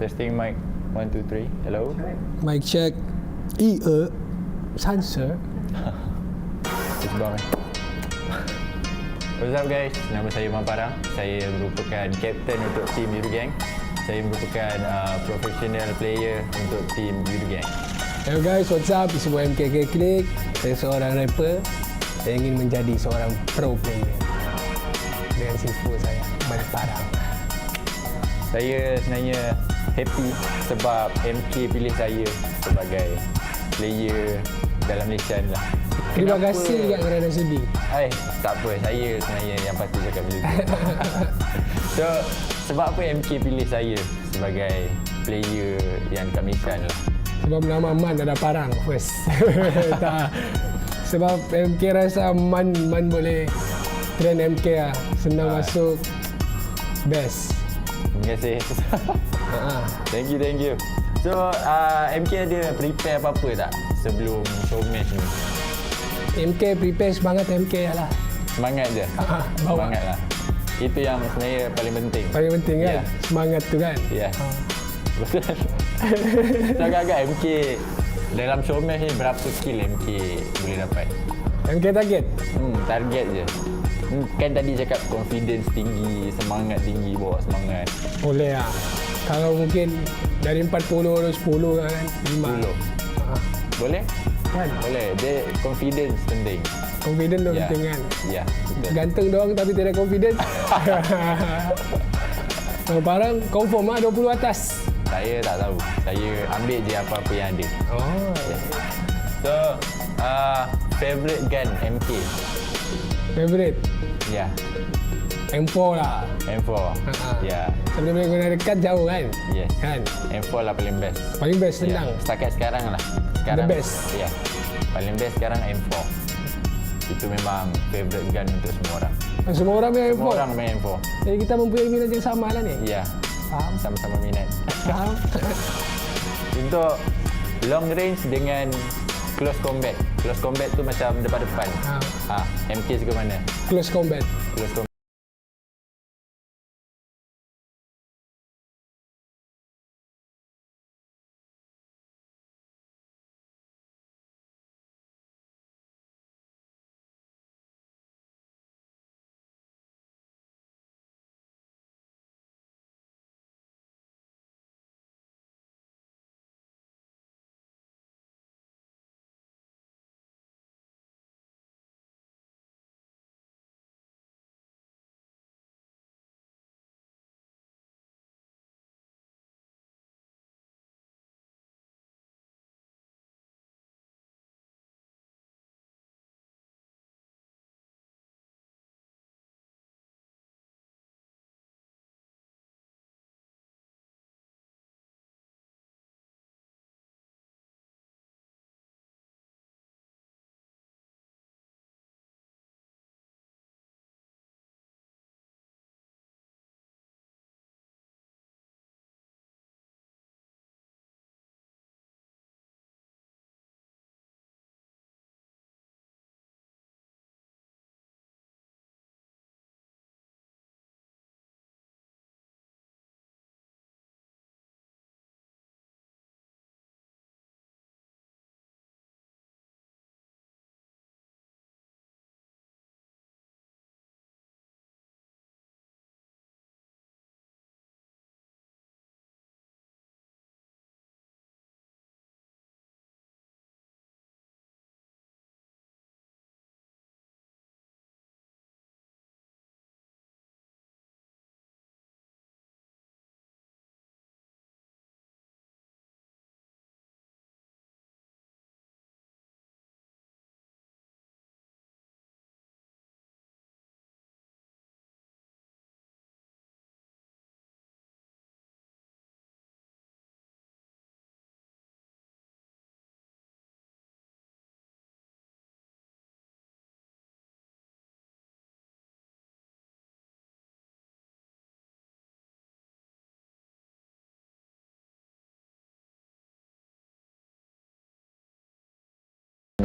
Testing mic 1 2 3. Hello. Mic check. Sensor. It's bang. What's up guys? Nama saya Mamparang. Saya merupakan captain untuk team Biru Gang. Saya merupakan professional player untuk team Biru Gang. Hello guys, what's up? It's your MKK Click. Saya seorang rapper. Saya ingin menjadi seorang pro player. Dengan sifat saya, Mamparang. Saya sebenarnya happy sebab MK pilih saya sebagai player dalam Malaysia ni lah. Terima kasih kat kerana sedih. Tak apa, saya sebenarnya yang patut cakap macam tu. So, sebab apa MK pilih saya sebagai player yang dekat Malaysia ni lah? Sebab nama Man ada parang first. Tak. Sebab MK rasa Man boleh train MK lah. Senang masuk. Best. Terima kasih. Thank you. So, MK ada prepare apa-apa tak sebelum show match ni? MK prepare semangat MK lah. Semangat je? Semangat lah. Itu yang sebenarnya paling penting. Paling penting kan? Yeah. Semangat tu kan? Ya. Yeah. Betul. So, agak-agak MK dalam show match ni berapa skill MK boleh dapat? MK target? Target je. Kan tadi cakap confidence tinggi, semangat tinggi, bawa semangat. Boleh lah. Kalau mungkin dari 40 atau 10 kan? 10. Boleh? Kan? Boleh. Dia confidence penting. Confidence tu penting kan? Ya. Ganteng doang tapi tidak confidence. Barang confirm lah 20 atas. Saya tak tahu. Saya ambil je apa-apa yang ada. Oh. So, favorite gun MK? Favorite? Ya. M4 lah. M4. Ya. Sebelum boleh guna dekat jauh kan? Yes. Kan? M4 lah paling best. Paling best senang. Setakat sekarang lah. Sekarang, the best. Ya. Paling best sekarang M4. Itu memang favorite gun untuk semua orang. Semua orang main M4? Semua orang main M4. Jadi kita mempunyai minat yang sama lah ni? Ya. Faham? Sama-sama minat. Faham? Untuk long range dengan close combat. Close combat tu macam depan-depan. MK suka mana? Close combat. Close combat.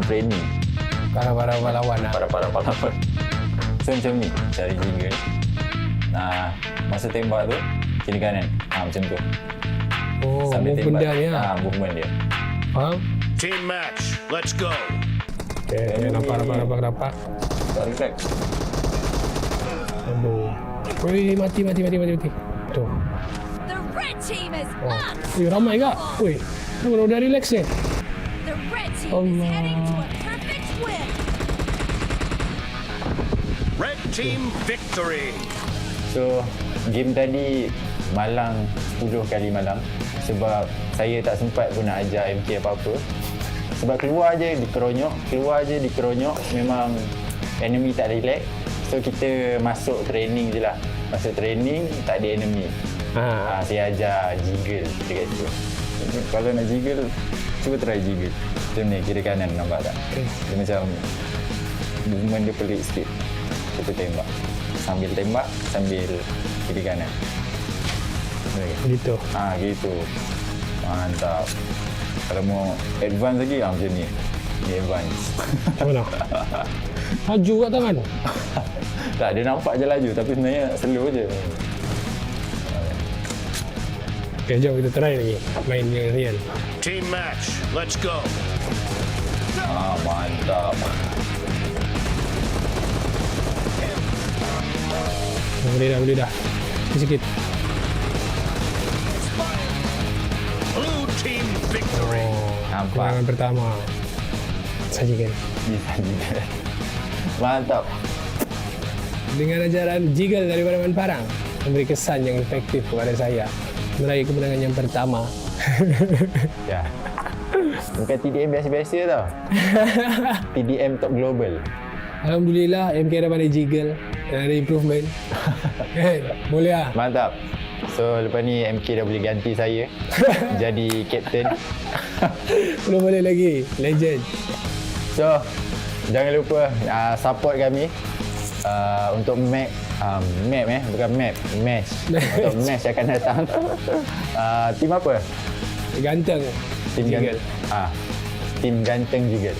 Training Para-para pahlawan lah. Para-para pahlawan. So macam ni cara jingle. Masa tembak tu kiri kanan. Macam tu. Oh, sambil movement tembak. dia. Movement dia. Faham? Team match, let's go. Okay, nampak. Reflect. Aduh. Oi, mati. Tuh. The red team is Oh. up. Ui, ramai kak. Ui, tunggu udah relax ya. The red team is Allah. heading to a perfect win. Red team victory. So, game tadi malang 10 kali malang sebab saya tak sempat pun nak ajar MK apa-apa. Sebab keluar je dikeronyok, memang enemy tak relax. So, kita masuk training je lah. Masuk training, tak ada enemy. Saya ajar jiggle dekat situ. Kalau nak jiggle, cuba try jiggle. Macam ni, kiri kanan nampak tak? Dia macam movement dia pelik sikit. Kita tembak. Sambil tembak, sambil kiri kanan. Gitu. Gitu. Mantap. Kalau mau advance lagi, macam ni. Ni advance. Mana? Maju kat tangan. Tak, dia nampak je laju tapi sebenarnya slow je. Okay, jom kita try lagi. Main yang real. Team match, let's go. Mantap. Boleh dah. Sikit. Blue team victory. Nampak. Kemenangan pertama. Sajikan. Bisa juga. Mantap. Dengan ajaran jiggle daripada Man Parang, memberi kesan yang efektif kepada saya meraih kemenangan yang pertama. Ya. Bukan TDM biasa-biasa tau. TDM top global. Alhamdulillah, MK dah pandai jiggle dan ada improvement. Boleh lah. Mantap. So lepas ni MK dah boleh ganti saya jadi captain. Belum boleh lagi. Legend. So jangan lupa support kami untuk bukan match. Untuk match akan datang. Tim apa? Ganteng. Tim Jiggle. Tim ganteng jiggle.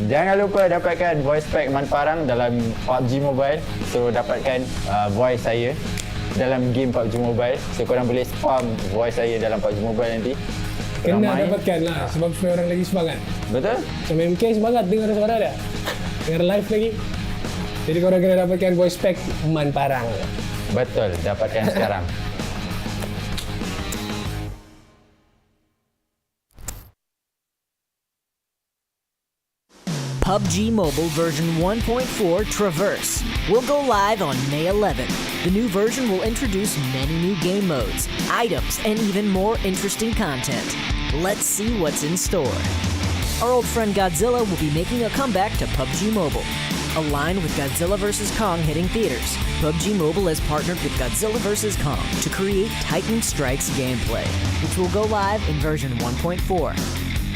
Jangan lupa dapatkan voice pack Man Parang dalam PUBG Mobile. So dapatkan voice saya dalam game PUBG Mobile. So korang boleh spam voice saya dalam PUBG Mobile nanti. Kena dapatkan lah sebab supaya orang lagi semangat. Betul? Macam MK semangat dengar suara dia. Dengar live lagi. Jadi korang kena dapatkan voice pack Man Parang. Betul, dapatkan sekarang. PUBG Mobile version 1.4 Traverse will go live on May 11th. The new version will introduce many new game modes, items, and even more interesting content. Let's see what's in store. Our old friend Godzilla will be making a comeback to PUBG Mobile. Aligned with Godzilla vs. Kong hitting theaters, PUBG Mobile has partnered with Godzilla vs. Kong to create Titan Strikes gameplay, which will go live in version 1.4.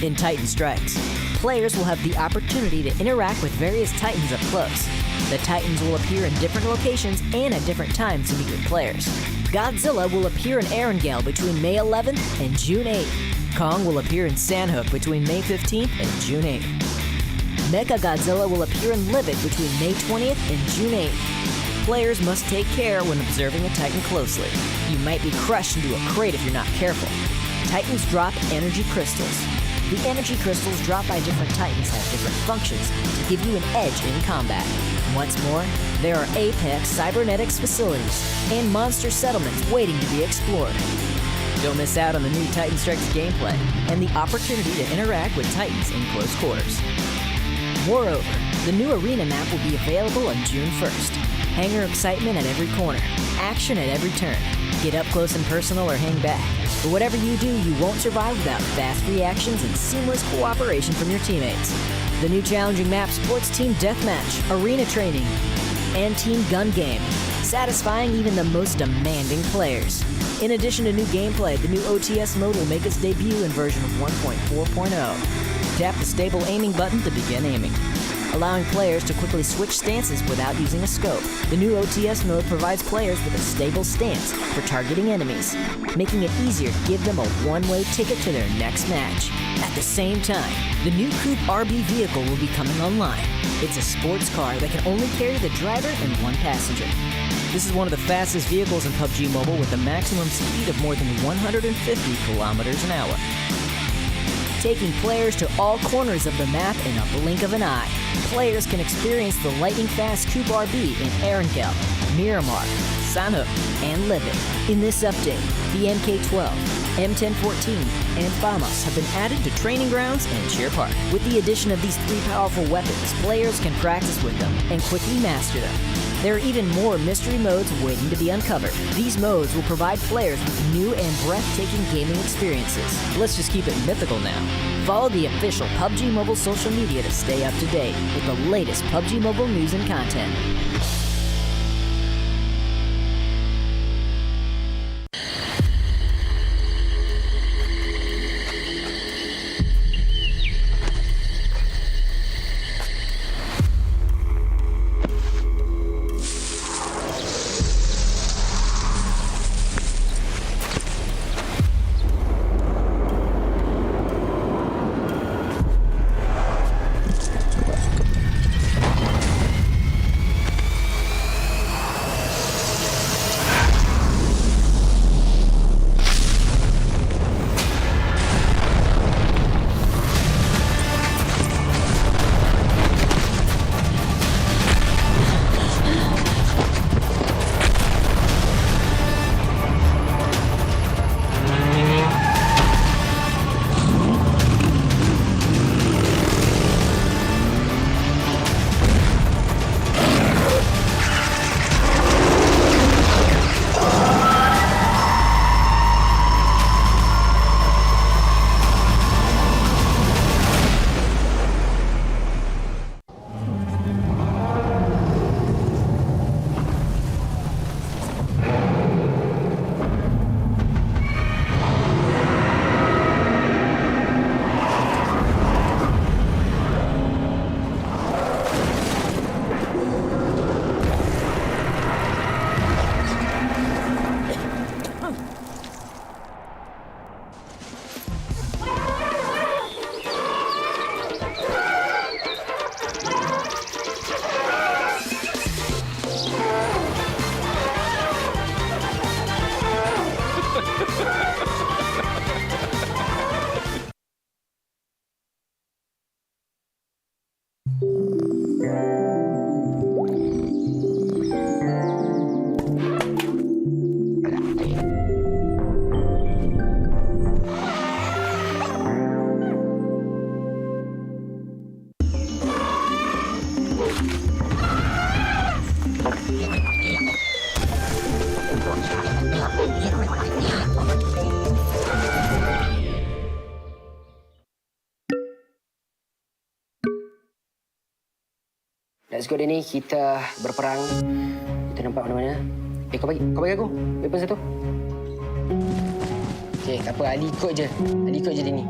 In Titan Strikes, players will have the opportunity to interact with various Titans up close. The Titans will appear in different locations and at different times to meet with players. Godzilla will appear in Erangel between May 11th and June 8th. Kong will appear in Sanhok between May 15th and June 8th. Mecha Godzilla will appear in Livid between May 20th and June 8th. Players must take care when observing a Titan closely. You might be crushed into a crate if you're not careful. Titans drop energy crystals. The energy crystals dropped by different Titans have different functions to give you an edge in combat. What's more, there are Apex cybernetics facilities and monster settlements waiting to be explored. Don't miss out on the new Titan Strikes gameplay and the opportunity to interact with Titans in close quarters. Moreover, the new arena map will be available on June 1st. Hangar excitement at every corner, action at every turn. Get up close and personal or hang back. But whatever you do, you won't survive without fast reactions and seamless cooperation from your teammates. The new challenging map sports Team Deathmatch, Arena Training, and Team Gun Game, satisfying even the most demanding players. In addition to new gameplay, the new OTS mode will make its debut in version 1.4.0. Tap the stable aiming button to begin aiming, allowing players to quickly switch stances without using a scope. The new OTS mode provides players with a stable stance for targeting enemies, making it easier to give them a one-way ticket to their next match. At the same time, the new Coupe RB vehicle will be coming online. It's a sports car that can only carry the driver and one passenger. This is one of the fastest vehicles in PUBG Mobile with a maximum speed of more than 150 kilometers an hour. Taking players to all corners of the map in a blink of an eye. Players can experience the lightning-fast Coupe RB in Erangel, Miramar, Sanhok, and Livid. In this update, the MK12, M1014, and FAMAS have been added to training grounds and Cheer Park. With the addition of these 3 powerful weapons, players can practice with them and quickly master them. There are even more mystery modes waiting to be uncovered. These modes will provide players with new and breathtaking gaming experiences. Let's just keep it mythical now. Follow the official PUBG Mobile social media to stay up to date with the latest PUBG Mobile news and content. Let's go Denny, kita berperang. Kita nampak mana-mana. Kau bagi aku weapon satu. Okey, tak apa, Ali ikut je Denny.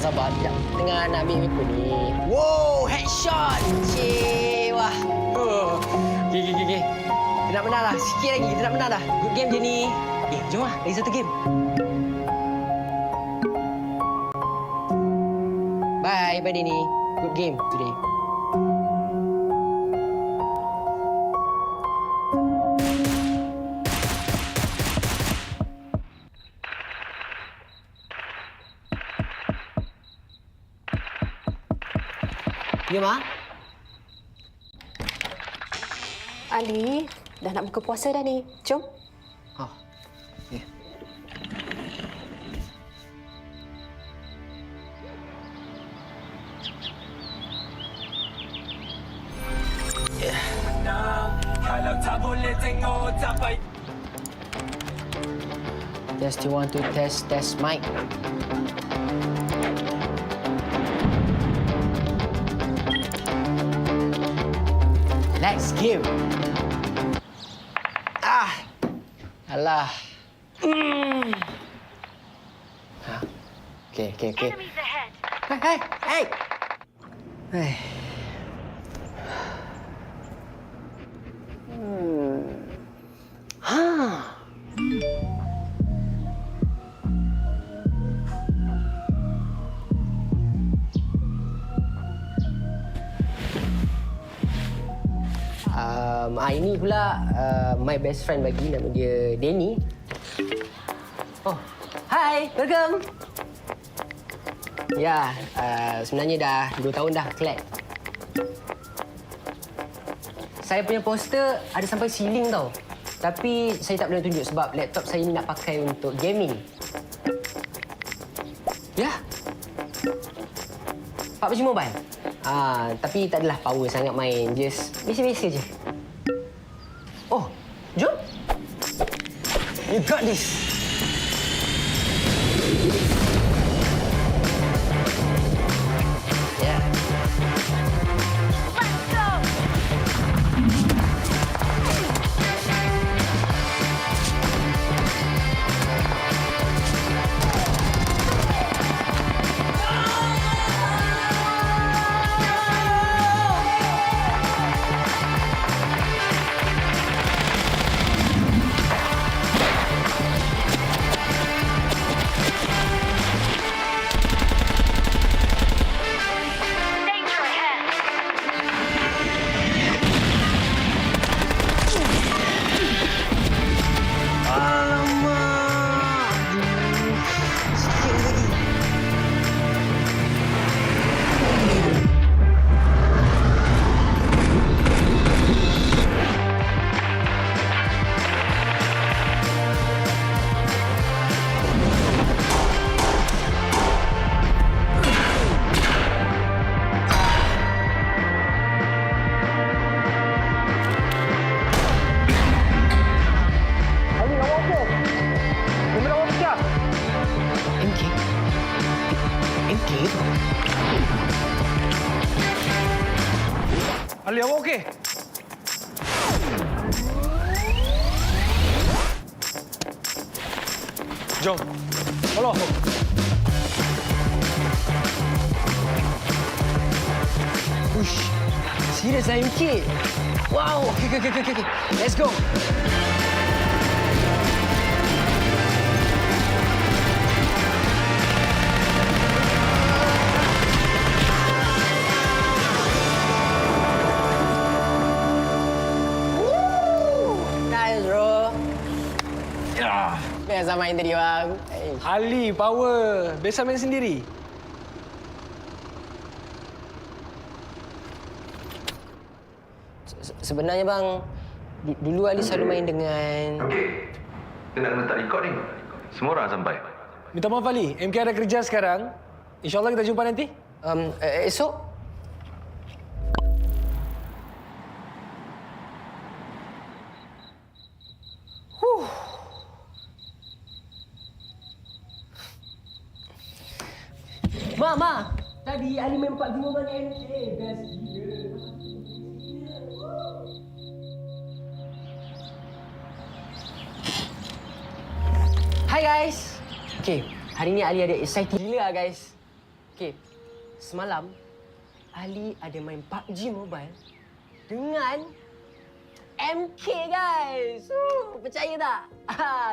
sabar. Sekejap. Tengah nak ambil weapon ni. Wow, headshot. Cik, wah. Okay. Kita nak menang lah. Sikit lagi, kita nak menang dah. Good game Denny. Jom lah, lagi satu game. Bye Denny. Good game today. Ya, Ma? Ali, dah nak buka puasa dah ni. Jom. Oh, ya. Test 1 2 test mic. Let's go. Alah. Okay. Enemies ahead. Hey. Ini pula my best friend bagi, nama dia Denny. Oh, hi, welcome. Ya, sebenarnya dah 2 tahun dah collab. Saya punya poster ada sampai ceiling tau. Tapi saya tak boleh tunjuk sebab laptop saya ni nak pakai untuk gaming. Ya. PUBG Mobile. Tapi tak adalah power sangat main. Just biasa-biasa je. Oh, jom. You got this. Yeah. Let's go! Danger ahead! MK? MK tu? Ali, awak okey? Jom. Follow. Ush, serius lah MK? Wow, okay. Let's go. Nice, bro. Biasa main tadi, bang. Ali, power. Biasa main sendiri. Sebenarnya, bang, dulu Ali selalu main dengan... Okey. Kita nak letak recording. Semua orang sampai. Minta maaf, Ali. MK ada kerja sekarang. InsyaAllah kita jumpa nanti. Esok? Ma. Tadi Ali main PUBG Mobile dengan MK. Best gila. Hi guys. Okay, hari ni Ali ada exciting gila lah guys. Okay, semalam Ali ada main PUBG Mobile dengan MK guys. Percaya tak?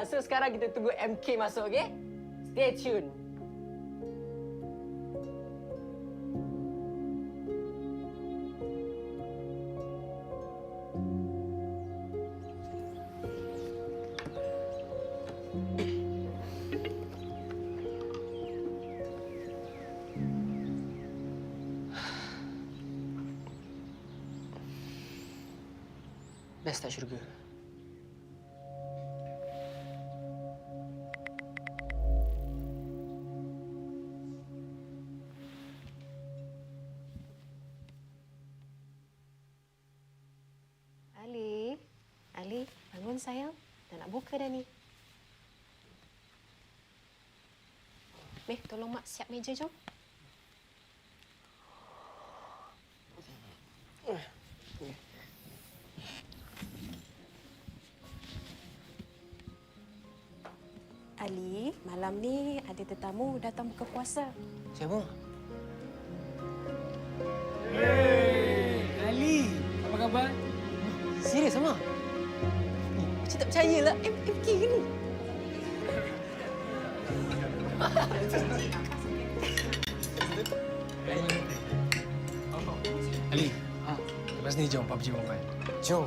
So sekarang kita tunggu MK masuk, okay? Stay tune. Best tak syurga? Ali, bangun sayang. Dah nak buka dah ni. Meh, tolong mak siap meja jom. Ali, malam ni ada tetamu datang buka puasa. Siapa? Ali, apa khabar? Serius sama? Macam tak percayalah. MK ke ni? Ali, lepas ni jom PUBG Mobile. Jom.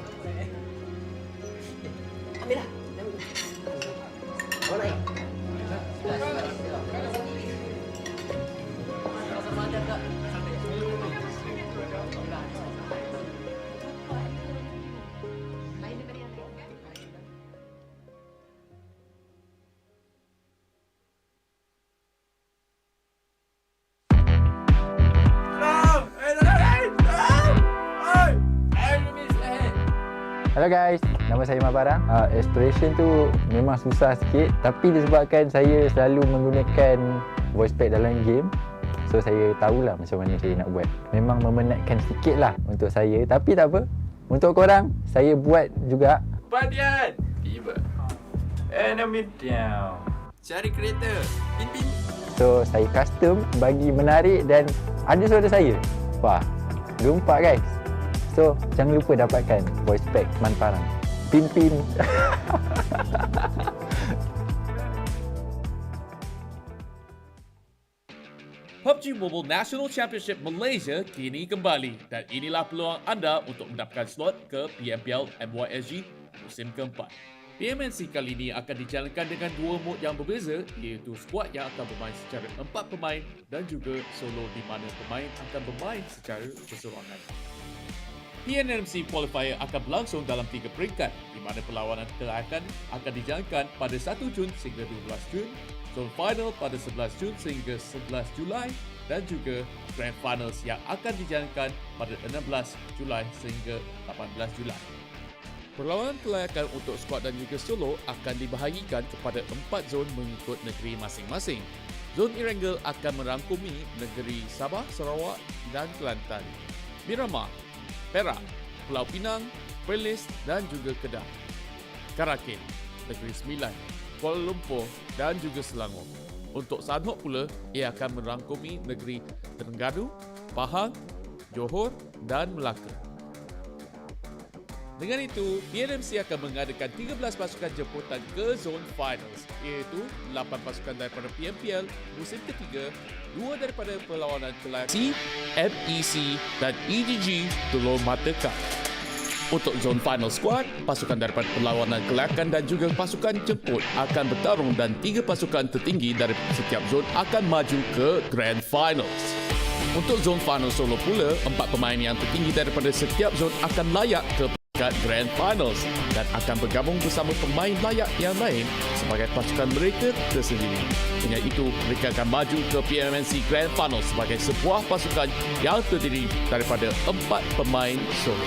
Ambil lah. Awak naik. Hello guys, nama saya Mabarang. Exploration tu memang susah sikit, tapi disebabkan saya selalu menggunakan voice pack dalam game, so saya tahulah macam mana saya nak buat. Memang memenatkan sikit lah untuk saya, tapi tak apa. Untuk korang, saya buat juga. Padian! Tiba. Enemy down. Cari kereta. Pin pin. So saya custom bagi menarik dan ada suara saya. Wah, gempak guys. So, jangan lupa dapatkan voice pack Man Parang. Pin-pin. PUBG Mobile National Championship Malaysia kini kembali dan inilah peluang anda untuk mendapatkan slot ke PMPL MYSG musim keempat. PMNC kali ini akan dijalankan dengan dua mod yang berbeza, iaitu squad yang akan bermain secara 4 pemain dan juga solo di mana pemain akan bermain secara berseorangan. PMNC Qualifier akan berlangsung dalam 3 peringkat di mana perlawanan kelayakan akan dijalankan pada 1 Jun sehingga 12 Jun, Zone Final pada 11 Jun sehingga 11 Julai dan juga Grand Finals yang akan dijalankan pada 16 Julai sehingga 18 Julai. Perlawanan kelayakan untuk skuad dan juga solo akan dibahagikan kepada 4 zon mengikut negeri masing-masing. Zon Erangel akan merangkumi negeri Sabah, Sarawak dan Kelantan, Miramar, Perak, Pulau Pinang, Perlis dan juga Kedah. Karakin, Negeri Sembilan, Kuala Lumpur dan juga Selangor. Untuk Sanhok pula, ia akan merangkumi negeri Terengganu, Pahang, Johor dan Melaka. Dengan itu, PMMC akan mengadakan 13 pasukan jemputan ke Zone Finals, iaitu 8 pasukan daripada PMPL musim ketiga, 2 daripada perlawanan kelayakan MEC dan EGG Telur Mata Cup. Untuk Zone Final Squad, pasukan daripada perlawanan kelayakan dan juga pasukan jemput akan bertarung dan 3 pasukan tertinggi dari setiap zon akan maju ke Grand Finals. Untuk Zone Final Solo pula, 4 pemain yang tertinggi daripada setiap zon akan layak ke Grand Finals dan akan bergabung bersama pemain layak yang lain sebagai pasukan mereka tersendiri. Dengan itu, mereka akan maju ke PMNC Grand Finals sebagai sebuah pasukan yang terdiri daripada 4 pemain solo.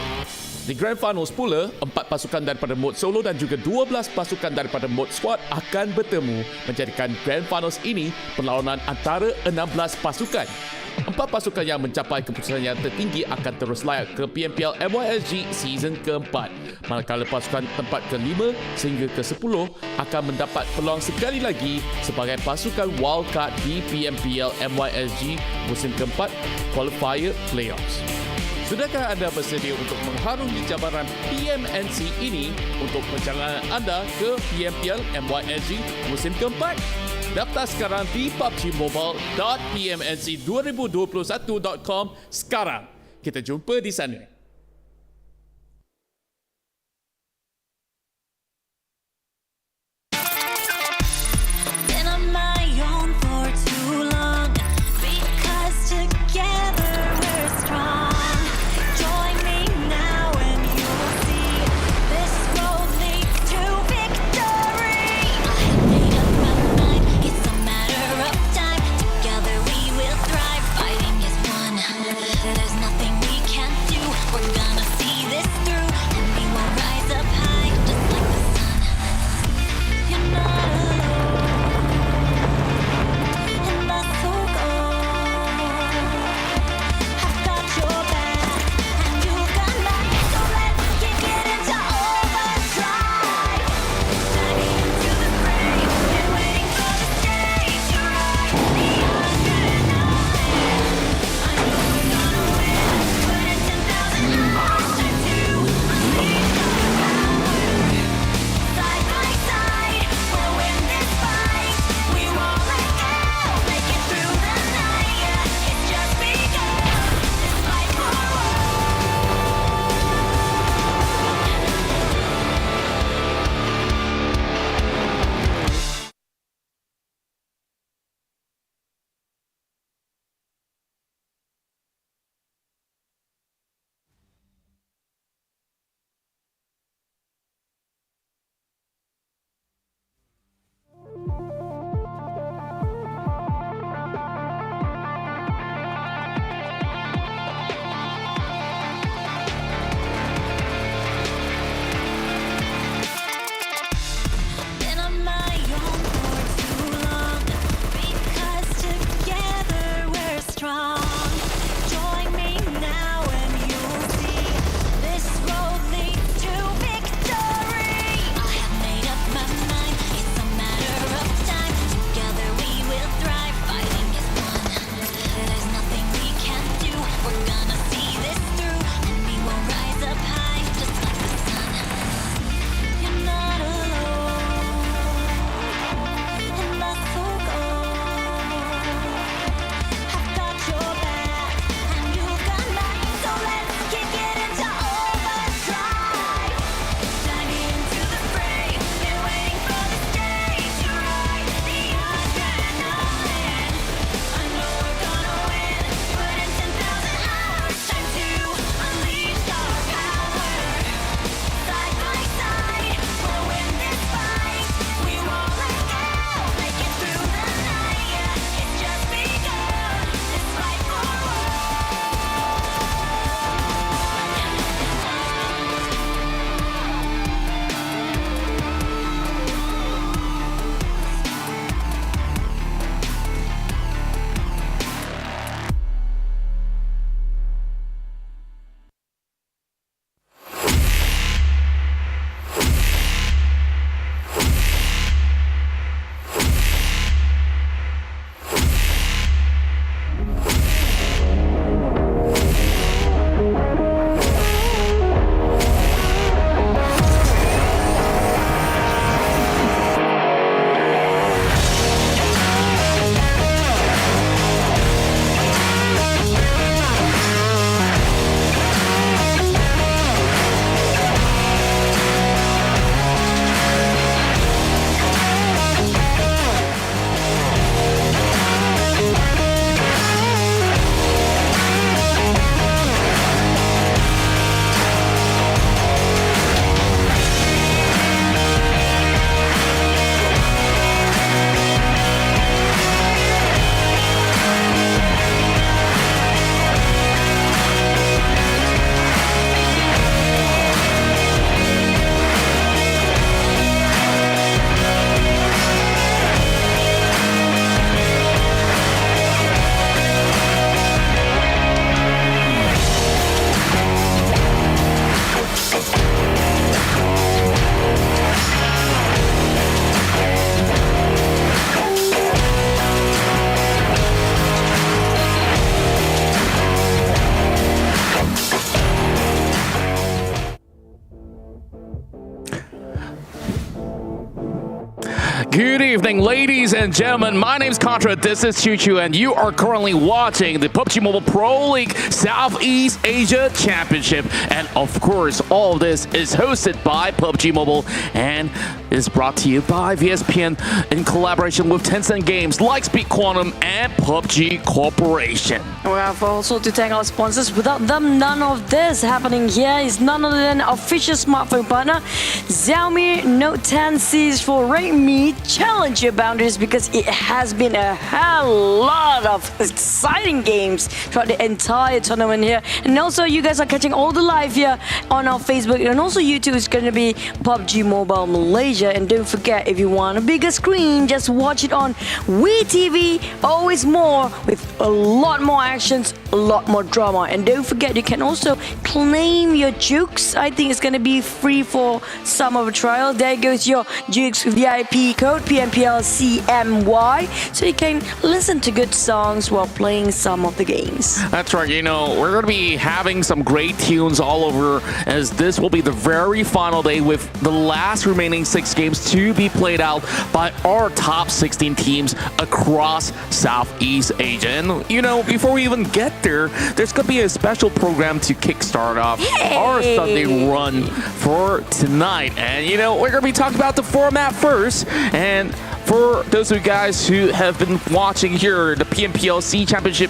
Di Grand Finals pula, 4 pasukan daripada mod solo dan juga 12 pasukan daripada mod squad akan bertemu, menjadikan Grand Finals ini perlawanan antara 16 pasukan. 4 pasukan yang mencapai keputusan yang tertinggi akan terus layak ke PMPL MYSG season keempat, manakala pasukan tempat ke-5 sehingga ke-10 akan mendapat peluang sekali lagi sebagai pasukan wildcard di PMPL MYSG musim keempat qualifier playoffs. Sudahkah anda bersedia untuk mengharungi cabaran PMNC ini untuk perjalanan anda ke PMPL MYSG musim keempat? Daftar sekarang di PUBGMOBILE.PMNC2021.com sekarang. Kita jumpa di sana. evening, ladies and gentlemen. My name's Contra, this is Choo Choo, and you are currently watching the PUBG Mobile Pro League Southeast Asia Championship. And of course, all of this is hosted by PUBG Mobile and is brought to you by VSPN in collaboration with Tencent Games, Lightspeed Quantum, and PUBG Corporation. We have also to thank our sponsors. Without them, none of this happening here is none other than official smartphone partner Xiaomi Note 10 series for Rate Me. Challenge your boundaries because it has been a hell lot of exciting games throughout the entire tournament here. And also, you guys are catching all the live here on our Facebook, and also YouTube is going to be PUBG Mobile Malaysia. And don't forget, if you want a bigger screen, just watch it on WeTV. Always more, with a lot more actions, a lot more drama. And don't forget, you can also claim your Jukes. I think it's going to be free for some of a trial. There goes your Jukes VIP code, PMPL MY, so you can listen to good songs while playing some of the games. That's right. You know, we're going to be having some great tunes all over, as this will be the very final day with the last remaining 6 games to be played out by our top 16 teams across Southeast Asia. And, you know, before we even get there, there's going to be a special program to kickstart off our Sunday run for tonight. And, you know, we're going to be talking about the format first. And for those of you guys who have been watching here, the PMPL SEA Championship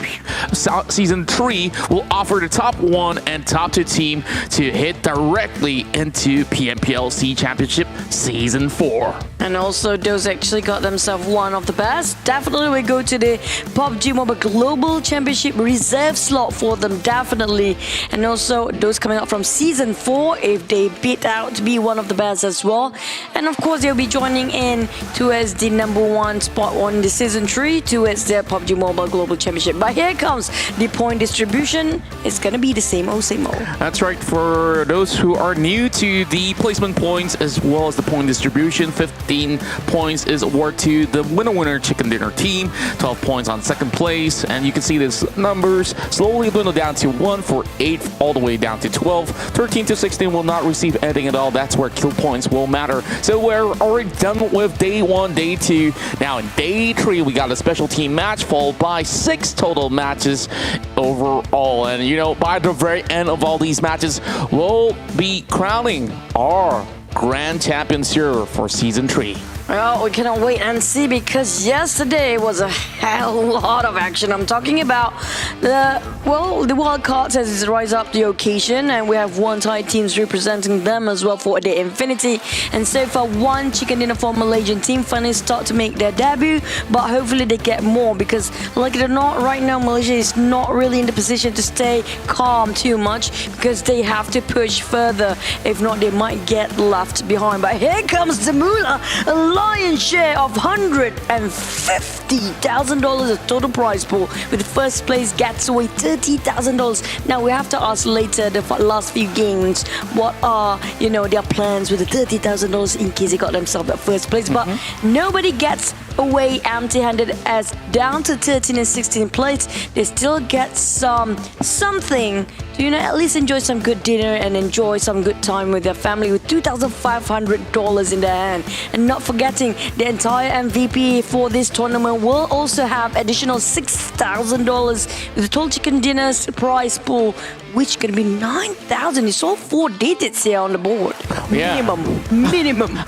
Season 3 will offer the top 1 and top 2 team to hit directly into PMPL SEA Championship Season 4. And also, those actually got themselves one of the best. Definitely we go to the PUBG Mobile Global Championship reserve slot for them, definitely. And also, those coming up from Season 4, if they beat out to be one of the best as well. And of course, they'll be joining in towards the #1 spot on the Season 3 towards their PUBG Mobile Global Championship. But here comes the point distribution. It's going to be the same old, same old. That's right. For those who are new to the placement points as well as the point distribution, 15 points is awarded to the winner chicken dinner team, 12 points on second place, and you can see these numbers slowly dwindle down to 1 for 8 all the way down to 12. 13 to 16 will not receive anything at all. That's where kill points will matter. So we're already done with day 1, day 2. Now in day 3, we got a special team match followed by 6 total matches overall. And you know, by the very end of all these matches, we'll be crowning our grand champions here for Season 3. Well, we cannot wait and see, because yesterday was a hell lot of action. I'm talking about the wildcards has rise up the occasion, and we have 1 Thai teams representing them as well for the Infinity. And so far, 1 chicken dinner for Malaysian team finally start to make their debut, but hopefully they get more, because like it or not, right now Malaysia is not really in the position to stay calm too much, because they have to push further. If not, they might get left behind. But here comes the Moolah, a lion's share of $150,000 of total prize pool, with the first place gets away $30,000. Now we have to ask later, the last few games, what are, you know, their plans with the $30,000 in case they got themselves at first place. But nobody gets away empty-handed, as down to 13 and 16 plates, they still get something to, you know, at least enjoy some good dinner and enjoy some good time with their family, with $2,500 in their hand. And not forgetting, the entire MVP for this tournament will also have additional $6,000 with the total chicken dinners prize pool, which can be 9,000. It's all 4 digits here on the board. Minimum.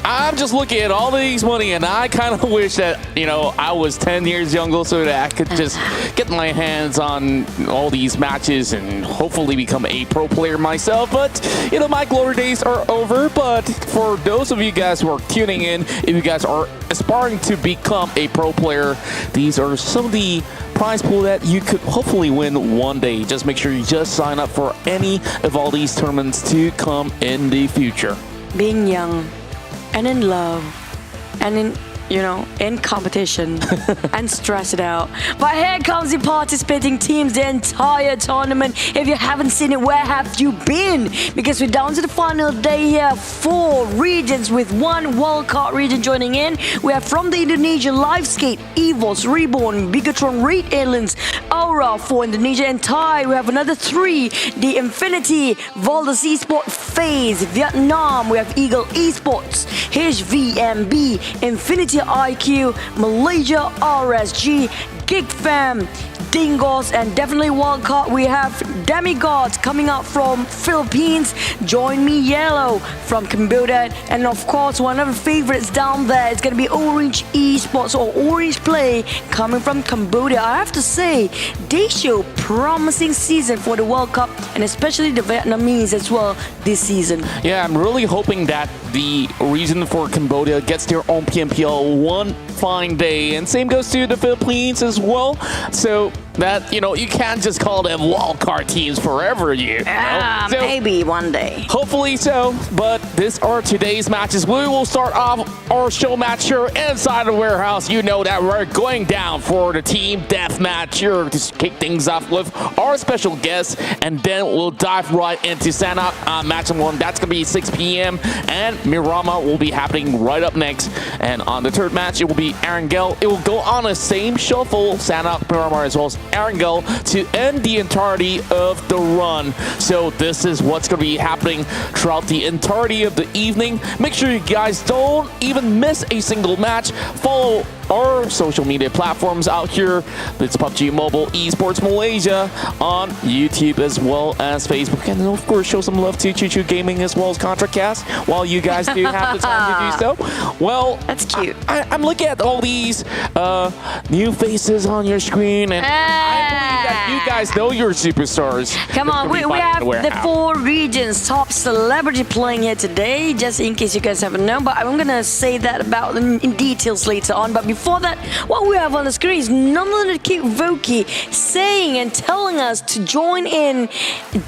I'm just looking at all of these money, and I kind of wish that, you know, I was 10 years younger so that I could just get my hands on all these matches and hopefully become a pro player myself. But, you know, my glory days are over. But for those of you guys who are tuning in, if you guys are aspiring to become a pro player, these are some of the prize pool that you could hopefully win one day. Just make sure you just sign up for any of all these tournaments to come in the future. Being young and in love and in, you know, in competition and stress it out. But here comes the participating teams, the entire tournament. If you haven't seen it, where have you been? Because we're down to the final day here. 4 regions with 1 wildcard region joining in. We have from the Indonesia Liveskate, EVOS Reborn, Bigetron RA Aura for Indonesia and Thai. We have another 3, the Infinity, Valdus Esport, FaZe, Vietnam. We have Eagle Esports, HVNB, Infinity IQ, Malaysia RSG, Geek Fam, Dingoz, and definitely Wildcard. We have Demigod coming up from Philippines, JoinMe Yellow from Cambodia, and of course one of the favorites down there is going to be Orange Esports or Orange Play coming from Cambodia. I have to say, they show promising season for the World Cup and especially the Vietnamese as well this season. Yeah, I'm really hoping that the region for Cambodia gets their own PMPL one fine day, and same goes to the Philippines as well. So that, you know, you can't just call them wildcard teams forever, you know? So, maybe one day. Hopefully so, but these are today's matches. We will start off our show match here inside the warehouse. You know that we're going down for the team deathmatch here to kick things off with our special guests, and then we'll dive right into Sanhok match number 1. That's going to be 6 p.m. and Miramar will be happening right up next. And on the third match, it will be Erangel. It will go on the same shuffle, Sanhok, Miramar, as well as Erangel to end the entirety of the run. So this is what's going to be happening throughout the entirety of the evening. Make sure you guys don't even miss a single match. Follow our social media platforms out here. It's PUBG Mobile Esports Malaysia on YouTube as well as Facebook. And of course, show some love to Choo Choo Gaming as well as ContraCast while you guys do have the time to do so. Well, that's cute. I'm looking at all these new faces on your screen, and I believe that you guys know your superstars. Come on, we have the 4 regions top celebrity playing here today, just in case you guys haven't known, but I'm gonna say that about them in details later on. But before that, what we have on the screen is none other than Kid Voki saying and telling us to join in,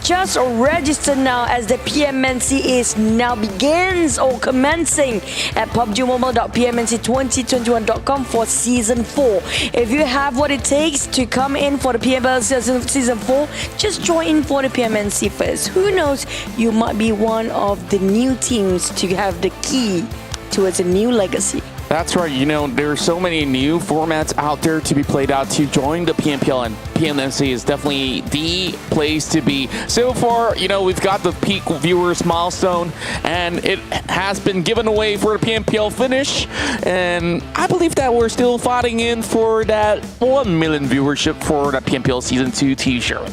just register now as the PMNC is now begins or commencing at PUBGMOBILE.pmnc2021.com for season 4. If you have what it takes to come in for the PMPL season 4, just join in for the PMNC first. Who knows, you might be one of the new teams to have the key towards a new legacy. That's right. You know, there's so many new formats out there to be played out. To join the PMPL and PMNC is definitely the place to be. So far, you know, we've got the peak viewers milestone, and it has been given away for the PMPL finish. And I believe that we're still fighting in for that 1 million viewership for that PMPL Season 2 t-shirt.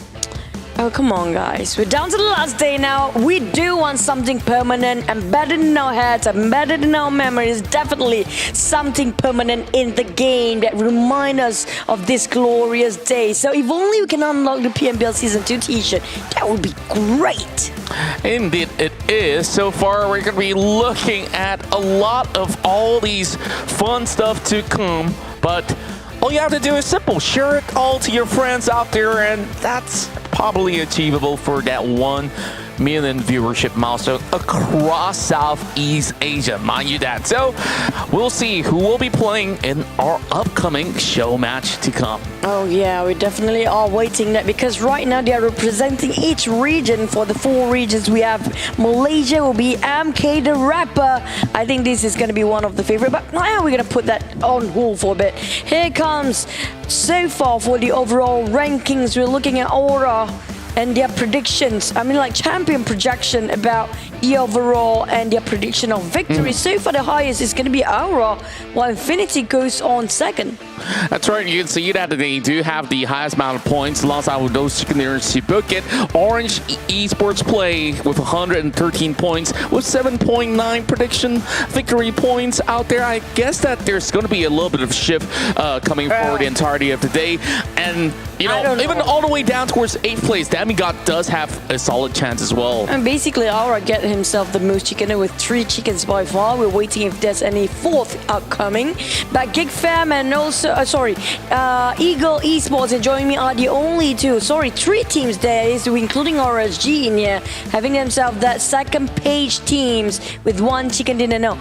Oh, come on, guys. We're down to the last day now. We do want something permanent, embedded in our heads, embedded in our memories. Definitely something permanent in the game that remind us of this glorious day. So if only we can unlock the PMPL Season 2 t-shirt, that would be great. Indeed it is. So far, we're going to be looking at a lot of all these fun stuff to come, but all you have to do is simple. Share it all to your friends out there, and that's probably achievable for that 1 million viewership milestone across Southeast Asia, mind you that. So we'll see who will be playing in our upcoming show match to come. Oh yeah, we definitely are waiting that, because right now they are representing each region. For the 4 regions, we have Malaysia will be MK the Rapper. I think this is going to be one of the favorite, but now we're going to put that on hold for a bit. Here comes so far for the overall rankings. We're looking at Aura and their predictions. I mean, like champion projection about the overall and their prediction of victory. So far, the highest is going to be Aura, while Infinity goes on second. That's right. You can see that they do have the highest amount of points alongside with those chickens to book it. Orange Esports play with 113 points with 7.9 prediction victory points out there. I guess that there's going to be a little bit of shift coming for the entirety of the day. And, you know, even all the way down towards 8th place, Demigod does have a solid chance as well. And basically, Aura get himself the most chicken with 3 chickens by far. We're waiting if there's any 4th upcoming. But Geek Fam and also, Eagle Esports and JoinMe are the only 2. 3 teams there, including RSG in here, having themselves that second page teams with 1 chicken dinner. No.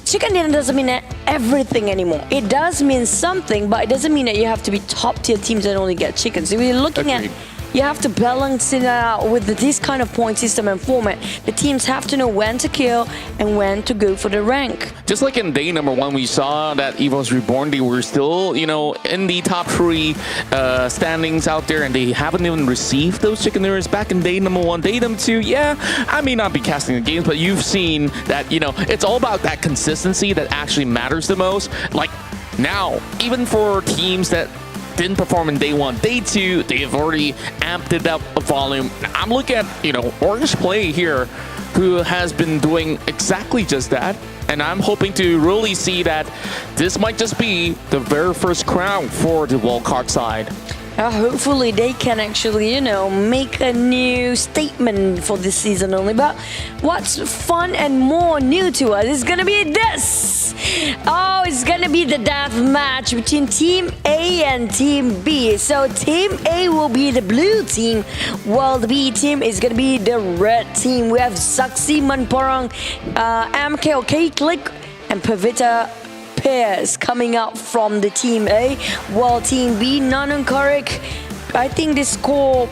Chicken dinner doesn't mean everything anymore. It does mean something, but it doesn't mean that you have to be top tier teams that only get chickens. So we're looking at you have to balance it out with this kind of point system and format. The teams have to know when to kill and when to go for the rank. Just like in day number 1, we saw that EVOS Reborn, they were still, you know, in the top 3 standings out there, and they haven't even received those chicken dinners back in day number 1. Day number 2, yeah, I may not be casting the games, but you've seen that, you know, it's all about that consistency that actually matters the most. Like now, even for teams that didn't perform in day 1, day 2, they've already amped it up a volume. I'm looking at, you know, Orange Play here, who has been doing exactly just that. And I'm hoping to really see that this might just be the very first crown for the wildcard side. Hopefully they can actually, you know, make a new statement for this season only. But what's fun and more new to us is gonna be this. Oh, it's gonna be the death match between Team A and Team B. So Team A will be the blue team, while the B team is gonna be the red team. We have Saksi Manporang, MK OK Click, and Pavita pairs coming out from the Team A, while Team B, Nanun Karik, I think they score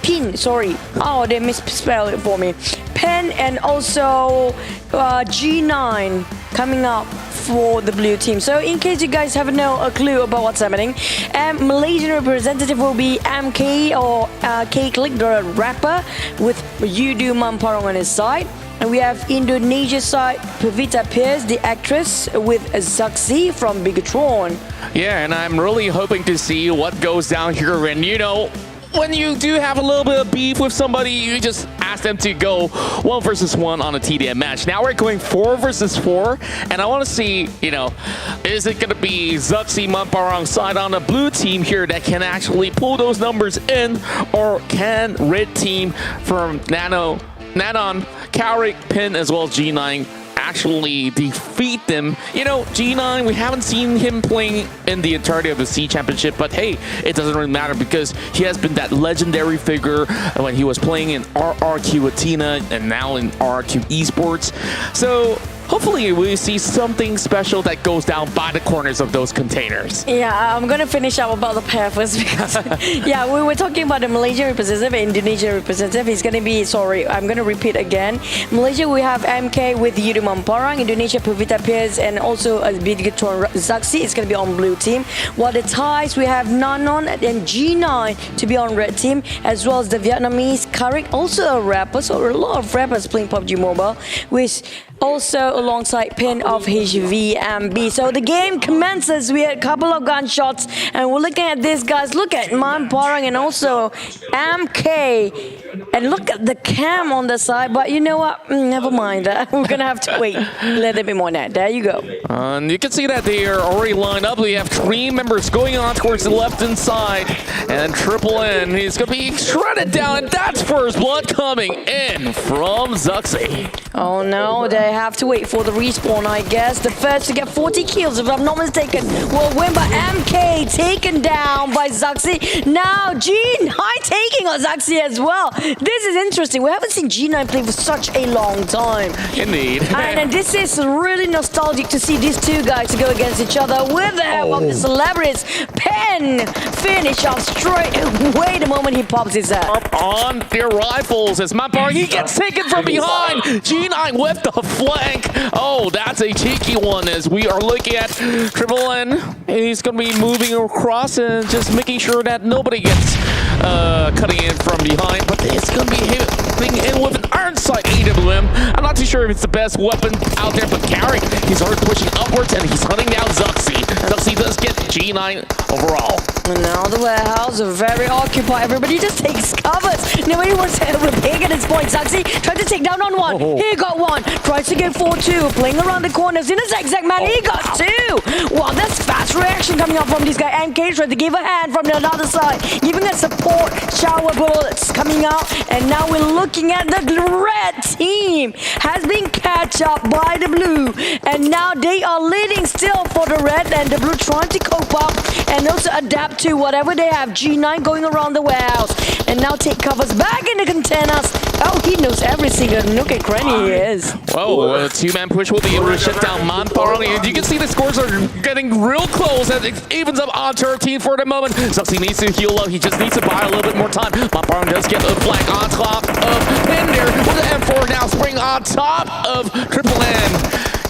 Pin, sorry. Oh, they misspelled it for me. Pen and also G9 coming up for the blue team. So in case you guys have a clue about what's happening, Malaysian representative will be MK or K-Click, the rapper, with Yudu Mamparong on his side. And we have Indonesia side, Pavita Pierce, the actress, with Zaxi from Bigetron. Yeah, and I'm really hoping to see what goes down here. And you know, when you do have a little bit of beef with somebody, you just ask them to go 1 versus 1 on a TDM match. Now we're going 4 versus 4, and I want to see, you know, is it going to be Zaxi Mamparang side on the blue team here that can actually pull those numbers in, or can red team from Nanon, Karik, Pin, as well as G9 actually defeat them? You know, G9, we haven't seen him playing in the entirety of the SEA Championship, but hey, it doesn't really matter because he has been that legendary figure when he was playing in RRQ Athena and now in RRQ Esports. So hopefully we see something special that goes down by the corners of those containers. Yeah, I'm going to finish up about the pair first because, yeah, we were talking about the Malaysian representative and Indonesian representative. It's going to be, sorry, I'm going to repeat again. Malaysia, we have MK with Yudu Mamparang, Indonesia, Pavita Pierce, and also Bigetron Zaxi. It's going to be on blue team. While the Thais, we have Nanon and G9 to be on red team, as well as the Vietnamese Karik, also a rapper. So a lot of rappers playing PUBG Mobile, with also alongside Pin of HVNB. So the game commences. We had a couple of gunshots, and we're looking at this, guys. Look at Mamparang and also MK, and look at the cam on the side. But you know what? Never mind that. We're gonna have to wait a little bit more than that. There you go. And you can see that they are already lined up. We have 3 members going on towards the left-hand side, and Triple N is gonna be shredded down, and that's first blood coming in from Zaxi. Oh no, they have to wait for the respawn, I guess. The first to get 40 kills, if I'm not mistaken, will win by MK, taken down by Zaxi. Now G9 taking on Zaxi as well. This is interesting. We haven't seen G9 play for such a long time. Indeed. And this is really nostalgic to see these two guys go against each other with the help of the celebrities. Pen finish off straight away the moment he pops his head. Up on their rifles as Mamparang, he gets taken from behind. G9 with the flank. Oh, that's a cheeky one as we are looking at Triple N. He's going to be moving across and just making sure that nobody gets cutting in from behind. But it's going to be hitting in with an iron sight AWM. I'm not too sure if it's the best weapon out there, but Carrick, he's already pushing upwards and he's hunting down Zaxi. Zaxi does get G9 overall. And now the warehouse are very occupied. Everybody just takes covers. Nobody wants to have a pig at this point. Zaxi tried to take down on one. He got one. Tries to get 4-2. Playing around the corners in a zigzag man. He got 2. Wow, that's fast reaction coming up from this guy. MK tried to give a hand from the other side, giving a support. Shower bullets coming out. And now we're looking at the red team has been catch up by the blue. And now they are leading still for the red, and the blue trying to cope up. And and also adapt to whatever they have. G9 going around the warehouse and now take covers back in the containers. Oh, he knows every single nook and cranny he is. Well, a two-man push will be able to shut down Manparang. And you can see the scores are getting real close as it evens up on 13 for the moment. Zuxi needs to heal up. He just needs to buy a little bit more time. Manparang does get a flank on top of Pin there with the M4 now spring on top of Triple N.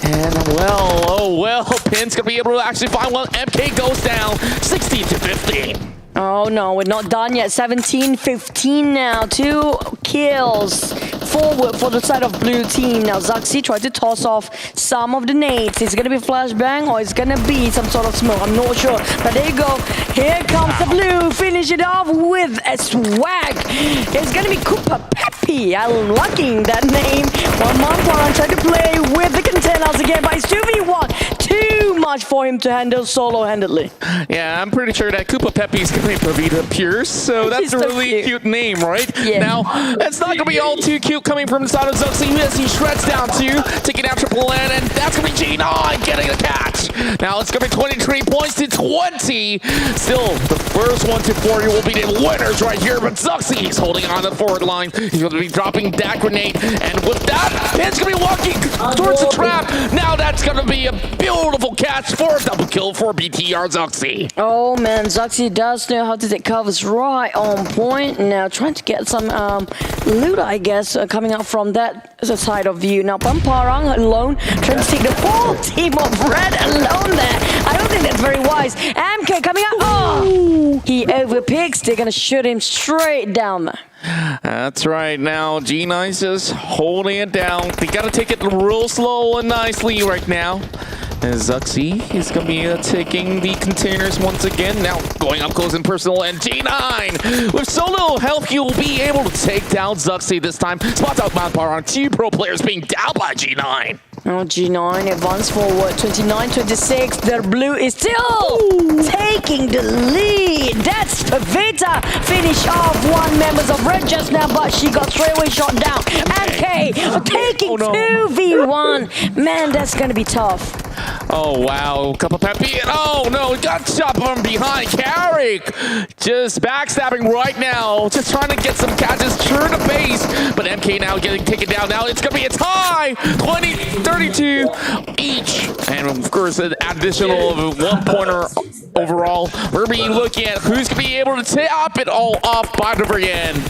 And well, oh well, Pin's gonna be able to actually find one. MK goes down 16 to 15. Oh no, we're not done yet. 17-15 now. 2 kills forward for the side of blue team. Now Zuxi tried to toss off some of the nades. It's gonna be flashbang or it's gonna be some sort of smoke. I'm not sure. But there you go. Here comes the blue. Finish it off with a swag. It's gonna be Cooper Peppy. I'm liking that name. While Manparang tried to play with the containers again, but it's 2v1. Too much for him to handle solo-handedly. Yeah, I'm pretty sure that Koopa Peppy is going to be Pavita Pierce, so that's a really cute name, right? Yeah. Now, it's not going to be all too cute coming from the side of Zuxi as he shreds down 2, taking out Triple N, and that's going to be G9 getting the catch. Now, it's going to be 23 points to 20. Still, the first 1 to 40 will be the winners right here, but Zuxi is holding on the forward line. He's going to be dropping that grenade, and with that, Pin's going to be walking towards the trap. Now, that's going to be a beautiful catch for a double kill for BTR Zuxi. Oh man, Zuxi does know how to take covers right on point. Now trying to get some loot, I guess, coming out from that side of view. Now Manparang alone, trying to take the whole team of red alone there. I don't think that's very wise. MK coming out. Oh, he overpicks. They're gonna shoot him straight down there. That's right. Now G9's just holding it down. They got to take it real slow and nicely right now. And Zuxi is going to be taking the containers once again. Now going up close and personal. And G9, with so little health, he will be able to take down Zuxi this time. Spots out Manparang. 2 pro players being down by G9. Oh, G9 advance forward, 29-26. Their blue is still taking the lead. That's Pavita. Finish off one member of red just now, but she got straightaway shot down. MK taking 2v1. Man, that's going to be tough. Oh, wow. Cup of Peppy. Oh, no. Got shot from behind. Carrick just backstabbing right now. Just trying to get some catches through the base. But MK now getting taken down. Now it's going to be a tie. 20-32 each. And, of course, an additional 1 pointer overall. We're going to be looking at who's going to be able to top it all off by the very end.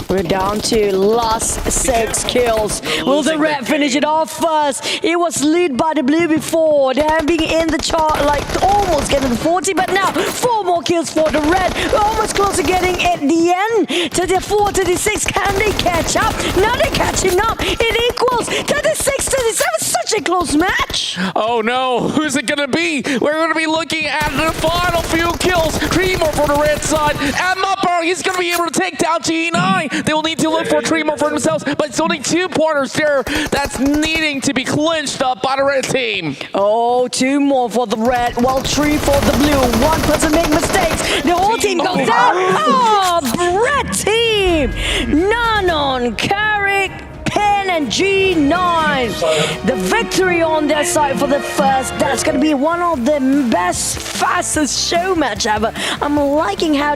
We're down to last 6 kills. Will the red finish it off first? It was lead by the blue before. They have been in the chart, like almost getting the 40, but now 4 more kills for the red. We're almost close to getting at the end. 34-36. Can they catch up? Now they're catching up. It equals 36-37. Such a close match. Oh no, who's it gonna be? We're gonna be looking at the final few kills. 3 more for the red side. And Manparang, he's gonna be able to take down G9. They will need to look for 3 more for themselves, but it's only 2 pointers there that's needing to be clinched up by the red team. Oh, 2 more for the red, while 3 for the blue. 1 person make mistakes. The whole team goes down. Oh, red team. Nanon, Carrick, Pen and G9. The victory on their side for the first. That's going to be one of the best, fastest show match ever. I'm liking how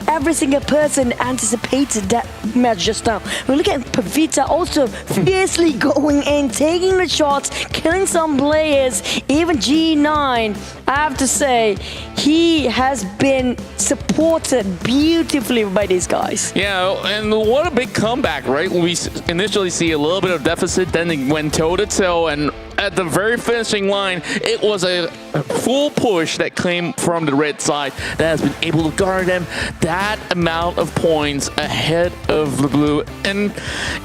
every single person anticipated that match just now. We're looking at Pavita also fiercely going in, taking the shots, killing some players. Even G9, I have to say, he has been supported beautifully by these guys. Yeah, and what a big comeback, right? We initially see a little bit of deficit, then they went toe-to-toe, and at the very finishing line, it was a full push that came from the red side that has been able to garner them that amount of points ahead of the blue. And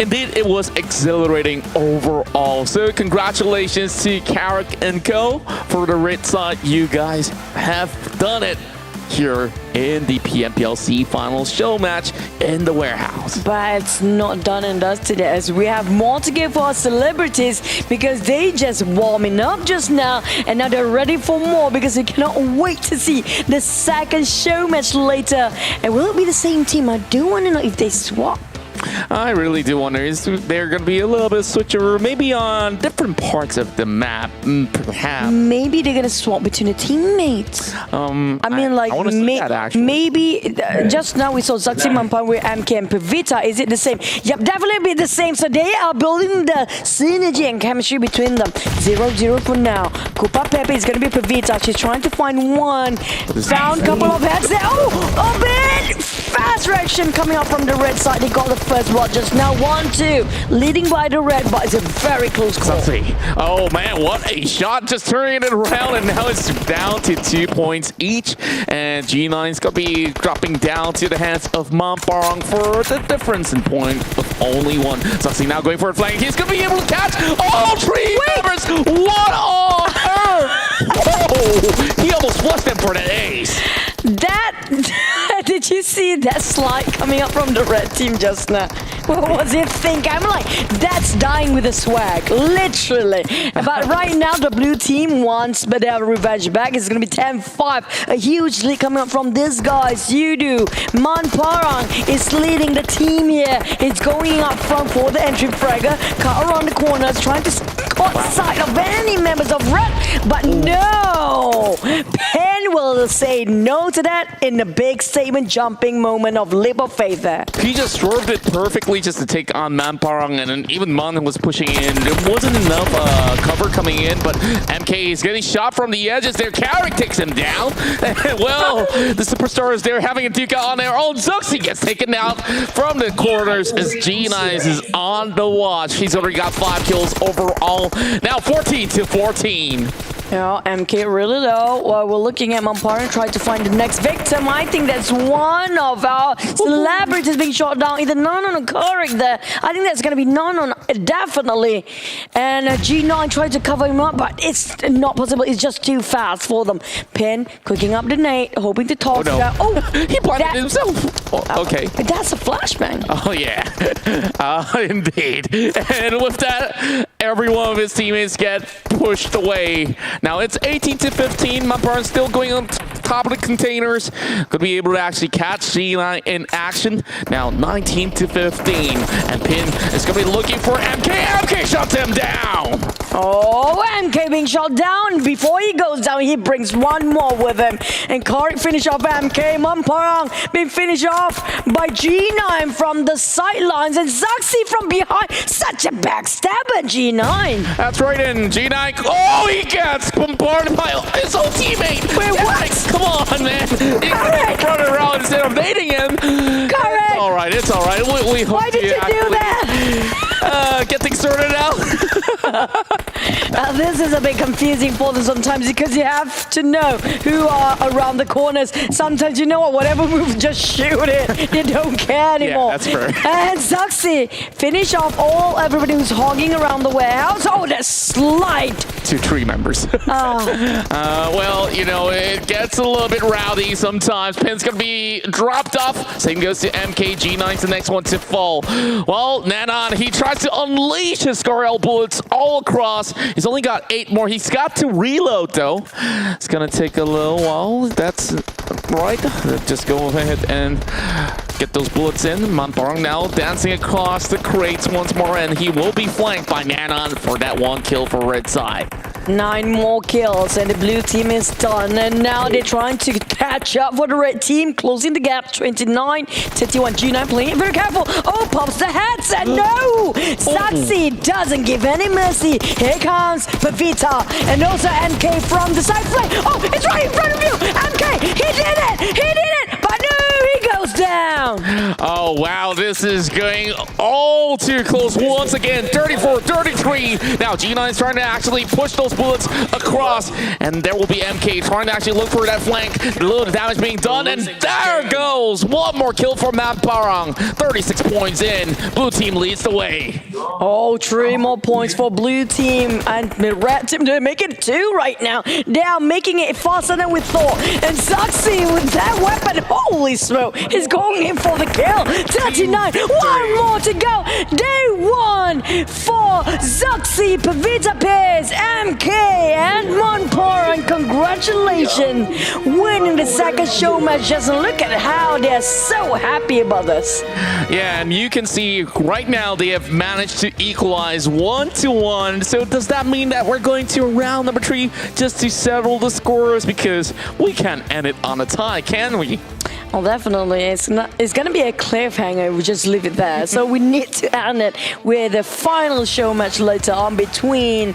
indeed, it was exhilarating overall. So congratulations to Carrick and Co. for the red side. You guys have done it here in the PMPL SEA Finals show match in the warehouse. But it's not done and dusted, as we have more to give for our celebrities, because they just warming up just now, and now they're ready for more, because we cannot wait to see the second show match later. And will it be the same team? I do want to know if they swap. I really do wonder, is there going to be a little bit of switcher, maybe on different parts of the map, perhaps? Maybe they're going to swap between the teammates. I mean, like, maybe just now we saw Zaxi Mampan with MK and Pavita. Is it the same? Yep, definitely be the same. So they are building the synergy and chemistry between them. 0-0 for now. Kupa Pepe is going to be Pavita. She's trying to find one. Found a couple of heads there. Oh, a bit fast reaction coming up from the red side. They got the first blood just now. 1-2, leading by the red, but it's a very close call. Oh man, what a shot! Just turning it around, and now it's down to 2 points each. And G9's gonna be dropping down to the hands of Mamparong for the difference in point of only one. Saxi now going for a flank. He's gonna be able to catch all three members. What on earth? Oh, he almost flushed them for the ace. Did you see that slide coming up from the red team just now? What was he thinking? I'm like, that's dying with a swag, literally. But right now, the blue team wants, but they have a revenge back. It's going to be 10-5. A huge lead coming up from this guys. Yudu, Manparang is leading the team here. It's going up front for the entry fragger. Cut around the corners, trying to caught sight of any members of red. But no! Pen will say no to that in the big statement jumping moment of leap of faith there. He just swerved it perfectly just to take on Manparang, and then even Man was pushing in. There wasn't enough cover coming in, but MK is getting shot from the edges. Their Carrick takes him down. Well, the superstars, they're having a duke out on their own. Zuxi gets taken out from the corners as G9 is on the watch. He's already got 5 kills overall. Now 14-14. Yeah, MK really low. While we're looking at Mamparang trying to find the next victim. I think that's one of our celebrities being shot down. Either None or Carrick there. I think that's going to be None, definitely. And G9 tried to cover him up, but it's not possible. It's just too fast for them. Pin cooking up the nade, hoping to toss it out. Oh, he blinded himself. Oh, okay. That's a flashbang. Oh, yeah. Indeed. And with that, every one of his teammates get pushed away. Now it's 18-15. Mamparang still going on top of the containers. Could be able to actually catch G9 in action. Now 19-15. And Pin is going to be looking for MK. MK shuts him down. Oh, MK being shot down. Before he goes down, he brings one more with him. And Carrick finish off MK. Mamparang being finished off by G9 from the sidelines. And Zaxi from behind. Such a backstabber, G9. That's right, and G9. Oh, he gets bombarded by his own teammate. Wait, what? Come on, man. He's running around instead of nading him. Correct. It's all right. It's all right. We hope Why did you do that? Get things sorted out. This is a bit confusing for them sometimes because you have to know who are around the corners. Sometimes you know what, whatever move, just shoot it. You don't care anymore. Yeah, that's fair. And Zaxi finish off everybody who's hogging around the warehouse. Oh, that slide. 2 3 members. Well, you know, it gets a little bit rowdy sometimes. Pin's gonna be dropped off. Same goes to MK. G9's the next one to fall. Well, Nanan, he tries to unleash his Scarel bullets all across. He's only got 8 more. He's got to reload, though. It's gonna take a little while. That's right. Just go ahead and get those bullets in. Mamparang now dancing across the crates once more, and he will be flanked by Nanan for that 1 kill for red side. 9 more kills and the blue team is done, and now they're trying to catch up for the red team, closing the gap. 29-31. G9 playing it very careful. Oh, pops the heads, and no! Zaxi doesn't give any mercy. Here comes Pavita and also MK from the side flank. Oh, it's right in front of you! MK, he did it! He did it! But no, he goes down. Oh, wow, this is going all too close once again. 34-33. Now G9 is trying to actually push those bullets across, and there will be MK trying to actually look for that flank. A little damage being done, and there goes 1 more kill for Mamparang. 36 points in. Blue team leads the way. Oh, 3 more points for blue team, and the red team, they're making 2 right now. They are making it faster than we thought. And Zaxi with that weapon, holy smoke, he's going in for the kill. 39. One more to go. Day one for Zuxi, Pavita Pairs, MK, and Monpor. And congratulations, winning the second show match. Just look at how they're so happy about this. Yeah, and you can see right now they have managed to equalize 1-1. So does that mean that we're going to round number 3 just to settle the scores? Because we can't end it on a tie, can we? Well, definitely. It's going to be a cliffhanger. We just leave it there. So we need to end it with a final show match later on between,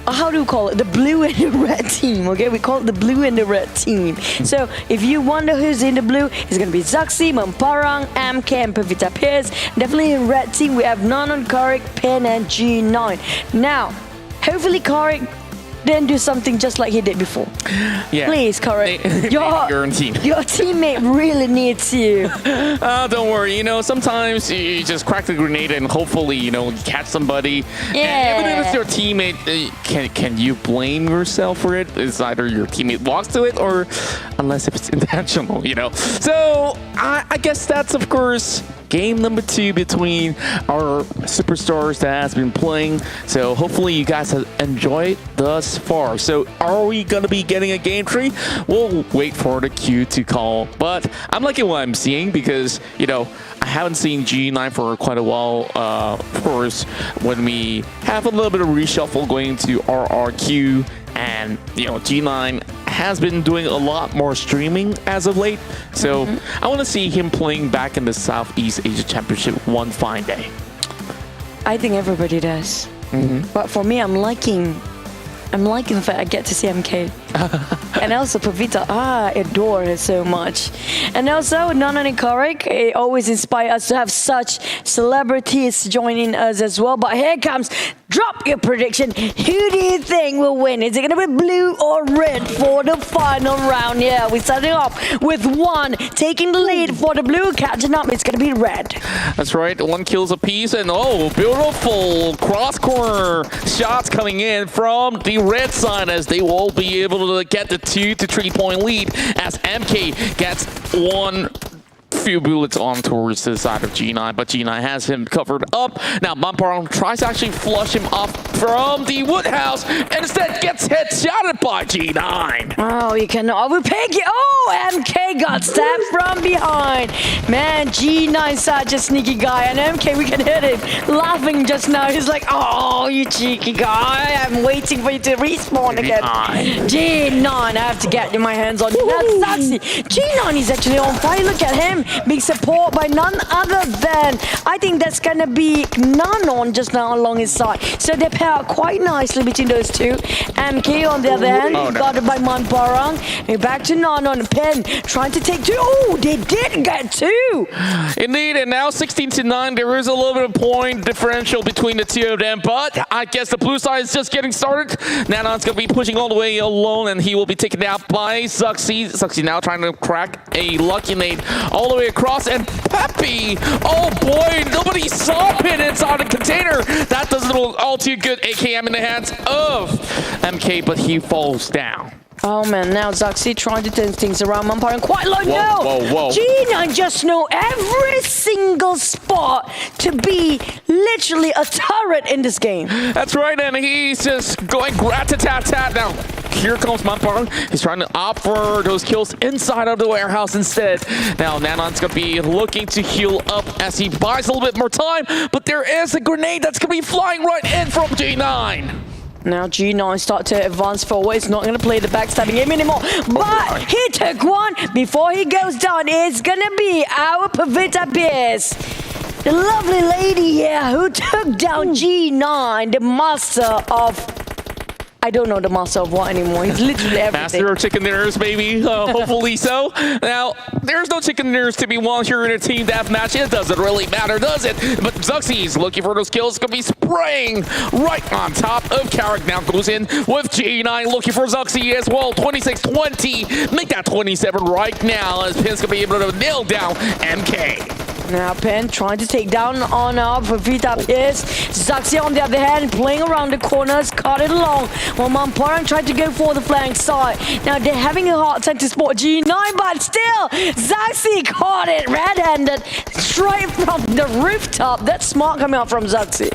how do we call it? The blue and the red team, okay? We call it the blue and the red team. So if you wonder who's in the blue, it's going to be Zuxi, Mamparang, MK, and Pavita Pairs. Definitely in red team, we have Nanon, Karik, Pen, and G9. Now, hopefully Karik then do something just like he did before. Yeah. Please, Karik. Your team. Your teammate really needs you. Don't worry, you know, sometimes you just crack the grenade and hopefully, you know, catch somebody. Yeah. And even if it's your teammate, can you blame yourself for it? It's either your teammate walks to it or unless if it's intentional, you know. So I guess that's, of course, game number 2 between our superstars that has been playing. So hopefully you guys have enjoyed thus far. So are we going to be getting a game 3? We'll wait for the queue to call. But I'm liking what I'm seeing because, you know, I haven't seen G9 for quite a while. Of course, when we have a little bit of reshuffle going to RRQ, and, you know, G9 has been doing a lot more streaming as of late. So I want to see him playing back in the Southeast Asia Championship one fine day. I think everybody does. But for me, I'm liking the fact I get to see MK. And also Pavita, I adore her so much. And also Nanan and Karik, it always inspire us to have such celebrities joining us as well. But here comes, drop your prediction. Who do you think will win? Is it going to be blue or red for the final round? Yeah, we're starting off with one taking the lead for the blue, catching up. It's going to be red. That's right, 1 kills apiece, and oh, beautiful cross corner shots coming in from the red side as they will be able to get the 2 to 3 point lead as MK gets one few bullets on towards the side of G9, but G9 has him covered up. Now Mamparang tries to actually flush him off from the woodhouse and instead gets headshotted by G9. Oh, you cannot overpay it. Oh, MK got stabbed from behind. Man, G9 such a sneaky guy, and MK, we can hear him laughing just now. He's like, oh, you cheeky guy. I'm waiting for you to respawn again. G9, I have to get my hands on you. That's Zuxi. G9 is actually on fire. Look at him. Being supported by none other than, I think that's going to be Nanon just now along his side. So they pair out quite nicely between those two. MK on the other hand, guarded by Mamparang. And back to Nanon. Pen trying to take 2. Oh, they did get 2. Indeed, and now 16-9. There is a little bit of point differential between the two of them, but I guess the blue side is just getting started. Nanon's going to be pushing all the way alone, and he will be taken out by Zuxi. Zuxi now trying to crack a lucky nade all the way across, and Peppy, oh boy, nobody saw Pin inside the container. That doesn't look all too good. AKM in the hands of MK, but he falls down. Oh man, now Zuxi trying to turn things around. Mamparang quite low. Whoa. G9 just know every single spot to be literally a turret in this game. That's right, and he's just going rat-a-tat-tat. Now, here comes Mamparang. He's trying to opt for those kills inside of the warehouse instead. Now, Nanon's going to be looking to heal up as he buys a little bit more time, but there is a grenade that's going to be flying right in from G9. Now G9 start to advance forward. He's not going to play the backstabbing game anymore. But he took one before he goes down. It's going to be our Pavita Pairs. The lovely lady here who took down G9, the master of... I don't know the master of what anymore. He's literally everything. Master of chicken dinners, baby. Hopefully so. Now, there's no chicken dinners to be won here in a team deathmatch. It doesn't really matter, does it? But Zuxi's looking for those kills. Going to be spraying right on top of Carrick. Now goes in with G9 looking for Zuxi as well. 26-20. Make that 27 right now as Pin's going to be able to nail down MK. Now Pen trying to take down on Vita Pierce. Zaxi on the other hand playing around the corners, caught it along. While Mamparang tried to go for the flank side. Now they're having a hard time to spot G9, but still Zaxi caught it red-handed straight from the rooftop. That's smart coming out from Zaxi.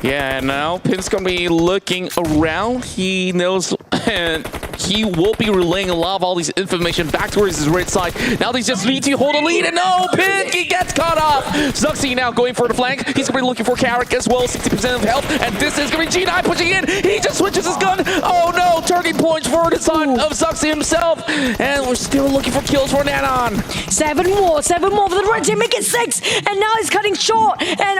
Yeah, now Pin's gonna be looking around. He knows and he will be relaying a lot of all these information back towards his right side. Now they just need to hold a lead, and no, Pin, he gets caught off. Zuxi now going for the flank. He's gonna be looking for Carrick as well, 60% of health, and this is gonna be G9 pushing in. He just switches his gun. Oh no, turning points for the side of Zuxi himself, and we're still looking for kills for Nanon. 7 more for the red team, make it 6, and now he's cutting short, and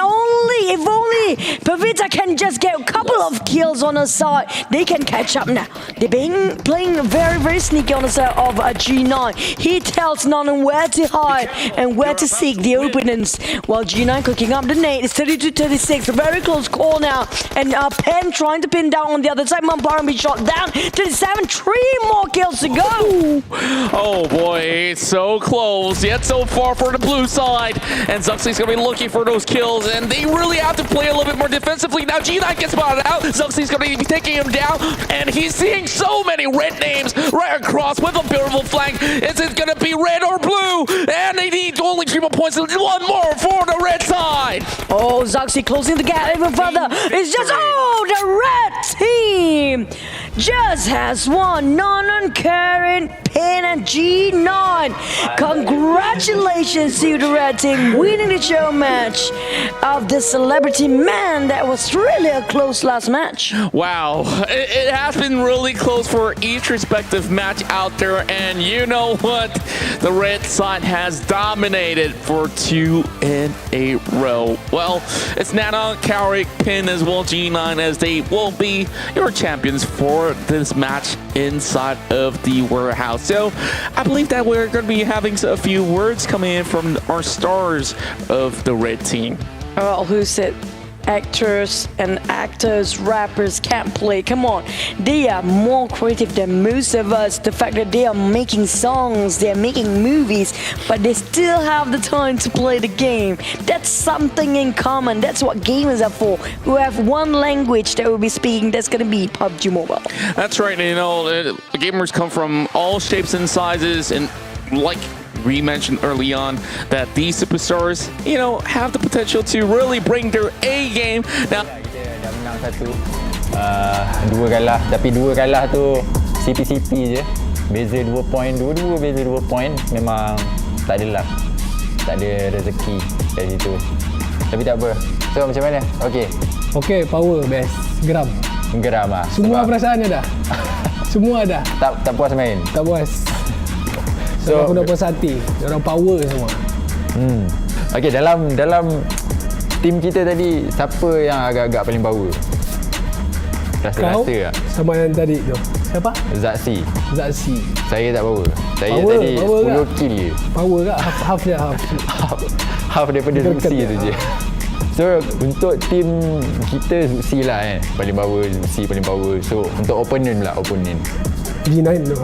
if only Pavita can just get a couple of kills on the side, they can catch up now. They're playing very, very sneaky on the side of G9. He tells Nanon where to hide and where to seek the openings, while G9 cooking up the nade. It's 32-36, a very close call now, and Pen trying to pin down on the other side. Mamparang be shot down, 37, 3 more kills to go. Oh boy, it's so close, yet so far for the blue side, and Zuxi's gonna be looking for those kills, and they really have to play a little bit more defensively. Now G9 gets spotted out, Zuxi's gonna be taking him down, and he's seeing so many red names right across with a beautiful flank. Is it gonna be red or blue? And they need only 3 more points, one more for the red side. Oh, Zuxi closing the gap even further. It's just, the red team just has won. Nanon, Karen, Pin, and G9. Congratulations to the red team winning the show match of the celebrity man. That was really a close last match. Wow, it has been really close for each respective match out there, and you know what? The red side has dominated for 2 in a row. Well, it's Nanon, Carrick, Pin, as well G9, as they will be your champions for this match inside of the warehouse. So I believe that we're going to be having a few words coming in from our stars of the red team. Well, who said actors and actors, rappers can't play? Come on, they are more creative than most of us. The fact that they are making songs, they're making movies, but they still have the time to play the game. That's something in common. That's what gamers are for. Who have one language that we'll be speaking, that's gonna be PUBG Mobile. That's right. You know, the gamers come from all shapes and sizes, and like we mentioned early on that these superstars, you know, have the potential to really bring their A game. Now, kita dah menang 1, 2 kalah, tapi 2 kalah tu CP-CP je. Beza 2 point, dua-dua beza 2 point. Memang tak ada luck, tak ada rezeki dari situ. Tapi tak apa. So macam mana? Okey, power best. Geram lah. Semua perasaan ada. Semua ada. Tak puas main. Tak puas. So aku dah puas hati. Orang power semua. Okey, dalam tim kita tadi, siapa yang agak-agak paling power? Rasa-rasa tak? Sama yang tadi tu. Siapa? Zaxi. Saya tak power. Saya power, tadi power 10 tak? kill je. Power tak? Half je. Half daripada Zuxi tu je. So untuk tim kita Zuxi lah kan. Paling power, Zuxi paling power. So untuk opponent. G9 tu.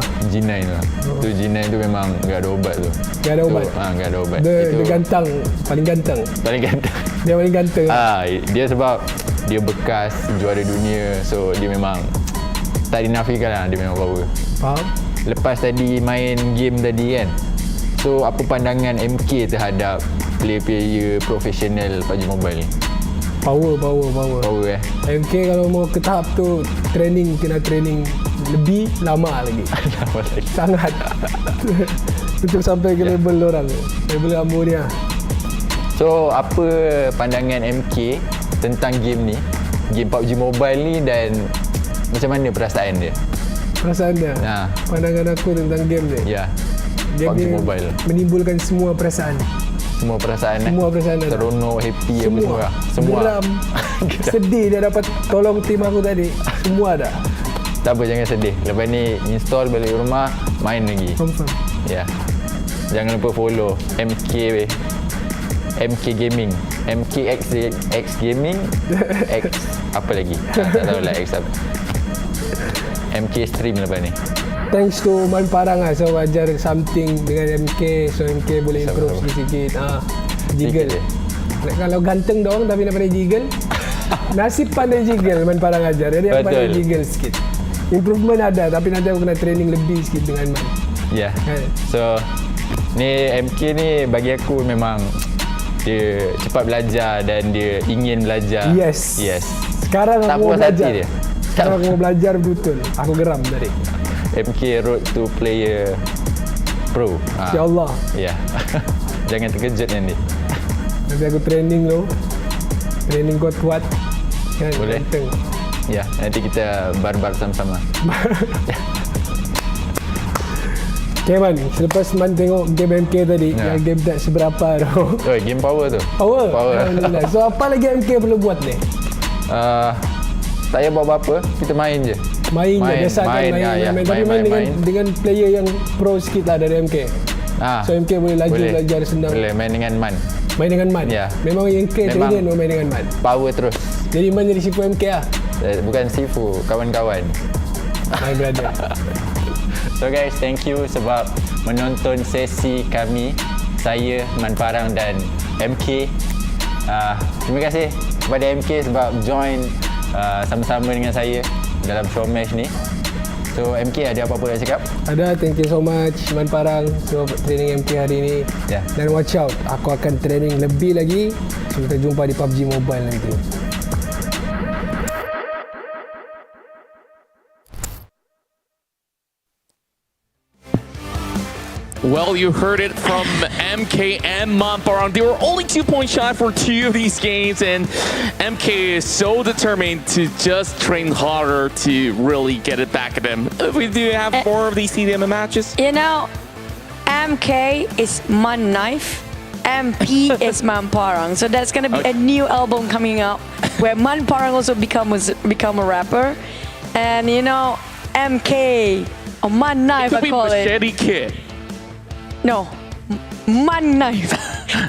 Tu G9 tu memang gak ada obat tu. Gak ada obat. Dia gantang, paling gantang. Dia paling gantang. Dia sebab dia bekas juara dunia. So dia memang tak dinafikan lah, dia memang power. Faham? Lepas tadi main game tadi kan. So apa pandangan MK terhadap player-player profesional PUBG Mobile ni? Power. MK kalau mau ke tahap tu, kena training lebih lama lagi. Sangat. Untuk sampai ke level orang, level Ammonia. So apa pandangan MK tentang game ni, game PUBG Mobile ni, dan macam mana perasaan dia? Pandangan aku tentang game ni. Ya. Game PUBG ni Mobile menimbulkan semua perasaan. Seronok, happy, semua. Geram, sedih dia dapat tolong tim aku tadi. Semua ada. Tak apa, jangan sedih. Lepas ni install balik rumah, main lagi. Confirm. Ya. Jangan lupa follow MK Gaming, MKX Gaming, X apa lagi? Tak tahu lah X apa. MK stream lepas ni. Thanks to Mamparang lah. So ajar something dengan MK. So MK boleh improve sikit. Jiggle. Kalau ganteng doang tapi nak pandai jiggle, nasib pandai jiggle Man Parang ajar. Jadi aku pandai jiggle sikit. Improvement ada, tapi nanti aku kena training lebih sikit dengan Man. Ya. So ni MK ni bagi aku memang dia cepat belajar dan dia ingin belajar. Yes. Sekarang aku mau belajar. Sekarang aku mau belajar betul. Aku geram tadi. MK road to player pro. InsyaAllah. Ya. Jangan terkejut nanti. Nanti aku training lo. Training kuat-kuat. Kan, boleh. Ganteng. Ya, nanti kita barbar sama-sama. Okay Man, selepas Man tengok game MK tadi, yang game tak seberapa tu. Game power tu. Power? Alhamdulillah. So apa lagi MK perlu buat ni? Tak payah buat apa-apa, kita main je. Main je, biasa main. Tapi main dengan player yang pro sikit lah dari MK. So MK boleh laju belajar senang. Boleh, main dengan Man. Main dengan Man? Ya. Memang MK trainer main dengan Man? Power terus. Jadi Man jadi sifu MK lah? Bukan sifu, kawan-kawan. My brother. So guys, thank you sebab menonton sesi kami, saya, Man Parang dan MK. Terima kasih kepada MK sebab join sama-sama dengan saya dalam show match ni. So MK ada apa-apa nak cakap? Ada, thank you so much Man Parang sebab training MK hari ni. Dan watch out, aku akan training lebih lagi. So kita jumpa di PUBG Mobile nanti. Well, you heard it from MK and Mamparang. They were only 2 points shy for 2 of these games, and MK is so determined to just train harder to really get it back at them. We do have more of these CDM matches. You know, MK is Man Knife, MP is Man Parang. So that's going to be a new album coming up where Man Parang also become a rapper. And you know, MK, or Man Knife I call it. Machete Kid. No, Man Knife.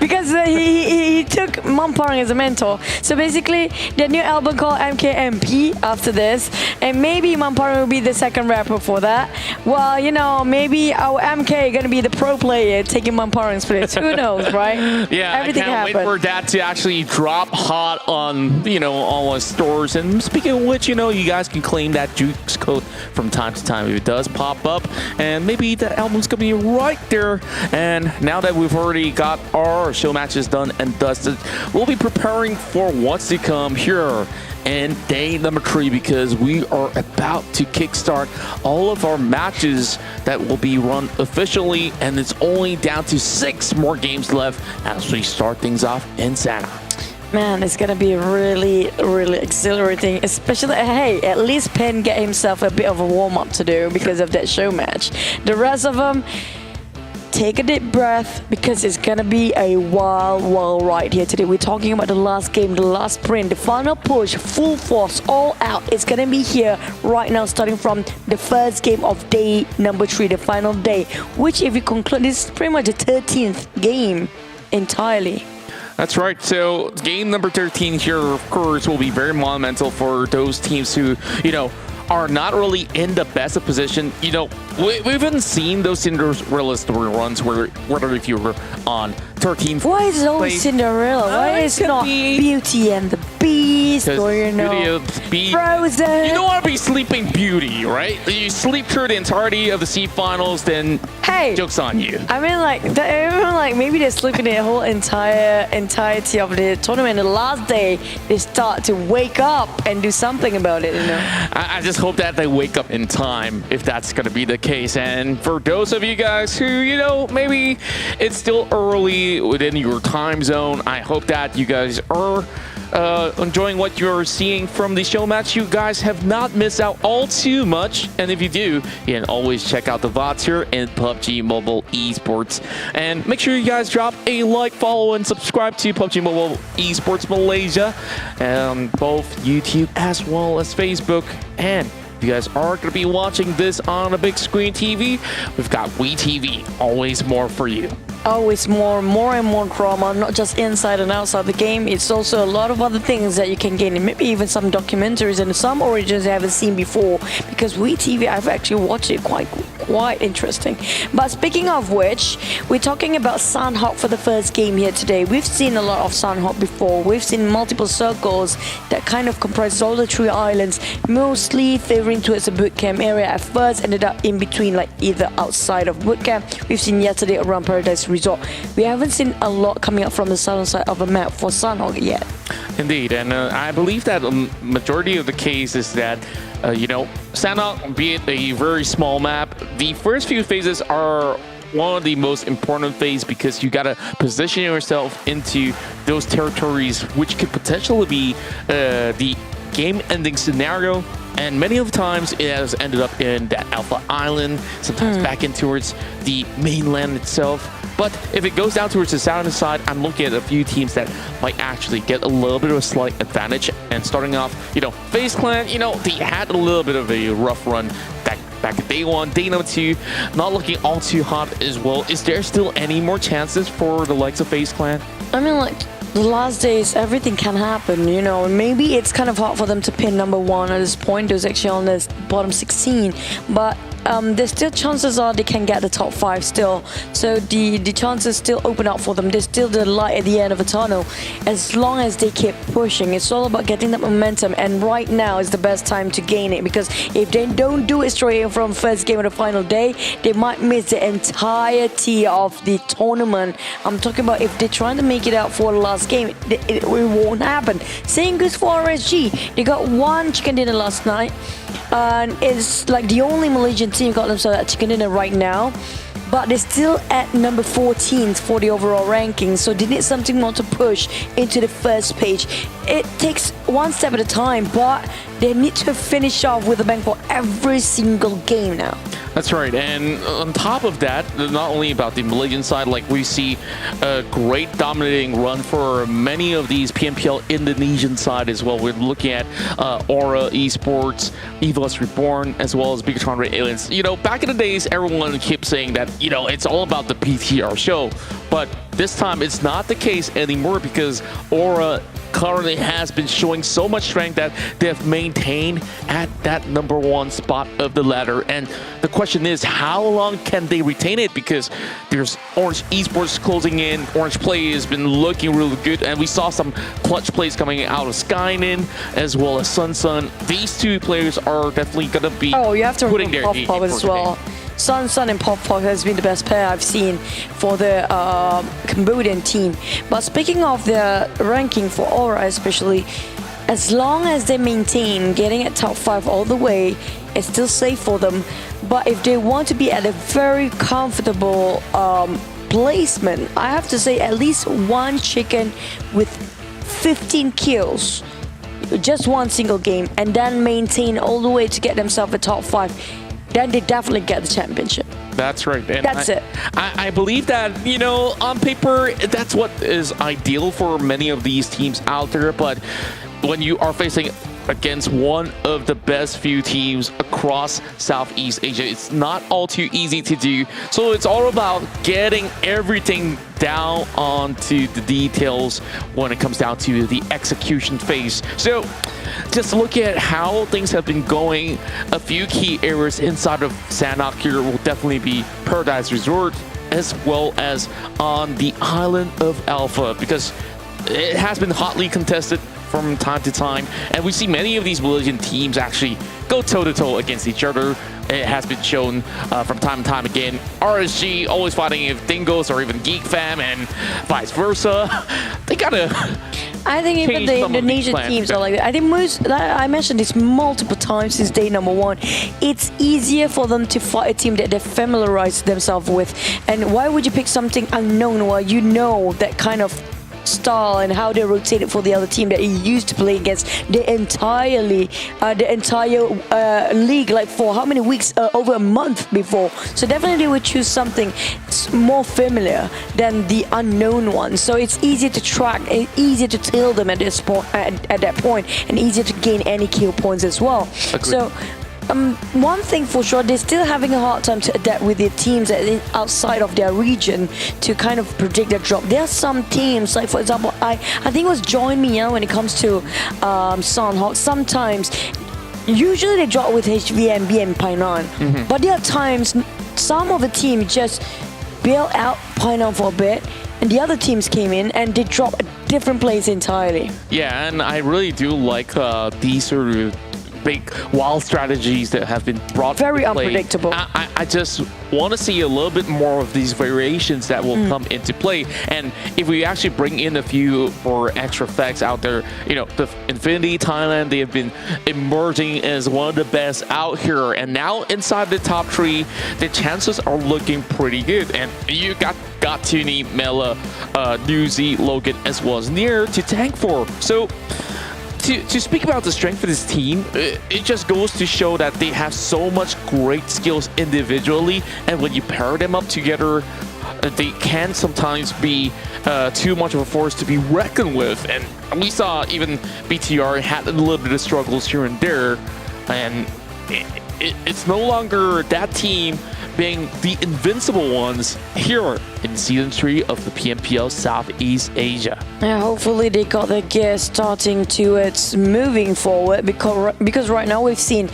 Because he took Man Parang as a mentor. So basically, the new album called MKMP after this. And maybe Man Parang will be the second rapper for that. Well, you know, maybe our MK going to be the pro player taking Man Parang's place. Who knows, right? Yeah, everything I can't happened. wait for that to actually drop hot on, you know, all our stores. And speaking of which, you know, you guys can claim that Juke's code from time to time if it does pop up. And maybe the album's going to be right there. And now that we've already got our show matches done and dusted, we'll be preparing for what's to come here in day number 3, because we are about to kickstart all of our matches that will be run officially, and it's only down to 6 more games left as we start things off in Sanhok. Man, it's gonna be really, really exhilarating. Especially, hey, at least Penn get himself a bit of a warm-up to do because of that show match. The rest of them, take a deep breath, because it's gonna be a wild ride here today. We're talking about the last game, the last sprint, the final push, full force, all out. It's gonna be here right now, starting from the first game of day number 3, the final day, which if you conclude, this is pretty much the 13th game entirely. That's right. So game number 13 here, of course, will be very monumental for those teams who, you know, are not really in the best of position. You know, we haven't seen those Cinderella story runs where if you were on 13th. Why is it always Cinderella? Why is it not Beauty and the Beast, or you know, Frozen? You don't want to be Sleeping Beauty, right? You sleep through the entirety of the C finals, then hey, joke's on you. I mean, like maybe they're sleeping the whole entirety of the tournament. The last day, they start to wake up and do something about it, you know. I just hope that they wake up in time, if that's going to be the case. And for those of you guys who, you know, maybe it's still early within your time zone, I hope that you guys are enjoying what you're seeing from the show match. You guys have not missed out all too much, and if you do, you can always check out the VODs here in PUBG Mobile Esports. And make sure you guys drop a like, follow, and subscribe to PUBG Mobile Esports Malaysia on both YouTube as well as Facebook. And if you guys are going to be watching this on a big screen TV, we've got WeTV, always more for you. It's more and more drama, not just inside and outside the game. It's also a lot of other things that you can gain, maybe even some documentaries and some origins I haven't seen before, because WeTV, I've actually watched it, quite interesting. But speaking of which, we're talking about Sanhok for the first game here today. We've seen a lot of Sanhok before. We've seen multiple circles that kind of comprise all the 3 islands, mostly favoring towards the bootcamp area at first, ended up in between, like either outside of bootcamp. We've seen yesterday around Paradise Resort. We haven't seen a lot coming up from the southern side of the map for Sanhok yet. Indeed, and I believe that majority of the case is that Sanhok, be it a very small map, the first few phases are one of the most important phases, because you gotta position yourself into those territories which could potentially be the game-ending scenario. And many of the times it has ended up in that Alpha Island, sometimes back in towards the mainland itself. But if it goes down towards the southern side, I'm looking at a few teams that might actually get a little bit of a slight advantage. And starting off, FaZe Clan, they had a little bit of a rough run back at day 1, day number 2, not looking all too hot as well. Is there still any more chances for the likes of FaZe Clan? I mean, like, the last days, everything can happen, Maybe it's kind of hard for them to pin number 1 at this point. There's actually on the bottom 16, but there's still chances are they can get the top 5 still. So the chances still open up for them. There's still the light at the end of the tunnel. As long as they keep pushing, it's all about getting that momentum. And right now is the best time to gain it, because if they don't do it straight from first game of the final day, they might miss the entirety of the tournament. I'm talking about if they're trying to make it out for the last game, it won't happen. Same goes for RSG. They got 1 chicken dinner last night, and it's like the only Malaysian team got themselves that chicken dinner right now, but they're still at number 14 for the overall ranking, so they need something more to push into the first page. It takes one step at a time, but they need to finish off with a bang for every single game now. That's right, and on top of that, not only about the Malaysian side, like we see a great dominating run for many of these PMPL Indonesian side as well. We're looking at Aura Esports, EVOS Reborn, as well as Bigetron RA. Back in the days, everyone kept saying that, it's all about the PTR show, but this time it's not the case anymore, because Aura currently has been showing so much strength that they've maintained at that number 1 spot of the ladder. And the question is, how long can they retain it? Because there's Orange Esports closing in. Orange Play has been looking really good, and we saw some clutch plays coming out of Skynin as well as Sun. These 2 players are definitely gonna be you have to putting their Pop as well. Sun and Pop has been the best pair I've seen for the Cambodian team. But speaking of the ranking for Aura especially, as long as they maintain getting at top 5 all the way, it's still safe for them. But if they want to be at a very comfortable placement, I have to say at least 1 chicken with 15 kills, just 1 single game, and then maintain all the way to get themselves a top 5. Then they definitely get the championship. That's right. And that's it. I believe that, on paper, that's what is ideal for many of these teams out there. But when you are facing against one of the best few teams across Southeast Asia, it's not all too easy to do. So it's all about getting everything down onto the details when it comes down to the execution phase. So just look at how things have been going. A few key areas inside of Sanhok here will definitely be Paradise Resort, as well as on the island of Alpha, because it has been hotly contested from time to time, and we see many of these Malaysian teams actually go toe-to-toe against each other. It has been shown from time to time again. RSG always fighting with Dingoz or even Geek Fam, and vice versa. They gotta. I think even the Indonesian teams are like that. I think I mentioned this multiple times since day number 1. It's easier for them to fight a team that they familiarize themselves with. And why would you pick something unknown while you know that kind of style and how they rotate it for the other team that he used to play against the entire league, like for how many weeks? Over a month before. So definitely they would choose something more familiar than the unknown one. So it's easier to track, easier to tail them at this point, at that point, and easier to gain any kill points as well. Agreed. So one thing for sure, they're still having a hard time to adapt with their teams outside of their region to kind of predict their drop. There are some teams, like for example, I think it was JoinMe Yellow when it comes to Sanhok. Sometimes, usually they drop with HVNB and Painan, but there are times some of the teams just bail out Painan for a bit, and the other teams came in and they dropped a different place entirely. Yeah, and I really do like these sort of big wild strategies that have been brought very to play. Unpredictable. I just want to see a little bit more of these variations that will come into play. And if we actually bring in a few more extra facts out there, you know, the Infinity Thailand, they have been emerging as one of the best out here, and now inside the top 3, the chances are looking pretty good. And you got Tuni, Mela, Newsy, Logan, as well as Near to tank for. So to speak about the strength of this team, it just goes to show that they have so much great skills individually, and when you pair them up together, they can sometimes be too much of a force to be reckoned with. And we saw even BTR had a little bit of struggles here and there, and it's no longer that team being the invincible ones here in Season 3 of the PMPL Southeast Asia. Yeah, hopefully they got their gear starting to it's moving forward, because right now we've seen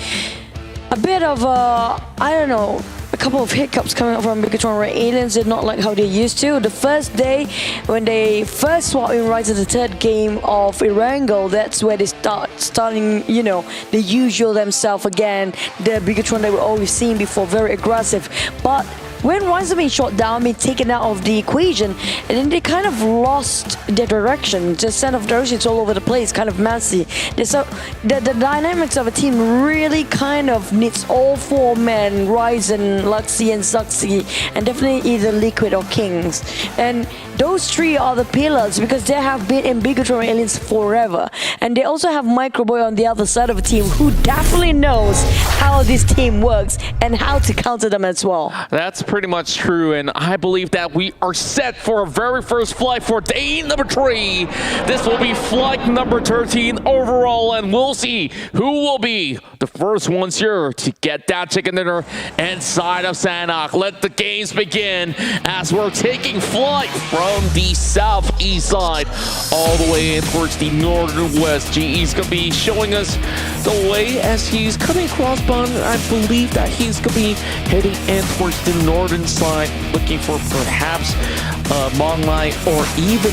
a bit of I don't know, a couple of hiccups coming up from Bigetron RA. Aliens did not like how they used to. The first day when they first swapped in right to the third game of Erangel, that's where they starting, you know, the usual themselves again. The Bigetron they were always seen before, very aggressive. But when Ryzen been shot down, been taken out of the equation, and then they kind of lost their direction. The sense of direction is all over the place, kind of messy. The dynamics of a team really kind of needs all 4 men, Ryzen, Luxy, and Zuxy, and definitely either Liquid or Kings. And those 3 are the pillars because they have been in Bigetron Aliens forever. And they also have Microboy on the other side of the team who definitely knows how this team works and how to counter them as well. That's pretty much true, and I believe that we are set for our very first flight for day number 3. This will be flight number 13 overall, and we'll see who will be the first ones here to get that chicken dinner inside of Sanhok. Let the games begin as we're taking flight from the southeast side all the way in towards the northern west. GE's gonna be showing us the way as he's coming across Bun. I believe that he's gonna be heading in towards the northern side, looking for perhaps Monglai or even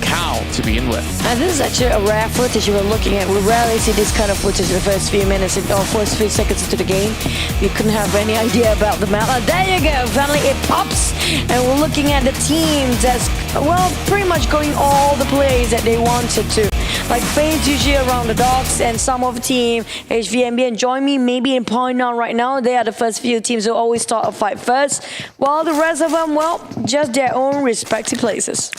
Cow to begin with. And this is actually a rare footage we're looking at. We rarely see this kind of footage in the first few minutes or first few seconds into the game. You couldn't have any idea about the map. There you go, finally it pops, and we're looking at the teams that's, well, pretty much going all the plays that they wanted to. Like FaZe usually around the docks, and some of the team, HVNB and JoinMe maybe in point now right now. They are the first few teams who always start a fight first, while the rest of them, well, just their own respective places.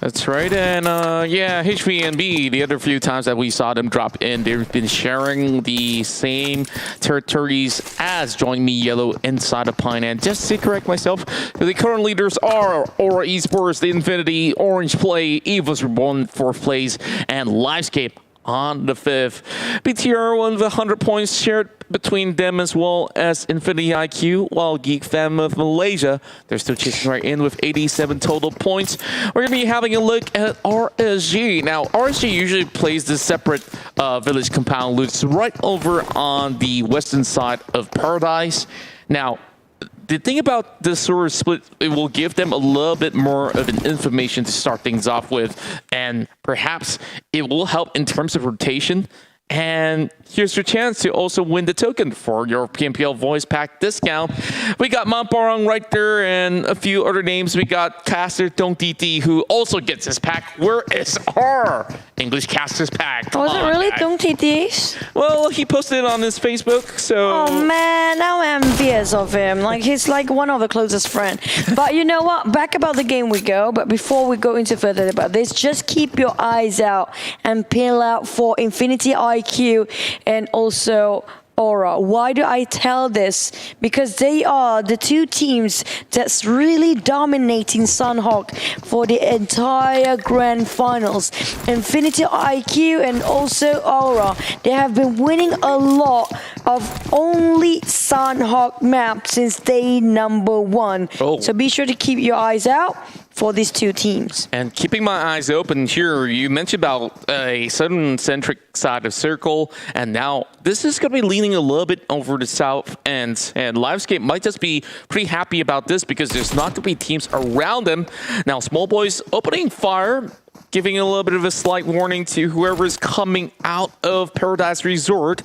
That's right, and yeah, HVNB, the other few times that we saw them drop in, they've been sharing the same territories as JoinMe Yellow inside of Pine. And just to correct myself, the current leaders are Aura Esports, the Infinity, Orange Play, EVOS Reborn 4th place, and Livescape on the 5th. BTR won the 100 points shared between them as well as Infinity IQ, while Geek Fam of Malaysia, they're still chasing right in with 87 total points. We're going to be having a look at RSG. Now, RSG usually plays this separate village compound loots right over on the western side of Paradise. Now, the thing about this sort of split, it will give them a little bit more of an information to start things off with, and perhaps it will help in terms of rotation. And here's your chance to also win the token for your PMPL voice pack discount. We got Mamparang right there and a few other names. We got Caster Tong Titi, who also gets his pack. Where is our English Caster's pack? Was it really Tong Titi's? Well, he posted it on his Facebook, so... Oh man, now I'm envious of him. Like, he's like one of the closest friends. But you know what? Back about the game we go. But before we go into further about this, just keep your eyes out and peel out for Infinity IQ and also Aura. Why do I tell this? Because they are the two teams that's really dominating Sanhok for the entire grand finals. Infinity IQ and also Aura, they have been winning a lot of only Sanhok map since day number 1. So be sure to keep your eyes out for these two teams. And keeping my eyes open here, you mentioned about a southern centric side of circle, and now this is going to be leaning a little bit over the south end, and Livescape might just be pretty happy about this because there's not going to be teams around them. Now Small Boys opening fire, giving a little bit of a slight warning to whoever's coming out of Paradise Resort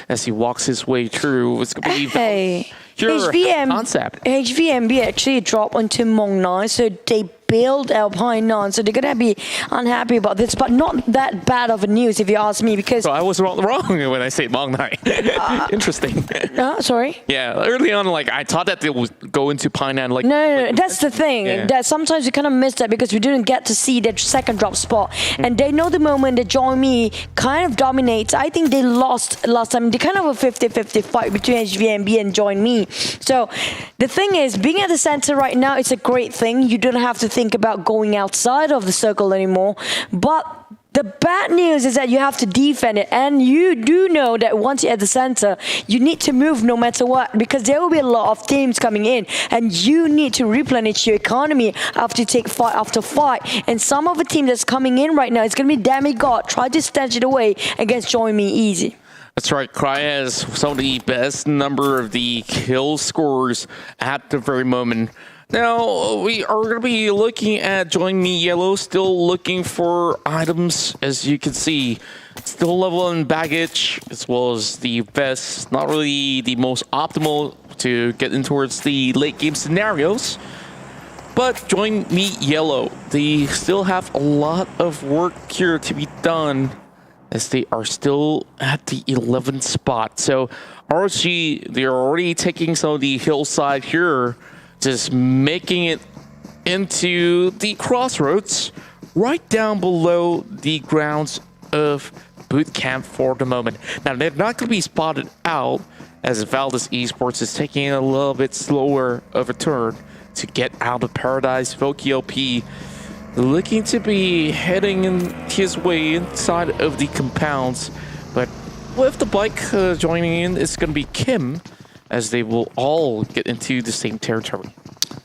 as he walks his way through. It's going to be HVNB actually dropped onto Mong 9, so they build Alpine 9, so they're gonna be unhappy about this, but not that bad of a news if you ask me, because... So I was wrong when I said Mong 9. Interesting. Sorry? Yeah, early on, like, I thought that they would go into Pine 9. Like, no, that's the thing. Yeah. That sometimes we kind of miss that because we didn't get to see their second drop spot. And they know the moment that JoinMe kind of dominates. I think they lost last time. They kind of a 50-50 fight between HVNB and JoinMe. So the thing is, being at the center right now, it's a great thing. You don't have to think about going outside of the circle anymore. But the bad news is that you have to defend it, and you do know that once you're at the center, you need to move no matter what, because there will be a lot of teams coming in, and you need to replenish your economy after you take fight after fight. And some of the team that's coming in right now is going to be Demigod. Try to snatch it away against JoinMe easy. That's right. Cry has some of the best number of the kill scorers at the very moment. Now, we are going to be looking at JoinMe Yellow, still looking for items, as you can see. Still leveling baggage, as well as the best, not really the most optimal to get in towards the late game scenarios. But JoinMe Yellow, they still have a lot of work here to be done, as they are still at the 11th spot. So RSG, they're already taking some of the hillside here, just making it into the crossroads right down below the grounds of boot camp for the moment. Now, they're not going to be spotted out, as Valdus Esports is taking a little bit slower of a turn to get out of Paradise. VokeLP looking to be heading in his way inside of the compounds, but with the bike joining in, it's going to be Kim, as they will all get into the same territory.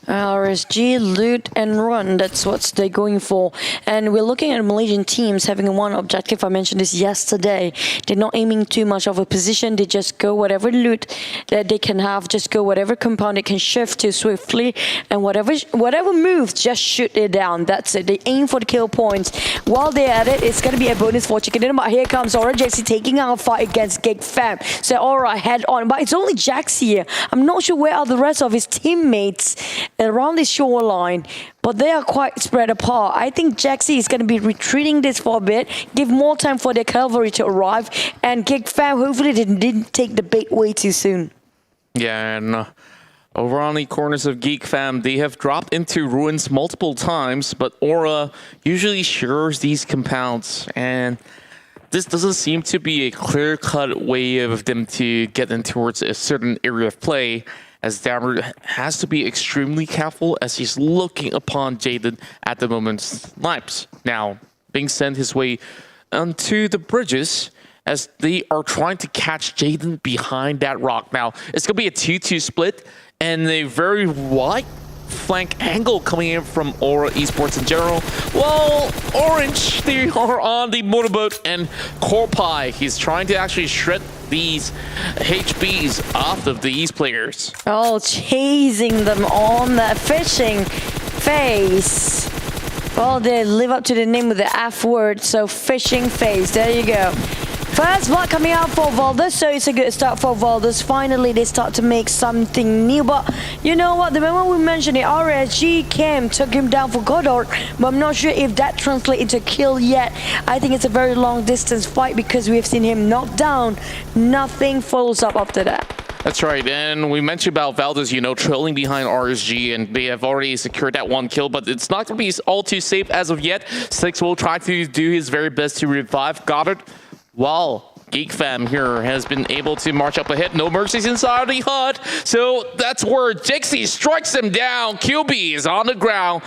RSG, loot and run, that's what they're going for. And we're looking at Malaysian teams having one objective. I mentioned this yesterday. They're not aiming too much of a position. They just go whatever loot that they can have, just go whatever compound they can shift to swiftly, and whatever moves, just shoot it down. That's it. They aim for the kill points. While they're at it, it's going to be a bonus for Chicken Dinner, but here comes Aura Jaxi taking out a fight against Geek Fam. So Aura head on, but it's only Jaxi here. I'm not sure where are the rest of his teammates around the shoreline, but they are quite spread apart. I think Jaxi is going to be retreating this for a bit, give more time for their cavalry to arrive, and Geek Fam, hopefully they didn't take the bait way too soon. Yeah, and over on the corners of Geek Fam, they have dropped into ruins multiple times, but Aura usually shares these compounds, and this doesn't seem to be a clear-cut way of them to get in towards a certain area of play, as Dammer has to be extremely careful as he's looking upon Jaden at the moment. Snipes now being sent his way onto the bridges as they are trying to catch Jaden behind that rock. Now, it's going to be a 2-2 split and a very wide flank angle coming in from Aura Esports in general. Well, Orange, they are on the motorboat, and Corpai, he's trying to actually shred these HBs off of these players. Oh, chasing them on that fishing face. Well, they live up to the name of the F word, so fishing face. There you go. First blood coming out for Valdus, so it's a good start for Valdus. Finally, they start to make something new. But you know what? The moment we mentioned it, RSG came, took him down for Goddard, but I'm not sure if that translates into kill yet. I think it's a very long distance fight because we've seen him knocked down. Nothing follows up after that. That's right, and we mentioned about Valdus, you know, trailing behind RSG, and they have already secured that one kill, but it's not going to be all too safe as of yet. Six will try to do his very best to revive Goddard, while Geek Fam here has been able to march up ahead. No mercies inside the hut. So that's where Jixie strikes him down. QB is on the ground.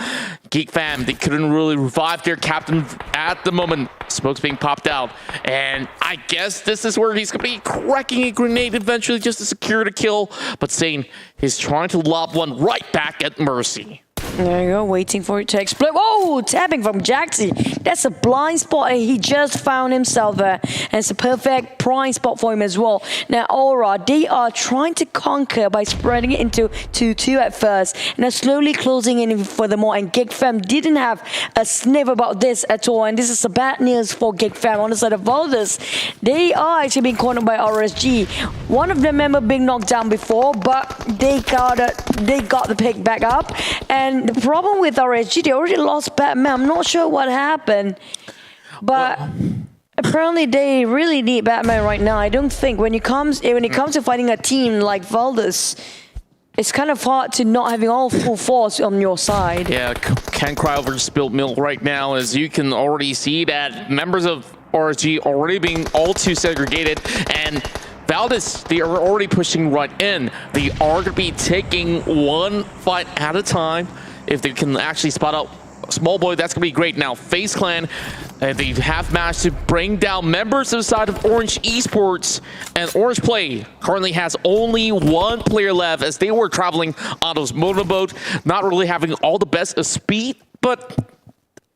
Geek Fam, they couldn't really revive their captain at the moment. Smoke's being popped out. And I guess this is where he's going to be cracking a grenade eventually just to secure the kill. But Sane is trying to lob one right back at Mercy. There you go, waiting for it to explode. Whoa, tapping from Jaxie. That's a blind spot. He just found himself there. And it's a perfect prime spot for him as well. Now, Aura, they are trying to conquer by spreading it into 2-2 at first. And they're slowly closing in furthermore. And Geek Fam didn't have a sniff about this at all. And this is some bad news for Geek Fam on the side of Valdus. They are actually being cornered by RSG. One of them member being knocked down before, but they got the pick back up. And the problem with RSG, they already lost Batman. I'm not sure what happened, but apparently they really need Batman right now. I don't think when it comes to fighting a team like Valdus, it's kind of hard to not having all full force on your side. Yeah, can't cry over spilled milk right now, as you can already see that members of RSG already being all too segregated, and Valdus, they are already pushing right in. They are going to be taking one fight at a time. If they can actually spot out Small Boy, that's going to be great. Now, FaZe Clan, they have managed to bring down members of the side of Orange Esports, and Orange Play currently has only one player left as they were traveling on those motorboat, not really having all the best of speed, but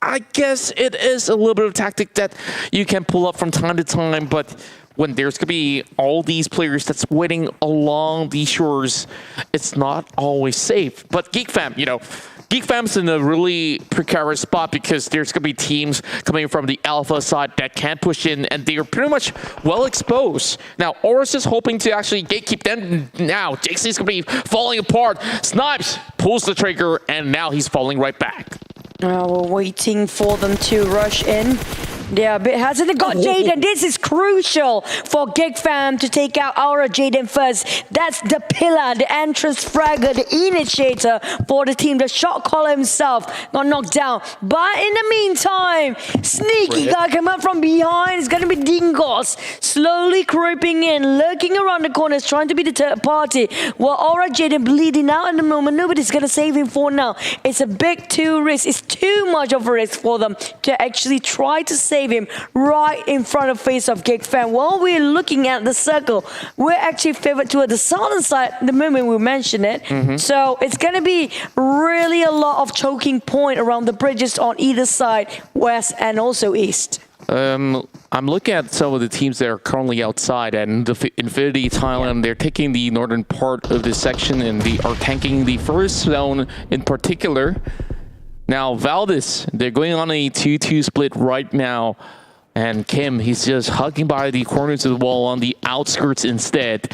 I guess it is a little bit of tactic that you can pull up from time to time, but when there's going to be all these players that's waiting along the shores, it's not always safe. But Geek Fam, Geek Fam's in a really precarious spot because there's going to be teams coming from the alpha side that can push in, and they are pretty much well exposed. Now, Oris is hoping to actually gatekeep them. Now, JC's going to be falling apart. Snipes pulls the trigger, and now he's falling right back. We're waiting for them to rush in. Yeah, a bit hesitant. Got Jaden. This is crucial for Geek Fam to take out our Jaden first. That's the pillar, the entrance fragger, the initiator for the team. The shot caller himself got knocked down. But in the meantime, sneaky guy come up from behind. It's going to be Dingoz. Slowly creeping in, lurking around the corners, trying to be the third party. Well, Aura Jaden bleeding out in the moment. Nobody's going to save him for now. It's a big risk. It's too much of a risk for them to actually try to save him right in front of face of Geek Fam. While we're looking at the circle, we're actually favored toward the southern side the moment we mention it. So it's going to be really a lot of choking point around the bridges on either side, west and also east. I'm looking at some of the teams that are currently outside, and the Infinity Thailand, they're taking the northern part of this section, and they are tanking the first zone in particular. Now, Valdus, they're going on a 2-2 split right now. And Kim, he's just hugging by the corners of the wall on the outskirts instead.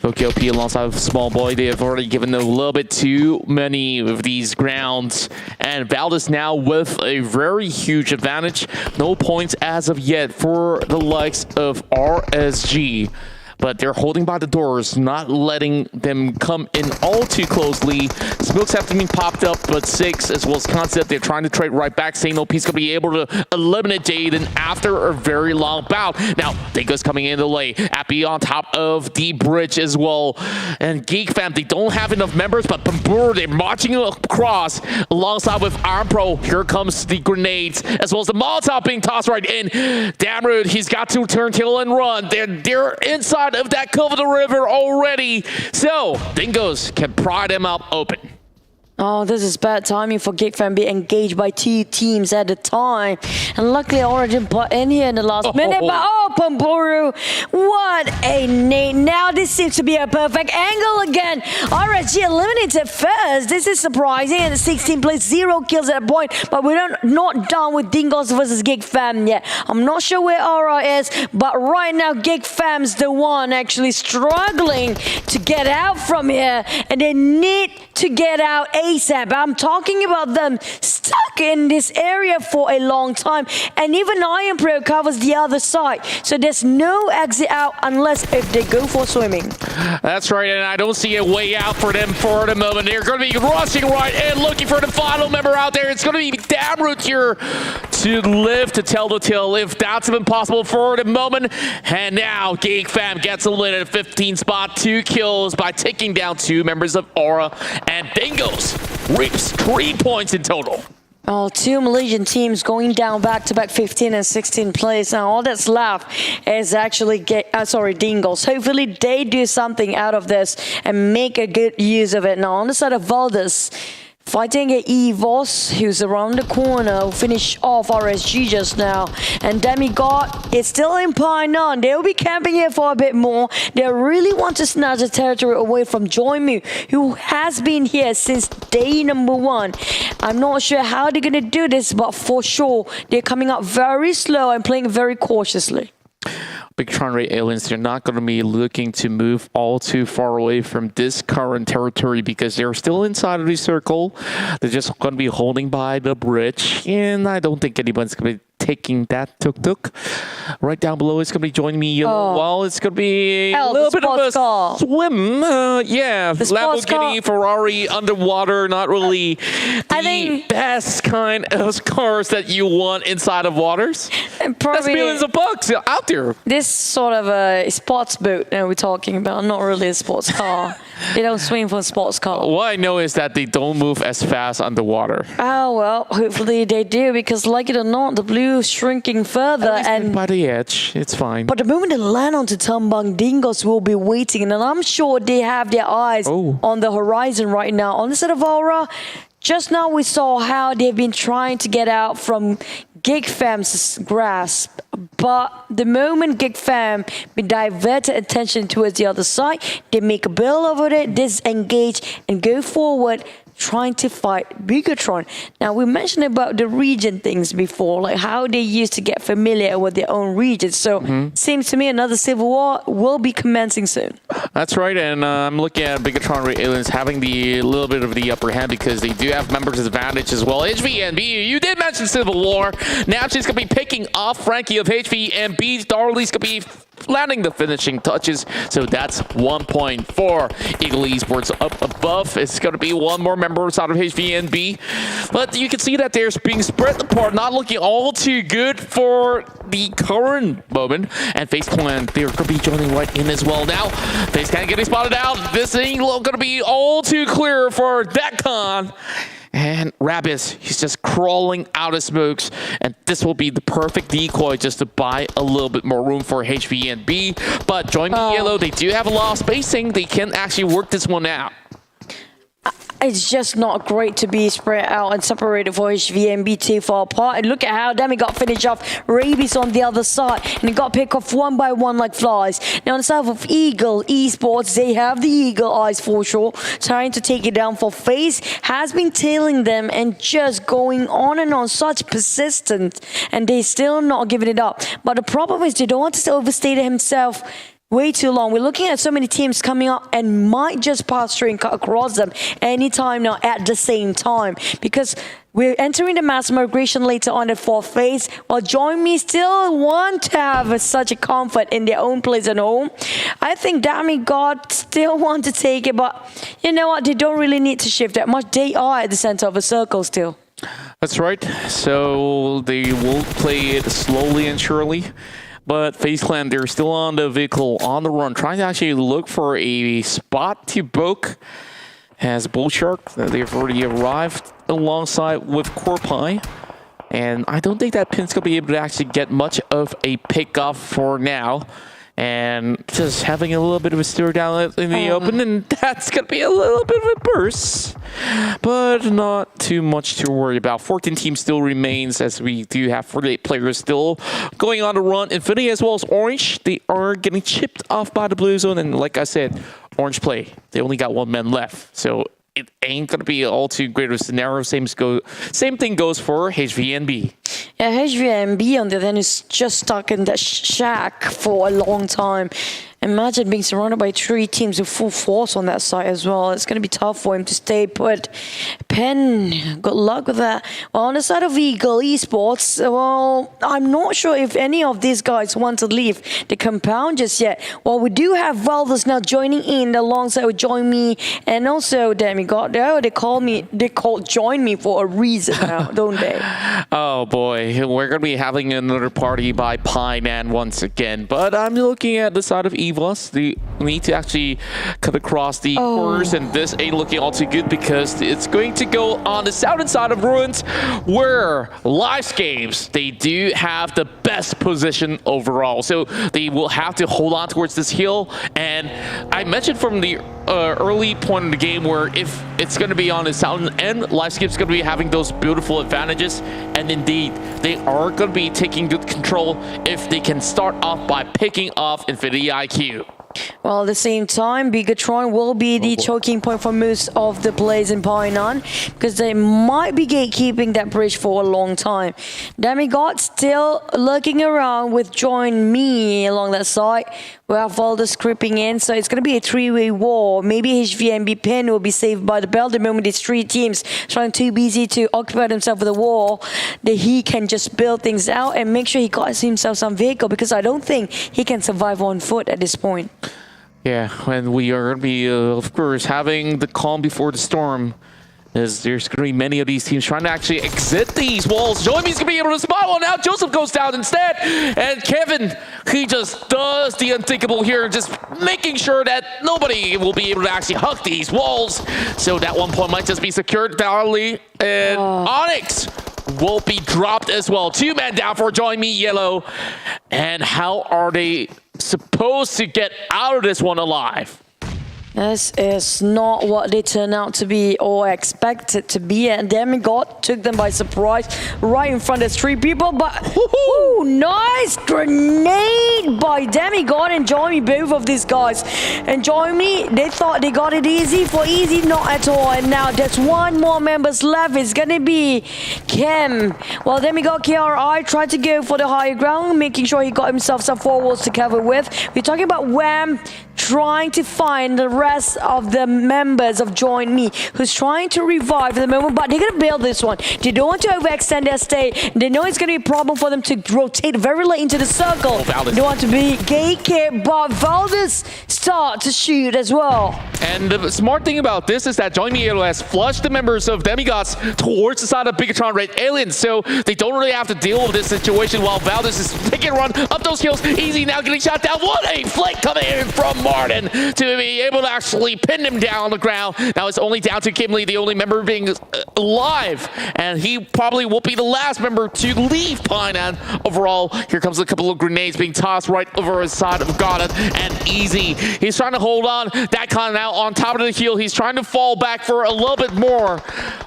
VOKOP alongside of Small Boy, they have already given a little bit too many of these grounds. And Valdus now with a very huge advantage. No points as of yet for the likes of RSG. But they're holding by the doors, not letting them come in all too closely. Smokes have been popped up, but 6 as well as Concept, they're trying to trade right back. Saying Nope's going to be able to eliminate Jaden after a very long bout. Now, Dingo's coming in the lane. Appy on top of the bridge as well. And Geek Fam, they don't have enough members, but Bambur, they're marching across alongside with Arm Pro. Here comes the grenades, as well as the Molotov being tossed right in. Damrude, he's got to turn tail and run. They're inside of that cove of the river already. So, Dingoz can pry them up open. Oh, this is bad timing for Geek Fam being engaged by 2 teams at a time. And luckily Origin put in here in the last minute. But Pamburu, what a nade. Now this seems to be a perfect angle again. RSG eliminated first. This is surprising. And the 16 plays 0 kills at a point. But we're not done with Dingoz versus Geek Fam yet. I'm not sure where Aura is. But right now Geek Fam's the one actually struggling to get out from here. And they need to get out ASAP. I'm talking about them stuck in this area for a long time, and even Iron Pro covers the other side, so there's no exit out unless if they go for swimming. That's right, and I don't see a way out for them for the moment. They're going to be rushing right in, looking for the final member out there. It's going to be Damroot here to live to tell the tale if that's been possible for the moment. And now Geek Fam gets eliminated at 15 spot, 2 kills by taking down 2 members of Aura, and Dingoz reaps 3 points in total. Oh, 2 Malaysian teams going down back-to-back 15 and 16 plays. Now, all that's left is actually Dingoz. Hopefully, they do something out of this and make a good use of it. Now, on the side of Valdus, fighting at EVOS, who's around the corner, who finished off RSG just now. And Demigod is still in Pine 9. They'll be camping here for a bit more. They really want to snatch the territory away from JoinMe, who has been here since day number 1. I'm not sure how they're going to do this, but for sure, they're coming up very slow and playing very cautiously. Bigetron RA aliens, they're not going to be looking to move all too far away from this current territory because they're still inside of the circle. They're just going to be holding by the bridge, and I don't think anyone's going to be taking that tuk-tuk. Right down below, it's going to be JoinMe Yellow. Well, it's going to be a little bit of a swim. Yeah, Lamborghini, Ferrari, underwater, not really the best kind of cars that you want inside of waters. That's millions of bucks out there. This sort of a sports boat that we're talking about, not really a sports car. They don't swim for a sports car. What I know is that they don't move as fast underwater. Oh, well, hopefully they do, because like it or not, the blue is shrinking further. And by the edge, it's fine. But the moment they land onto Tambang, Dingoz will be waiting, and I'm sure they have their eyes on the horizon right now. On the side of Aura, just now we saw how they've been trying to get out from Geek Fam's grasp, but the moment Geek Fam diverted attention towards the other side, they make a build over it, disengage, and go forward, trying to fight Bigetron. Now, we mentioned about the region things before, like how they used to get familiar with their own region. So, seems to me another civil war will be commencing soon. That's right, and I'm looking at Bigetron RA aliens having the little bit of the upper hand because they do have members advantage as well. HVNB, you did mention civil war. Now she's going to be picking off Frankie of HVNB. Darley's going to be landing the finishing touches, so that's 1 point for Eagle Esports up above. It's going to be one more member out of HVNB, but you can see that they're being spread apart, not looking all too good for the current moment. And FaZe Clan, they're going to be joining right in as well now. FaZe Clan getting spotted out. This ain't going to be all too clear for Deckcon. And Rabis, he's just crawling out of smokes, and this will be the perfect decoy just to buy a little bit more room for HVNB. But JoinMe Yellow, they do have a lot of spacing. They can actually work this one out. It's just not great to be spread out and separated for HVNB too far apart. And look at how Demigod finished off Rabies on the other side, and it got picked off one by one like flies. Now on the side of Eagle Esports, they have the eagle eyes for sure, trying to take it down for FaZe. Has been tailing them and just going on and on, such persistent, and they still not giving it up. But the problem is they don't want to overstate himself way too long. We're looking at so many teams coming up and might just pass through and cut across them anytime now at the same time, because we're entering the mass migration later on at 4th phase, while JoinMe still want to have such a comfort in their own place at home. I think Demigod still want to take it, but you know what? They don't really need to shift that much. They are at the center of a circle still. That's right. So they will play it slowly and surely. But FaZe Clan, they're still on the vehicle, on the run, trying to actually look for a spot to book. As Bullshark, they've already arrived alongside with Corpie. And I don't think that Pin's going to be able to actually get much of a pick-off for now. And just having a little bit of a stir down in the open, and that's going to be a little bit of a burst. But not too much to worry about. 14 teams still remains, as we do have 48 players still going on the run. Infinity as well as Orange, they are getting chipped off by the blue zone. And like I said, Orange play, they only got 1 man left. So it ain't going to be all too great of a scenario. Same thing goes for HVNB. Yeah, HVNB on the other hand is just stuck in that shack for a long time. Imagine being surrounded by 3 teams with full force on that side as well. It's going to be tough for him to stay put. Pen, good luck with that. Well, on the side of Eagle Esports, well, I'm not sure if any of these guys want to leave the compound just yet. Well, we do have Valdus now joining in alongside with JoinMe and also Demigod. Oh, they call JoinMe for a reason now, don't they? Oh boy, we're going to be having another party by Pieman once again. But I'm looking at the side of EVOS. They need to actually cut across the course, and this ain't looking all too good because it's going to go on the southern side of Ruins, where Livescapes, they do have the best position overall. So they will have to hold on towards this hill. And I mentioned from the early point in the game where if it's going to be on the southern end, Livescape's going to be having those beautiful advantages. And indeed, they are going to be taking good control if they can start off by picking off Infinity IQ. Well, at the same time, Bigetron will be the choking point for most of the plays in Painan because they might be gatekeeping that bridge for a long time. Demigod still looking around with JoinMe along that side. We have Valdus creeping in, so it's going to be a 3-way war. Maybe HVNB pin will be saved by the bell the moment these 3 teams trying too busy to occupy themselves with the wall, that he can just build things out and make sure he got himself some vehicle, because I don't think he can survive on foot at this point. Yeah, and we are going to be, of course, having the calm before the storm, as there's going to be many of these teams trying to actually exit these walls. JoinMe's going to be able to spot one now. Joseph goes down instead, and Kevin, he just does the unthinkable here, just making sure that nobody will be able to actually hug these walls. So that 1 point might just be secured thoroughly, and Onyx will be dropped as well. 2 men down for JoinMe Yellow. And how are they supposed to get out of this one alive? This is not what they turn out to be or expected to be, and Demigod took them by surprise right in front of 3 people, but nice grenade by Demigod and JoinMe, both of these guys. And JoinMe, they thought they got it easy, not at all, and now there's 1 more members left. It's gonna be Kem. Well, Demigod KRI tried to go for the higher ground, making sure he got himself some 4 walls to cover with. We're talking about Wham trying to find the rest of the members of JoinMe, who's trying to revive at the moment, but they're going to build this one. They don't want to overextend their stay. They know it's going to be a problem for them to rotate very late into the circle. They want to be gatekept, but Valdus start to shoot as well. And the smart thing about this is that JoinMe Yellow has flushed the members of Demigods towards the side of Bigetron Red Aliens, so they don't really have to deal with this situation while Valdus is taking a run up those hills. Easy now getting shot down. What a flick coming in from Martin to be able to actually pin him down on the ground. Now it's only down to Kimley, the only member being alive, and he probably will be the last member to leave Painan. Overall, here comes a couple of grenades being tossed right over his side of Goddard, and Easy, he's trying to hold on. That con now on top of the heel, he's trying to fall back for a little bit more.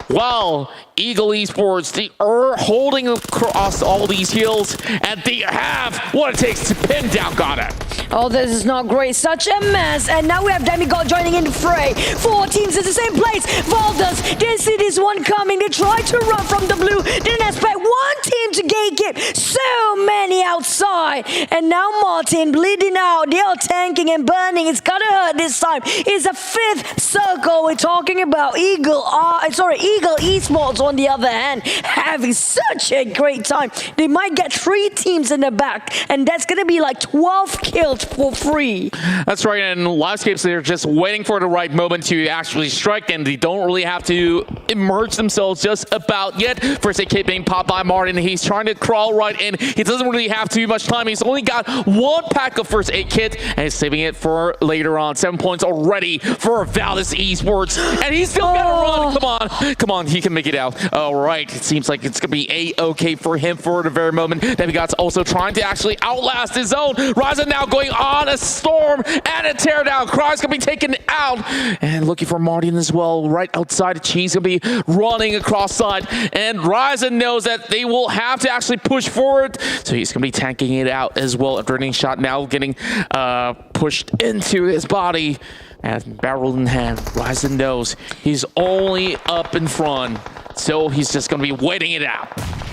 While Eagle Esports, they are holding across all these hills, and they have what it takes to pin down Goddard. Oh, this is not great. Such a mess. And now we have Demigod joining in the fray. 4 teams in the same place. Valdus didn't see this one coming. They tried to run from the blue. Didn't expect 1 team to gatekeep. So many outside. And now Martin bleeding out. They are tanking and burning. It's gonna hurt this time. It's a 5th circle we're talking about. Eagle Esports on the other hand, having such a great time. They might get 3 teams in the back, and that's gonna be like 12 kills for free. That's right, and Livescapes, they're just waiting for the right moment to actually strike, and they don't really have to emerge themselves just about yet. First aid kit being popped by Martin. He's trying to crawl right in. He doesn't really have too much time. He's only got 1 pack of first aid kit, and he's saving it for later on. 7 points already for Valdus Esports, and he's still got to run. Come on, he can make it out. All right, it seems like it's going to be A-okay for him for the very moment. Demigod's also trying to actually outlast his own. Ryzen now going on a storm and a teardown. Cry's going to be taken out, and looking for Martin as well right outside. Cheese going to be running across side, and Ryzen knows that they will have to actually push forward, so he's going to be tanking it out as well. A burning shot now getting pushed into his body, and barrel in hand. Ryzen knows he's only up in front, so he's just going to be waiting it out.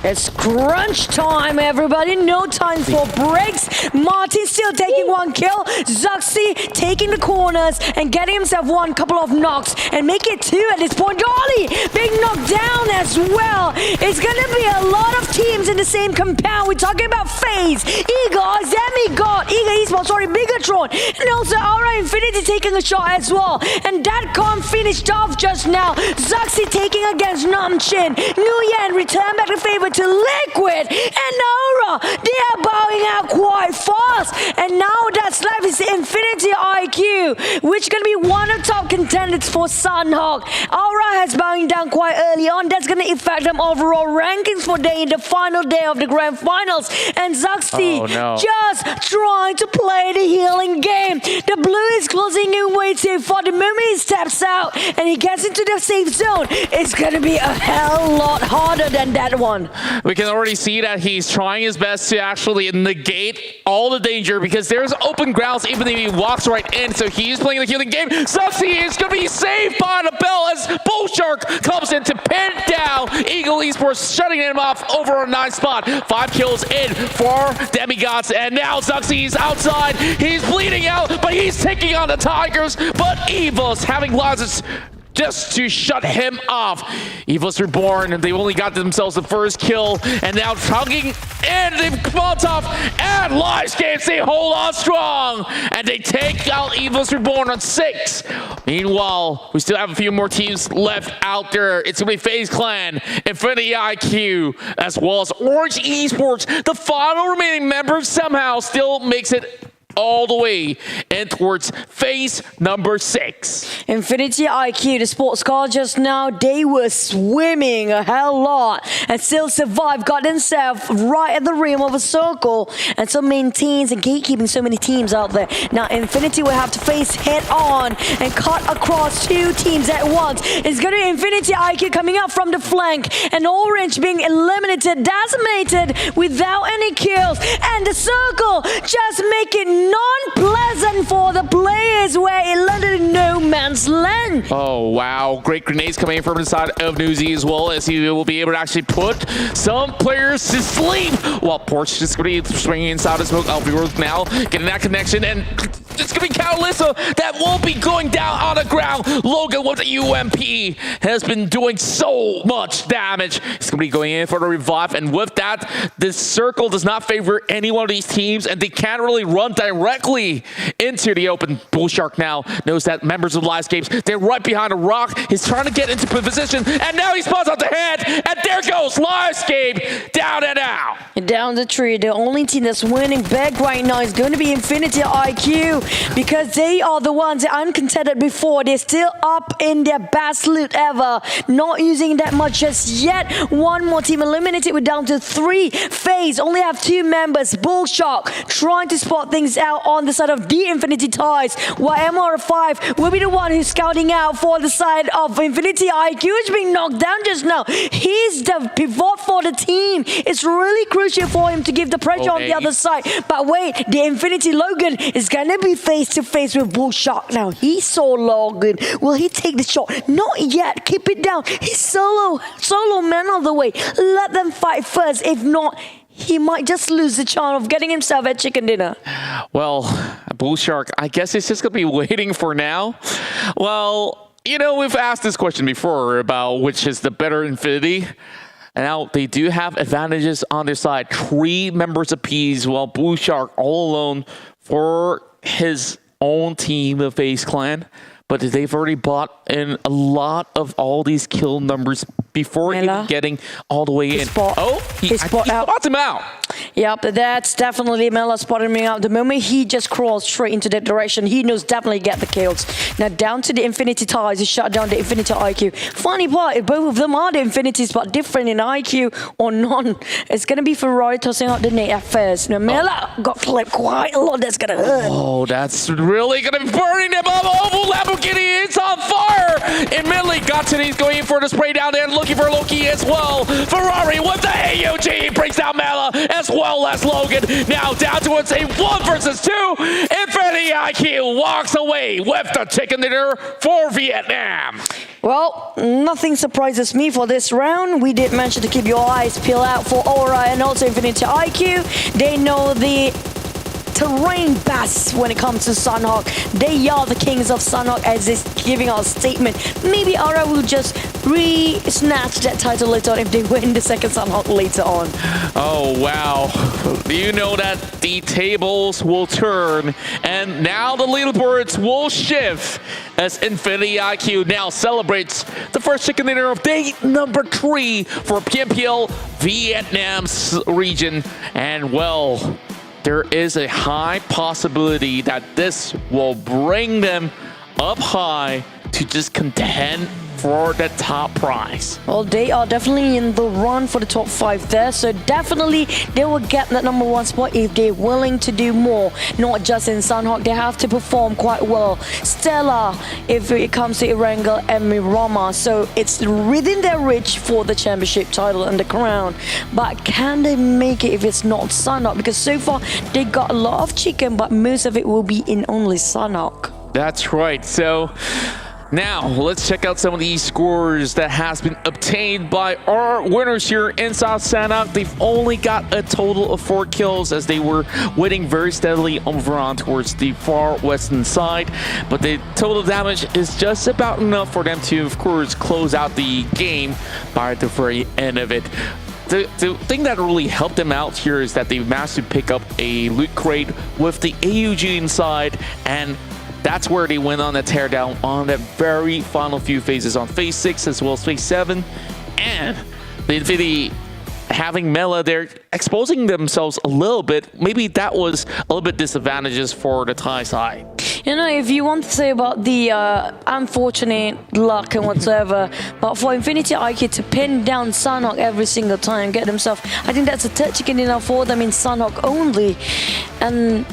It's crunch time, everybody. No time for breaks. Martin still taking one kill. Zuxi taking the corners and getting himself one couple of knocks and make it 2 at this point. Dolly being knocked down as well. It's gonna be a lot of teams in the same compound. We're talking about FaZe, EVOS, Demigod, Esports, Bigetron, and also RA Infinity taking a shot as well. And that comp finished off just now. Zuxi taking against Namchin. Nguyen return back the favor to Liquid. And Aura, they are bowing out quite fast. And now that's left is Infinity IQ, which is going to be one of the top contenders for Sanhok. Aura has bowing down quite early on. That's going to affect them overall rankings for the final day of the grand finals. And Zuxi just trying to play the healing game. The blue is closing in waiting for the moment he steps out and he gets into the safe zone. It's going to be a hell lot harder than that one. We can already see that he's trying his best to actually negate all the danger because there's open grounds even if he walks right in. So he's playing the healing game. Zuxi is going to be saved by the bell as Bullshark comes in to pin down Eagle Esports, shutting him off over a 9th spot. 5 kills in for Demigods, and now Zuxi's outside. He's bleeding out, but he's taking on the Tigers. But EVOS having losses just to shut him off. EVOS Reborn, and they only got themselves the first kill, and now tugging in the Molotov, and livestream, they hold on strong, and they take out EVOS Reborn on 6. Meanwhile, we still have a few more teams left out there. It's gonna be FaZe Clan, Infinity IQ, as well as Orange Esports. The final remaining member somehow still makes it all the way in towards phase number 6. Infinity IQ, the sports car just now, they were swimming a hell lot and still survived, got themselves right at the rim of a circle and so maintains and gatekeeping so many teams out there. Now Infinity will have to face head on and cut across 2 teams at once. It's going to be Infinity IQ coming up from the flank and Orange being eliminated, decimated without any kills, and the circle just make it non-pleasant for the players where it landed in no man's land. Oh wow, great grenades coming in from inside of Newsy as well, as he will be able to actually put some players to sleep while Porch is going to be swinging inside the smoke. Alfie now getting that connection, and it's going to be Catalysa that won't be going down on the ground. Logan with the UMP has been doing so much damage. He's going to be going in for the revive, and with that, this circle does not favor any one of these teams, and they can't really run directly into the open. Bullshark now knows that members of Livescapes, they're right behind a rock. He's trying to get into position, and now he spots out the head, and there goes Livescape down and out. Down the tree, the only team that's winning big right now is going to be Infinity IQ, because they are the ones that uncontested before. They're still up in their best loot ever, not using that much just yet. One more team eliminated. We're down to 3. FaZe only have 2 members. Bullshark trying to spot things out on the side of the Infinity Ties, while MR5 will be the one who's scouting out for the side of Infinity IQ, which is being knocked down just now. He's the pivot for the team. It's really crucial for him to give the pressure on the other side. But wait, the Infinity Logan is gonna be face to face with Bullshark now. He saw Logan. Will he take the shot? Not yet. Keep it down. He's solo man all the way. Let them fight first. If not, he might just lose the chance of getting himself a chicken dinner. Well, Bullshark, I guess he's just going to be waiting for now. Well, you know, we've asked this question before about which is the better Infinity. And now they do have advantages on their side. 3 members apiece, while Bullshark all alone for his own team of FaZe Clan. But they've already bought in a lot of all these kill numbers before even getting all the way in. He spots him out. Yep, that's definitely Mela spotting him out. The moment he just crawls straight into that direction, he knows definitely get the kills. Now down to the Infinity Ties, he shut down the Infinity IQ. Funny part, both of them are the Infinities, but different in IQ or none. It's going to be Ferrari tossing out the nade at first. Now Mela got clipped quite a lot. That's going to hurt. Oh, that's really going to be burning them up. Oh, Lamborghini is on fire. Immediately got to these going in for the spray down there, looking for Loki as well. Ferrari with the AUG brings down Mela. Mela, as well as Logan. Now down towards a 1 versus 2. Infinity IQ walks away with the chicken dinner for Vietnam. Well, nothing surprises me for this round. We did mention to keep your eyes peeled out for Aura and also Infinity IQ. They know the terrain best when it comes to Sanhok. They are the kings of Sanhok, as is giving out a statement. Maybe Aura will just re-snatch that title later on if they win the second Sanhok later on. Oh, wow. You know that the tables will turn, and now the leaderboards will shift as Infinity IQ now celebrates the first chicken dinner of day number 3 for PMPL Vietnam's region. And well, there is a high possibility that this will bring them up high to just contend for the top prize. Well, they are definitely in the run for the top 5 there, so definitely they will get that number 1 spot if they're willing to do more. Not just in Sanhok, they have to perform quite well. Stellar if it comes to Erangel and Miramar, so it's within their reach for the championship title and the crown. But can they make it if it's not Sanhok? Because so far they got a lot of chicken, but most of it will be in only Sanhok. That's right. So now, let's check out some of these scores that has been obtained by our winners here in South Sanhok. They've only got a total of 4 kills as they were winning very steadily over on towards the far western side. But the total damage is just about enough for them to, of course, close out the game by the very end of it. The thing that really helped them out here is that they managed to pick up a loot crate with the AUG inside, and that's where they went on a teardown on the very final few phases on phase 6 as well as phase 7. And the Infinity having Mela there exposing themselves a little bit, maybe that was a little bit disadvantageous for the Thai side. You know, if you want to say about the unfortunate luck and whatsoever, but for Infinity IQ to pin down Sanhok every single time, get themselves, I think that's a third chicken dinner for them in Sanhok only. And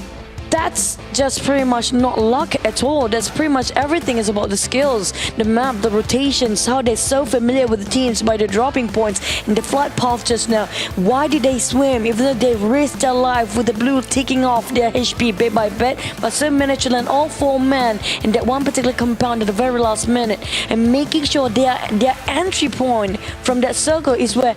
that's just pretty much not luck at all. That's pretty much everything is about the skills, the map, the rotations, how they're so familiar with the teams by the dropping points and the flight path just now. Why did they swim even though they risked their life with the blue taking off their HP bit by bit, but still managed to land all 4 men in that one particular compound at the very last minute and making sure their entry point from that circle is where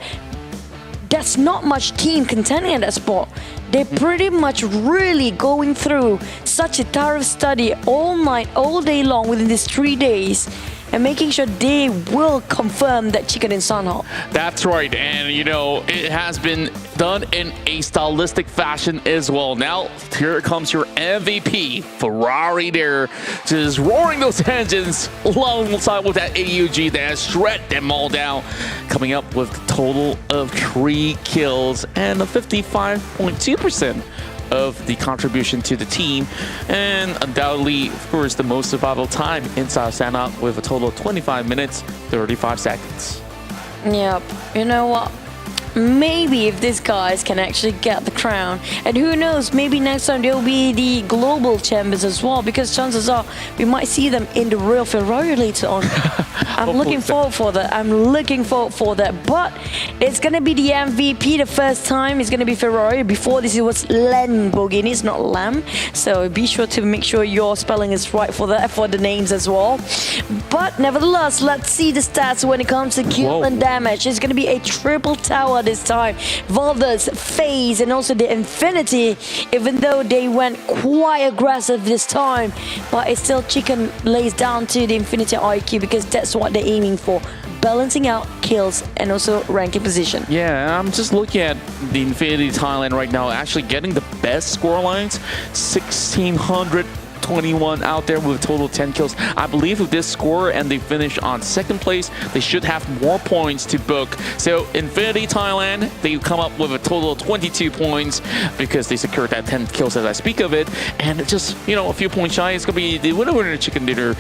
there's not much team contending at that spot. They're pretty much really going through such a thorough study all night, all day long within these 3 days and making sure they will confirm that chicken in Sanhok. That's right, and you know, it has been done in a stylistic fashion as well. Now, here comes your MVP, Ferrari there, just roaring those engines alongside with that AUG that has shredded them all down, coming up with a total of 3 kills and a 55.2% of the contribution to the team, and undoubtedly, of course, the most survival time inside Sanhok with a total of 25 minutes, 35 seconds. Yep, you know what? Maybe if these guys can actually get the crown, and who knows, maybe next time they'll be the global champions as well, because chances are we might see them in the real Ferrari later on. I'm looking forward for that. I'm looking forward for that. But it's going to be the MVP the first time. It's going to be Ferrari. Before this, it was Lamborghini. It's not Lamb. So be sure to make sure your spelling is right for the names as well. But nevertheless, let's see the stats when it comes to kill and damage. It's going to be a triple tower this time. Valdus, FaZe, and also the Infinity, even though they went quite aggressive this time, but it's still chicken lays down to the Infinity IQ because that's what they're aiming for, balancing out kills and also ranking position. Yeah, I'm just looking at the Infinity Thailand right now, actually getting the best score lines, 1,621 out there with a total of 10 kills. I believe with this score and they finish on 2nd place, they should have more points to book. So Infinity Thailand, they come up with a total of 22 points because they secured that 10 kills as I speak of it. And just, you know, a few points shy, it's going to be the winner chicken dinner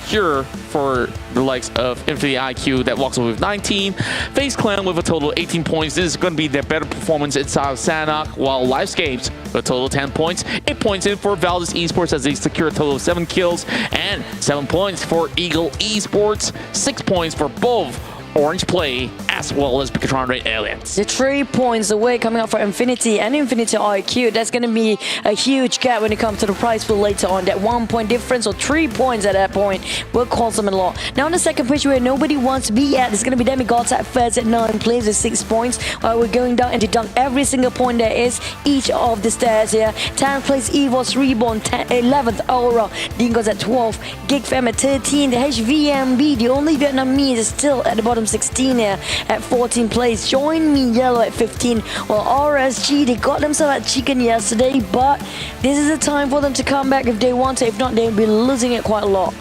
here for the likes of Infinity IQ that walks away with 19. FaZe Clan with a total of 18 points. This is going to be their better performance inside of Sanhok, while Livescapes with a total of 10 points. 8 points in for Valdus Esports as they secure a total of 7 kills, and 7 points for Eagle Esports, 6 points for both Orange Play as well as Bigetron RA Aliens. The 3 points away coming up for Infinity and Infinity IQ. That's going to be a huge gap when it comes to the prize pool later on. That 1 point difference or 3 points at that point will cost them a lot. Now on the second pitch where nobody wants to be at, it's going to be Demigods at first at 9 plays with 6 points. We're going down and to dunk every single point there is each of the stairs here. 10th place EVOS Reborn, 11th Aura, Dingoz at 12, Geek Fam at 13, the HVNB, the only Vietnamese is still at the bottom 16 here at 14 place. JoinMe Yellow at 15. Well, RSG, they got themselves at chicken yesterday, but this is the time for them to come back if they want to. If not, they'll be losing it quite a lot.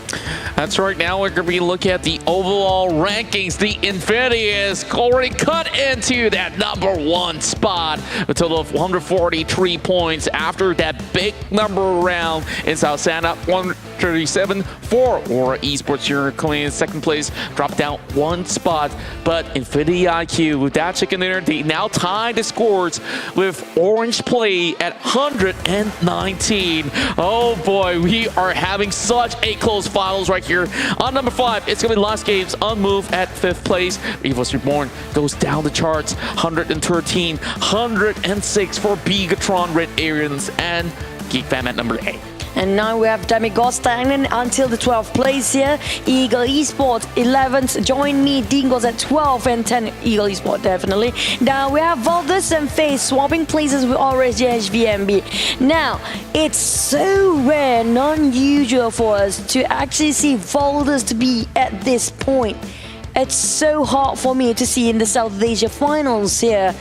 That's right. Now we're going to be looking at the overall rankings. The Infinity is already cut into that #1 spot. A total of 143 points after that big number round in South Santa. 137 for Aura Esports here coming in second place. Dropped down 1 spot. But Infinity IQ, with that chicken dinner, they now tie the scores with Orange Play at 119. Oh boy, we are having such a close finals right here. On number 5, it's going to be Last Games Unmoved at 5th place. EVOS Reborn goes down the charts. 113, 106 for Bigetron RA Aliens and Geek Fam at number 8. And now we have Demigod standing until the 12th place here. Eagle Esports 11th. JoinMe Dingoz at 12 and 10. Eagle Esports definitely. Now we have Valdus and FaZe swapping places with RSG HVNB. Now it's so rare, non-usual for us to actually see Valdus to be at this point. It's so hard for me to see in the South Asia finals here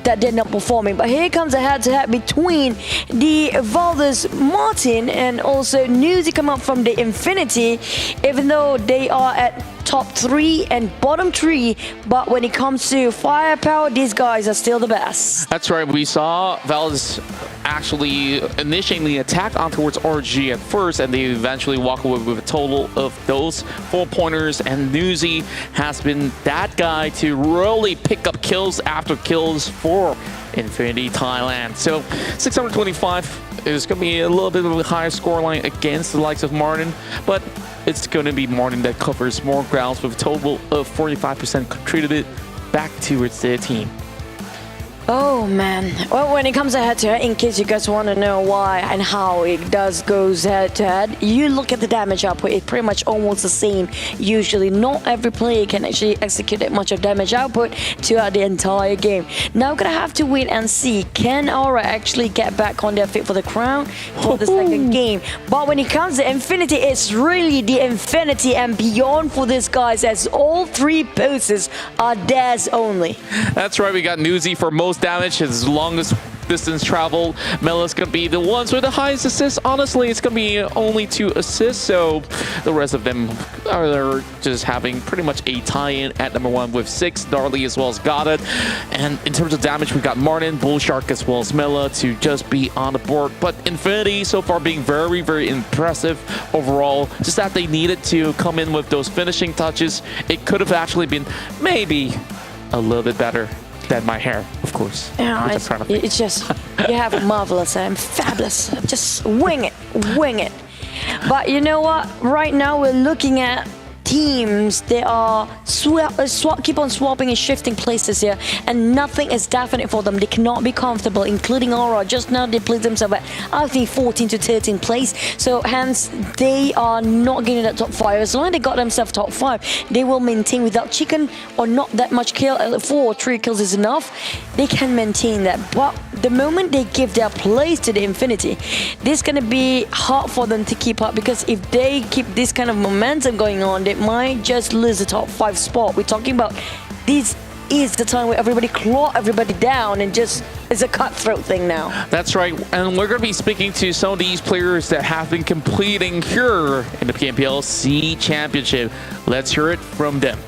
that they're not performing. But here comes a head-to-head between the Valdus Martin and also Newsy come up from the Infinity, even though they are at top 3 and bottom 3, but when it comes to firepower, these guys are still the best. That's right. We saw Valdus actually initiating the attack on towards RG at first, and they eventually walk away with a total of those 4 pointers, and Newsy has been that guy to really pick up kills after kills for Infinity Thailand. So 625 is going to be a little bit of a higher scoreline against the likes of Martin, but it's going to be Martin that covers more grounds with a total of 45% contributed back towards their team. Oh man, well, when it comes to head-to-head, in case you guys want to know why and how it does goes head-to-head, you look at the damage output, it's pretty much almost the same. Usually, not every player can actually execute that much of damage output throughout the entire game. Now, we're gonna have to wait and see, can Aura actually get back on their feet for the crown for the second game? But when it comes to Infinity, it's really the Infinity and beyond for these guys, as all 3 poses are theirs only. That's right, we got Newsy for most damage, his longest distance travel. Mella's gonna be the ones with the highest assists. Honestly, it's gonna be only 2 assists, so the rest of them are just having pretty much a tie-in at number 1 with 6. Darley as well as Goddard. And in terms of damage, we got Martin, Bullshark as well as Mella to just be on the board. But Infinity so far being very, very impressive overall. Just that they needed to come in with those finishing touches. It could have actually been maybe a little bit better than my hair, of course. Yeah, it's just, you have a marvelous and fabulous. Just wing it, wing it. But you know what? Right now we're looking at teams. They are keep on swapping and shifting places here, and nothing is definite for them. They cannot be comfortable, including Aura. Just now they placed themselves at, I think, 14 to 13 place. So hence they are not getting that top 5. As long as they got themselves top 5, they will maintain without chicken or not that much kill. 4 or 3 kills is enough. They can maintain that. But the moment they give their place to the Infinity, this is gonna be hard for them to keep up, because if they keep this kind of momentum going on, they might just lose the top 5 spot. We're talking about this is the time where everybody claw everybody down, and just it's a cutthroat thing now. That's right, and we're going to be speaking to some of these players that have been completing here in the PMPL SEA Championship. Let's hear it from them.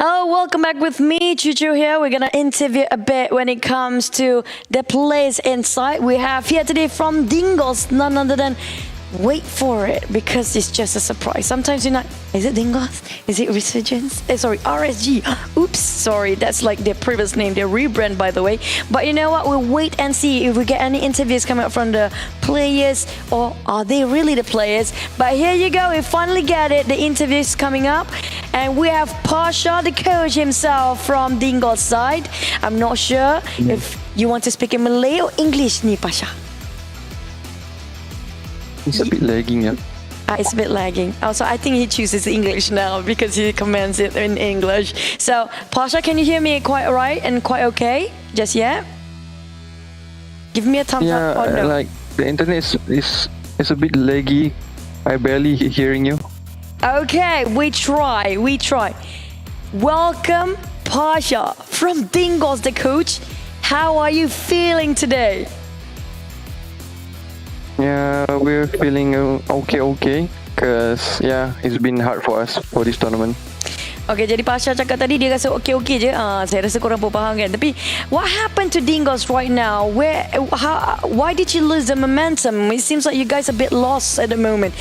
Oh, welcome back with me, Chuchu here. We're going to interview a bit when it comes to the players inside. We have here today from Dingoz, none other than, wait for it, because it's just a surprise. Sometimes you're not, is it Dingoz? Is it Resurgence? Sorry, RSG. Oops, sorry, that's like their previous name, their rebrand, by the way. But you know what, we'll wait and see if we get any interviews coming up from the players, or are they really the players? But here you go, we finally get it, the interviews coming up. And we have Pasha, the coach himself from Dingoz side. I'm not sure if you want to speak in Malay or English ni, Pasha. It's a bit lagging, yeah. It's a bit lagging. Also, I think he chooses English now because he commands it in English. So, Pasha, can you hear me quite right and quite okay? Just yet? Give me a thumbs up or no? Like the internet is a bit laggy. I barely hearing you. Okay, we try. Welcome, Pasha from Dingoz, the coach. How are you feeling today? Yeah, we're feeling okay. Cause it's been hard for us for this tournament. Okay, jadi Pasha cakap tadi dia rasa okey je. Saya rasa korang pun faham kan. Tapi what happened to Dingoz right now? Why did you lose the momentum? It seems like you guys are a bit lost at the moment.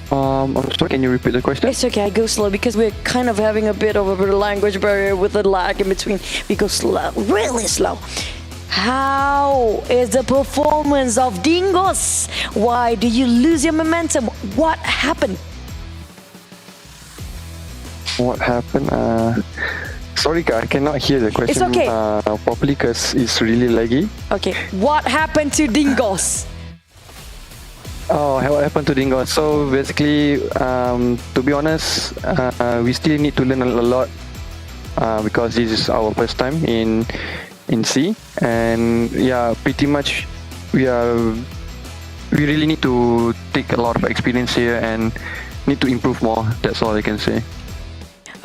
I'm sorry, can you repeat the question? It's okay, I go slow because we're kind of having a bit of a language barrier with the lag in between. We go slow, really slow. How is the performance of Dingoz? Why do you lose your momentum? What happened? What happened? Sorry, I cannot hear the question properly because it's really laggy. Okay, what happened to Dingoz? Oh, what happened to Dingoz? So basically, to be honest, we still need to learn a lot because this is our first time in SEA, and pretty much we really need to take a lot of experience here and need to improve more. That's all I can say.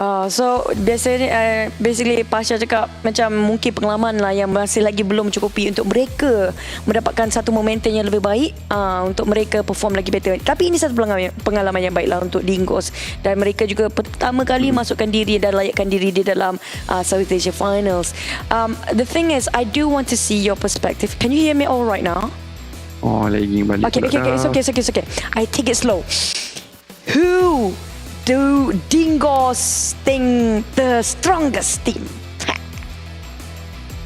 So biasanya basically Pasha cakap macam mungkin pengalaman lah yang masih lagi belum mencukupi untuk mereka mendapatkan satu momentum yang lebih baik untuk mereka perform lagi better. Tapi ini satu pengalaman yang baik lah untuk Dingoz, dan mereka juga pertama kali masukkan diri dan layakkan diri di dalam Southeast Asia Finals. The thing is, I do want to see your perspective. Can you hear me all right now? Oh, lagging balik. Okay, it's okay. I take it slow. Who do Dingoz think the strongest team?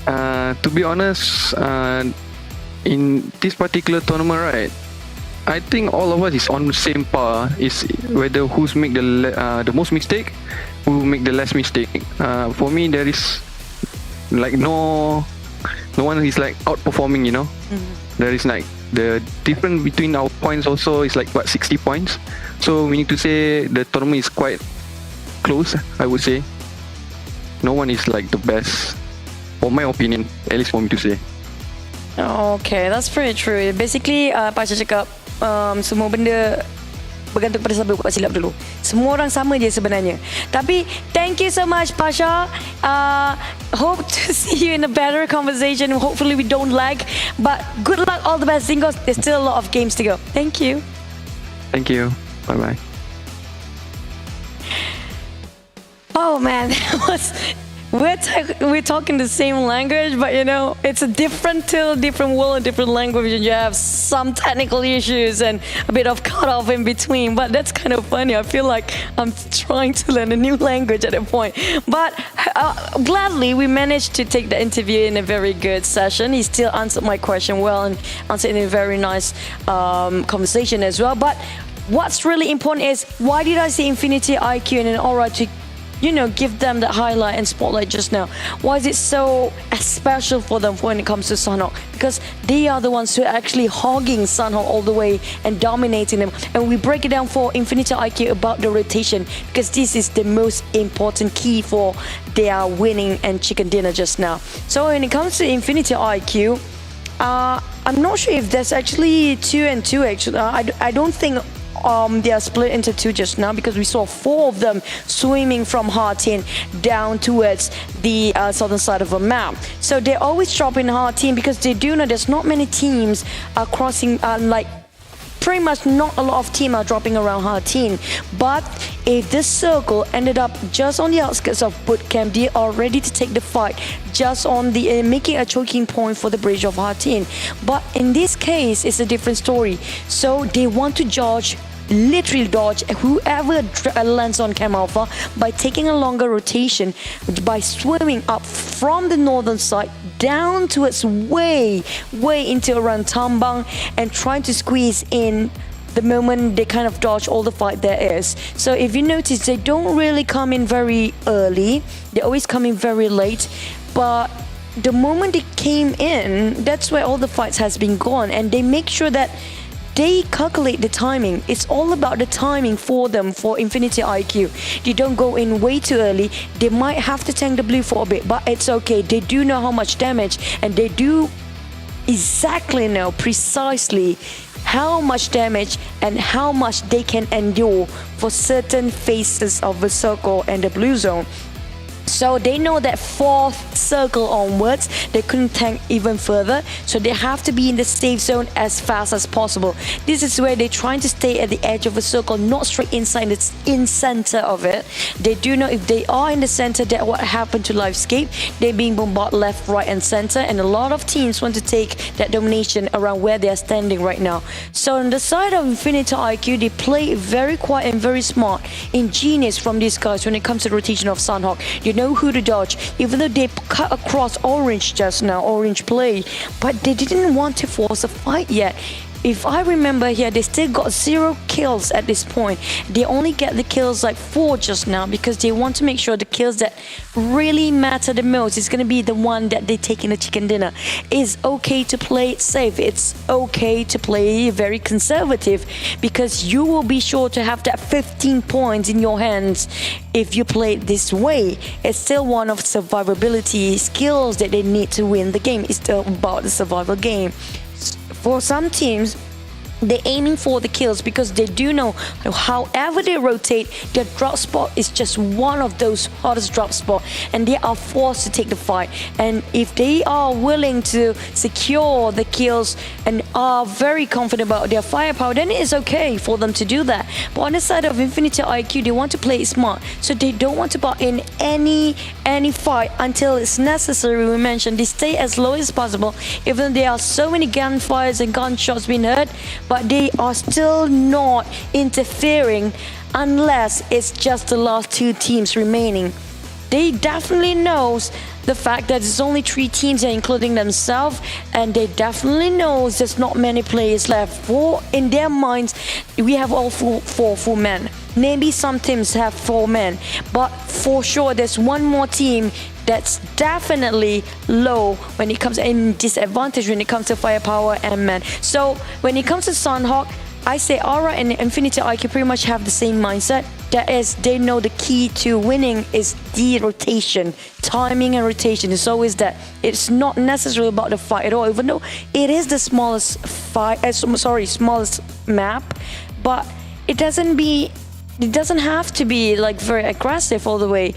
To be honest, in this particular tournament, right, I think all of us is on the same par. Is whether who's make the most mistake, who make the less mistake. For me, there is like no one is like outperforming. You know, there is like the difference between our points also is like 60 points. So we need to say the tournament is quite close, I would say. No one is like the best, for my opinion, at least for me to say. Okay, that's pretty true. Basically, Pasha cakap semua benda bergantung pada siapa buat silap dulu. Semua orang sama je sebenarnya. Tapi thank you so much, Pasha. Hope to see you in a better conversation. Hopefully we don't lag. But good luck, all the best, Dingoz. There's still a lot of games to go. Thank you. Thank you. Bye-bye. Oh man, we're talking the same language, but you know, it's a different world, different language, and you have some technical issues and a bit of cut off in between. But that's kind of funny. I feel like I'm trying to learn a new language at a point. But gladly, we managed to take the interview in a very good session. He still answered my question well and answered in a very nice conversation as well. But what's really important is, why did I say Infinity IQ and an aura to, you know, give them the highlight and spotlight just now? Why is it so special for them when it comes to Sanhok? Because they are the ones who are actually hogging Sanhok all the way and dominating them. And we break it down for Infinity IQ about the rotation, because this is the most important key for their winning and chicken dinner just now. So when it comes to Infinity IQ, I'm not sure if there's actually 2 and 2 actually. I don't think they are split into 2 just now, because we saw 4 of them swimming from Hartin down towards the southern side of the map. So they always drop in Hartin because they do know there's not many teams crossing like pretty much not a lot of teams are dropping around Harteen. But if this circle ended up just on the outskirts of bootcamp, they are ready to take the fight just on the making a choking point for the bridge of Harteen. But in this case, it's a different story. So they want to literally dodge whoever lands on Cam Alpha by taking a longer rotation, by swimming up from the northern side down towards way into around Tambang and trying to squeeze in the moment they kind of dodge all the fight there is. So if you notice, they don't really come in very early, they always come in very late, but the moment they came in, that's where all the fights has been gone, and they make sure that they calculate the timing. It's all about the timing for them, for Infinity IQ. They don't go in way too early. They might have to tank the blue for a bit, but it's okay. They do know how much damage, and they do exactly know precisely how much damage and how much they can endure for certain phases of the circle and the blue zone. So they know that fourth circle onwards, they couldn't tank even further. So they have to be in the safe zone as fast as possible. This is where they're trying to stay at the edge of a circle, not straight inside, it's in center of it. They do know if they are in the center, that what happened to Livescape. They're being bombarded left, right and center. And a lot of teams want to take that domination around where they are standing right now. So on the side of Infinity IQ, they play very quiet and very smart, ingenious from these guys when it comes to the rotation of Sanhok. You know who to dodge, even though they cut across orange just now, orange play, but they didn't want to force a fight yet. If I remember here, they still got 0 kills at this point. They only get the kills like 4 just now because they want to make sure the kills that really matter the most is going to be the one that they take in the chicken dinner. It's okay to play it safe. It's okay to play very conservative because you will be sure to have that 15 points in your hands if you play it this way. It's still one of survivability skills that they need to win the game. It's still about the survival game. For some teams, they're aiming for the kills because they do know however they rotate, their drop spot is just one of those hottest drop spots, and they are forced to take the fight. And if they are willing to secure the kills and are very confident about their firepower, then it is okay for them to do that. But on the side of Infinity IQ, they want to play it smart, so they don't want to butt in any fight until it's necessary. We mentioned they stay as low as possible, even though there are so many gunfires and gunshots being heard, but they are still not interfering unless it's just the last 2 teams remaining. They definitely knows the fact that there's only 3 teams here, including themselves, and they definitely knows there's not many players left. For in their minds, we have all four full men. Maybe some teams have 4 men, but for sure there's one more team that's definitely low when it comes in disadvantage when it comes to firepower and men. So when it comes to Sanhok, I say Aura and Infinity IQ pretty much have the same mindset. That is, they know the key to winning is the rotation, timing and rotation. It's always that. It's not necessarily about the fight at all, even though it is the smallest smallest map, but it doesn't have to be like very aggressive all the way.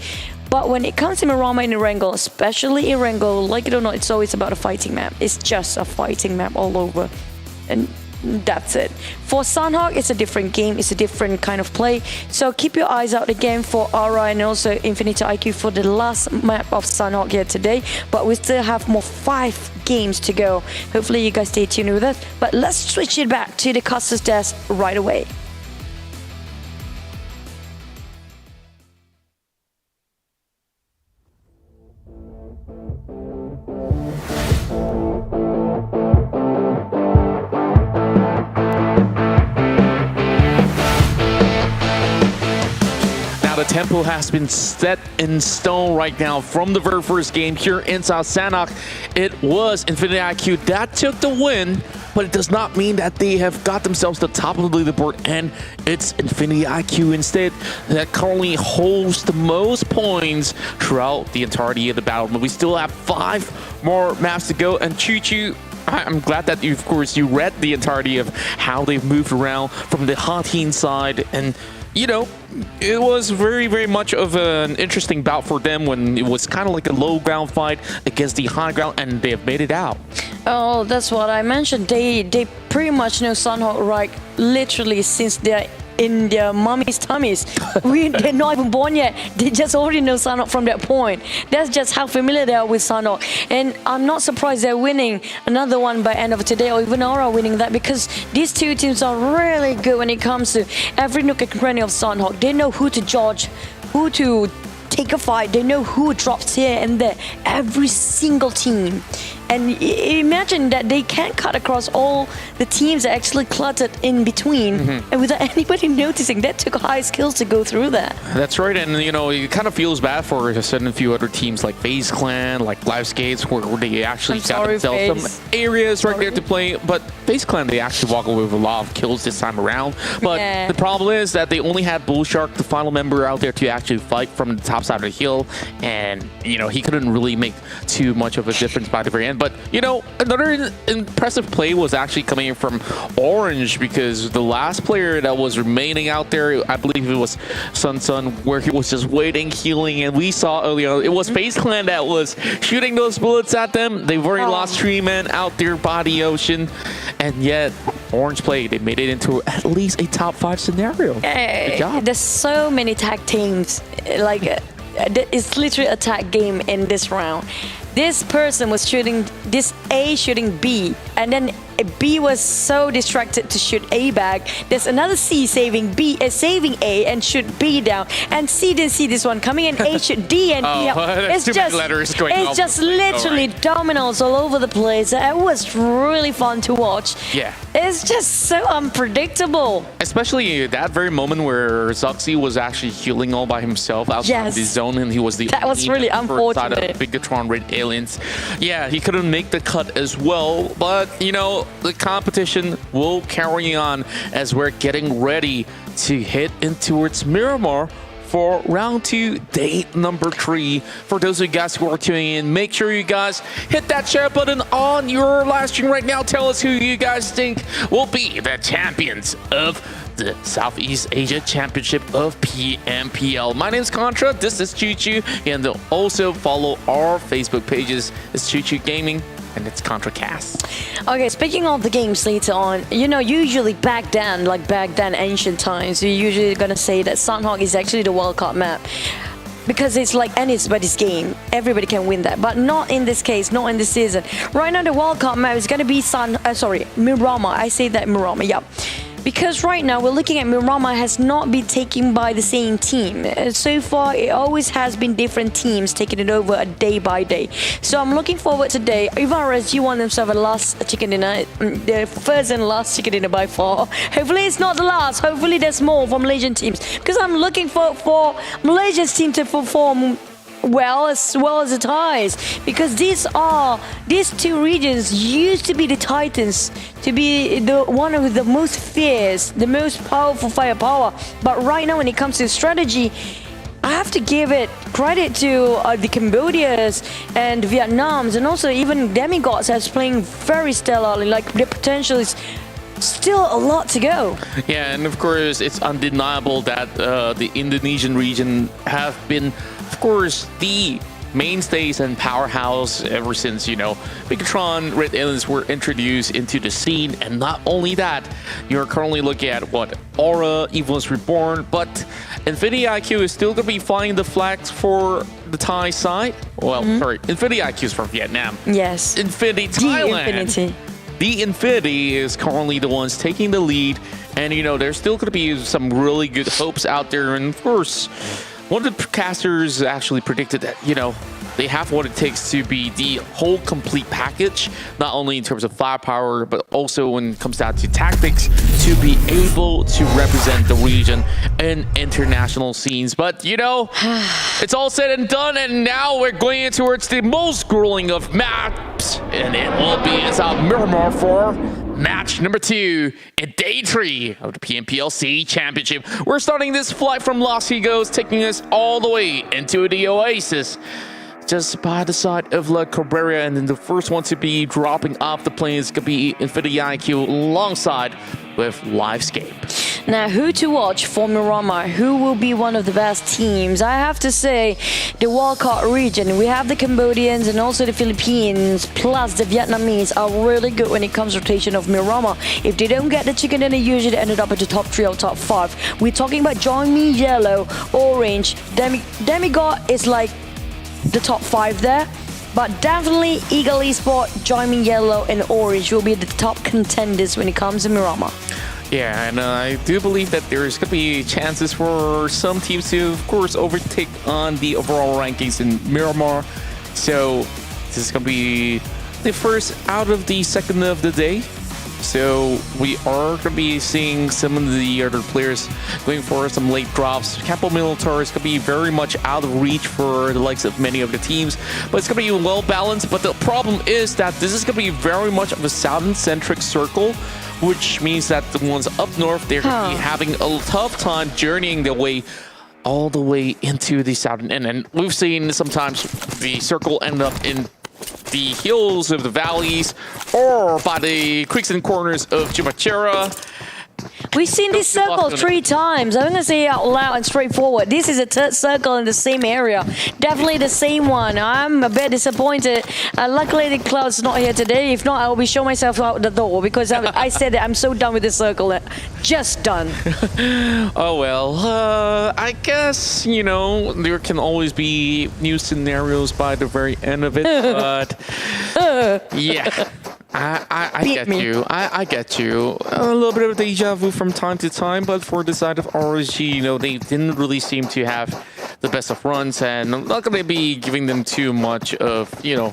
But when it comes to Miramar and Erangel, especially Erangel, like it or not, it's always about a fighting map. It's just a fighting map all over. And that's it. For Sanhok, it's a different game. It's a different kind of play. So keep your eyes out again for RA and also Infinity IQ for the last map of Sanhok here today. But we still have more 5 games to go. Hopefully you guys stay tuned with us. But let's switch it back to the Custos desk right away. The tempo has been set in stone right now from the very first game here in South Sanhok. It was Infinity IQ that took the win, but it does not mean that they have got themselves to the top of the leaderboard, and it's Infinity IQ instead that currently holds the most points throughout the entirety of the battle. But we still have 5 more maps to go, and Choo Choo, I'm glad that you read the entirety of how they've moved around from the Harteen side, and you know, it was very, very much of an interesting bout for them when it was kind of like a low ground fight against the high ground, and they have made it out. Oh, that's what I mentioned. They pretty much know Sanhok right literally since they're in their mommy's tummies. They're not even born yet. They just already know Sanhok from that point. That's just how familiar they are with Sanhok. And I'm not surprised they're winning another one by end of today, or even Aura winning that, because these two teams are really good when it comes to every nook and cranny of Sanhok. They know who to judge, who to take a fight. They know who drops here and there. Every single team. And imagine that they can't cut across all the teams that actually cluttered in between, and without anybody noticing. That took high skills to go through that. That's right, and you know, it kind of feels bad for a certain few other teams like FaZe Clan, like Liveskates, where they actually got themselves some areas right there to play. But FaZe Clan, they actually walk away with a lot of kills this time around. But the problem is that they only had Bullshark, the final member, out there to actually fight from the top side of the hill, and you know, he couldn't really make too much of a difference by the very end. But you know, another impressive play was actually coming from Orange, because the last player that was remaining out there, I believe it was Sun, where he was just waiting, healing, and we saw earlier it was FaZe Clan that was shooting those bullets at them. They've already lost 3 men out there by the ocean, and yet Orange played. They made it into at least a top 5 scenario. Good job. There's so many tag teams. Like, it's literally a tag game in this round. This person was shooting, this A shooting B, and then B was so distracted to shoot A back. There's another C saving A and shoot B down, and C didn't see this one coming, and A shoot D and B up. It's just literally dominoes all over the place. It was really fun to watch. Yeah. It's just so unpredictable. Especially that very moment where Zuxi was actually healing all by himself outside of the zone, and he was the that was really unfortunate. Side of Bigetron Red Aliens. Yeah, he couldn't make the cut as well, but you know, the competition will carry on as we're getting ready to head in towards Miramar for round 2, day number 3. For those of you guys who are tuning in, make sure you guys hit that share button on your live stream right now. Tell us who you guys think will be the champions of the Southeast Asia Championship of PMPL. My name is Contra, this is Choo Choo, and also follow our Facebook pages. It's Choo Choo Gaming and it's ContraCast. Okay, speaking of the games later on, you know, usually back then, ancient times, you're usually gonna say that Sanhok is actually the wildcard map, because it's like anybody's game. Everybody can win that, but not in this case, not in this season. Right now, the wildcard map is gonna be Miramar. I say that Miramar, yeah. Because right now we're looking at Miramar has not been taken by the same team. So far, it always has been different teams taking it over day by day. So I'm looking forward today. EVOS won themselves a last chicken dinner, the first and last chicken dinner by far. Hopefully it's not the last. Hopefully there's more for Malaysian teams, because I'm looking for Malaysia's team to perform well as the Thais, because these two regions used to be the titans, to be the one of the most fierce, the most powerful firepower. But right now, when it comes to strategy, I have to give it credit to the Cambodians and Vietnams, and also even Demigods that's playing very stellarly. Like, the potential is still a lot to go. Yeah, and of course, it's undeniable that the Indonesian region have been, of course, the mainstays and powerhouse ever since, you know, Bigetron Red Aliens were introduced into the scene. And not only that, you're currently looking at what, Aura, EVOS Reborn, but Infinity IQ is still going to be flying the flags for the Thai side. Well, sorry, Infinity IQ is from Vietnam. Yes. Infinity Thailand. The Infinity is currently the ones taking the lead, and you know, there's still going to be some really good hopes out there. And of course, one of the casters actually predicted that, you know, they have what it takes to be the whole complete package, not only in terms of firepower, but also when it comes down to tactics, to be able to represent the region in international scenes. But, you know, it's all said and done, and now we're going in towards the most grueling of maps, and it will be inside Miramar for match number 2 in day 3 of the PMPL SEA Championship. We're starting this flight from Los Higos, taking us all the way into the Oasis, just by the side of La Cabrera, and then the first one to be dropping off the plane is going to be Infinity IQ alongside with Livescape. Now, who to watch for Miramar? Who will be one of the best teams? I have to say, the wildcard region, we have the Cambodians and also the Philippines, plus the Vietnamese are really good when it comes to rotation of Miramar. If they don't get the chicken, then they usually ended up at the top 3 or top 5. We're talking about JoinMe Yellow, Orange, Demigod is like the top 5 there. But definitely Eagle Esports, JoinMe Yellow and Orange will be the top contenders when it comes to Miramar. Yeah, and I do believe that there's going to be chances for some teams to, of course, overtake on the overall rankings in Miramar. So this is going to be the first out of the second of the day. So we are going to be seeing some of the other players going for some late drops. Campo Militar is going to be very much out of reach for the likes of many of the teams, but it's going to be well balanced. But the problem is that this is going to be very much of a southern-centric circle, which means that the ones up north, they're going to be having a tough time journeying their way all the way into the southern end. And we've seen sometimes the circle end up in the hills of the valleys or by the creeks and corners of Chumachera. We've seen this circle 3 times. I'm going to say it out loud and straightforward. This is a third circle in the same area. Definitely the same one. I'm a bit disappointed. Luckily, the cloud's not here today. If not, I will be showing myself out the door because I said that I'm so done with this circle. Just done. Oh, well, I guess, you know, there can always be new scenarios by the very end of it. But, yeah. I get you. I get you. A little bit of deja vu from time to time, but for the side of RSG, you know, they didn't really seem to have the best of runs, and I'm not going to be giving them too much of, you know,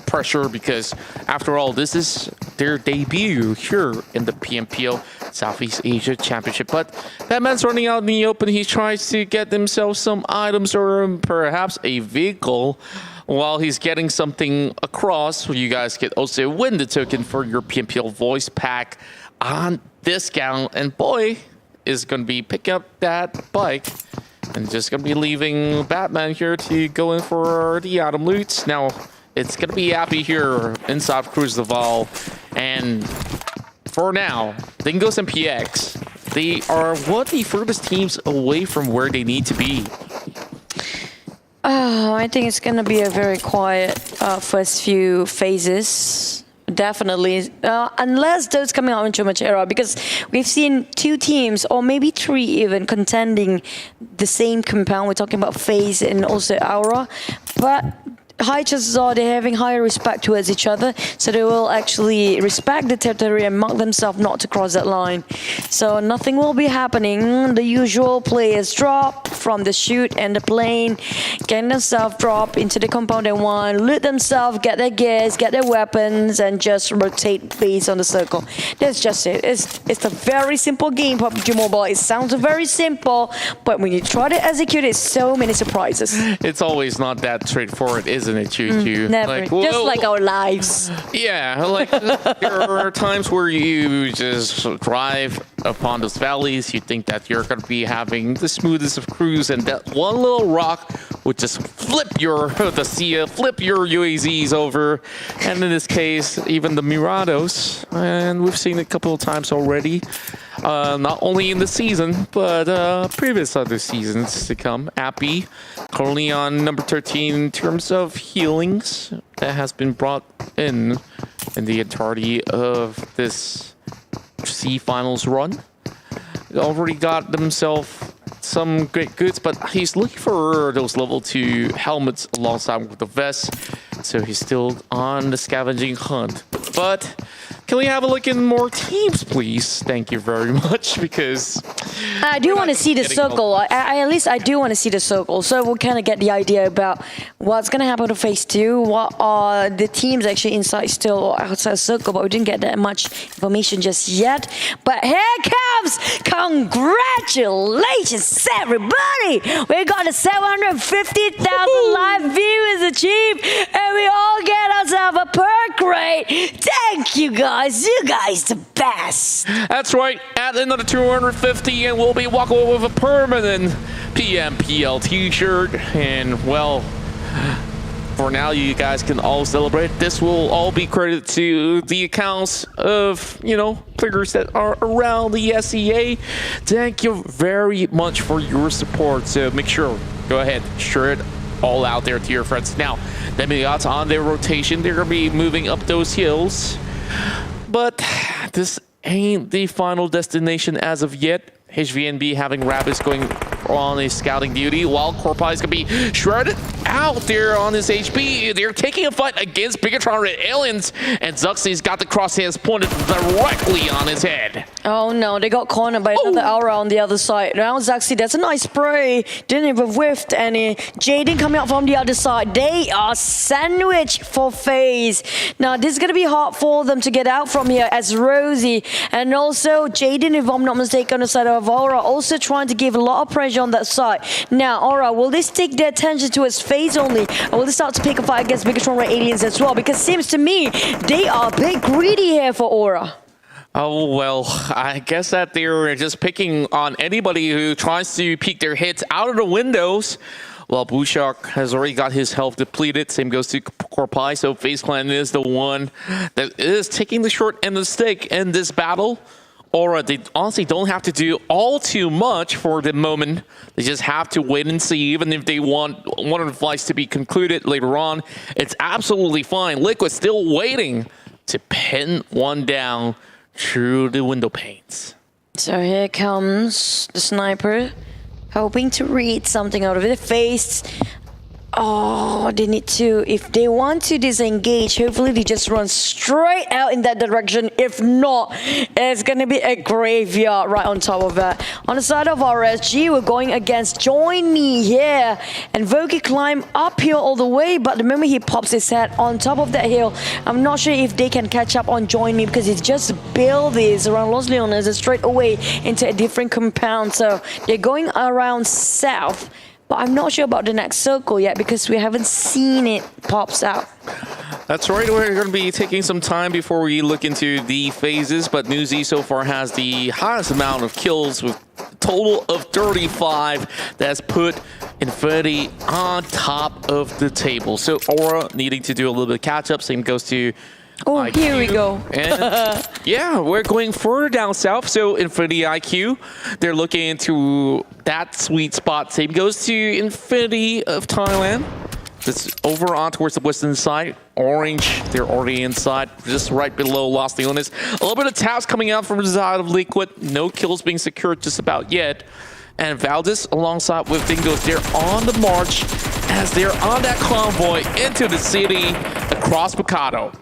pressure because, after all, this is their debut here in the PMPL Southeast Asia Championship. But Batman's running out in the open. He tries to get himself some items or perhaps a vehicle. While he's getting something across, you guys can also win the token for your PMPL voice pack on discount. And boy is going to be picking up that bike and just going to be leaving Batman here to go in for the item loots. Now, it's going to be happy here inside Cruz Laval. And for now, Dingoz MPX, they are one of the furthest teams away from where they need to be. Oh, I think it's going to be a very quiet first few phases. Definitely. Unless those coming out in Chumachera, because we've seen 2 teams, or maybe 3 even, contending the same compound. We're talking about FaZe and also Aura. But high chances are they're having higher respect towards each other, so they will actually respect the territory and mark themselves not to cross that line. So nothing will be happening. The usual players drop from the chute and the plane, getting themselves drop into the compound they want, loot themselves, get their gears, get their weapons, and just rotate based on the circle. That's just it. It's a very simple game, PUBG Mobile. It sounds very simple, but when you try to execute it, so many surprises. It's always not that straightforward, isn't it, Choo-Choo? Never. Like, just like our lives. Yeah, like there are times where you just drive upon those valleys, you think that you're going to be having the smoothest of cruise, and that one little rock would just flip your flip your UAZs over, and in this case, even the Mirados, and we've seen it a couple of times already. Not only in the season, but previous other seasons to come. Appy, currently on number 13 in terms of healings that has been brought in the entirety of this C Finals run. Already got themselves some great goods, but he's looking for those level 2 helmets alongside with the vest, so he's still on the scavenging hunt. But can we have a look in more teams, please? Thank you very much, because I do want to see the circle. At least I do want to see the circle, so we'll kind of get the idea about what's going to happen to phase 2. What are the teams actually inside still or outside circle, but we didn't get that much information just yet. But here comes, congratulations everybody! We got a 750,000 live viewers achieved, and we all get ourselves a perk rate. Thank you guys, you guys the best. That's right, add another 250 and we'll be walking away with a permanent PMPL t-shirt. And well, For now, you guys can all celebrate. This will all be credited to the accounts of, players that are around the SEA. Thank you very much for your support. So make sure, go ahead, share it all out there to your friends. Now, Demigod's on their rotation. They're going to be moving up those hills. But this ain't the final destination as of yet. HVNB having Rabbits going on a scouting duty, while Corpai is going to be shredded out there on his HP. They're taking a fight against Bigetron RA aliens, and Zuxi's got the crosshairs pointed directly on his head. Oh no, they got cornered by another Aura on the other side. Now Zuxi, that's a nice spray. Didn't even whiffed any. Jaden coming out from the other side. They are sandwiched for FaZe. Now this is going to be hard for them to get out from here, as Rosie and also Jaden, if I'm not mistaken, on the side of Aura, also trying to give a lot of pressure on that side. Now Aura, will they stick their attention towards FaZe only, or will they start to pick a fight against Bigetron RA aliens as well? Because it seems to me they are a bit greedy here for Aura. Oh, well, I guess that they're just picking on anybody who tries to peek their heads out of the windows. Well, Bushak has already got his health depleted. Same goes to Corpai, so FaZe Clan is the one that is taking the short end of the stick in this battle. Aura, they honestly don't have to do all too much for the moment. They just have to wait and see. Even if they want one of the flights to be concluded later on, it's absolutely fine. Liquid still waiting to pin one down through the window panes. So here comes the sniper, hoping to read something out of it. FaZe. Oh, they need to, if they want to disengage, hopefully they just run straight out in that direction. If not, it's going to be a graveyard right on top of that. On the side of RSG, we're going against JoinMe here. And Voki climb uphill all the way, but the moment he pops his head on top of that hill, I'm not sure if they can catch up on JoinMe, because it's just build this around Los Leones and straight away into a different compound. So they're going around south. But I'm not sure about the next circle yet, because we haven't seen it pops out. That's right. We're going to be taking some time before we look into the phases. But Newsy so far has the highest amount of kills, with a total of 35. That's put Infinity on top of the table. So Aura needing to do a little bit of catch up. Same goes to oh, IQ. Here we go. And yeah, we're going further down south. So Infinity IQ, they're looking into that sweet spot. Same goes to Infinity of Thailand. It's over on towards the western side. Orange, they're already inside, just right below Los Leones. A little bit of taps coming out from the side of Liquid. No kills being secured just about yet. And Valdus alongside with Dingoz, they're on the march as they're on that convoy into the city across Picado.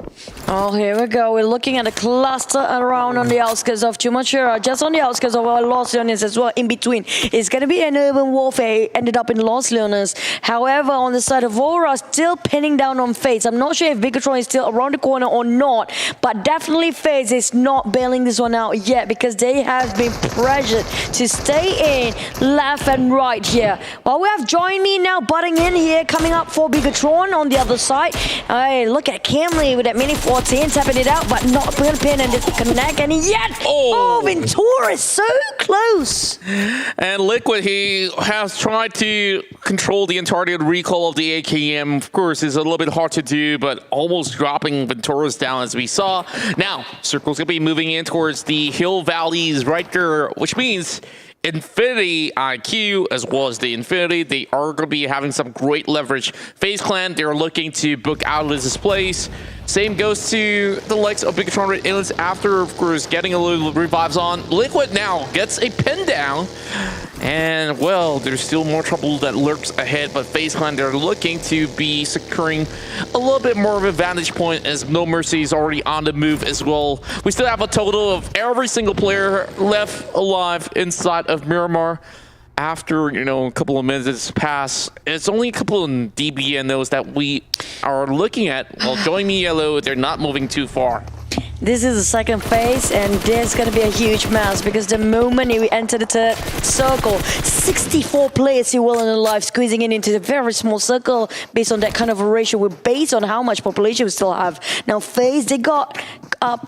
Oh, here we go. We're looking at a cluster around on the outskirts of Chumachura, just on the outskirts of Los Leones as well, in between. It's going to be an urban warfare, ended up in Los Leones. However, on the side of Aura, still pinning down on FaZe. I'm not sure if Bigetron is still around the corner or not, but definitely FaZe is not bailing this one out yet, because they have been pressured to stay in left and right here. Well, we have JoinMe now butting in here, coming up for Bigetron on the other side. Hey, look at Camley with that mini 14, tapping it out, but not going to pin and disconnect, and yet, oh, Ventura is so close. And Liquid, he has tried to control the entirety of the recall of the AKM. Of course, it's a little bit hard to do, but almost dropping Ventura's down as we saw. Now, Circle's going to be moving in towards the hill valleys right there, which means Infinity IQ as well as the Infinity, they are going to be having some great leverage. FaZe Clan, they're looking to book out of this place. Same goes to the likes of Bigetron RA aliens after, of course, getting a little revives on. Liquid now gets a pin down. And, well, there's still more trouble that lurks ahead, but FaZe Clan, they're looking to be securing a little bit more of a vantage point, as No Mercy is already on the move as well. We still have a total of every single player left alive inside of Miramar. After, a couple of minutes pass, it's only a couple of DBNOs that we are looking at. Well, JoinMe Yellow, they're not moving too far. This is the second phase, and there's going to be a huge mess, because the moment we enter the third circle, 64 players who will in the live squeezing in into a very small circle based on that kind of a ratio, based on how much population we still have. Now FaZe, they got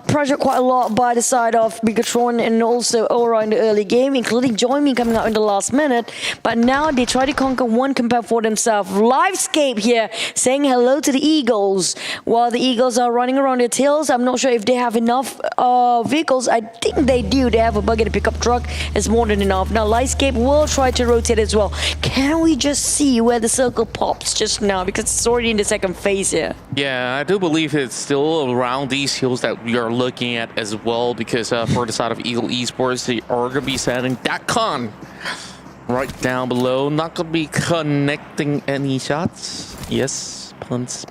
pressured quite a lot by the side of Bigetron and also Aura in the early game, including JoinMe coming out in the last minute. But now they try to conquer one compound for themselves. Livescape here saying hello to the Eagles. While the Eagles are running around their tails, I'm not sure if they have enough vehicles. I think they do. They have a buggy to pickup truck. It's more than enough. Now Livescape will try to rotate as well. Can we just see where the circle pops just now? Because it's already in the second phase here. Yeah, I do believe it's still around these hills that we are looking at as well, because for the side of Eagle Esports, they are going to be sending that con right down below. Not going to be connecting any shots. Yes, punts.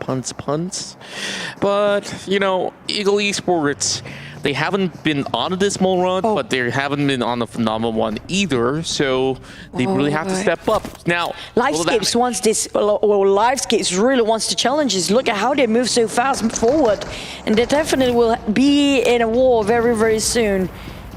But, you know, Eagle Esports, they haven't been on a dismal run, but they haven't been on a phenomenal one either. So they really have to step up. Now, Livescapes wants this, or Livescapes really wants to challenge this. Look at how they move so fast forward. And they definitely will be in a war very, very soon.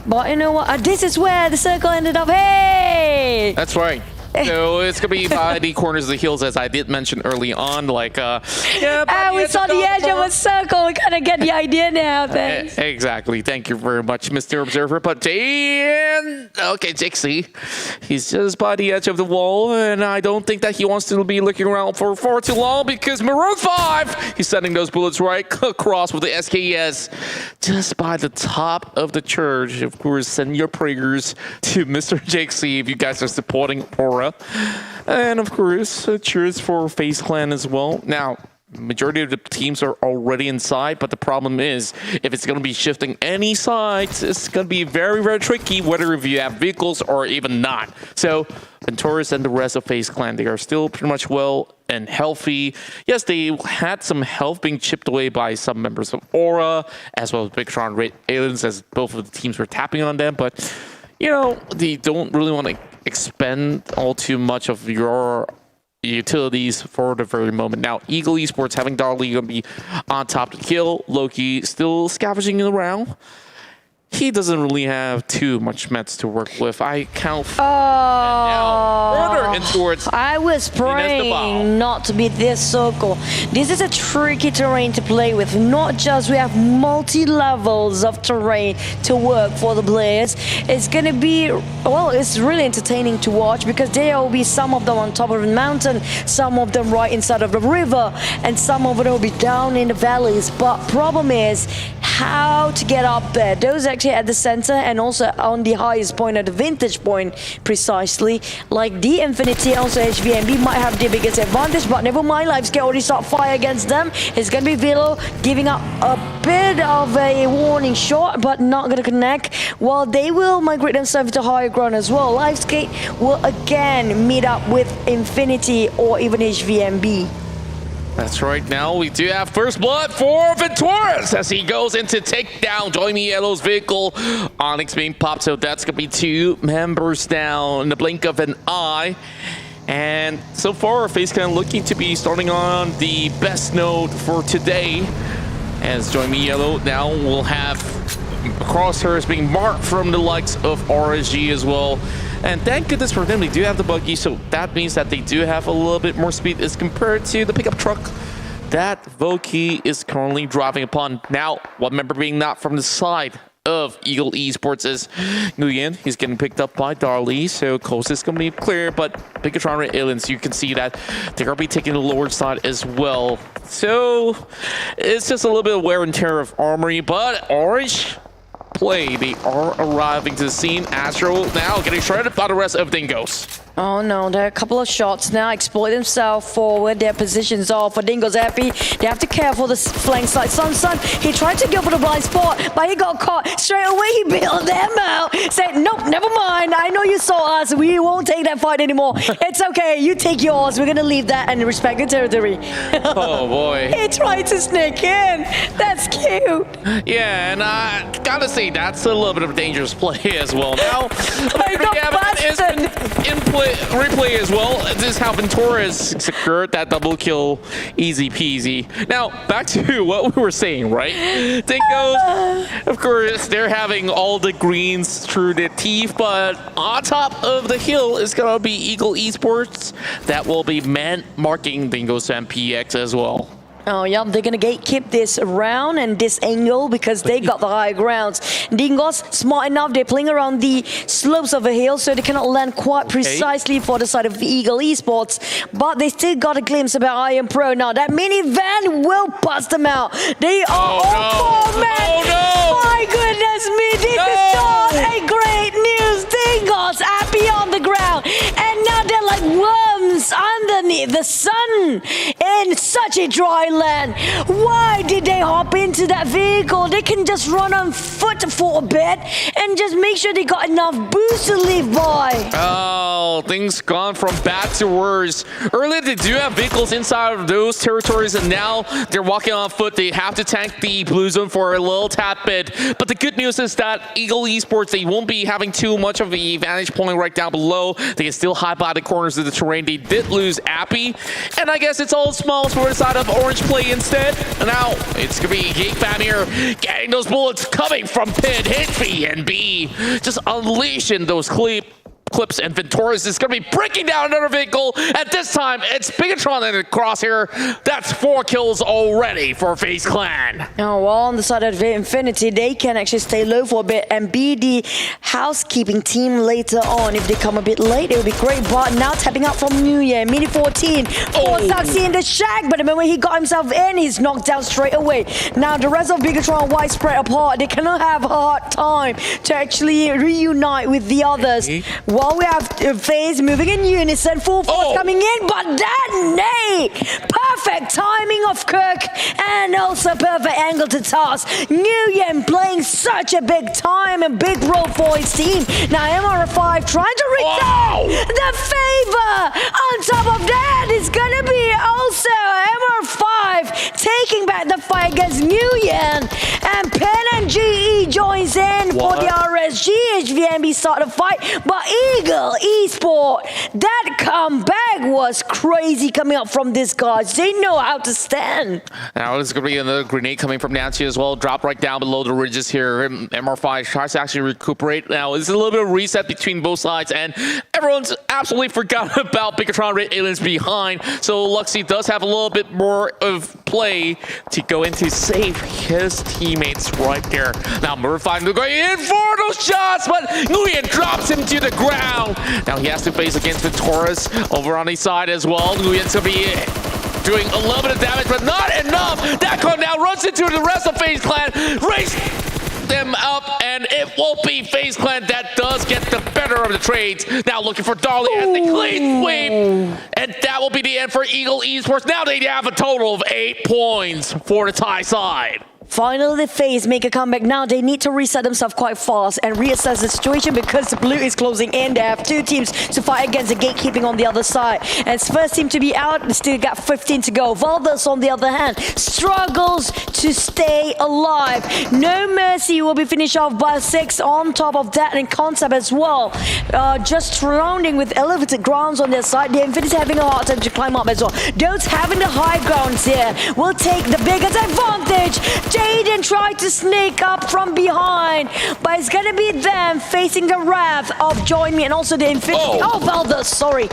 But you know what? This is where the circle ended up. Hey! That's right. So it's going to be by the corners of the hills, as I did mention early on. Like, yeah, we saw the edge of a circle. We kind of get the idea now. Thanks. Exactly. Thank you very much, Mr. Observer. But okay, Jixie, he's just by the edge of the wall, and I don't think that he wants to be looking around for far too long, because Maroon 5, he's sending those bullets right across with the SKS just by the top of the church. Of course, send your prayers to Mr. Jixie if you guys are supporting Aura. And of course, cheers for FaZe Clan as well. Now, majority of the teams are already inside, but the problem is, if it's going to be shifting any sides, it's going to be very, very tricky, whether if you have vehicles or even not. So, Venturis and the rest of FaZe Clan, they are still pretty much well and healthy. Yes, they had some health being chipped away by some members of Aura, as well as Bigetron RA aliens, as both of the teams were tapping on them, but, you know, they don't really want to expend all too much of your utilities for the very moment. Now, Eagle Esports having Darley going to be on top to kill. Loki still scavenging around. He doesn't really have too much meds to work with. I count. Further in towards. I was praying not to be this circle. This is a tricky terrain to play with. Not just we have multi-levels of terrain to work for the players. It's gonna be, well, it's really entertaining to watch, because there will be some of them on top of the mountain, some of them right inside of the river, and some of them will be down in the valleys. But problem is how to get up there. Those actually at the center and also on the highest point, at the vintage point precisely, like the Infinity, also HVNB might have the biggest advantage, but never mind. Livescape already start fire against them. It's gonna be Vilo giving up a bit of a warning shot, but not gonna connect. While they will migrate themselves to higher ground as well. Livescape will again meet up with Infinity or even HVNB. That's right. Now we do have first blood for Venturis as he goes in to take down JoinMe Yellow's vehicle. Onyx being popped, so that's going to be 2 members down in the blink of an eye. And so far, FaZe Clan looking to be starting on the best node for today, as JoinMe Yellow now will have crosshairs being marked from the likes of RSG as well. And thank goodness for them, they do have the buggy, so that means that they do have a little bit more speed as compared to the pickup truck that Voki is currently driving upon. Now, one member being not from the side of Eagle Esports is Nguyen. He's getting picked up by Darley, so coast is going to be clear, but Bigetron RA aliens, you can see that they're going to be taking the lower side as well. So, it's just a little bit of wear and tear of armory, but Orange play, they are arriving to the scene. Astro now getting shredded by the rest of Dingoz. Oh no, there are a couple of shots now. Exploit themselves for where their positions are. For Dingoz happy, they have to care for the flank side. Sun, he tried to go for the blind spot, but he got caught. Straight away, he bailed them out. Said, nope, never mind. I know you saw us. We won't take that fight anymore. It's okay. You take yours. We're going to leave that and respect the territory. Oh, boy. He tried to sneak in. That's cute. Yeah, and I gotta say, that's a little bit of a dangerous play as well. Now, is in play replay as well. This is how Venturas secured that double kill, easy peasy. Now, back to what we were saying, right? Dingoz, of course, they're having all the greens through their teeth, but on top of the hill is going to be Eagle Esports. That will be marking Dingoz MPX as well. Oh, yeah, they're going to gatekeep this round and this angle because they got the high grounds. Dingoz, smart enough, they're playing around the slopes of a hill, so they cannot land quite precisely for the side of the Eagle Esports. But they still got a glimpse about Iron Pro. Now, that minivan will bust them out. They are all 4 men. Oh, no! My goodness me, this is not a great news. Dingoz happy on the ground. And now they're like worms underneath the sun in such a dry land. Why did they hop into that vehicle? They can just run on foot for a bit and just make sure they got enough boost to live by. Oh, things gone from bad to worse. Earlier they do have vehicles inside of those territories, and now they're walking on foot. They have to tank the blue zone for a little tap bit. But the good news is that Eagle Esports, they won't be having too much of the vantage point right down below. They can still hide by the corners of the terrain. They did lose Appy, and I guess it's all smalls for the side of Orange play instead. Now it's gonna be Geek Fam here getting those bullets coming from Pit, HVNB, just unleashing those clips, and Venturas is going to be breaking down another vehicle. At this time, it's Bigetron in the crosshair. That's 4 kills already for FaZe Clan. Oh, well, on the side of Infinity, they can actually stay low for a bit and be the housekeeping team later on. If they come a bit late, it would be great. But now tapping out from New Year, Mini 14. Saxy in the shack, but the moment he got himself in, he's knocked down straight away. Now, the rest of Bigetron are widespread apart. They cannot have a hard time to actually reunite with the others. While we have FaZe moving in unison, full force coming in, but that nade! Perfect timing of Kirk and also perfect angle to toss. Nguyen playing such a big time and big role for his team. Now MR5 trying to return the favor. On top of that, it's gonna be also MR5 taking back the fight against Nguyen, and Pen and GE joins in for the RSG. HVNB start the fight, but Eagle Esport, that comeback was crazy coming up from these guys. They know how to stand. Now there's going to be another grenade coming from Nancy as well. Drop right down below the ridges here. MR5 tries to actually recuperate. Now it's a little bit of reset between both sides, and everyone's absolutely forgot about Bigetron RA aliens behind. So Luxy does have a little bit more of play to go in to save his teammates right there. Now Murphy going in for those shots, but Nguyen drops him to the ground. Now he has to face against the Taurus over on the side as well. Nguyen's going to be doing a little bit of damage, but not enough. That come down, runs into the rest of FaZe Clan, race them up, and it won't be FaZe Clan that does get the better of the trades. Now looking for Dolly as the clean sweep, and that will be the end for Eagle Esports. Now they have a total of 8 points for the Thai side. Finally, the FaZe make a comeback. Now they need to reset themselves quite fast and reassess the situation because the blue is closing in. They have 2 teams to fight against the gatekeeping on the other side. And it's first team to be out. They still got 15 to go. Valdus, on the other hand, struggles to stay alive. No Mercy will be finished off by 6 on top of that, and Concept as well. Just surrounding with elevated grounds on their side. The Infinity having a hard time to climb up as well. Those having the high grounds here will take the biggest advantage. Jaden tried to sneak up from behind, but it's gonna be them facing the wrath of JoinMe and also the Infinity. Oh, Valdus, sorry.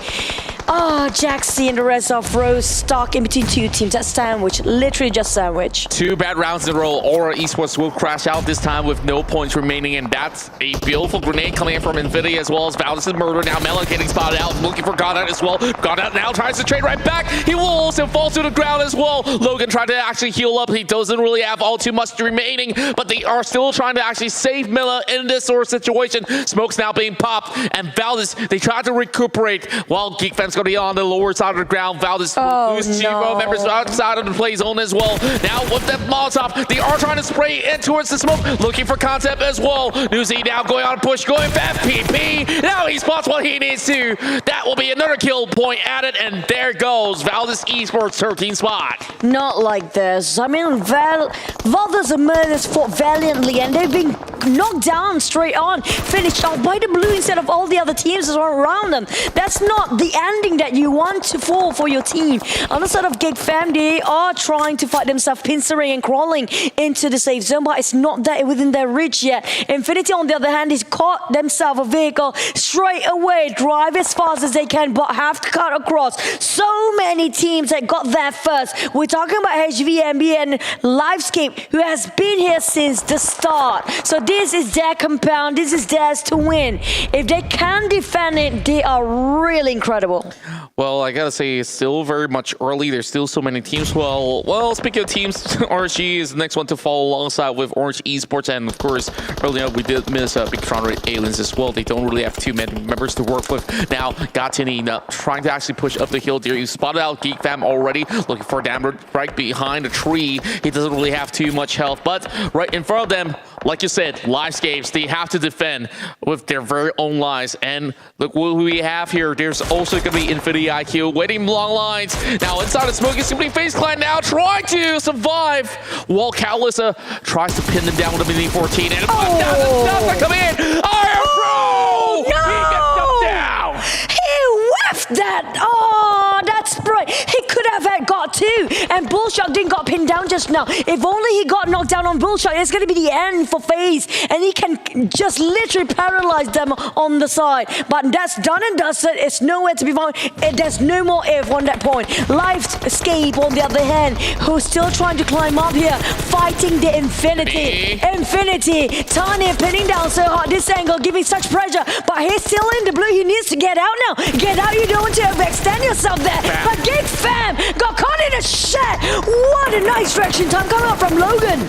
Jaxi and the rest of Rose stuck in between 2 teams. That's sandwich, literally just sandwich. 2 bad rounds in a row. Aura Esports will crash out this time with no points remaining, and that's a beautiful grenade coming in from Infinity as well as Valdus The Murder. Now Melon getting spotted out, looking for Goddard as well. Goddard now tries to trade right back. He will also fall to the ground as well. Logan tried to actually heal up. He doesn't really have all too much remaining, but they are still trying to actually save Miller in this sort of situation. Smoke's now being popped, and Valdus, they tried to recuperate while Geek Fam's going to be on the lower side of the ground. Valdus will lose 2 members outside of the play zone as well. Now with that Molotov, they are trying to spray in towards the smoke, looking for Concept as well. Newsy now going on a push, going back PP. Now he spots what he needs to. That will be another kill point added, and there goes Valdus Esports 13th spot. Not like this. I mean, Valdus The Murder fought valiantly, and they've been knocked down straight on, finished off by the blue instead of all the other teams that are around them. That's not the ending that you want to fall for your team. On the side of Geek Fam, they are trying to fight themselves, pincering and crawling into the safe zone, but it's not that within their reach yet. Infinity, on the other hand, has caught themselves a vehicle straight away, drive as fast as they can, but have to cut across. So many teams that got there first. We're talking about HVNB and Livescape, who has been here since the start. So this is their compound. This is theirs to win. If they can defend it, they are really incredible. Well, I gotta say, it's still very much early. There's still so many teams. Well, speaking of teams, RSG is the next one to follow alongside with Orange Esports, and of course, earlier we did miss Bigetron RA as well. They don't really have too many members to work with. Now, Gatini trying to actually push up the hill there. You spotted out Geek Fam already, looking for Dammer right behind a tree. He doesn't really have too much health, but right in front of them, like you said, Livescapes, they have to defend with their very own lives. And look what we have here. There's also going to be Infinity IQ waiting long lines. Now inside the smoke is going to be FaZe Clan now trying to survive. While Calissa tries to pin them down with a mini 14. And down come in. Iron Pro! No! He gets them down! He whiffed that! Oh, that's right. He could have got two. And Bullshot didn't got pinned down just now. If only he got knocked down on Bullshot, it's going to be the end for FaZe. And he can just literally paralyze them on the side. But that's done and dusted. It's nowhere to be found. There's no more if on that point. Livescape, on the other hand, who's still trying to climb up here, fighting the Infinity. Tanya pinning down so hard. This angle giving such pressure. But he's still in the blue. He needs to get out now. Get out. You don't want to overextend yourself there. But Geek Fam got caught in a shed. What a nice direction time coming up from Logan.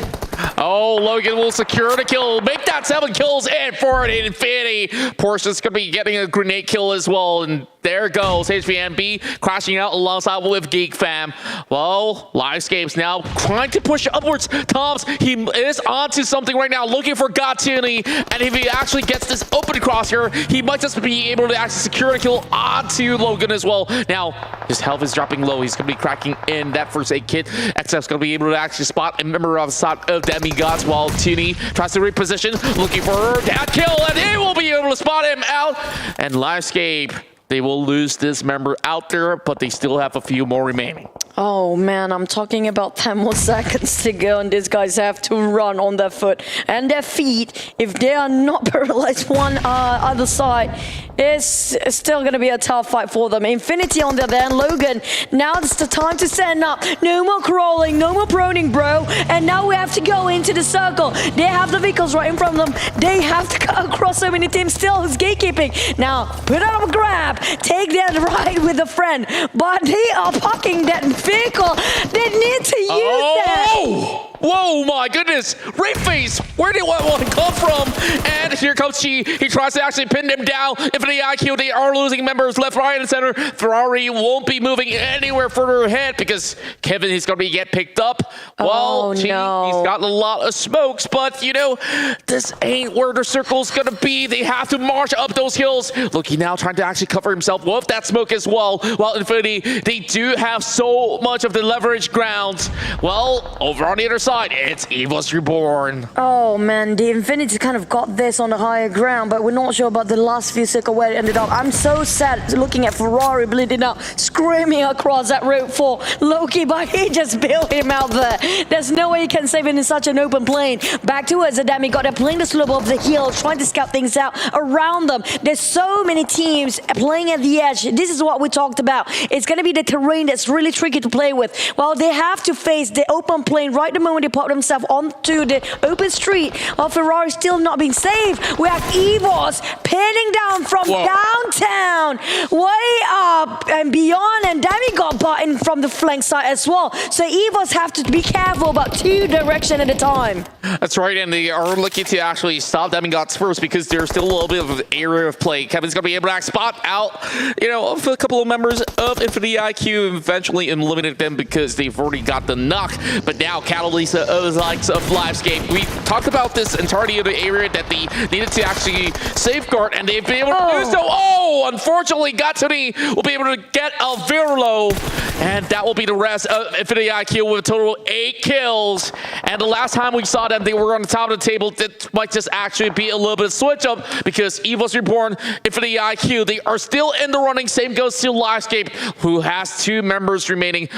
Oh, Logan will secure the kill. Make that 7 kills and for an Infinity. Porsche's going to be getting a grenade kill as well. And there goes HVNB crashing out alongside with Geek Fam. Well, Livescapes now trying to push upwards. Toms, he is onto something right now, looking for Gatuni. And if he actually gets this open cross here, he might just be able to actually secure a kill onto Logan as well. Now, his health is dropping low. He's going to be cracking in that first aid kit. XF's going to be able to actually spot a member of the side of Demigods while Tooney tries to reposition, looking for that kill, and he will be able to spot him out. And Livescape, they will lose this member out there, but they still have a few more remaining. Oh man, I'm talking about 10 more seconds to go, and these guys have to run on their foot and their feet. If they are not paralyzed one other side, it's still going to be a tough fight for them. Infinity on the other hand, Logan, now it's the time to stand up. No more crawling, no more proning, bro. And now we have to go into the circle. They have the vehicles right in front of them. They have to cut across so many teams still who's gatekeeping. Now, put out a grab, take that ride with a friend, but they are parking that vehicle. They need to use that. Whoa, my goodness. Ray Face, where did one come from? And here comes Chi. He tries to actually pin them down. Infinity IQ, they are losing members left, right, and center. Ferrari won't be moving anywhere further ahead because Kevin is going to get picked up. Well, Chi, he's got a lot of smokes, but, you know, this ain't where the circle's going to be. They have to march up those hills. Look, he now trying to actually cover himself with that smoke as well. While Infinity, they do have so much of the leverage ground. Well, over on the other side, it's EVOS Reborn. Oh man, the Infinity kind of got this on the higher ground, but we're not sure about the last few seconds where it ended up. I'm so sad looking at Ferrari bleeding out, screaming across that road for Loki, but he just bailed him out there. There's no way he can save it in such an open plane. Back towards the Demigod, they're playing the slope of the hill, trying to scout things out around them. There's so many teams playing at the edge. This is what we talked about. It's going to be the terrain that's really tricky to play with. Well, they have to face the open plane right the moment they pop themselves onto the open street. While Ferrari still not being saved. We have EVOS pinning down from downtown, way up and beyond, and Demigod button from the flank side as well. So EVOS have to be careful about 2 directions at a time. That's right, and they are looking to actually stop Demigods first because there's still a little bit of an area of play. Kevin's going to be able to spot out, you know, a couple of members of Infinity IQ and eventually eliminate them because they've already got the knock. But now Catalyst Lisa of the likes of Livescape. We talked about this entirety of the area that they needed to actually safeguard, and they've been able to do so. Oh, unfortunately, Gatsuni will be able to get Alvirlo, and that will be the rest of Infinity IQ with a total of 8 kills. And the last time we saw them, they were on the top of the table. That might just actually be a little bit of switch up because EVOS Reborn, Infinity IQ, they are still in the running. Same goes to Livescape, who has 2 members remaining.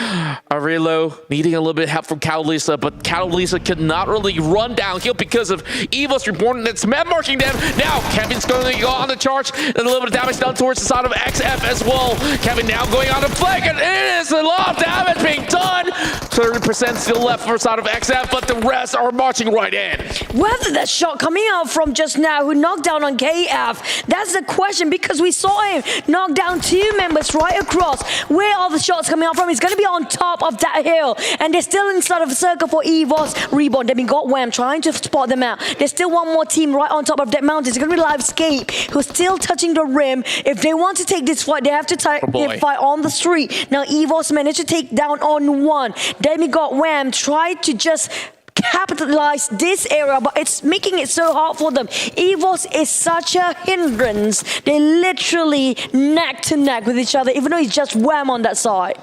Aurelio needing a little bit of help from Catalisa, but Catalisa could not really run downhill because of EVOS Reborn. That's Mem marking them. Now Kevin's going to go on the charge, and a little bit of damage done towards the side of XF as well. Kevin now going on the flank, and it is a lot of damage being done. 30% still left for the side of XF, but the rest are marching right in. Whether that shot coming out from just now who knocked down on KF, that's the question, because we saw him knock down 2 members right across. Where are the shots coming out from? He's going to be on top of that hill, and they're still inside of a circle for EVOS Reborn. Demigod Wham trying to spot them out. There's still one more team right on top of that mountain. It's going to be Livescape who's still touching the rim. If they want to take this fight, they have to fight on the street. Now EVOS managed to take down on 1. Demigod Wham tried to just capitalize this area, but it's making it so hard for them. EVOS is such a hindrance. They literally neck to neck with each other, even though it's just Wham on that side.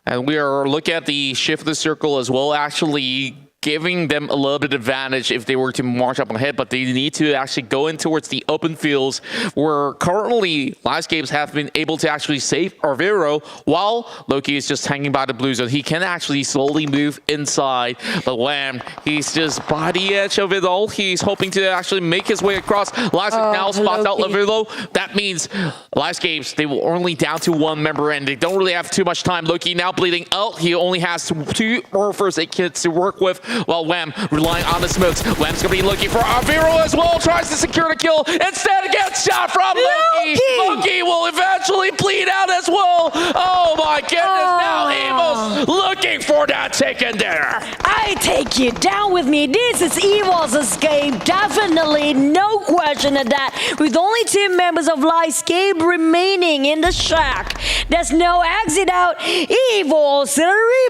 And we are looking at the shift of the circle as well, actually giving them a little bit of advantage if they were to march up ahead, but they need to actually go in towards the open fields where currently Livescapes have been able to actually save Arvero while Loki is just hanging by the blue zone. He can actually slowly move inside, but Wham, he's just by the edge of it all. He's hoping to actually make his way across. Livescapes now spots out Arvero. That means Livescapes, they will only down to 1 member and they don't really have too much time. Loki now bleeding out. He only has 2 more first aid kits to work with, while Wham relying on the smokes. Wham's gonna be looking for Arvero as well, tries to secure the kill. Instead gets shot from Loki. Loki will eventually bleed out as well. Oh my goodness, now EVOS looking for that chicken dinner. I take you down with me. This is EVOS' game, definitely, no question of that. With only 2 members of Livescape remaining in the shack, there's no exit out. EVOS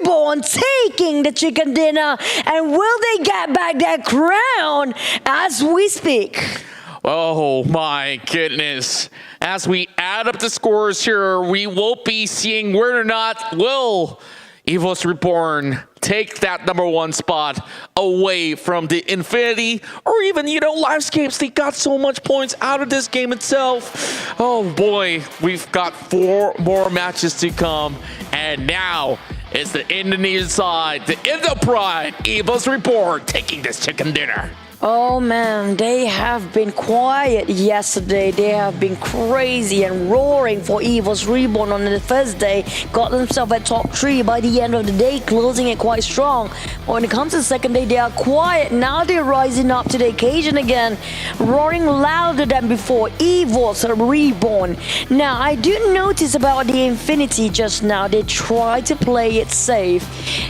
Reborn taking the chicken dinner, and will they get back their crown as we speak? Oh my goodness. As we add up the scores here, we will be seeing whether or not will EVOS Reborn take that #1 spot away from the Infinity, or even, you know, Livescapes. They got so much points out of this game itself. Oh boy, we've got 4 more matches to come, and now it's the Indonesian side, the Indo Pride, EVOS Reborn taking this chicken dinner. Oh man, they have been quiet yesterday. They have been crazy and roaring for EVOS Reborn on the first day. Got themselves at top 3 by the end of the day, closing it quite strong. When it comes to the second day, they are quiet. Now they're rising up to the occasion again, roaring louder than before. EVOS Reborn. Now, I do notice about the Infinity just now. They try to play it safe.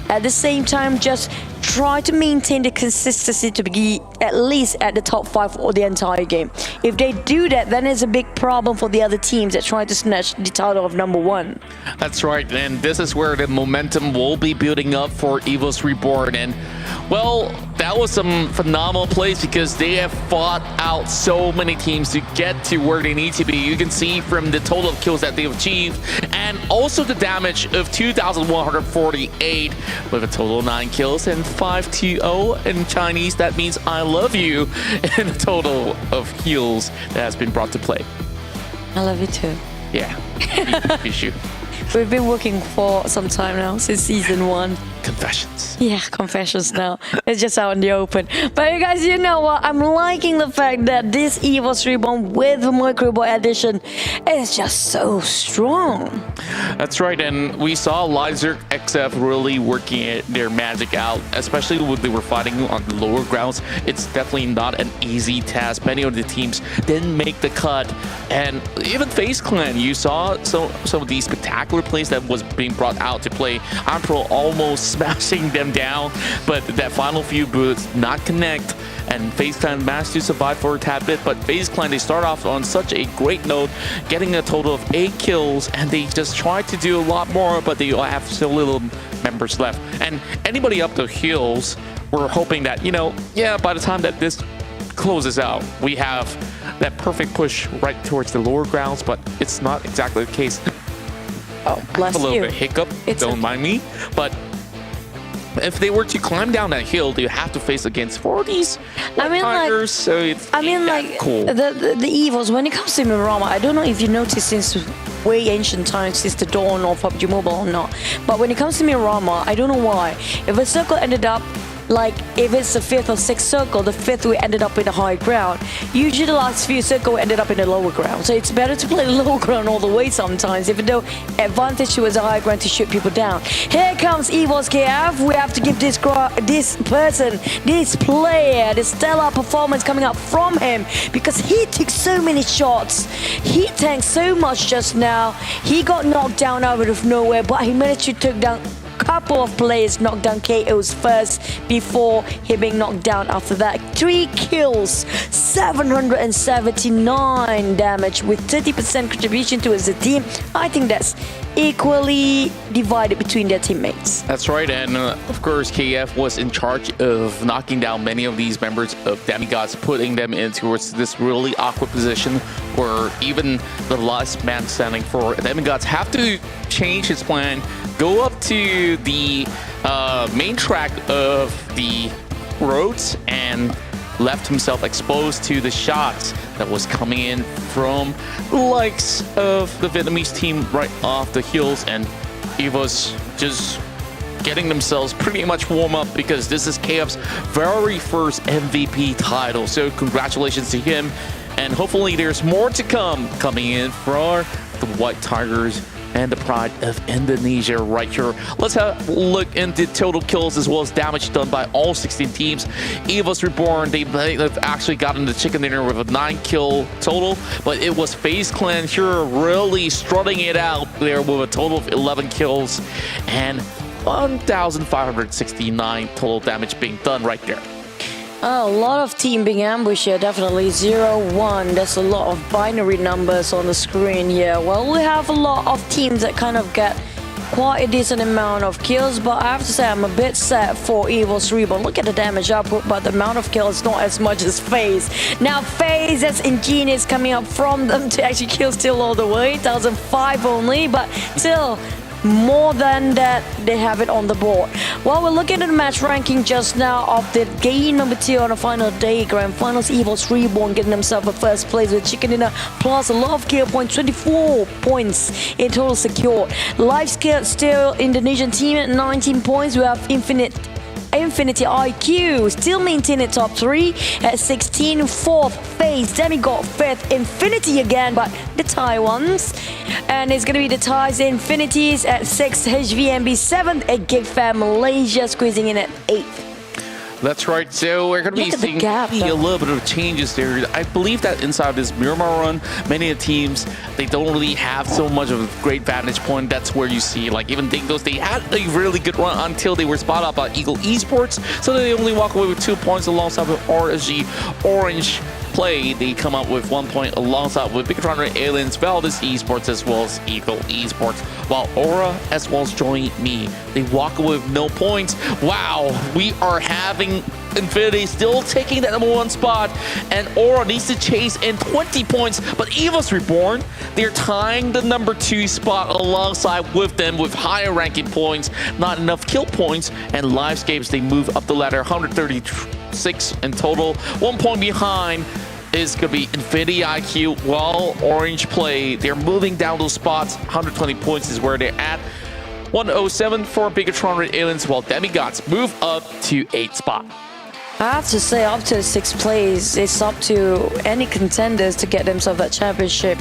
At the same time, just try to maintain the consistency to be at least at the top 5 for the entire game. If they do that, then it's a big problem for the other teams that try to snatch the title of #1. That's right, and this is where the momentum will be building up for EVOS Reborn. And well, that was some phenomenal plays because they have fought out so many teams to get to where they need to be. You can see from the total of kills that they've achieved, and also the damage of 2,148 with a total of 9 kills and 5-0 in Chinese. That means I love you, and a total of heals that has been brought to play. I love you too. Yeah, issue. We've been working for some time now, since season 1. Confessions. Yeah, confessions now. It's just out in the open. But you guys, you know what? I'm liking the fact that this EVOS Reborn with the Microboy edition is just so strong. That's right, and we saw Lizard XF really working their magic out, especially when they were fighting on the lower grounds. It's definitely not an easy task. Many of the teams didn't make the cut, and even FaZe Clan, you saw some of these spectacular plays that was being brought out to play. Ampro almost smashing them down, but that final few bullets not connect, and FaZe Clan managed to survive for a tad bit. But FaZe Clan, they start off on such a great note, getting a total of 8 kills, and they just try to do a lot more, but they have so little members left. And anybody up the hills we're hoping that, by the time that this closes out, we have that perfect push right towards the lower grounds, but it's not exactly the case. Oh, bless a little you. bit hiccup, It's don't okay. mind me. But if they were to climb down that hill, they have to face against 40s. Tigers, so it's cool. The EVOS, when it comes to Miramar, I don't know if you noticed since way ancient times, since the dawn of PUBG Mobile or not, but when it comes to Miramar, I don't know why. If a circle ended up like if it's the 5th or 6th circle, the 5th we ended up in the high ground. Usually the last few circles ended up in the lower ground. So it's better to play the lower ground all the way sometimes, even though advantage towards the high ground to shoot people down. Here comes EVOS KF. We have to give this player, the stellar performance coming up from him, because he took so many shots. He tanked so much just now. He got knocked down out of nowhere, but he managed to take down couple of players, knocked down KOs first before he being knocked down after that. 3 kills, 779 damage with 30% contribution towards the team. I think that's equally divided between their teammates. That's right, and of course KF was in charge of knocking down many of these members of Demigods, putting them into this really awkward position where even the last man standing for Demigods have to change his plan, go up to the main track of the roads and left himself exposed to the shots that was coming in from the likes of the Vietnamese team right off the hills, and EVOS just getting themselves pretty much warm up because this is KF's very first MVP title. So congratulations to him, and hopefully there's more to come coming in for the White Tigers and the pride of Indonesia right here. Let's have a look into total kills as well as damage done by all 16 teams. EVOS Reborn, they've actually gotten the chicken dinner with a 9-kill total, but it was FaZe Clan here really strutting it out there with a total of 11 kills and 1,569 total damage being done right there. A lot of team being ambushed here, definitely 0-1. There's a lot of binary numbers on the screen here. Well, we have a lot of teams that kind of get quite a decent amount of kills, but I have to say I'm a bit sad for EVOS Reborn. Look at the damage output, but the amount of kills not as much as FaZe. Now FaZe, that's ingenious coming up from them to actually kill still all the way, 1,005 only, but still more than that, they have it on the board. Well, we're looking at the match ranking just now of the game number 2 on the final day, grand finals. EVOS Reborn getting themselves a first place with chicken dinner plus a lot of kill points, 24 points in total secured. Life skill still Indonesian team at 19 points. We have Infinity IQ still maintaining top 3 at 16. 4th FaZe, Demigod 5th, Infinity again, but the Thai ones. And it's going to be the Thais Infinities at 6th, HVNB 7th, and Geek Fam Malaysia squeezing in at 8th. That's right, so we're going to be seeing a little bit of changes there. I believe that inside this Miramar run, many of the teams, they don't really have so much of a great vantage point. That's where you see, like even Dingoz, they had a really good run until they were spotted out by Esports, so they only walk away with 2 points alongside with RSG Orange Play. They come up with 1 point alongside with Bigetron RA, Valdus Esports as well as Esports, while Aura as well as JoinMe, they walk away with no points. Wow, we are having Infinity still taking that number 1 spot, and Aura needs to chase in 20 points, but EVOS Reborn, they're tying the number 2 spot alongside with them with higher ranking points, not enough kill points, and Livescapes, they move up the ladder, 136 in total. 1 point behind is going to be Infinity IQ, while Orange Play, they're moving down those spots. 120 points is where they're at. 107 for Bigetron RA, while Demigods move up to 8th spot. I have to say, up to 6th place, it's up to any contenders to get themselves that championship,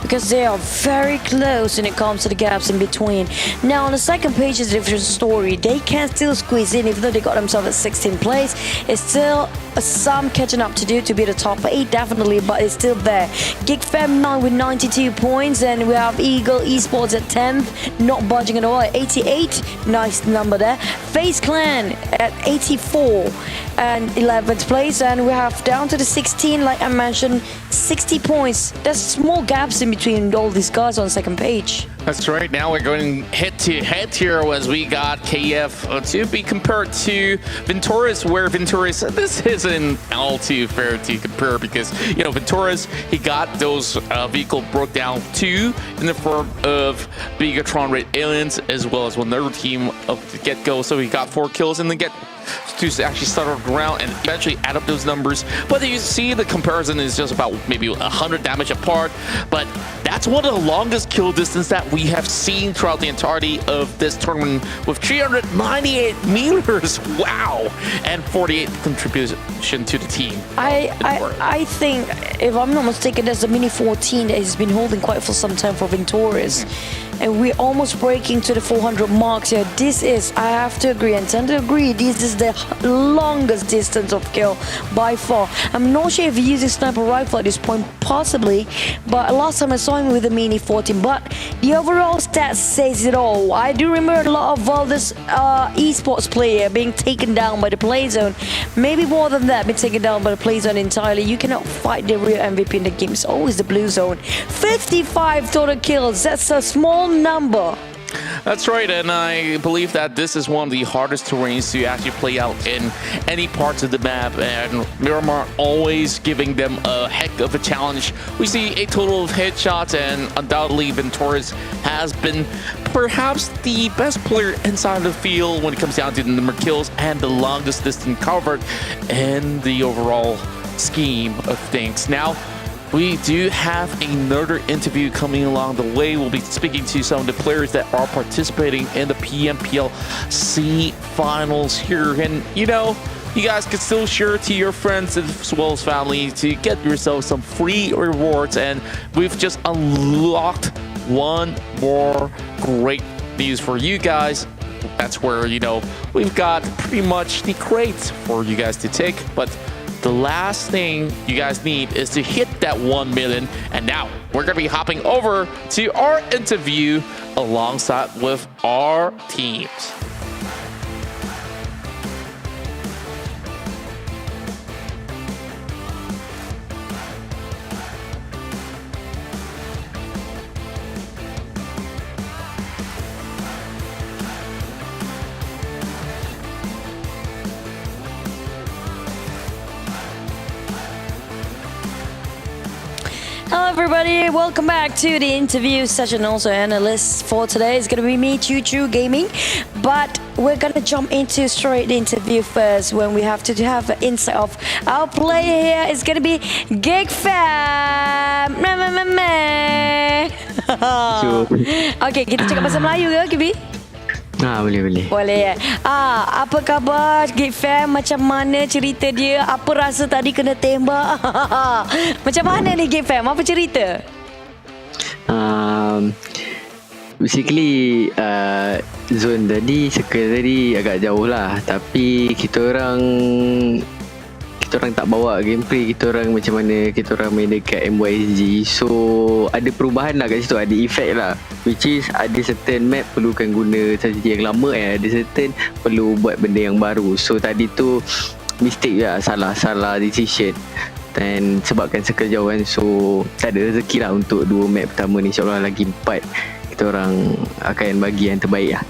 because they are very close when it comes to the gaps in between. Now on the second page is a different story. They can still squeeze in, even though they got themselves at 16th place. It's still some catching up to do to be the top 8, definitely, but it's still there. Geek Fam 9 with 92 points, and we have Esports at 10th, not budging at all at 88. Nice number there. FaZe Clan at 84 and 11th place, and we have down to the 16, like I mentioned, 60 points. There's small gaps in between all these guys on the second page. That's right. Now we're going head to head here as we got KF to be compared to Venturis, where Venturis, this isn't all too fair to compare because, you know, Venturis, he got those vehicle broke down too in the form of Bigetron RA Aliens as well as another team of the get-go. So he got 4 kills and then get to actually start off around and eventually add up those numbers. But you see the comparison is just about maybe 100 damage apart. But that's one of the longest kill distance that we have seen throughout the entirety of this tournament with 398 meters. Wow! And 48 contribution to the team. I think, if I'm not mistaken, there's a Mini 14 that has been holding quite for some time for Venturis. And we're almost breaking to the 400 marks here. This is, I have to agree and tend to agree, this is the longest distance of kill by far. I'm not sure if he's using sniper rifle at this point, possibly, but last time I saw him with the Mini 14. But the overall stats says it all. I do remember a lot of Valdus Esports player being taken down by the play zone. Maybe more than that, being taken down by the play zone entirely. You cannot fight the real MVP in the game. It's always the blue zone. 55 total kills. That's a small number. That's right, and I believe that this is one of the hardest terrains to actually play out in any parts of the map, and Miramar always giving them a heck of a challenge. We see a total of headshots, and undoubtedly Venturis has been perhaps the best player inside the field when it comes down to the number of kills and the longest distance covered in the overall scheme of things. Now, we do have another interview coming along the way. We'll be speaking to some of the players that are participating in the PMPL SEA finals here. And, you know, you guys can still share to your friends as well as family to get yourself some free rewards. And we've just unlocked one more great news for you guys. That's where, you know, we've got pretty much the crates for you guys to take. But the last thing you guys need is to hit that 1 million. And now we're going to be hopping over to our interview alongside with our teams. Hello everybody, welcome back to the interview session. Also analyst for today is going to be me, Choo Choo Gaming. But we're going to jump into straight the interview first when we have to have an insight of our player here. It's going to be Geek Fam. Okay, kita cakap bahasa Melayu ke, Kibi? Boleh. Boleh ya. Apa khabar Geek Fam? Macam mana cerita dia? Apa rasa tadi kena tembak? Macam mana ni Geek Fam? Apa cerita? Basically zone tadi, circle tadi agak jauh lah. Tapi kita orang tak bawa gameplay kita orang macam mana kita orang main dekat MYSG. So ada perubahan lah kat situ, ada effect lah, which is ada certain map perlukan guna strategi yang lama, ada certain perlu buat benda yang baru. So tadi tu mistake lah, salah decision, dan sebabkan circle jauh kan, so tak ada rezeki lah untuk 2 map pertama ni. InsyaAllah lagi 4 kita orang akan bagi yang terbaik lah.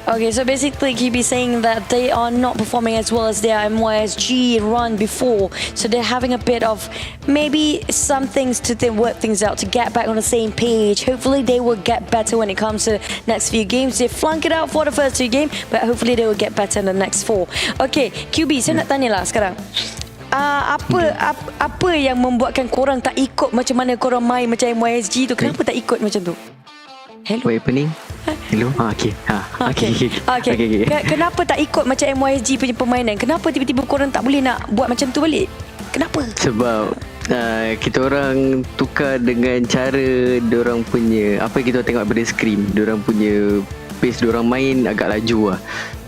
Okay, so basically he be saying that they are not performing as well as their MYSG run before. So they're having a bit of maybe some things to work things out to get back on the same page. Hopefully they will get better when it comes to next few games. They flunk it out for the first 2 games, but hopefully they will get better in the next 4. Okay, QB, saya nak tanya lah sekarang. Apa yang membuatkan korang tak ikut macam mana korang main macam MYSG tu? Kenapa tak ikut macam tu? Hello. Buat opening. Hello. Okay. Kenapa tak ikut macam MYSG punya permainan? Kenapa tiba-tiba korang tak boleh nak buat macam tu balik? Kenapa? Sebab kita orang tukar dengan cara diorang punya, apa yang kita tengok pada screen, diorang punya pace diorang main agak laju lah.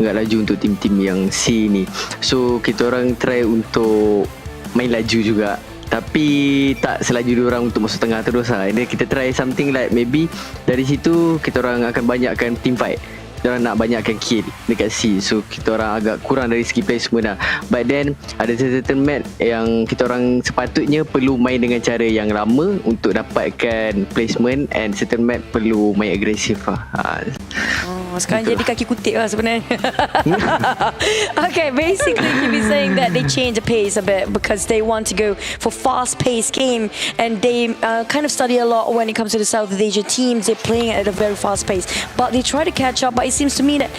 Agak laju untuk tim-tim yang C ni. So kita orang try untuk main laju juga, tapi tak selaju diorang untuk masuk tengah terus lah. And then kita try something like maybe dari situ kita orang akan banyakkan team fight. diorang nak banyakkan kill dekat C. So kita orang agak kurang dari segi placement lah. But then ada certain map yang kita orang sepatutnya perlu main dengan cara yang lama untuk dapatkan placement, and certain map perlu main agresif lah. Sekarang jadi kaki kutip lah sebenarnya. Okay, basically you be saying that they change the pace a bit because they want to go for fast-paced game, and they kind of study a lot when it comes to the Southeast Asia teams. They're playing at a very fast pace, but they try to catch up. But it seems to me that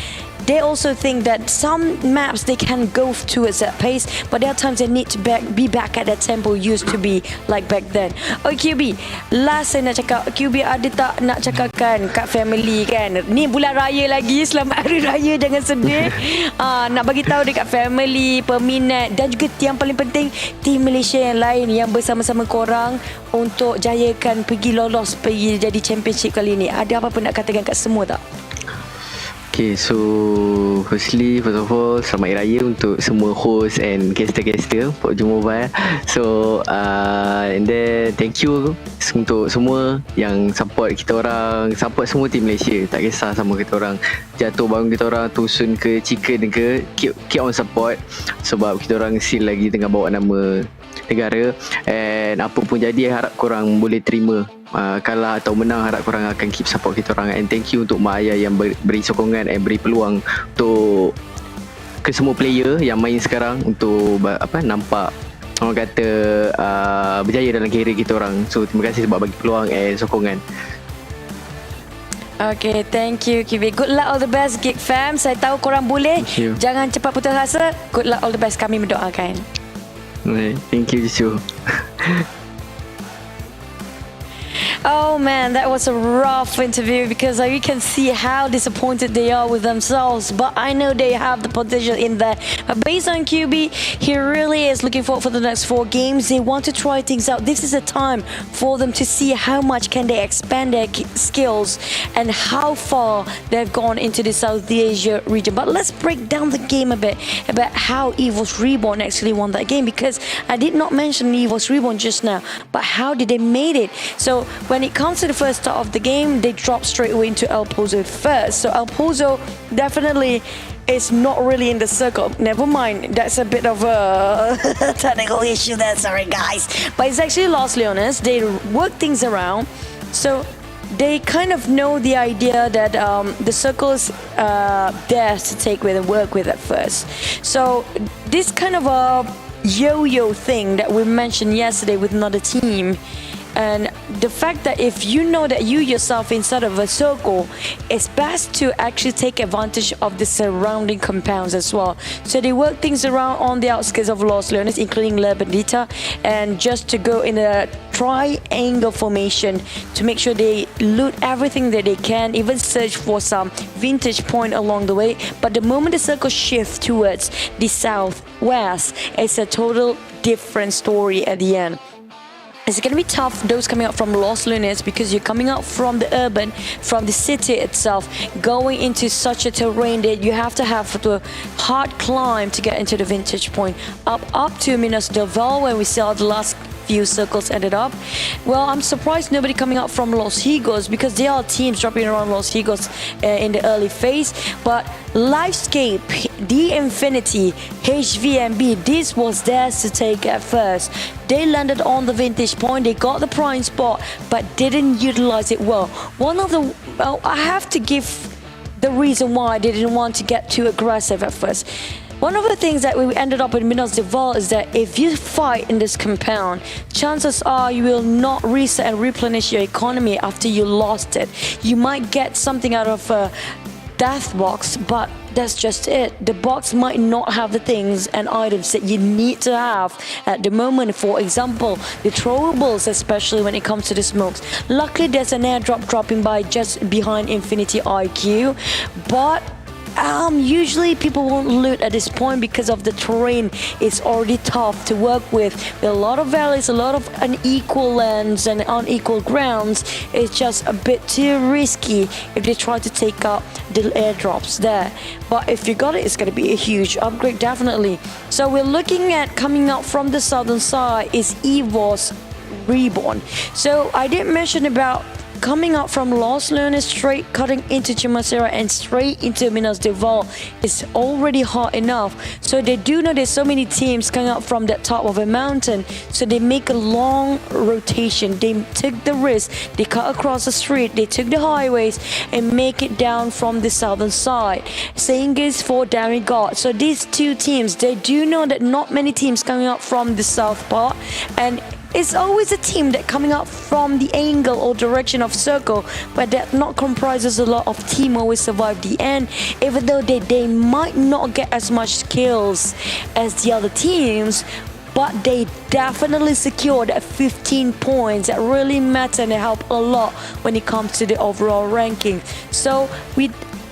they also think that some maps they can go towards that pace, but there are times they need to be back at that tempo used to be like back then. Okay, QB, last saya nak cakap, QB ada tak nak cakapkan kat family kan? Ni bulan raya lagi, selamat hari raya, jangan sedih. Nak bagi tahu dekat family, peminat dan juga yang paling penting Team Malaysia yang lain yang bersama-sama korang untuk jayakan pergi lolos, pergi jadi championship kali ni. Ada apa-apa nak katakan kat semua tak? Okay, so first of all, selamat Hari Raya untuk semua host and caster-caster PUBG Mobile. So and then thank you untuk semua yang support kita orang, support semua Team Malaysia. Tak kisah sama kita orang jatuh bangun, kita orang tusun ke chicken ke, keep on support, sebab kita orang still lagi tengah bawa nama negara. And apa pun jadi, harap korang boleh terima, kalah atau menang, harap korang akan keep support kita orang. And thank you untuk mak ayah yang beri sokongan and beri peluang untuk ke semua player yang main sekarang untuk nampak orang kata berjaya dalam career kita orang. So terima kasih sebab bagi peluang and sokongan. Okay, thank you QB. Good luck, all the best Geek Fam. Saya tahu korang boleh. Jangan cepat putus asa. Good luck, all the best. Kami mendoakan. Thank you Jisu. Oh man, that was a rough interview because you can see how disappointed they are with themselves. But I know they have the potential in there. But based on QB, he really is looking forward for the next 4 games. They want to try things out. This is a time for them to see how much can they expand their skills and how far they've gone into the South Asia region. But let's break down the game a bit about how EVOS Reborn actually won that game, because I did not mention EVOS Reborn just now, but how did they made it? So when it comes to the first start of the game, they drop straight away into El Pozo first. So El Pozo definitely is not really in the circle. Never mind, that's a bit of a technical issue there, sorry guys. But it's actually Los Leones. They work things around. So they kind of know the idea that the circle is theirs to take with and work with at first. So this kind of a yo-yo thing that we mentioned yesterday with another team, and the fact that if you know that you yourself inside of a circle, it's best to actually take advantage of the surrounding compounds as well. So they work things around on the outskirts of Los Leones, including La Bandita, and just to go in a triangle formation to make sure they loot everything that they can, even search for some vintage point along the way. But the moment the circle shifts towards the southwest, it's a total different story at the end. It's going to be tough, those coming out from Los Lunas, because you're coming out from the urban, from the city itself, going into such a terrain that you have to have the hard climb to get into the vintage point. Up to Minas del Val, where we saw the last few circles ended up. Well, I'm surprised nobody coming out from Los Higos, because there are teams dropping around Los Higos in the early phase. But Livescape, The Infinity, HVNB, this was theirs to take at first. They landed on the vintage point, they got the prime spot, but didn't utilize it well. I have to give the reason why they didn't want to get too aggressive at first. One of the things that we ended up in Minas del Val is that if you fight in this compound, chances are you will not reset and replenish your economy after you lost it. You might get something out of a death box, but that's just it. The box might not have the things and items that you need to have at the moment. For example, the throwables, especially when it comes to the smokes. Luckily, there's an airdrop dropping by just behind Infinity IQ, but usually people won't loot at this point because of the terrain. It's already tough to work with a lot of valleys, a lot of unequal lands and unequal grounds. It's just a bit too risky if they try to take out the airdrops there. But if you got it, it's going to be a huge upgrade, definitely. So we're looking at coming out from the southern side is EVOS Reborn. So I didn't mention about coming out from Los Leones straight, cutting into Chimacera and straight into Minas de Val is already hard enough. So they do know there's so many teams coming out from that top of a mountain. So they make a long rotation. They took the risk. They cut across the street. They took the highways and make it down from the southern side. Same goes for Demigod. So these two teams, they do know that not many teams coming out from the south part, and it's always a team that coming up from the angle or direction of circle, but that not comprises a lot of team always survive the end, even though they might not get as much skills as the other teams, but they definitely secure that 15 points that really matter and they help a lot when it comes to the overall ranking. So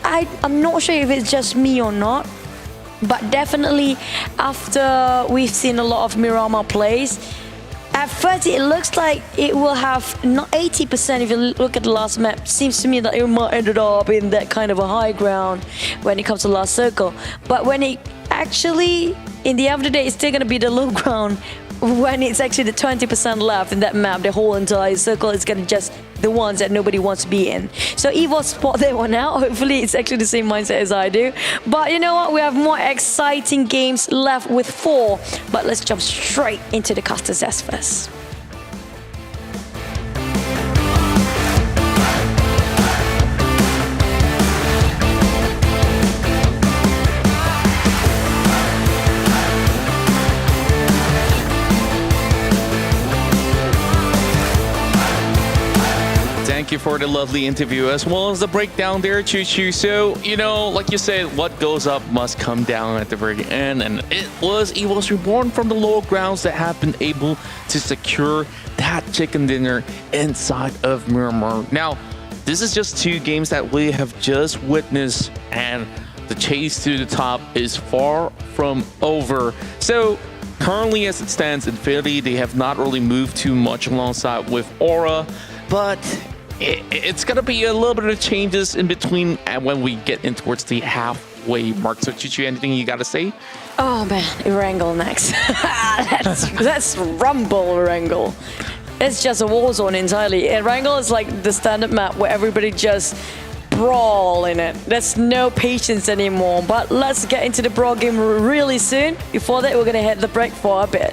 I'm not sure if it's just me or not, but definitely after we've seen a lot of Miramar plays, at first it looks like it will have not 80%. If you look at the last map, seems to me that it might ended up in that kind of a high ground when it comes to last circle. But when it actually, in the end of the day, it's still going to be the low ground when it's actually the 20% left in that map. The whole entire circle is going to just the ones that nobody wants to be in. So EVOS spot that one out. Hopefully it's actually the same mindset as I do. But you know what? We have more exciting games left with 4. But let's jump straight into the Casters S first. Thank you for the lovely interview as well as the breakdown there, Choo Choo. So, you know, like you said, what goes up must come down at the very end. And it was EVOS Reborn from the lower grounds that have been able to secure that chicken dinner inside of Miramar. Now, this is just 2 games that we have just witnessed, and the chase to the top is far from over. So, currently as it stands, Infinity, they have not really moved too much alongside with Aura, but it's going to be a little bit of changes in between and when we get in towards the halfway mark. So, Chichu, anything you got to say? Oh man, Erangel next. Let's rumble Erangel. It's just a war zone entirely. Erangel is like the standard map where everybody just brawl in it. There's no patience anymore. But let's get into the brawl game really soon. Before that, we're going to hit the break for a bit.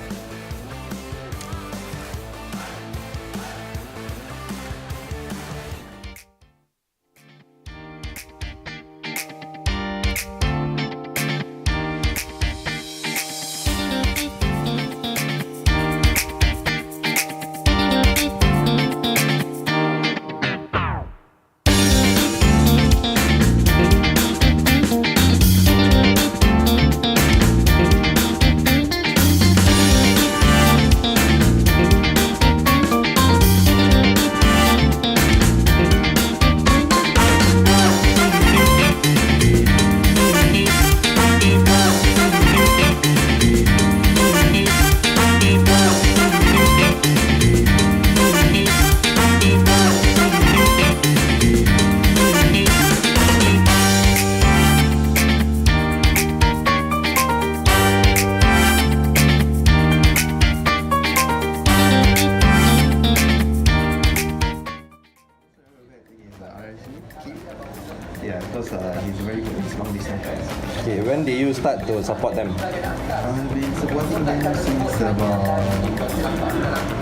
Yeah, because he's very good with long distance guys. Okay, when did you start to support them? I've been supporting them since about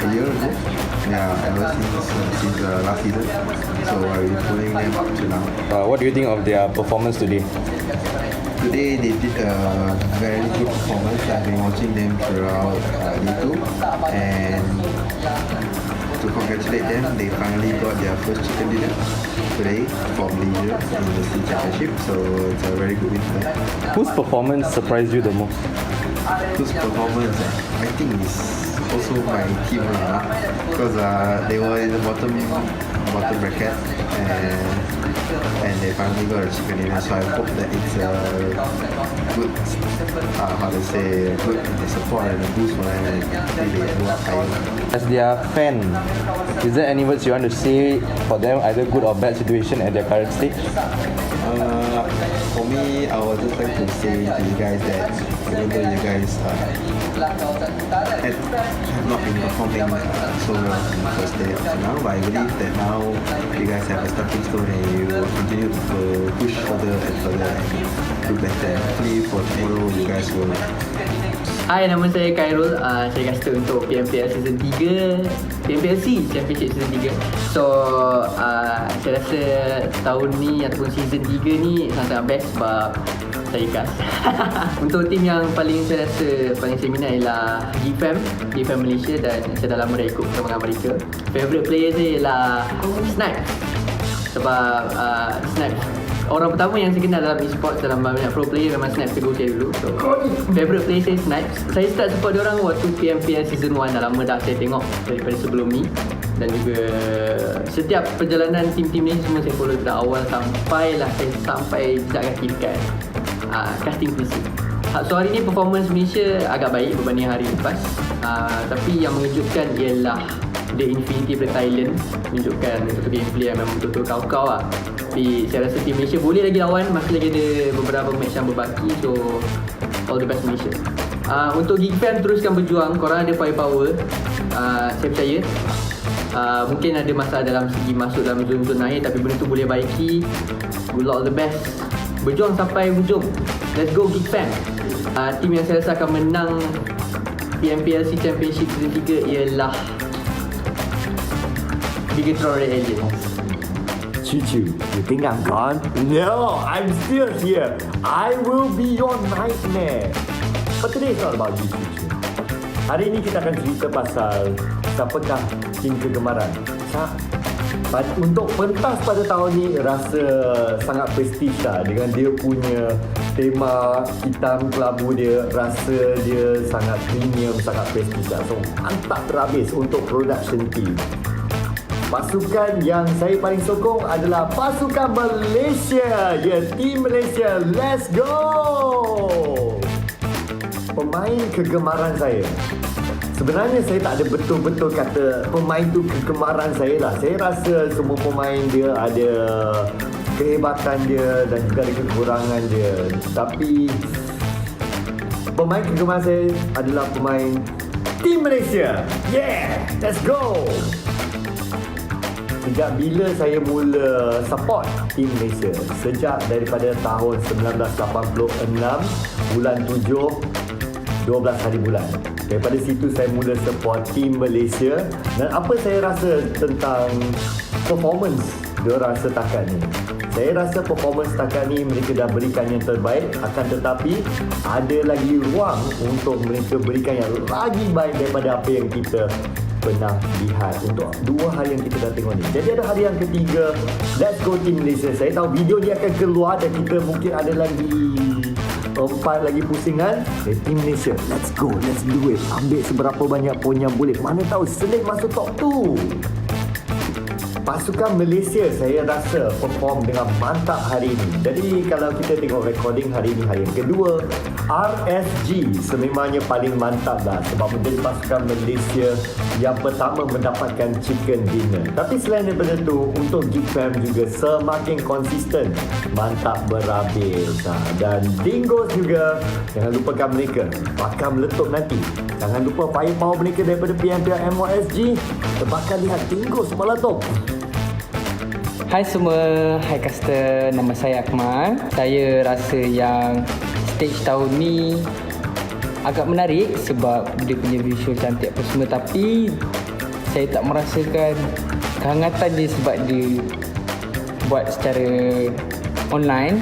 a year ago. Yeah, ever since last season. So I've been following them up to now. What do you think of their performance today? Today they did a very good performance. I've been watching them throughout day 2, and to congratulate them, they finally got their first chicken dinner today for Malaysia in the SEA Championship, so it's a very good win for them. Whose performance surprised you the most? Whose performance? I think it's also my team because they were in the bottom bracket and they finally got a chicken dinner, so I hope that it's a good, good support and a boost for them and maybe they go up higher. As their fan, is there any words you want to say for them, either good or bad situation at their current stage? For me, I would just like to say to you guys that even though you guys have not been performing so well in the first day up to now, but I believe that now you guys have a stepping stone and you will continue to push further and further and do better. Hopefully for tomorrow you guys will. Hai, nama saya Khairul. Saya caster untuk PMPL Season 3, PMPL SEA Championship Season 3. So, saya rasa tahun ni ataupun Season 3 ni sangat best sebab saya cast. Untuk tim yang paling saya rasa paling saya minat ialah Geek Fam Malaysia, dan saya dah lama dah ikut bersama dengan mereka. Favourite player saya ialah Snipe. Sebab Snipe orang pertama yang saya kenal dalam esports, dalam banyak pro player memang Snipe tegur saya dulu. So, favourite player saya Snipe. Saya start support diorang waktu PMPL Season 1, dah lama dah saya tengok daripada sebelum ni. Dan juga setiap perjalanan tim-tim ni semua saya follow dari awal sampai jejak kaki dekat casting PC. So hari ni performance Malaysia agak baik berbanding hari lepas. Tapi yang mengejutkan ialah The Infinity dari Thailand menunjukkan betul gameplay yang memang betul-betul kau-kau lah. Tapi saya rasa tim Malaysia boleh lagi lawan, masih lagi ada beberapa match yang berbaki. So all the best Malaysia. Untuk Geek Fam, teruskan berjuang, korang ada firepower. Saya percaya mungkin ada masalah dalam segi masuk dalam zon-zon air, tapi benda tu boleh baiki. Good luck, all the best. Berjuang sampai hujung. Let's go Geek Fam. Tim yang saya rasa akan menang PMPL SEA Championship Season 3 ialah Bigetron RA. Choo-choo, you think I'm gone? No, I'm still here. I will be your nightmare. But today is not about you, Choo-choo. Hari ini kita akan cerita pasal siapakah tim kegemaran. Untuk pentas pada tahun ni rasa sangat prestige lah, dengan dia punya tema hitam kelabu dia, rasa dia sangat premium, sangat prestige lah. So mantap terhabis untuk production team. Pasukan yang saya paling sokong adalah pasukan Malaysia. Ya, Team Malaysia. Let's go! Pemain kegemaran saya. Sebenarnya saya tak ada betul-betul kata pemain tu kegemaran saya lah. Saya rasa semua pemain dia ada kehebatan dia dan juga ada kekurangan dia. Tapi pemain kegemaran saya adalah pemain Team Malaysia. Yeah! Let's go! Sejak bila saya mula support Team Malaysia? Sejak daripada tahun 1986, bulan 7, 12 hari bulan. Daripada situ saya mula support Team Malaysia. Dan apa saya rasa tentang performance diorang setakat ni? Saya rasa performance setakat ni mereka dah berikan yang terbaik, akan tetapi ada lagi ruang untuk mereka berikan yang lagi baik daripada apa yang kita pernah lihat untuk 2 hari yang kita dah tengok ni. Jadi ada hari yang ketiga, let's go Team Malaysia. Saya tahu video ni akan keluar dan kita mungkin ada lagi 4 lagi pusingan. Team Malaysia, let's go, let's do it. Ambil seberapa banyak poin yang boleh, mana tahu selip masuk top 2. Pasukan Malaysia saya rasa perform dengan mantap hari ini. Jadi kalau kita tengok recording hari ini, hari yang kedua, RSG sememangnya paling mantap lah sebab menjadi pasukan Malaysia yang pertama mendapatkan chicken dinner. Tapi selain daripada itu, untuk Geek Fam juga semakin konsisten, mantap berhabis. Dan Dingoz juga, jangan lupakan mereka bakal meletup nanti. Jangan lupa firepower mereka daripada PMPL MYSG. Kita bakal lihat Dingoz meletup. Hai semua, hai caster, nama saya Akmal. Saya rasa yang stage tahun ni agak menarik sebab dia punya visual cantik apa semua, tapi saya tak merasakan kehangatan dia sebab dia buat secara online.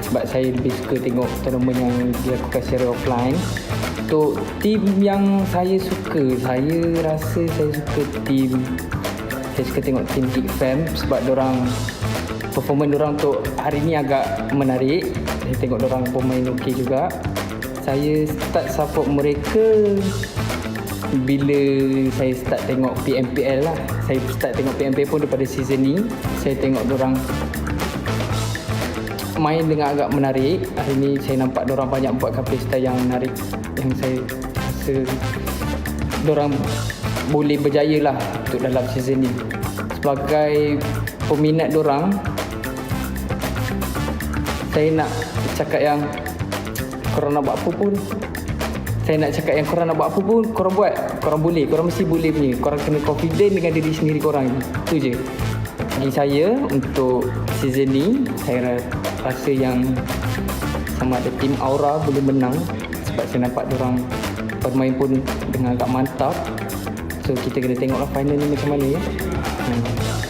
Sebab saya lebih suka tengok tournament yang dilakukan secara offline. Untuk tim yang saya suka, saya rasa saya suka tengok tim Geek Fam sebab dorang performance dorang untuk hari ni agak menarik. Saya tengok dorang pemain okey juga. Saya start support mereka bila saya start tengok PMPL lah. Saya start tengok PMPL pun daripada season ni. Saya tengok dorang main dengan agak menarik. Hari ni saya nampak dorang banyak buat playstyle yang menarik, yang saya rasa dorang boleh berjaya lah untuk dalam season ni. Sebagai peminat dorang, saya nak cakap yang korang nak buat apa pun, saya nak cakap yang korang nak buat apa pun, korang buat. Korang boleh, korang mesti boleh punya. Korang kena confident dengan diri sendiri korang. Itu je. Bagi saya, untuk season ni, saya rasa yang sama ada tim Aura boleh menang. Sebab saya nampak diorang bermain pun dengan agak mantap. So kita kena tengoklah final ni macam mana ya.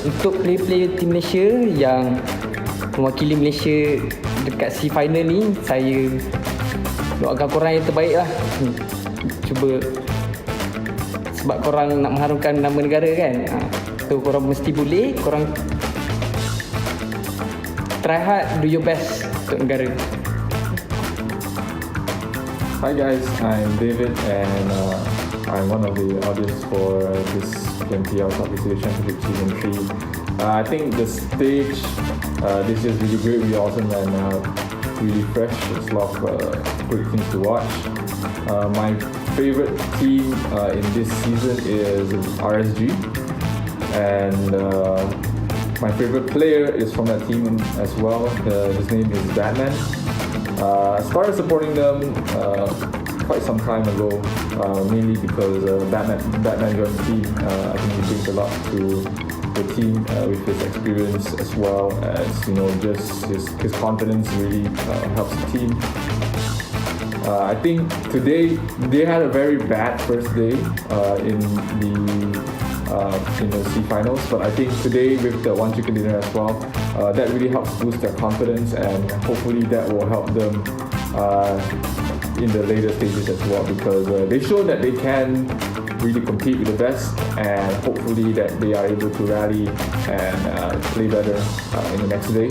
Untuk player-player tim Malaysia yang mewakili Malaysia dekat SEA final ni, saya doakan korang yang terbaik lah. Cuba, sebab korang nak mengharumkan nama negara kan. So korang mesti boleh. Korang try hard, do your best untuk negara. Hi guys, I'm David and I'm one of the audience for this PMPL SEA Championship Season 3. I think the stage this year is really great, really awesome and really fresh. There's a lot of great things to watch. My favorite team in this season is RSG, and my favorite player is from that team as well. His name is Batman. I started supporting them quite some time ago, mainly because Batman joined the team. I think he brings a lot to the team with his experience as well as, you know, just his confidence really helps the team. I think today they had a very bad first day in the SEA finals, but I think today with the one chicken dinner as well, that really helps boost their confidence, and hopefully that will help them in the later stages as well, because they show that they can really compete with the best, and hopefully that they are able to rally and play better in the next day.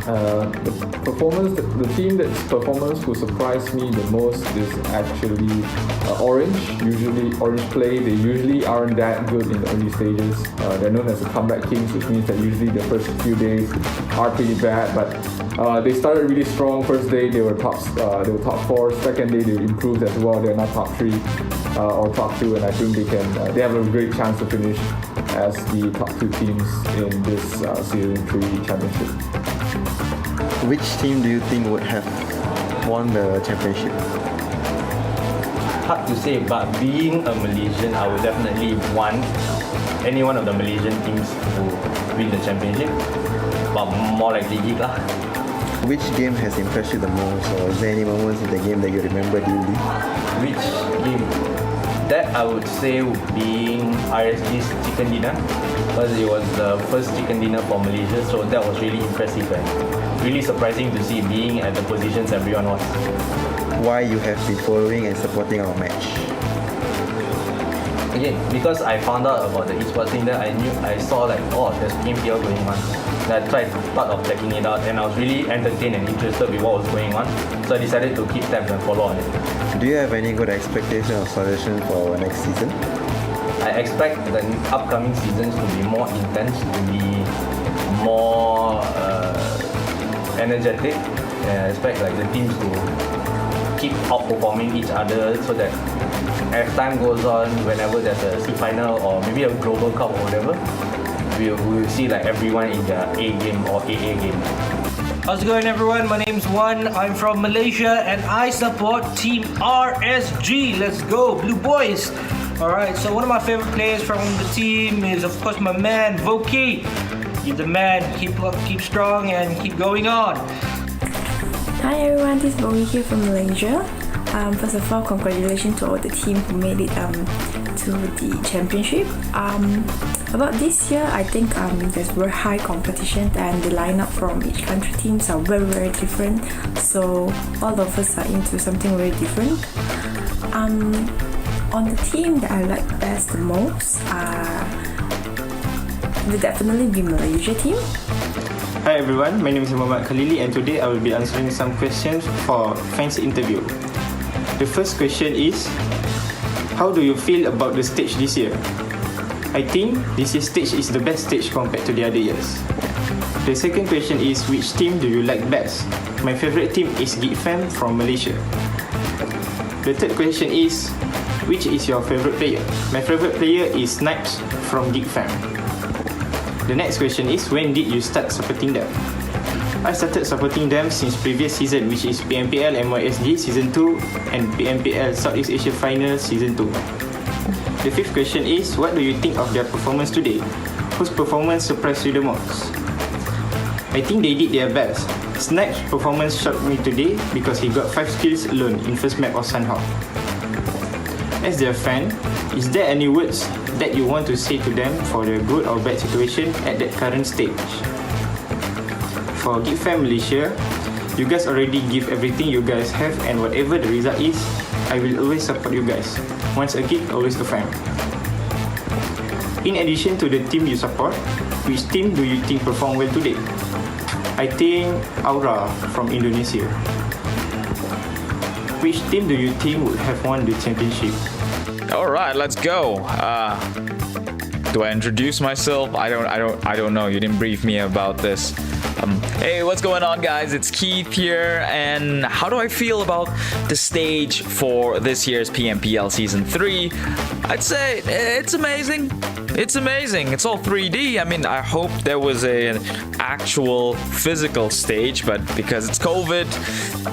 The team that's performance who surprised me the most is actually Orange. Usually Orange play, they usually aren't that good in the early stages. They're known as the comeback kings, which means that usually the first few days are pretty bad, but they started really strong. First day they were top 4. Second day they improved as well. They're now top 3 or top 2, and I think they have a great chance to finish as the top 2 teams in this season 3 championship. Which team do you think would have won the championship? Hard to say, but being a Malaysian, I would definitely want any one of the Malaysian teams to win the championship, but more likely Geek lah. Which game has impressed you the most, or is there any moments in the game that you remember dearly? Which game? That I would say would be RSG's chicken dinner, because it was the first chicken dinner for Malaysia, so that was really impressive and really surprising to see, being at the positions everyone was. Why you have been following and supporting our match? Again, because I found out about the esports thing, that I saw like, oh, there's PMPL going on. And I thought of checking it out, and I was really entertained and interested with what was going on, so I decided to keep tabs and follow on it. Do you have any good expectation or suggestion for next season? I expect the upcoming seasons to be more intense, to be more energetic, and I expect like the teams to keep outperforming each other, so that as time goes on, whenever there's a SEA final or maybe a global cup or whatever, we will see like everyone in their A game or AA game. How's it going, everyone? My name's Juan. I'm from Malaysia and I support Team RSG. Let's go, Blue Boys! Alright, so one of my favorite players from the team is, of course, my man, Voki. You're the man. Keep strong and keep going on. Hi everyone, this is Bowie here from Malaysia. First of all, congratulations to all the team who made it to the championship. About this year, I think there's very high competition, and the lineup from each country teams are very, very different. So all of us are into something very different. On the team that I like best the most will definitely be Malaysia team. Hi everyone, my name is Muhammad Khalili, and today I will be answering some questions for fans interview. The first question is, how do you feel about the stage this year? I think this year's stage is the best stage compared to the other years. The second question is, which team do you like best? My favorite team is Geek Fam from Malaysia. The third question is, which is your favorite player? My favorite player is Snipes from Geek Fam. The next question is, when did you start supporting them? I started supporting them since previous season, which is PMPL MYSG Season 2 and PMPL Southeast Asia Final Season 2. The fifth question is, what do you think of their performance today? Whose performance surprised you the most? I think they did their best. Snip's performance shocked me today because he got 5 kills alone in first map of Sanhok. As their fan, is there any words that you want to say to them for the good or bad situation at that current stage? For Geek Fam Malaysia, you guys already give everything you guys have, and whatever the result is, I will always support you guys. Once a geek, always a fan. In addition to the team you support, which team do you think performed well today? I think Aura from Indonesia. Which team do you think would have won the championship? All right, let's go. Do I introduce myself? I don't know. You didn't brief me about this. Hey, what's going on, guys? It's Keith here, and how do I feel about the stage for this year's PMPL Season 3? I'd say it's amazing. It's amazing. It's all 3D. I mean, I hope there was an actual physical stage, but because it's COVID,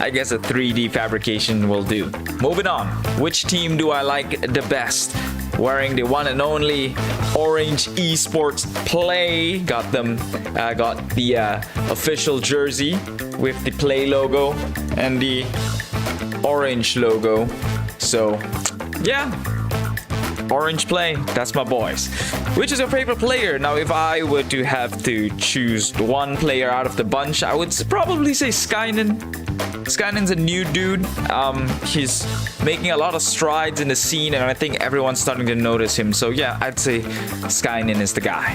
I guess a 3D fabrication will do. Moving on. Which team do I like the best? Wearing the one and only orange Esports play. Got the official jersey with the play logo and the orange logo. So, yeah. Orange play, that's my boys. Which is your favorite player? Now, if I were to have to choose one player out of the bunch, I would probably say Skynin. Skynen's a new dude. He's making a lot of strides in the scene, and I think everyone's starting to notice him. So yeah, I'd say Skynen is the guy.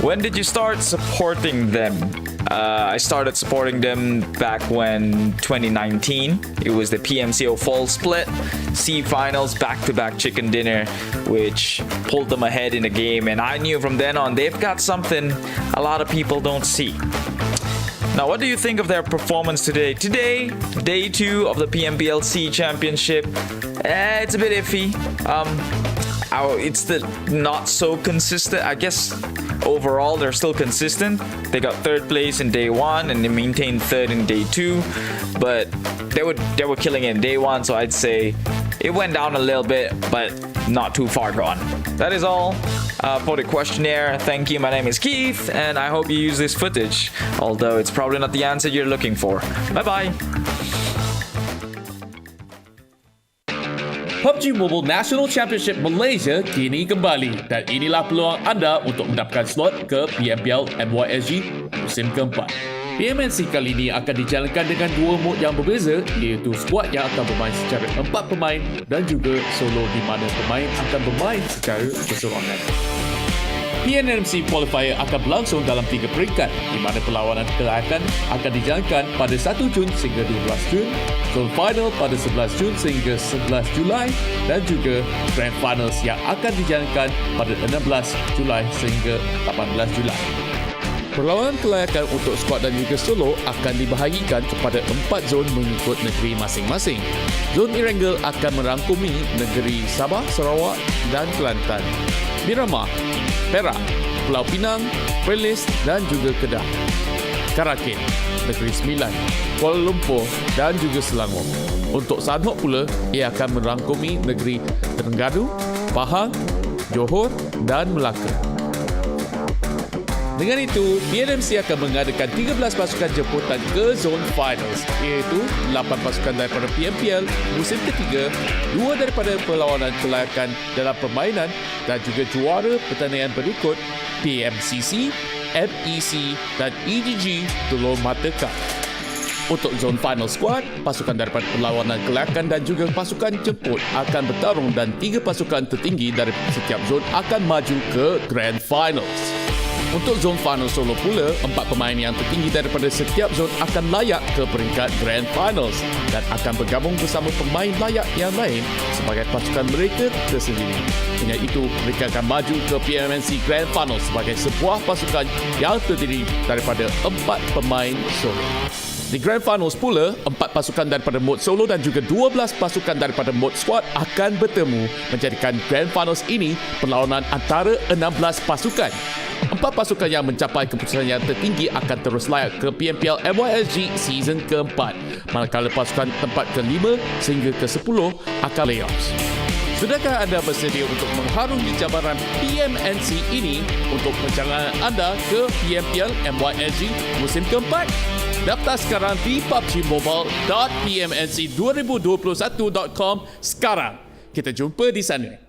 When did you start supporting them? I started supporting them back when 2019. It was the PMCO fall split, C finals, back-to-back chicken dinner, which pulled them ahead in the game. And I knew from then on they've got something a lot of people don't see. Now, what do you think of their performance today? Today, day 2 of the PMPL SEA Championship. It's a bit iffy. It's the not so consistent. I guess overall they're still consistent. They got 3rd place in day 1 and they maintained 3rd in day 2. But they were killing it in day 1, so I'd say it went down a little bit, but not too far gone. That is all for the questionnaire. Thank you. My name is Keith, and I hope you use this footage, although it's probably not the answer you're looking for. Bye-bye. PUBG Mobile National Championship Malaysia kini kembali, dan inilah peluang anda untuk mendapatkan slot ke PMPL MYSG musim keempat. PMNC kali ini akan dijalankan dengan 2 mod yang berbeza, iaitu squad yang akan bermain secara 4 pemain dan juga solo di mana pemain akan bermain secara berseorangan. PMNC Qualifier akan berlangsung dalam 3 peringkat, di mana perlawanan kelayakan akan dijalankan pada 1 Jun sehingga 12 Jun, Zone Final pada 11 Jun sehingga 11 Julai, dan juga Grand Finals yang akan dijalankan pada 16 Julai sehingga 18 Julai. Perlawanan kelayakan untuk skuad dan juga solo akan dibahagikan kepada 4 zon mengikut negeri masing-masing. Zon Erangel akan merangkumi negeri Sabah, Sarawak dan Kelantan, Miramar, Perak, Pulau Pinang, Perlis dan juga Kedah, Karakin, Negeri Sembilan, Kuala Lumpur dan juga Selangor. Untuk Sanhok pula, ia akan merangkumi negeri Terengganu, Pahang, Johor dan Melaka. Dengan itu, PMMC akan mengadakan 13 pasukan jemputan ke Zone Finals, iaitu 8 pasukan daripada PMPL musim ketiga, 2 daripada perlawanan kelayakan dalam permainan dan juga juara pertandingan berikut PMCC, MEC dan EGG Telur Mata Cup. Untuk Zone Final Squad, pasukan daripada perlawanan kelayakan dan juga pasukan jemput akan bertarung dan 3 pasukan tertinggi dari setiap zon akan maju ke Grand Finals. Untuk zon final solo pula, 4 pemain yang tertinggi daripada setiap zon akan layak ke peringkat Grand Finals dan akan bergabung bersama pemain layak yang lain sebagai pasukan mereka tersendiri. Dengan itu, mereka akan maju ke PMNC Grand Finals sebagai sebuah pasukan yang terdiri daripada 4 pemain solo. Di Grand Finals pula, 4 pasukan daripada mod solo dan juga 12 pasukan daripada mod squad akan bertemu, menjadikan Grand Finals ini perlawanan antara 16 pasukan. 4 pasukan yang mencapai keputusan yang tertinggi akan terus layak ke PMPL MYSG season keempat, manakala pasukan tempat ke-5 sehingga ke-10 akan playoffs. Sudahkah anda bersedia untuk mengharungi cabaran PMNC ini untuk perjalanan anda ke PMPL MYSG musim keempat? Daftar sekarang di PUBGMOBILE.PMNC2021.com sekarang. Kita jumpa di sana.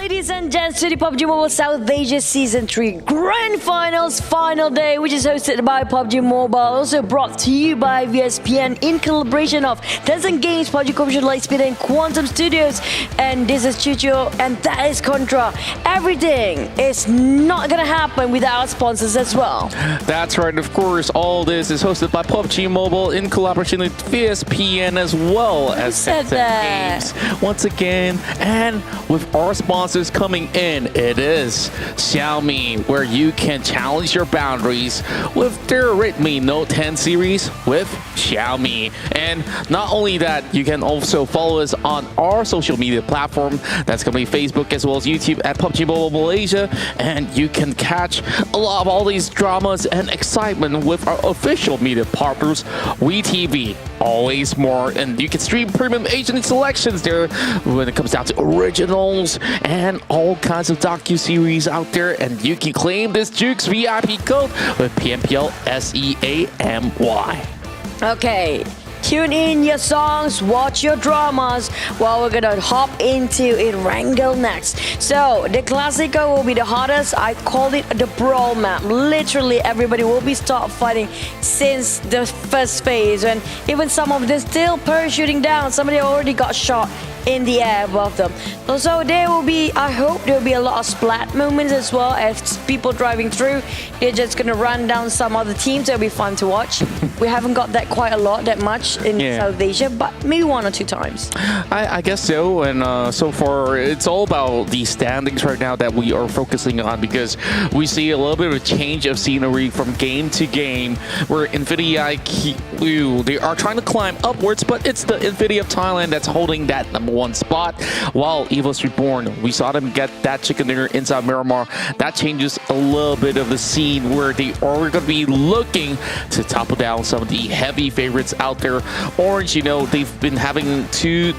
Ladies and gents, to the PUBG Mobile South Asia Season 3 Grand Finals Final Day, which is hosted by PUBG Mobile, also brought to you by VSPN in collaboration of Tencent Games, PUBG Commercial Lightspeed and Quantum Studios. And this is Chucho, and that is Contra. Everything is not gonna happen without sponsors as well. That's right, of course. All this is hosted by PUBG Mobile in collaboration with VSPN as well as Tencent Games. Once again, and with our sponsors coming in, it is Xiaomi, where you can challenge your boundaries with their Redmi Note 10 series with Xiaomi. And not only that, you can also follow us on our social media platform. That's going to be Facebook as well as YouTube at PUBG Mobile Malaysia. And you can catch a lot of all these dramas and excitement with our official media partners, WeTV. Always more, and you can stream premium Asian selections there when it comes down to originals and all kinds of docu-series out there. And you can claim this Jukes VIP code with PMPL SEA MY. Okay, tune in your songs, watch your dramas, while we're gonna hop into Erangel next. So the Classico will be the hardest. I call it the brawl map. Literally everybody will be start fighting since the first phase, and even some of them still parachuting down. Somebody already got shot in the air above them. So there will be, I hope there will be a lot of splat moments as well as people driving through. They're just gonna run down some other teams. It'll be fun to watch. We haven't got that quite a lot, that much in South Asia, but maybe 1 or 2 times. I guess so, and so far it's all about the standings right now that we are focusing on, because we see a little bit of a change of scenery from game to game, where Infinity IQ, they are trying to climb upwards, but it's the Infinity of Thailand that's holding that #1 spot, while EVOS Reborn, we saw them get that chicken dinner inside Miramar. That changes a little bit of the scene, where they are going to be looking to topple down some of the heavy favorites out there. Orange, you know, they've been having two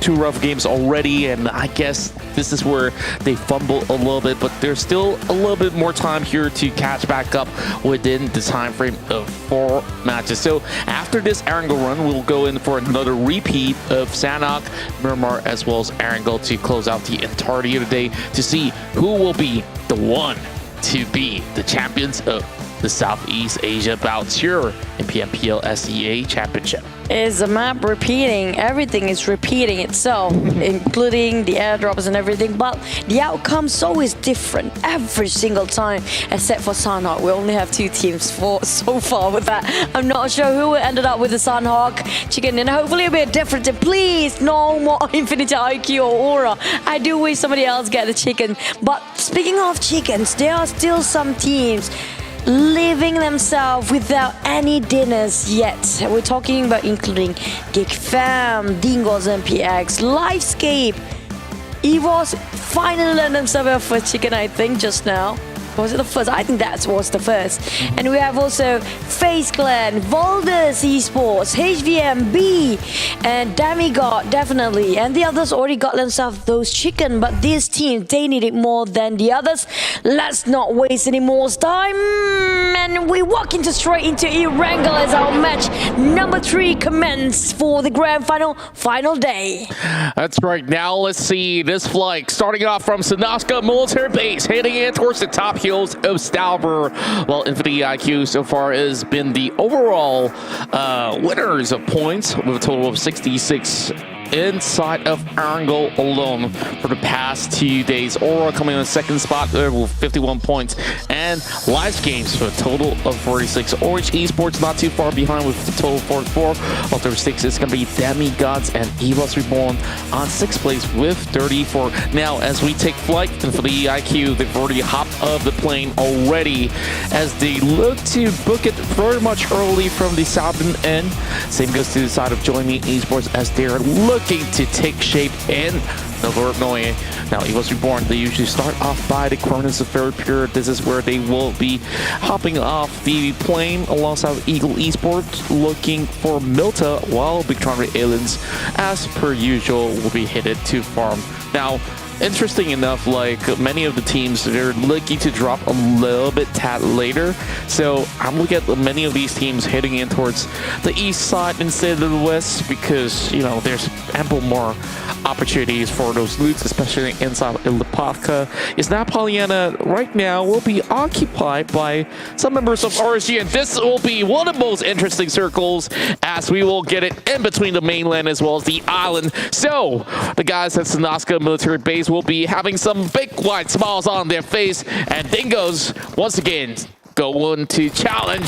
rough games already, and I guess this is where they fumble a little bit, but there's still a little bit more time here to catch back up within the time frame of 4 matches. So after this Erangel run, we'll go in for another repeat of Sanhok, Miramar, as well as Erangel to close out the entirety of the day to see who will be the one to be the champions of the Southeast Asia bouts here in PMPL SEA Championship. Is the map repeating? Everything is repeating itself, including the airdrops and everything, but the outcome's always different every single time, except for Sanhok. We only have 2 teams so far with that. I'm not sure who ended up with the Sanhok chicken, and hopefully it'll be a different team. Please, no more Infinity IQ or Aura. I do wish somebody else get the chicken. But speaking of chickens, there are still some teams leaving themselves without any dinners yet. We're talking about including Geek Fam, Dingoz MPX, Livescape, EVOS finally let themselves a first chicken, I think, just now. Was it the first? I think that was the first. And we have also FaZe Clan, Valdus Esports, HVNB, and Demigod, definitely. And the others already got themselves those chicken, but these teams, they need it more than the others. Let's not waste any more time. And we walk straight into Erangel as our match number 3 commences for the grand final day. That's right. Now let's see this flight starting off from Sanhok military base, heading in towards the top hills of Stalber, while Infinity IQ so far has been the overall winners of points with a total of 66 inside of Erangel alone for the past 2 days. Aura coming in second spot with 51 points, and Live Games for a total of 46. Orange Esports not too far behind with a total of 44. While 36 is going to be Demigods and EVOS Reborn on 6th place with 34. Now, as we take flight, and for the IQ, they've already hopped off the plane already as they look to book it very much early from the southern end. Same goes to the side of JoinMe Esports as they're looking to take shape in Norway. Now, EVOS Reborn, they usually start off by the Corners of Fair Pure. This is where they will be hopping off the plane alongside Eagle Esports, looking for Milta, while Bigetron RA, as per usual, will be headed to farm. Now, interesting enough, like many of the teams, they're looking to drop a little bit tad later. So I'm looking at many of these teams heading in towards the east side instead of the west, because, you know, there's ample more opportunities for those loots, especially inside Lipovka. Is now Pollyanna right now will be occupied by some members of RSG, and this will be one of the most interesting circles as we will get it in between the mainland as well as the island. So the guys at Sanhok military base will be having some big wide smiles on their face, and Dingoz once again going to challenge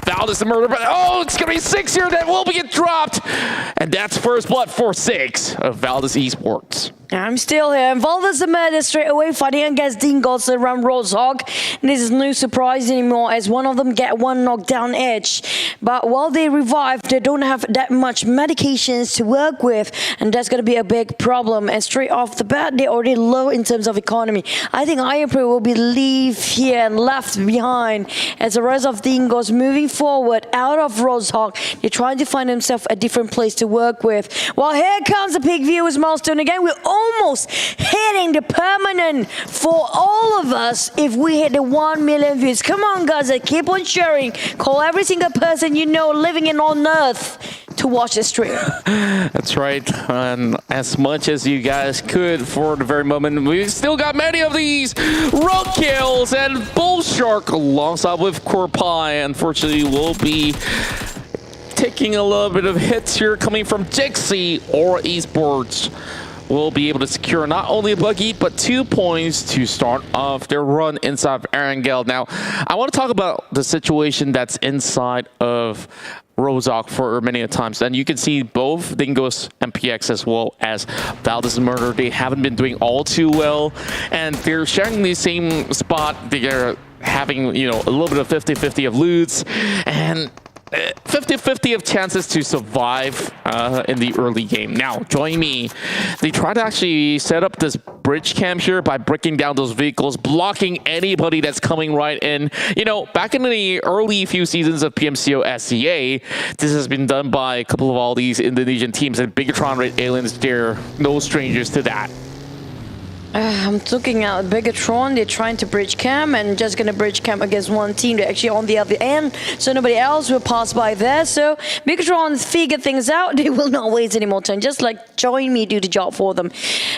Valdus The Murder, but oh, it's gonna be 6 here that will get dropped, and that's first blood for 6 of Valdus Esports. I'm still here. And Valdus The Murder straight away fighting against Dingoz around Roadhog. This is no surprise anymore as one of them get one knockdown edge. But while they revive, they don't have that much medications to work with, and that's going to be a big problem. And straight off the bat, they're already low in terms of economy. I think Iron Pro will be leave here and left behind as the rest of Dingoz moving forward out of Roadhog. They're trying to find themselves a different place to work with. Well, here comes the Peak Viewers milestone again. We're almost hitting the permanent for all of us if we hit the 1 million views. Come on, guys, keep on sharing. Call every single person you know living in on Earth to watch the stream. That's right. And as much as you guys could for the very moment, we still got many of these roadkills, and Bullshark alongside with Corpie, unfortunately, will be taking a little bit of hits here coming from Jixie or Esports. Will be able to secure not only a buggy, but 2 points to start off their run inside of Erangel. Now, I want to talk about the situation that's inside of Rozok for many times, and you can see both Dingoz MPX as well as Valdus The Murder. They haven't been doing all too well, and they're sharing the same spot. They're having, you know, a little bit of 50-50 of loots, and 50-50 of chances to survive in the early game. Now, JoinMe, they try to actually set up this bridge camp here by breaking down those vehicles, blocking anybody that's coming right in. You know, back in the early few seasons of PMCO SEA, this has been done by a couple of all these Indonesian teams, and Bigetron RA, they're no strangers to that. I'm looking at Bigetron. They're trying to bridge camp and just going to bridge camp against one team. They're actually on the other end, so nobody else will pass by there. So Bigetron figured things out. They will not waste any more time. Just like JoinMe do the job for them.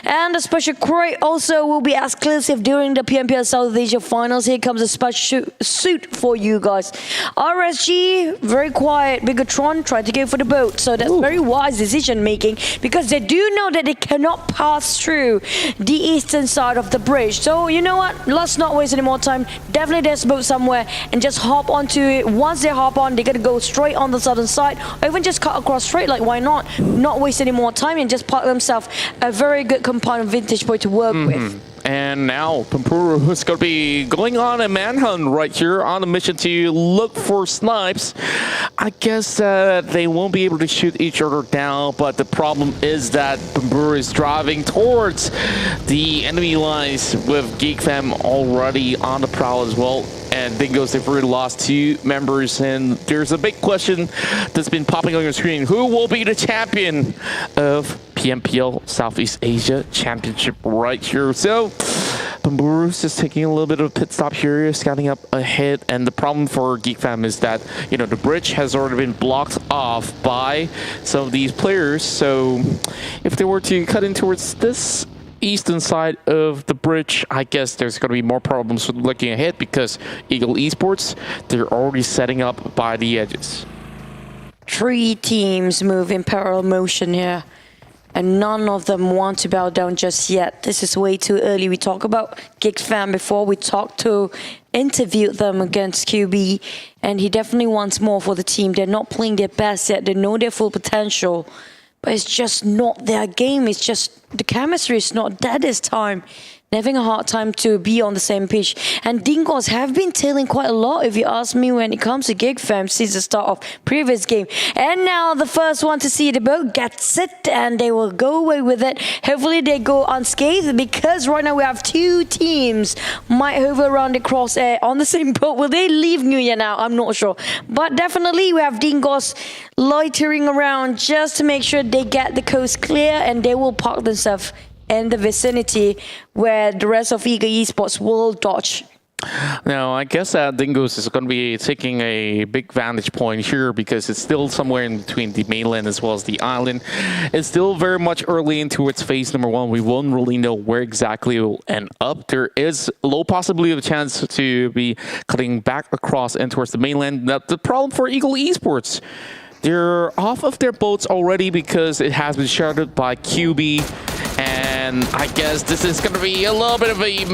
And a special crate also will be exclusive during the PMPL South Asia Finals. Here comes a special suit for you guys. RSG, very quiet. Bigetron tried to go for the boat. So that's very wise decision making, because they do know that they cannot pass through the eastern side of the bridge. So you know what, let's not waste any more time. Definitely there's a boat somewhere, and just hop onto it. Once they hop on, they're gonna go straight on the southern side, or even just cut across straight. Like, why not waste any more time and just park themselves a very good compound vintage point to work with. And now Pampuru is going to be going on a manhunt right here on a mission to look for snipes. I guess they won't be able to shoot each other down, but the problem is that Pampuru is driving towards the enemy lines with Geek Fam already on the prowl as well. And Dingoz, they've already lost 2 members, and there's a big question that's been popping on your screen. Who will be the champion of PMPL Southeast Asia Championship right here? So Pamburu's just taking a little bit of a pit stop here, scouting up ahead, and the problem for Geek Fam is that, you know, the bridge has already been blocked off by some of these players. So if they were to cut in towards this eastern side of the bridge, I guess there's going to be more problems with looking ahead, because Esports, they're already setting up by the edges. 3 teams move in parallel motion here, and none of them want to bow down just yet. This is way too early. We talked about Geek Fam before. We interviewed them against QB, and he definitely wants more for the team. They're not playing their best yet. They know their full potential, but it's just not their game. It's just the chemistry is not there this time. They're having a hard time to be on the same pitch. And Dingoz have been tailing quite a lot, if you ask me, when it comes to Geek Fam since the start of previous game. And now the first one to see the boat gets it, and they will go away with it. Hopefully they go unscathed, because right now we have 2 teams might hover around the crosshair on the same boat. Will they leave Nguyen now? I'm not sure. But definitely we have Dingoz loitering around just to make sure they get the coast clear, and they will park themselves in the vicinity where the rest of Eager Esports will dodge. Now, I guess that Dingoz is going to be taking a big vantage point here, because it's still somewhere in between the mainland as well as the island. It's still very much early into its phase number 1. We won't really know where exactly it will end up. There is a low possibility of a chance to be cutting back across and towards the mainland. Now, the problem for Eagle Esports, they're off of their boats already because it has been sharded by QB. And I guess this is going to be a little bit of a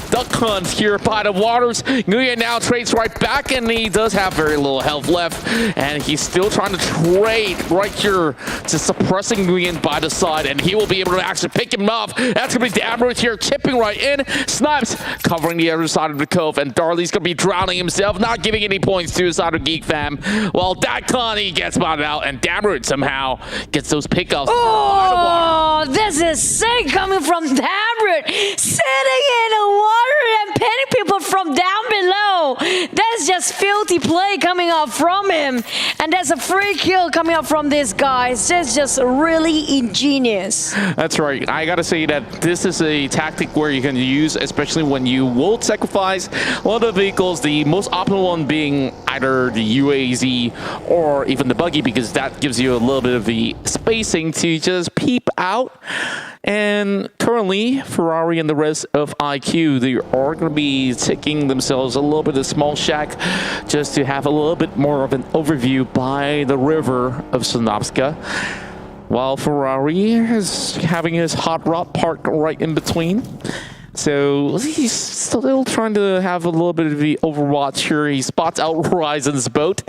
duck hunt here by the waters. Nguyen now trades right back, and he does have very little health left. And he's still trying to trade right here to suppressing Nguyen by the side. And he will be able to actually pick him off. That's going to be Damroot here, chipping right in. Snipes covering the other side of the cove. And Darley's going to be drowning himself, not giving any points to the side of Geek Fam. Well, Connie gets spotted out, and Damroot somehow gets those pickups. Oh, this is sick coming from Damroot, sitting in the water and pinning people from down below. That's just filthy play coming out from him, and there's a free kill coming out from this guy. It's just really ingenious. That's right. I gotta say that this is a tactic where you can use, especially when you will sacrifice one of the vehicles, the most optimal one being either the UAZ or even the buggy, because that gives you a little bit of the spacing to just peep out. And currently, Ferrari and the rest of IQ, they are going to be taking themselves a little bit of small shack just to have a little bit more of an overview by the river of Sanhok, while Ferrari is having his hot rod parked right in between. So he's still trying to have a little bit of the overwatch here. He spots out Horizon's boat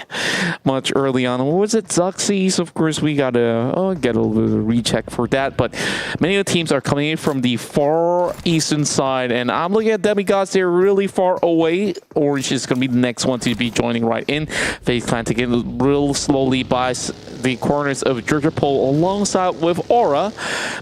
much early on. What was it? Zuxies? Of course, we got to get a little bit of a recheck for that. But many of the teams are coming in from the far eastern side. And I'm looking at Demigods. They're really far away. Orange is going to be the next one to be joining right in. FaZe Clan taking real slowly by the corners of Georgia Pole alongside with Aura.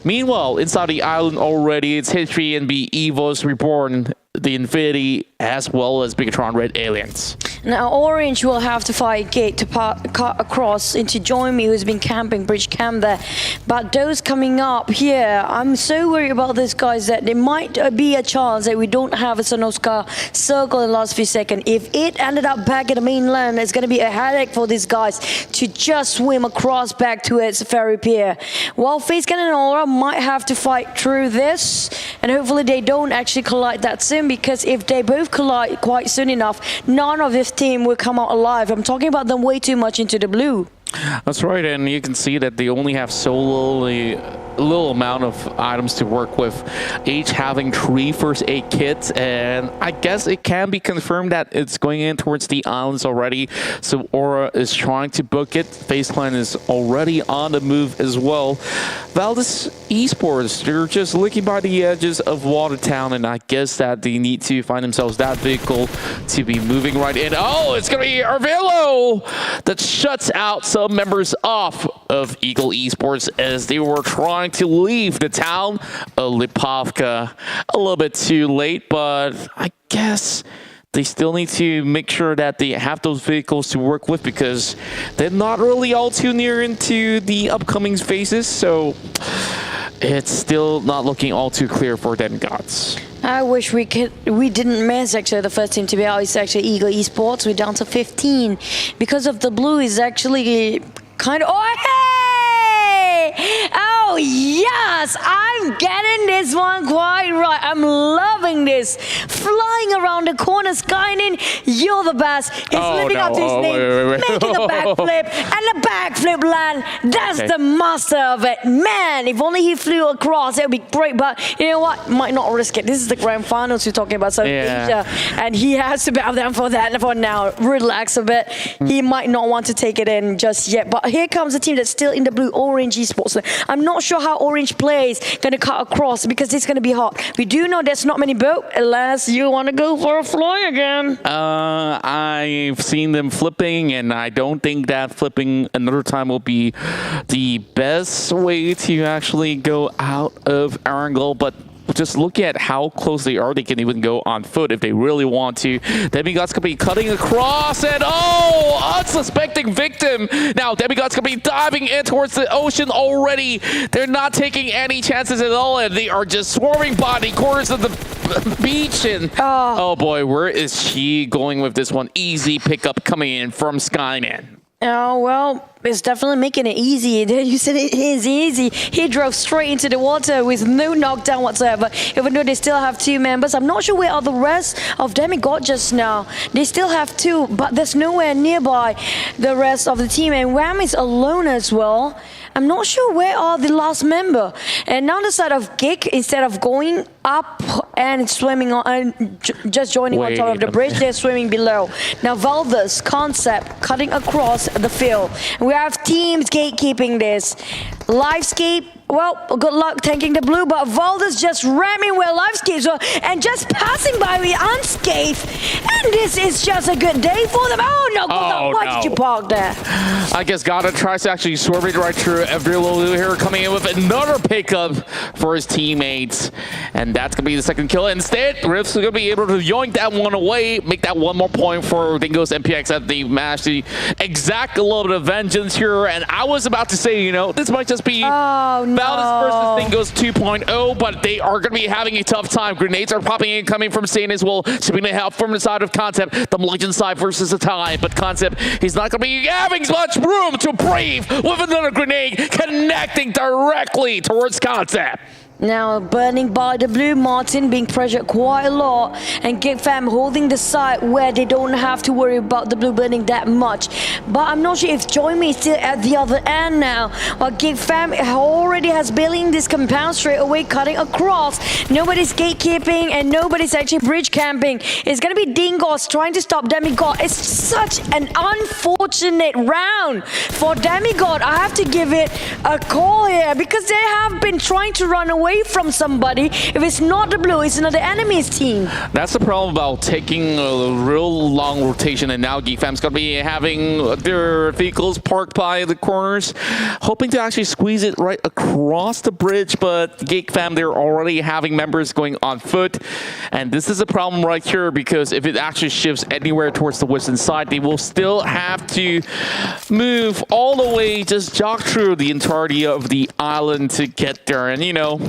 Meanwhile, inside the island already, it's HVNB, EVOS Reborn, the Infinity, as well as Bigetron Red Aliens. Now, Orange will have to fight Gate to cut across into JoinMe, who's been camping, bridge camp there. But those coming up here, I'm so worried about these guys that there might be a chance that we don't have a Sanhok circle in the last few seconds. If it ended up back at the mainland, it's going to be a headache for these guys to just swim across back towards Ferry Pier. While FaZe Clan and Aura might have to fight through this, and hopefully they don't actually collide that soon, because if they both collide quite soon enough, none of this team will come out alive. I'm talking about them way too much into the blue. That's right, and you can see that they only have so little amount of items to work with, each having 3 first aid kits, and I guess it can be confirmed that it's going in towards the islands already. So Aura is trying to book it. FaZe Clan is already on the move as well. Valdus Esports, they're just looking by the edges of Watertown, and I guess that they need to find themselves that vehicle to be moving right in. Oh, it's going to be Erangel that shuts out some members off of Eagle Esports as they were trying to leave the town of Lipovka a little bit too late, but I guess they still need to make sure that they have those vehicles to work with, because they're not really all too near into the upcoming phases, so it's still not looking all too clear for Demigods. I wish we didn't miss actually the first team to be out. It's actually Eagle Esports. We're down to 15 because of the blue is actually kind of. Oh, hey! Oh, yes! I'm getting this one quite right. I'm loving this. Flying around the corner, Skynin, you're the best. He's living up to his name, making a backflip, and the backflip land. That's the master of it. Man, if only he flew across, it would be great. But you know what? Might not risk it. This is the grand finals we're talking about, so Asia, and he has to bow down for that for now. Relax a bit. He might not want to take it in just yet. But here comes the team that's still in the blue, Orange Esports. I'm not sure how Orange plays gonna cut across, because it's gonna be hot. We do know there's not many boats unless you want to go for a fly again. I've seen them flipping, and I don't think that flipping another time will be the best way to actually go out of Erangel, but just look at how close they are. They can even go on foot if they really want to. Demigods could be cutting across, and oh, unsuspecting victim. Now Demigods could be diving in towards the ocean already. They're not taking any chances at all, and they are just swarming by the corners of the beach. And oh boy, where is she going with this one? Easy pickup coming in from Skyman. Oh, well, it's definitely making it easy. You said it is easy. He drove straight into the water with no knockdown whatsoever, even though they still have 2 members. I'm not sure where are the rest of Demigod just now. They still have 2, but there's nowhere nearby the rest of the team. And Wham is alone as well. I'm not sure where are the last member. And now the side of Geek, instead of going up and swimming on and just joining on top of the bridge, they're swimming below. Now Valdus Concept cutting across the field. We have teams gatekeeping this. Livescape, well, good luck tanking the blue, but Valdus just ramming where Livescape's were and just passing by with unscathed. And this is just a good day for them. Oh no, why did you park there? I guess Gata tries to actually swerve it right through Everilo here, coming in with another pickup for his teammates. And that's going to be the second kill. Instead, Rift's going to be able to yoink that one away, make that 1 more point for Dingoz MPX that they managed to exact a little bit of vengeance here. And I was about to say, you know, this might just be bad no. Valdus versus Dingoz 2.0, but they are going to be having a tough time. Grenades are popping in, coming from Sane as well. Shipping the help from the side of Concept. The Malaysian side versus the Thai, but Concept, he's not going to be having much room to breathe with another grenade connecting directly towards Concept. Now burning by the blue, Martin being pressured quite a lot, and Geek Fam holding the side where they don't have to worry about the blue burning that much. But I'm not sure if JoinMe is still at the other end now. While Geek Fam already has building this compound straight away, cutting across. Nobody's gatekeeping and nobody's actually bridge camping. It's gonna be Dingoz trying to stop Demigod. It's such an unfortunate round for Demigod. I have to give it a call here because they have been trying to run away from somebody. If it's not the blue, it's another enemy's team. That's the problem about taking a real long rotation, and now Geek Fam's going to be having their vehicles parked by the corners, hoping to actually squeeze it right across the bridge, but Geek Fam, they're already having members going on foot, and this is a problem right here because if it actually shifts anywhere towards the western side, they will still have to move all the way, just jog through the entirety of the island to get there, and you know,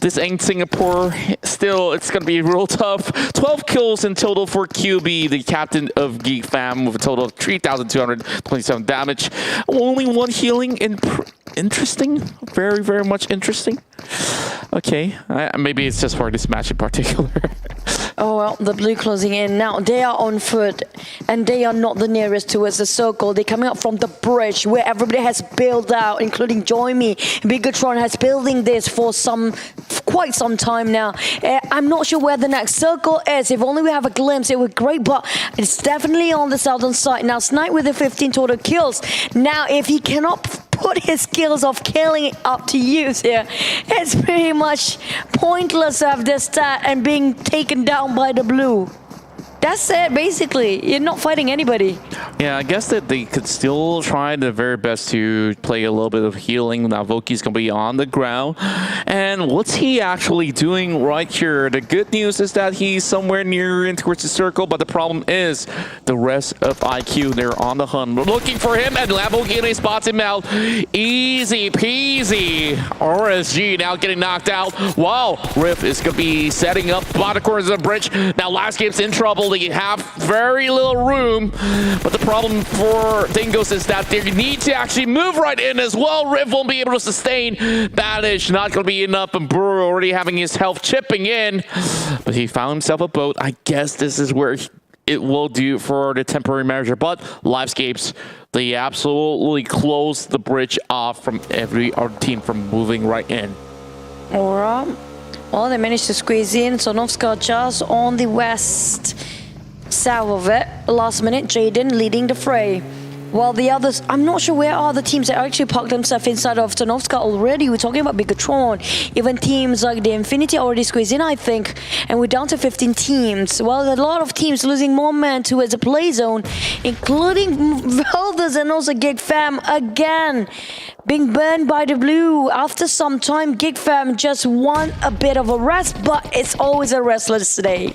this ain't Singapore. Still, it's going to be real tough. 12 kills in total for QB, the captain of Geek Fam, with a total of 3,227 damage. Only one healing. Interesting. Very, very much interesting. Okay. Maybe it's just for this match in particular. Oh, well, the blue closing in. Now, they are on foot, and they are not the nearest towards the circle. They're coming up from the bridge, where everybody has built out, including JoinMe. Bigetron has building this for quite some time now. I'm not sure where the next circle is. If only we have a glimpse, it would be great, but it's definitely on the southern side. Now, Snipe with the 15 total kills. Now, if he cannot put his skills of killing up to use here, it's pretty much pointless to have this stat and being taken down by the blue. That's it, basically. You're not fighting anybody. Yeah, I guess that they could still try their very best to play a little bit of healing. Now, Voki's going to be on the ground. And what's he actually doing right here? The good news is that he's somewhere near in towards the circle, but the problem is the rest of IQ, they're on the hunt. We're looking for him, and Lamborghini spots him out. Easy peasy. RSG now getting knocked out. Wow, Riff is going to be setting up by the corners of the bridge. Now, Last Game's in trouble. They have very little room, but the problem for Dingoz is that they need to actually move right in as well. Riv won't be able to sustain. Banish not going to be enough, and Brewer already having his health chipping in, but he found himself a boat. I guess this is where it will do for the temporary measure, but Livescapes, they absolutely close the bridge off from every other team from moving right in. All right. Well, they managed to squeeze in. Sonovska just on the west south of it. Last minute, Jaden leading the fray. While the others, I'm not sure where are the teams that actually parked themselves inside of Sonovska already. We're talking about Bigetron. Even teams like the Infinity already squeezed in, I think. And we're down to 15 teams. Well, a lot of teams losing more men towards the play zone, including Valdus and also Geek Fam again. Being burned by the blue. After some time, Geek Fam just want a bit of a rest, but it's always a restless day.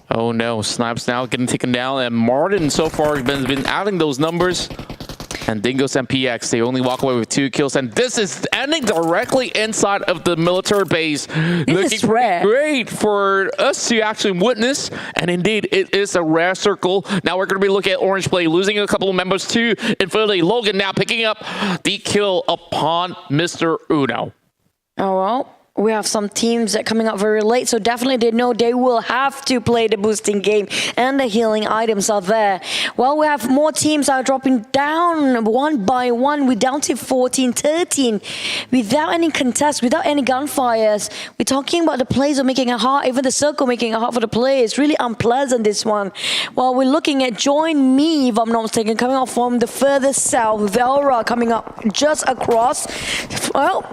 Oh no, Snipe's now getting taken down, and Martin so far has been adding those numbers. And Dingoz MPX, they only walk away with 2 kills, and this is ending directly inside of the military base. This is rare. Great for us to actually witness, and indeed, it is a rare circle. Now we're going to be looking at Orange Play, losing a couple of members to Infinity. Logan now picking up the kill upon Mr. Uno. Oh well. We have some teams that are coming up very late, so definitely they know they will have to play the boosting game, and the healing items are there. Well, we have more teams that are dropping down one by one. We're down to 14, 13, without any contest, without any gunfires. We're talking about the players are making it hard, even the circle making it hard for the players. It's really unpleasant, this one. Well, we're looking at JoinMe, if I'm not mistaken, coming up from the further south. Velra coming up just across. Well,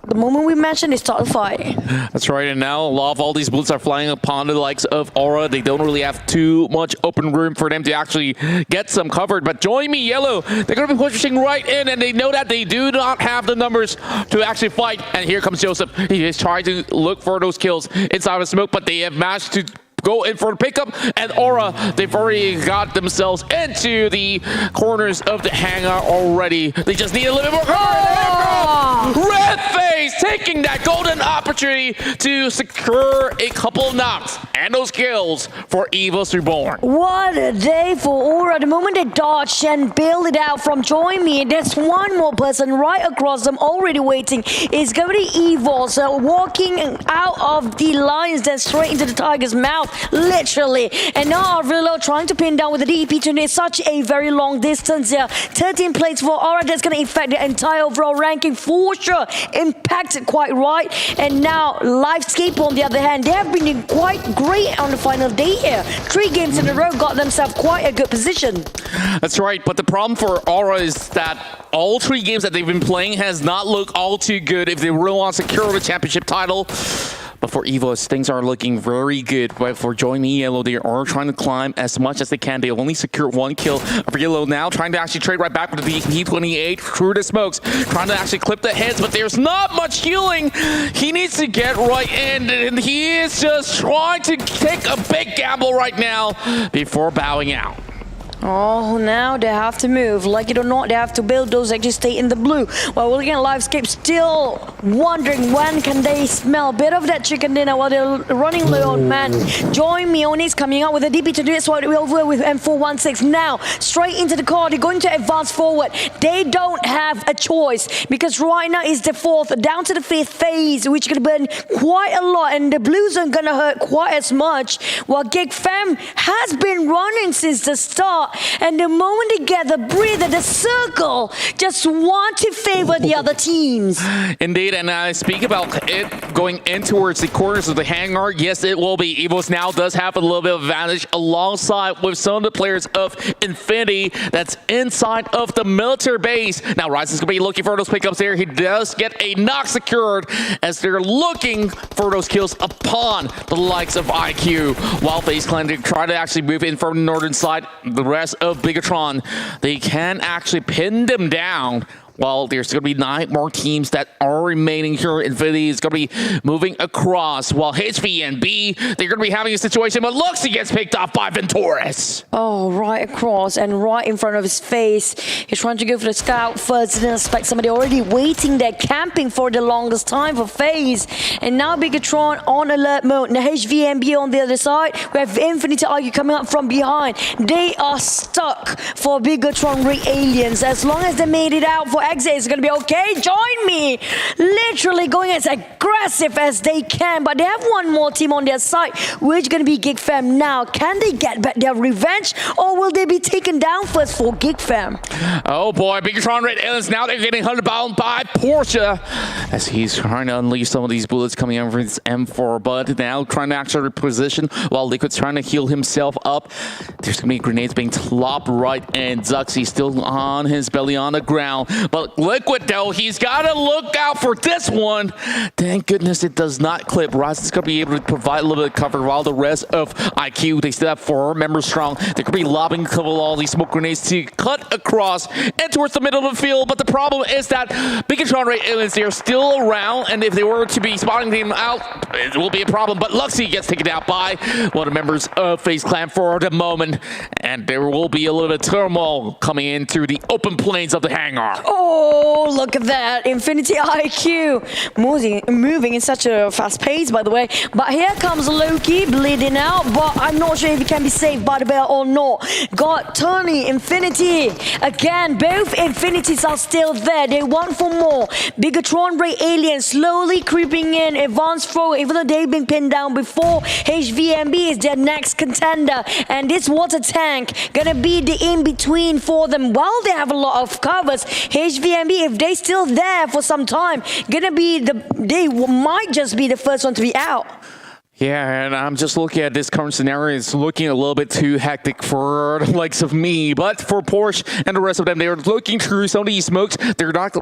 the moment we mentioned, they start the fight. That's right, and now a lot of all these bullets are flying upon the likes of Aura. They don't really have too much open room for them to actually get some covered. But JoinMe Yellow, they're going to be pushing right in, and they know that they do not have the numbers to actually fight. And here comes Joseph. He is trying to look for those kills inside of the smoke, but they have managed to go in for the pickup, and Aura, they've already got themselves into the corners of the hangar already. They just need a little bit more cover. Red FaZe taking that golden opportunity to secure a couple of knocks and those kills for EVOS Reborn. What a day for Aura. The moment they dodge and bail it out from JoinMe, there's one more person right across them already waiting. It's going to be EVOS walking out of the Lions Den straight into the Tiger's mouth, literally. And now Arvilo trying to pin down with the DP20. It's such a very long distance here. 13 plates for Aura. That's going to affect the entire overall ranking for sure. Impacted quite right. And now Livescape, on the other hand, they have been doing quite great on the final day here. 3 games in a row got themselves quite a good position. That's right, but the problem for Aura is that all 3 games that they've been playing has not looked all too good if they really want to secure the championship title. But for EVOS, things are looking very good. But for JoinMe Yellow, they are trying to climb as much as they can. They only secured 1 kill. For Yellow now trying to actually trade right back with the P28 through the smokes, trying to actually clip the heads, but there's not much healing. He needs to get right in, and he is just trying to take a big gamble right now before bowing out. Oh, now they have to move. Like it or not, they have to build those that just stay in the blue. While we're looking at Livescape, still wondering when can they smell a bit of that chicken dinner while they're running low on man. JoinMe only is coming out with a DP to do it, so we're over with M416 now. Straight into the car, they're going to advance forward. They don't have a choice because right now is the 4th, down to the 5th phase, which could burn quite a lot, and the blues aren't gonna hurt quite as much. While Geek Fam has been running since the start. And the moment they get the breather, the circle just want to favor the other teams. Indeed, and I speak about it going in towards the corners of the hangar. Yes, it will be. EVOS now does have a little bit of advantage alongside with some of the players of Infinity that's inside of the military base. Now, Rise is going to be looking for those pickups there. He does get a knock secured as they're looking for those kills upon the likes of IQ. While FaZe Clan try to actually move in from the northern side, the rest of Bigetron, they can actually pin them down. Well, there's going to be 9 more teams that are remaining here. Infinity is going to be moving across, while HVNB, they're going to be having a situation, but looks he gets picked off by Venturis. Oh, right across and right in front of his face. He's trying to go for the scout first. Didn't expect somebody already waiting there, camping for the longest time for FaZe. And now Bigetron on alert mode. Now HVNB on the other side. We have Infinity Argue coming up from behind. They are stuck for Bigetron Aliens. As long as they made it out for exit, it's going to be okay. JoinMe literally going as aggressive as they can, but they have one more team on their side, which is going to be Geek Fam now. Can they get back their revenge, or will they be taken down first for Geek Fam? Oh boy, Bigetron Red Aliens now they're getting hunted down by Porsche as he's trying to unleash some of these bullets coming out from his M4, but now trying to actually reposition while Liquid's trying to heal himself up. There's going to be grenades being lobbed right, and Zuxi still on his belly on the ground, but Liquid though, he's got to look out for this one. Thank goodness it does not clip. Rise is going to be able to provide a little bit of cover while the rest of IQ, they still have 4 members strong. They're going to be lobbing a couple of all these smoke grenades to cut across and towards the middle of the field, but the problem is that Bigetron Ray Aliens, they're still around, and if they were to be spotting them out, it will be a problem, but Luxy gets taken out by one of the members of FaZe Clan for the moment, and there will be a little bit of turmoil coming in through the open plains of the hangar. Oh, look at that. Infinity IQ moving in such a fast pace, by the way. But here comes Loki bleeding out, but I'm not sure if he can be saved by the bear or not. Got Tony, Infinity. Again, both Infinities are still there. They want for more. Bigetron Ray Alien slowly creeping in. Advanced forward, even though they've been pinned down before. HVNB is their next contender. And this water tank gonna be the in-between for them. While they have a lot of covers, HVNB, if they still there for some time, gonna be they might just be the first one to be out. Yeah, and I'm just looking at this current scenario. It's looking a little bit too hectic for the likes of me. But for Porsche and the rest of them, they're looking through some of these smokes. They're not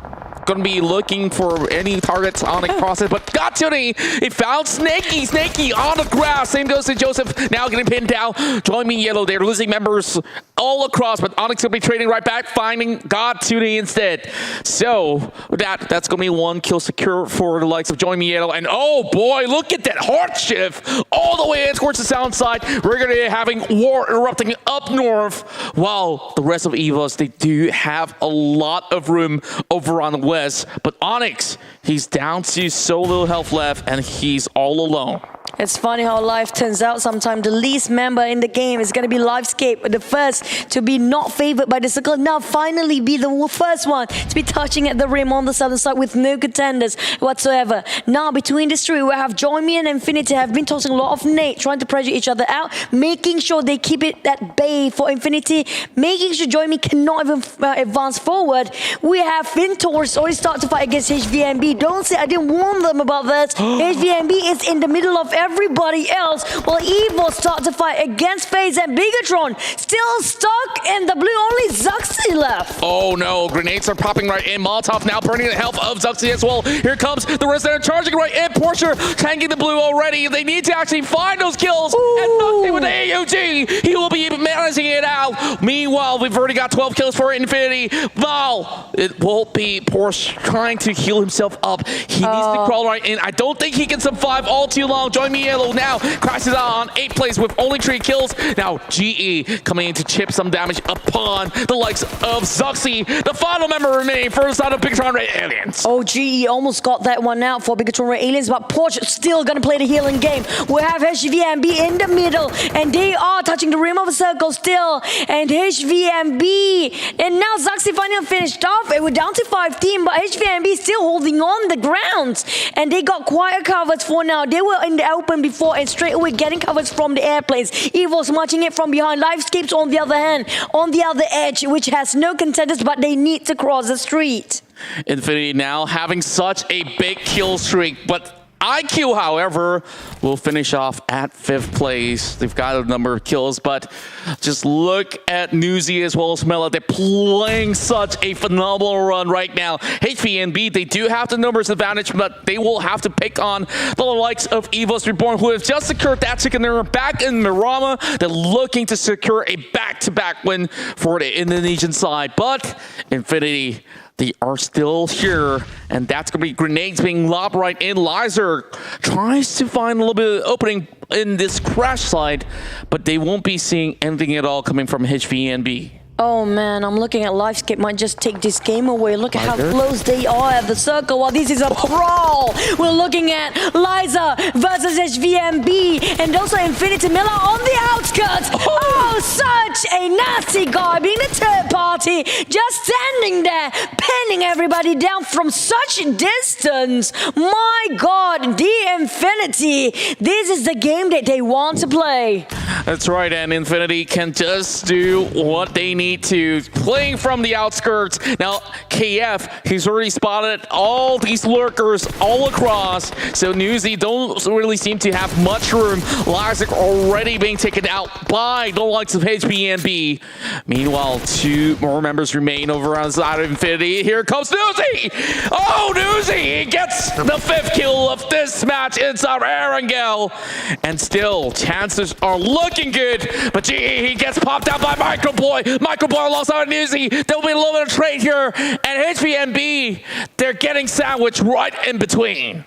going to be looking for any targets on the process. But got Tony. He found Snakey on the grass. Same goes to Joseph. Now getting pinned down. JoinMe Yellow. They're losing members all across, but Onyx will be trading right back, finding God Tootie instead. So that's going to be one kill secure for the likes of JoinMe Yellow. And oh boy, look at that hard shift all the way in towards the south side. We're going to be having war erupting up north, while the rest of EVOS, they do have a lot of room over on the west. But Onyx, he's down to so little health left, and he's all alone. It's funny how life turns out. Sometimes the least member in the game is going to be Livescape, the first to be not favored by the circle. Now finally be the first one to be touching at the rim on the southern side with no contenders whatsoever. Now between these three, we have JoinMe and Infinity have been tossing a lot of nade, trying to pressure each other out, making sure they keep it at bay for Infinity, making sure JoinMe cannot even advance forward. We have Fintor's already start to fight against HVNB. Don't say I didn't warn them about this. HVNB is in the middle of everybody else, while EVOS start to fight against FaZe and Bigetron. Still stuck in the blue, only Zuxi left. Oh no, grenades are popping right in. Molotov now burning the health of Zuxi as well. Here comes the rest that are charging right in. Porsche tanking the blue already. They need to actually find those kills. Ooh. And nothing with the AUG. He will be managing it out. Meanwhile, we've already got 12 kills for Infinity. Val, it won't be Porsche trying to heal himself up. He needs to crawl right in. I don't think he can survive all too long. JoinMe Yellow now crashes out on 8 plays with only 3 kills. Now GE coming in to chip some damage upon the likes of Zuxi, the final member remaining for the side of Bigetron RA Aliens. Oh, GE almost got that one out for Bigetron RA Aliens, but Porsche still gonna play the healing game. We have HVNB in the middle, and they are touching the rim of the circle still. And HVNB, and now Zuxi finally finished off. It was down to 5 team, but HVNB still holding on the ground, and they got quiet covers for now. They were in the open before and straight away getting covers from the airplanes. EVOS marching it from behind. Livescapes on the other hand, on the other edge, which has no contenders, but they need to cross the street. Infinity now having such a big kill streak, but IQ, however, will finish off at 5th place. They've got a number of kills, but just look at Newsy as well as Mela. They're playing such a phenomenal run right now. HVNB, they do have the numbers advantage, but they will have to pick on the likes of EVOS Reborn, who have just secured that chicken dinner back in Miramar. They're looking to secure a back-to-back win for the Indonesian side, but Infinity, they are still here, and that's going to be grenades being lobbed right in. Lizer tries to find a little bit of opening in this crash side, but they won't be seeing anything at all coming from HVNB. Oh man, I'm looking at Livescape might just take this game away. Look at how close they are at the circle. While this is a brawl, we're looking at Liza versus HVNB, and also Infinity Miller on the outskirts. Oh, such a nasty guy, being the third party, just standing there, pinning everybody down from such distance. My God, the Infinity, this is the game that they want to play. That's right, and Infinity can just do what they need to, playing from the outskirts. Now, KF, he's already spotted all these lurkers all across, so Newsy don't really seem to have much room. Lizac already being taken out by the likes of HBNB. Meanwhile, 2 more members remain over on the side of Infinity. Here comes Newsy! Oh, Newsy! He gets the 5th kill of this match inside Erangel. And still, chances are looking good, but he gets popped out by Microboy. Microboy alongside Newsy. There'll be a little bit of trade here, and HVNB, they're getting sandwiched right in between.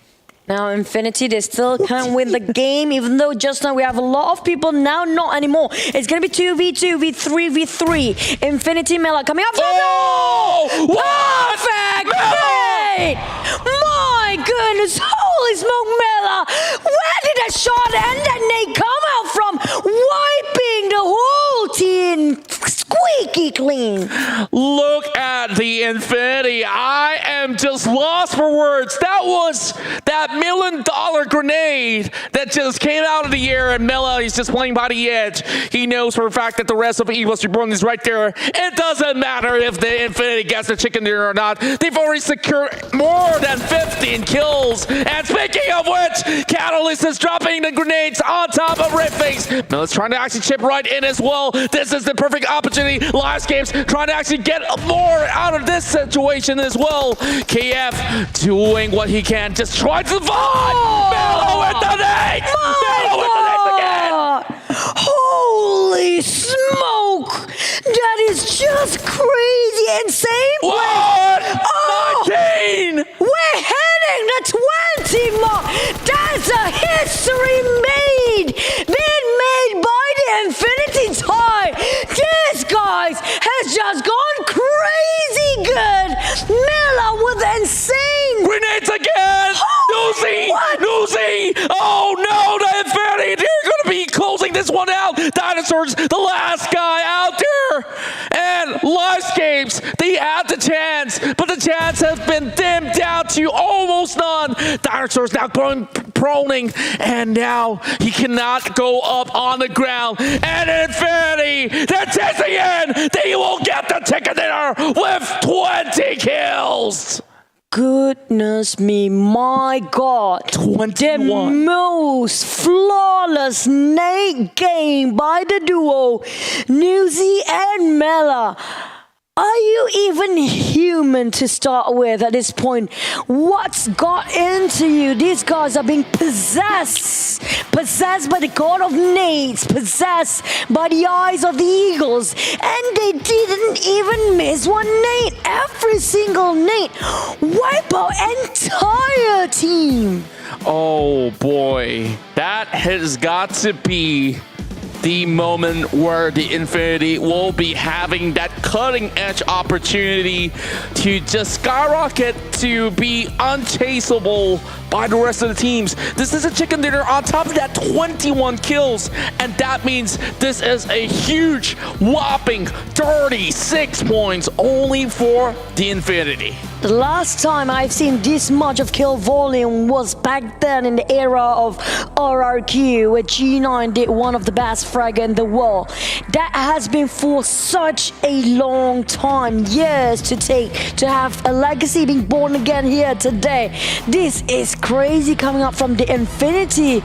Now Infinity, they still can't win the game, even though just now we have a lot of people. Now not anymore. It's going to be 2v2, v3, v3. Infinity Mela coming up. Oh! Perfect! Hey! My goodness, holy smoke, Mela! Where did that shot and that nade come out from? Wiping the whole team squeaky clean. Look at the Infinity. I am just lost for words. That was that $1 million grenade that just came out of the air, and Mela is just playing by the edge. He knows for a fact that the rest of EVOS Reborn is right there. It doesn't matter if the Infinity gets the chicken dinner or not. They've already secured more than 15 kills. And speaking of which, Catalyst is dropping the grenades on top of Redface. Mela's trying to actually chip right in as well. This is the perfect opportunity. Livescapes trying to actually get more out of this situation as well. KF doing what he can, just trying to survive. Mela with the nade! Mela with the nade again! Holy smoke! insane? What? Oh, 19! we're hitting the 20 mark. That's a history being made by the Infinity tie. This, guys, has just gone crazy good. Miller with insane Grenades again! Newsy! Oh no, the Infinity, they're gonna be closing this one out. Dinosaurs, the last guy out there. And Livescapes, they had the chance, but the chance has been dimmed down to almost none. Dinosaurs now proning, and now he cannot go up on the ground. And Infinity, they're testing in. They will get the ticket dinner with 20 kills. Goodness me, my God. 21. The most flawless Nate game by the duo, Newsy and Mela. Are you even human to start with at this point? What's got into you? These guys are being possessed. Possessed by the god of Nates. Possessed by the eyes of the eagles. And they didn't even miss one Nate. Every single Nate. Wipe out entire team. Oh boy, that has got to be the moment where the Infinity will be having that cutting edge opportunity to just skyrocket to be unchaseable by the rest of the teams. This is a chicken dinner on top of that 21 kills, and that means this is a huge whopping 36 points only for the Infinity. The last time I've seen this much of kill volume was back then in the era of RRQ, where G9 did one of the best frag in the world. That has been for such a long time, years to take, to have a legacy being born again here today. This is crazy coming up from the Infinity.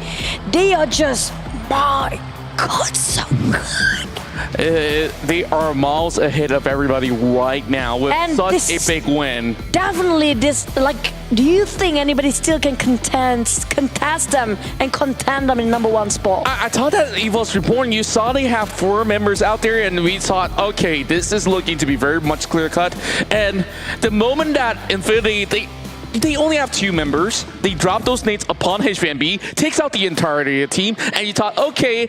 They are just, my God, so good. They are miles ahead of everybody right now with such a big win. Definitely this, like, do you think anybody still can contest them and contend them in #1 spot? I thought that EVOS Reborn, you saw they have 4 members out there, and we thought, okay, this is looking to be very much clear cut. And the moment that Infinity, they only have 2 members. They drop those nades upon HVNB, takes out the entirety of the team, and you thought, okay,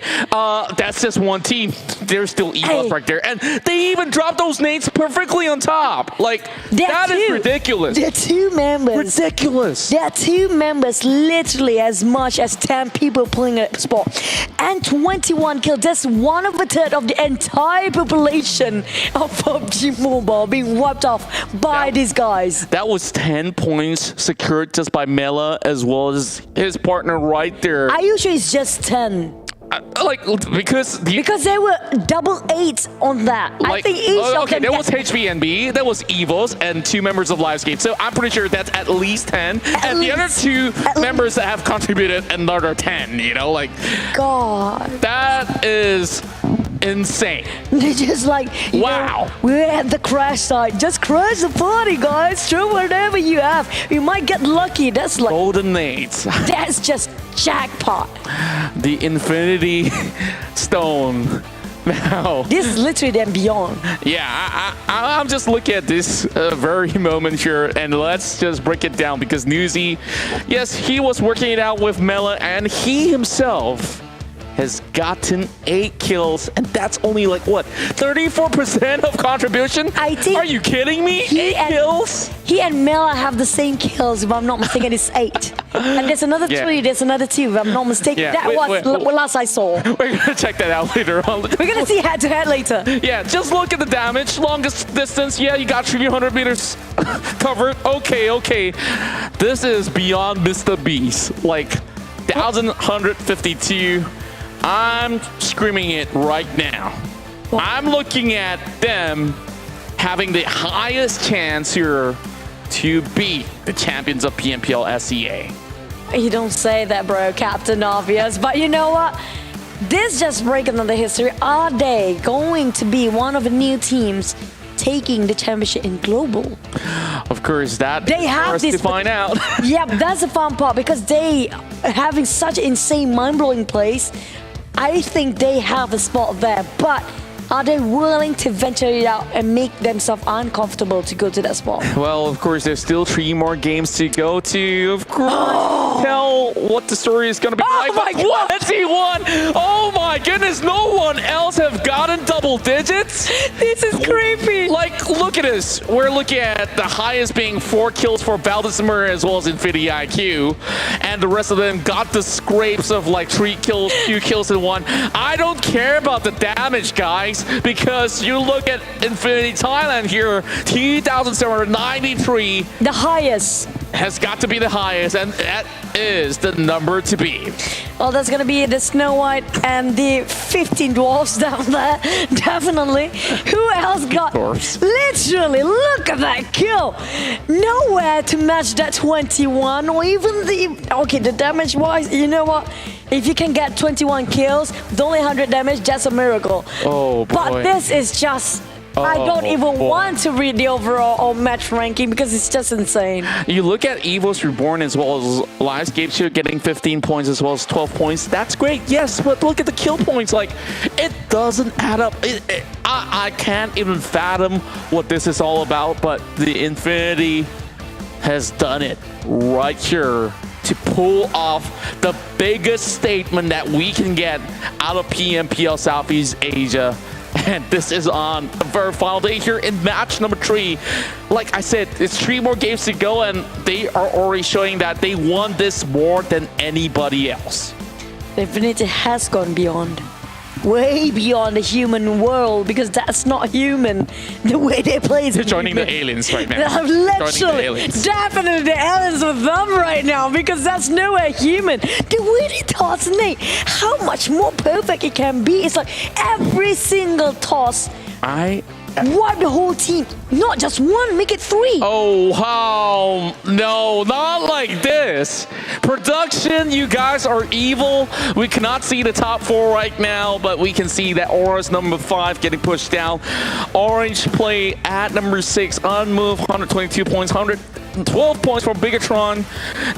that's just one team. There's still EVOS right there. And they even dropped those nades perfectly on top. Like, that is ridiculous. They're 2 members. Ridiculous. They're 2 members, literally as much as 10 people pulling a spot. And 21 kills. That's 1/3 of the entire population of PUBG Mobile being wiped off by these guys. That was 10 points secured just by Mela as well as his partner right there. Are you sure it's just 10? Because they were double 8 on that. I think each of them. There was HVNB, there was EVOS, and 2 members of Livescape. So I'm pretty sure that's at least 10. And the other 2 members that have contributed another 10. You know, like, God, that is insane. They're just like, wow, we're at the crash site. Just crash the party, guys. Throw whatever you have. You might get lucky. That's like golden nades. That's just jackpot. The Infinity Stone. Now, this is literally them beyond. Yeah, I'm just looking at this very moment here, and let's just break it down because Newsy, yes, he was working it out with Mela, and he himself has gotten 8 kills, and that's only like what, 34% of contribution? I think. Are you kidding me? 8 kills? He and Mela have the same kills, if I'm not mistaken. It's 8, and there's another 3. There's another 2, if I'm not mistaken. Yeah, that was what last I saw. We're gonna check that out later on. We're gonna see head to head later. Yeah, just look at the damage. Longest distance. Yeah, you got 300 meters covered. Okay. This is beyond Mr. Beast. Like 1,152. I'm screaming it right now. I'm looking at them having the highest chance here to beat the champions of PMPL SEA. You don't say that, bro, Captain Obvious. But you know what? This just breaking on the history. Are they going to be one of the new teams taking the championship in global? Of course, that they have to find out. Yeah, that's the fun part because they are having such insane, mind-blowing plays. I think they have a spot there, but Are they willing to venture it out and make themselves uncomfortable to go to that spot? Well, of course, there's still 3 more games to go to. Of course, tell what the story is going to be like. my God! 21! Oh my goodness, no one else have gotten double digits? This is creepy. Like, look at this. We're looking at the highest being 4 kills for Valdus The Murder as well as Infinity IQ. And the rest of them got the scrapes of like 3 kills, 2 kills in 1. I don't care about the damage, guys, because you look at Infinity Thailand here, 2,793. The highest. Has got to be the highest, and that is the number to beat. Well, that's going to be the Snow White and the 15 dwarfs down there. Definitely. Who else got... Literally, look at that kill. Nowhere to match that 21 or even the... Okay, the damage-wise, you know what? If you can get 21 kills with only 100 damage, that's a miracle. Oh, boy. But this is just... I don't even want to read the overall match ranking because it's just insane. You look at EVOS Reborn as well as Livescape here getting 15 points as well as 12 points. That's great, yes, but look at the kill points. Like, it doesn't add up. I can't even fathom what this is all about, but the Infinity has done it right here to pull off the biggest statement that we can get out of PMPL Southeast Asia. And this is on the very final day here in match number 3. Like I said, it's 3 more games to go, and they are already showing that they won this more than anybody else. Infinity has gone beyond. Way beyond the human world, because that's not human. The way they play is They're joining the aliens right now. Literally, definitely the aliens with them right now, because that's nowhere human. The way they toss Nate, how much more perfect it can be. It's like every single toss. Wipe the whole team, not just 1, make it 3. Oh, wow. No, not like this. Production, you guys are evil. We cannot see the top 4 right now, but we can see that Aura's number 5 getting pushed down. Orange play at number 6, unmoved, 122 points, 112 points from Bigetron,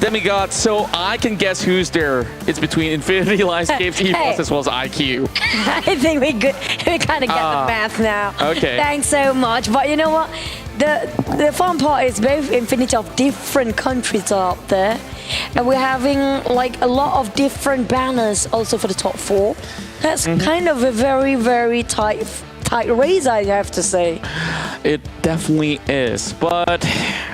Demigod. So I can guess who's there. It's between Infinity, Livescape, EVOS, as well as IQ. I think we kind of get the math now. Okay. Thanks so much. But you know what? The fun part is both Infinity of different countries are up there. And we're having like a lot of different banners also for the top 4. That's kind of a very, very tight race, I have to say. It definitely is, but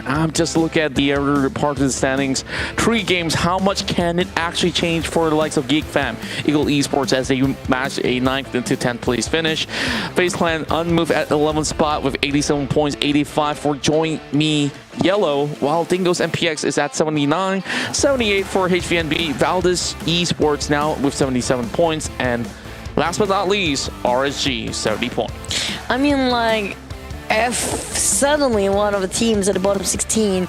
I'm just looking at the other part of the standings. 3 games, how much can it actually change for the likes of Geek Fam? Eagle Esports as they match a 9th to 10th place finish. FaZe Clan unmoved at 11th spot with 87 points, 85 for JoinMe Yellow, while Dingoz MPX is at 79, 78 for HVNB. Valdus Esports now with 77 points, and last but not least, RSG, 70 points. I mean, like, if suddenly one of the teams at the bottom 16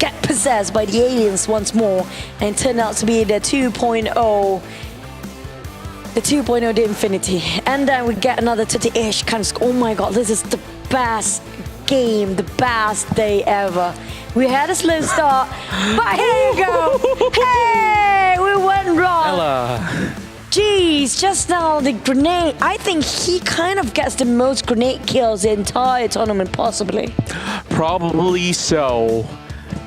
get possessed by the aliens once more and turn out to be the 2.0, the Infinity, and then we get another 30-ish kind of score. Oh my god, this is the best game, the best day ever. We had a slow start, but here you go. Hey, we went wrong. Ella. Jeez, just now the grenade. I think he kind of gets the most grenade kills the entire tournament, possibly. Probably so.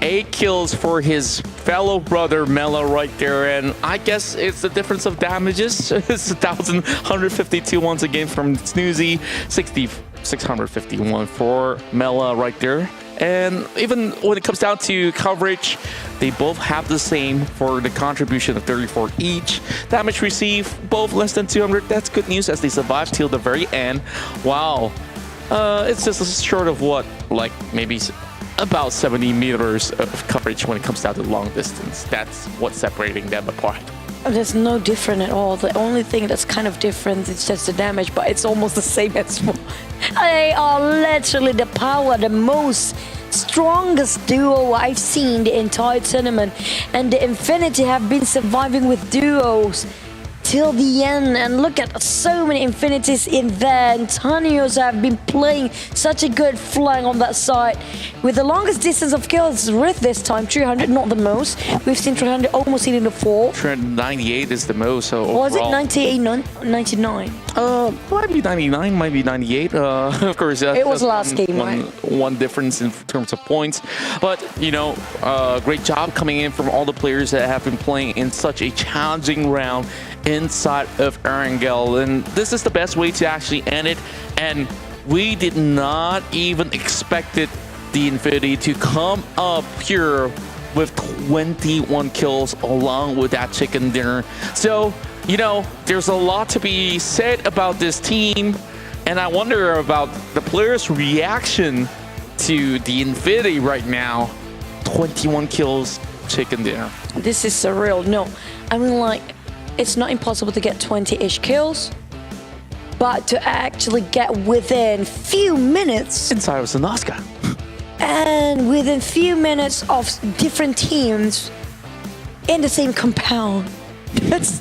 8 kills for his fellow brother Mela right there, and I guess it's the difference of damages. It's 1,152 once again from Snoozy, 651 for Mela right there. And even when it comes down to coverage, they both have the same for the contribution of 34 each. Damage received, both less than 200. That's good news as they survive till the very end. Wow. It's just short of what, like maybe about 70 meters of coverage when it comes down to long distance. That's what's separating them apart. There's no different at all. The only thing that's kind of different is just the damage, but it's almost the same as well. They are literally the power, the most strongest duo I've seen the entire tournament, and the Infinity have been surviving with duos till the end, and look at so many infinities in there. Antonios have been playing such a good flying on that side with the longest distance of kills Rith this time, 300, not the most. We've seen 300 almost hitting the 4. 398 is the most. So Was it overall- 98, 99? Might be 99, might be 98. Of course, It was that's last game, right? One difference in terms of points. But, you know, great job coming in from all the players that have been playing in such a challenging round inside of Erangel. And this is the best way to actually end it. And we did not even expect it, the Infinity, to come up here with 21 kills along with that chicken dinner. So, you know, there's a lot to be said about this team, and I wonder about the players' reaction to the Infinity right now. 21 kills, chicken dinner. This is surreal. No, I mean, like, it's not impossible to get 20-ish kills, but to actually get within few minutes inside of Sanaska and within few minutes of different teams in the same compound. That's,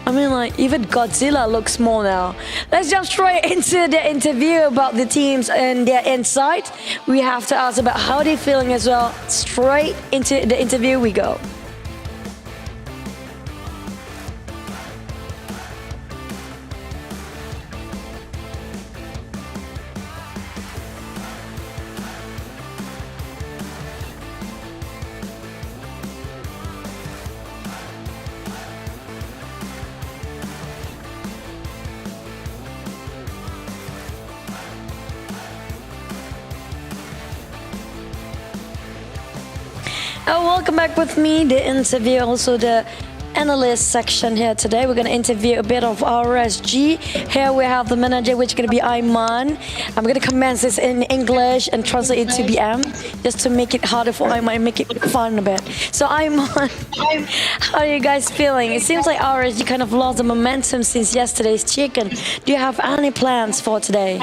I mean, like, even Godzilla looks small now. Let's jump straight into the interview about the teams and their insight. We have to ask about how they're feeling as well. Straight into the interview we go. Welcome back with me, the interview, also the analyst section here today. We're going to interview a bit of RSG. Here we have the manager, which is going to be Aiman. I'm going to commence this in English and translate it to BM, just to make it harder for Aiman and make it fun a bit. So Aiman, how are you guys feeling? It seems like RSG kind of lost the momentum since yesterday's chicken. Do you have any plans for today?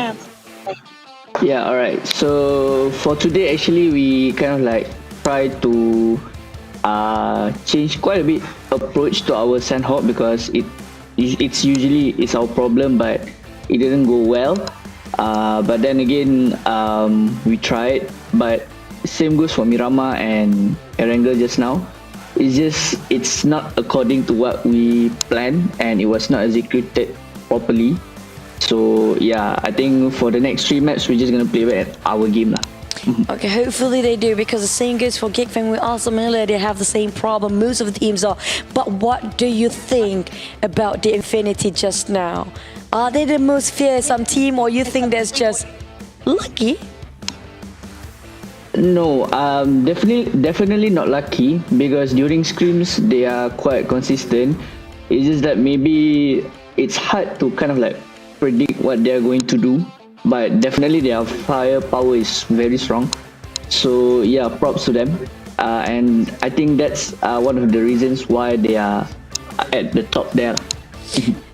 Yeah, alright. So for today, actually, we kind of like try to change quite a bit approach to our Sanhok, because it's usually our problem, but it didn't go well. But then again, we tried, but same goes for Miramar and Erangel just now. It's not according to what we planned, and it was not executed properly. So yeah, I think for the next 3 maps, we're just gonna play back our game lah. Okay, hopefully they do, because the same goes for Geek Fam. We also they have the same problem. Most of the teams are. But what do you think about the Infinity just now? Are they the most fearsome team, or you think that's just lucky? No, definitely not lucky, because during scrims they are quite consistent. It's just that maybe it's hard to kind of like predict what they're going to do. But definitely their firepower is very strong. So yeah, props to them. And I think that's one of the reasons why they are at the top there.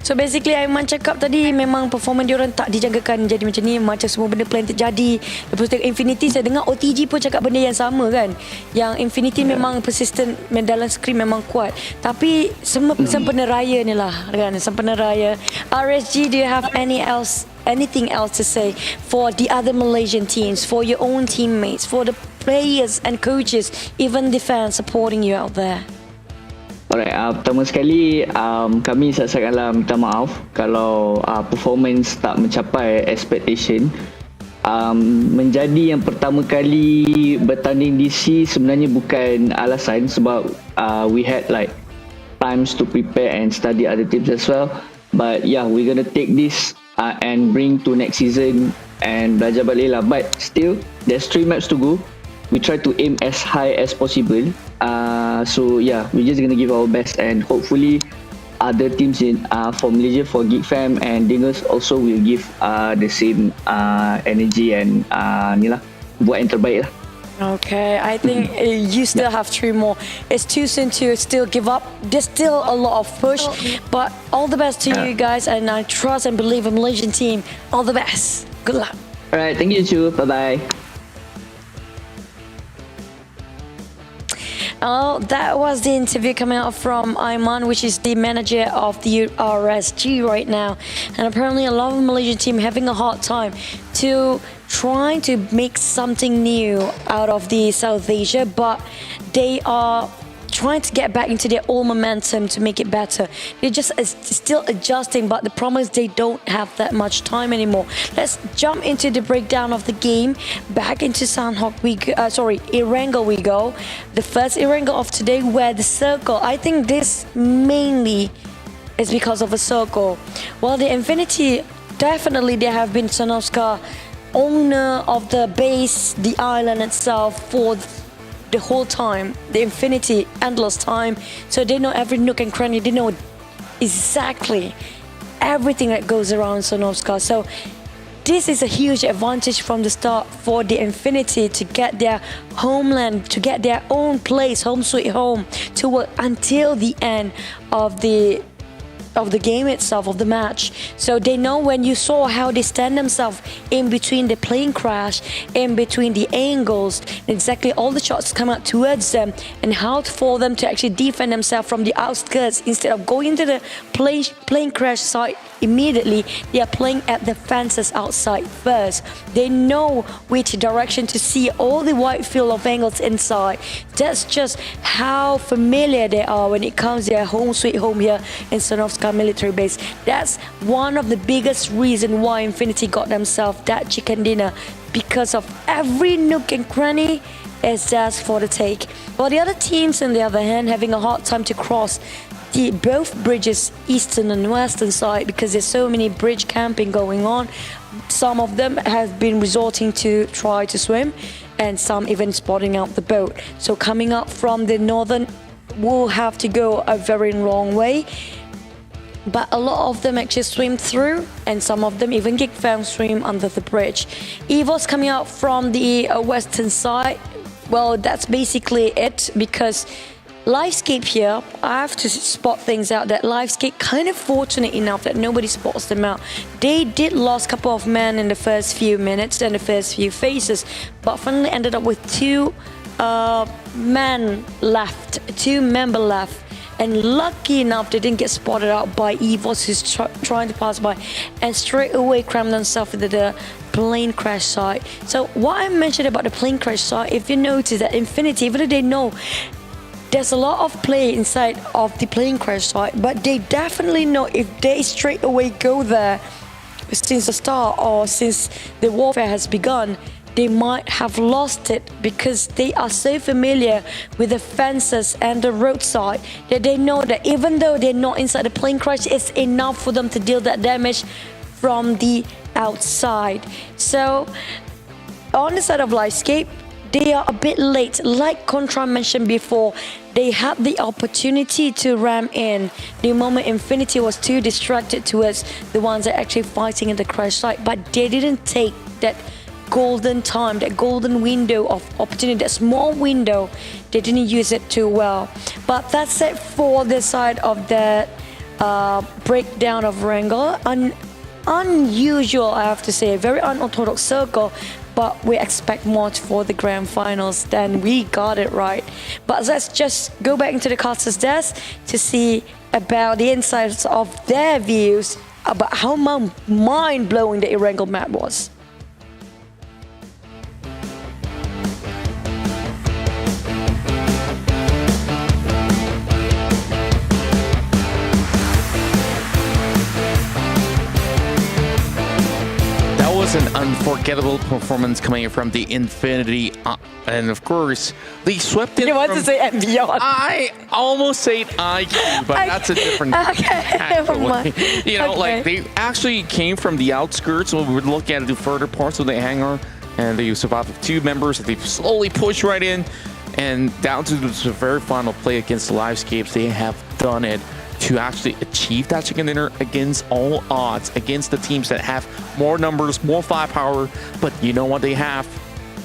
So basically Aiman cakap tadi memang performance diorang tak dijagakan jadi macam ni, macam semua benda plan terjadi. Lepas tu Infinity, saya dengar OTG pun cakap benda yang sama kan, yang Infinity memang persistent dalam screen memang kuat, tapi sempena raya ni lah kan, sempena raya. RSG, do you have anything else to say for the other Malaysian teams, for your own teammates, for the players and coaches, even the fans supporting you out there? Alright, pertama sekali kami sangat-sangatlah minta maaf kalau performance tak mencapai expectation. Menjadi yang pertama kali bertanding DC sebenarnya bukan alasan, sebab we had like times to prepare and study other teams as well. But yeah, we're gonna take this and bring to next season and belajar balik lah. But still, there's 3 maps to go. We try to aim as high as possible. So yeah, we're just gonna give our best, and hopefully other teams in for Malaysia, for Geek Fam and Dingoz also will give the same energy and ni lah, buat yang terbaik lah. Okay, I think you still have 3 more. It's too soon to still give up. There's still a lot of push, but all the best to you guys, and I trust and believe in Malaysian team. All the best. Good luck. Alright, thank you, Chu. Bye bye. Oh, that was the interview coming out from Aiman, which is the manager of the RSG right now. And apparently a lot of Malaysian team having a hard time to trying to make something new out of the South Asia, but they are trying to get back into their old momentum to make it better. They're just still adjusting, but the problem is they don't have that much time anymore. Let's jump into the breakdown of the game. Back into Sanhok Erangel we go. The first Erangel of today, where the circle, I think this mainly is because of a circle. Well, the Infinity, definitely they have been Sanhok's owner of the base, the island itself for the whole time, the infinity, endless time. So they know every nook and cranny. They know exactly everything that goes around Sanhok. So this is a huge advantage from the start for the Infinity to get their homeland, to get their own place, home sweet home, to work until the end of the game itself, of the match. So they know, when you saw how they stand themselves in between the plane crash, in between the angles, exactly all the shots come out towards them, and how for them to actually defend themselves from the outskirts instead of going into the plane crash site immediately. They are playing at the fences outside first. They know which direction to see all the wide field of angles inside. That's just how familiar they are when it comes to their home sweet home here in Sanhok military base. That's one of the biggest reasons why Infinity got themselves that chicken dinner, because of every nook and cranny is just for the take. While the other teams, on the other hand, having a hard time to cross both bridges, eastern and western side, because there's so many bridge camping going on. Some of them have been resorting to try to swim, and some even spotting out the boat. So coming up from the northern will have to go a very long way. But a lot of them actually swim through, and some of them, even Geek Fam, swim under the bridge. EVOS coming out from the western side, well, that's basically it, because Livescape here, I have to spot things out that Livescape kind of fortunate enough that nobody spots them out. They did lose a couple of men in the first few minutes and the first few phases, but finally ended up with two member left. And lucky enough, they didn't get spotted out by EVOS, who's trying to pass by, and straight away crammed themselves into the plane crash site. So what I mentioned about the plane crash site, if you notice that Infinity, even though they know there's a lot of play inside of the plane crash site, but they definitely know if they straight away go there since the start or since the warfare has begun, they might have lost it, because they are so familiar with the fences and the roadside that they know that even though they're not inside the plane crash, it's enough for them to deal that damage from the outside. So on the side of Livescape, they are a bit late. Like Contra mentioned before, they had the opportunity to ram in the moment Infinity was too distracted towards the ones that are actually fighting in the crash site, but they didn't take that golden time, that golden window of opportunity, that small window. They didn't use it too well. But that's it for this side of the breakdown of Erangel. Unusual, I have to say, very unorthodox circle, but we expect more for the grand finals. Then we got it right. But let's just go back into the caster's desk to see about the insights of their views about how mind-blowing the Erangel map was. An unforgettable performance coming from the Infinity, and of course they swept in. You want to say and beyond? I almost said IQ, but that's a different. Okay, you know, like they actually came from the outskirts. When we would look at the further parts of the hangar, and they survived with two members. They slowly pushed right in, and down to the very final play against the Livescapes. They have done it to actually achieve that chicken dinner against all odds, against the teams that have more numbers, more firepower, but you know what they have?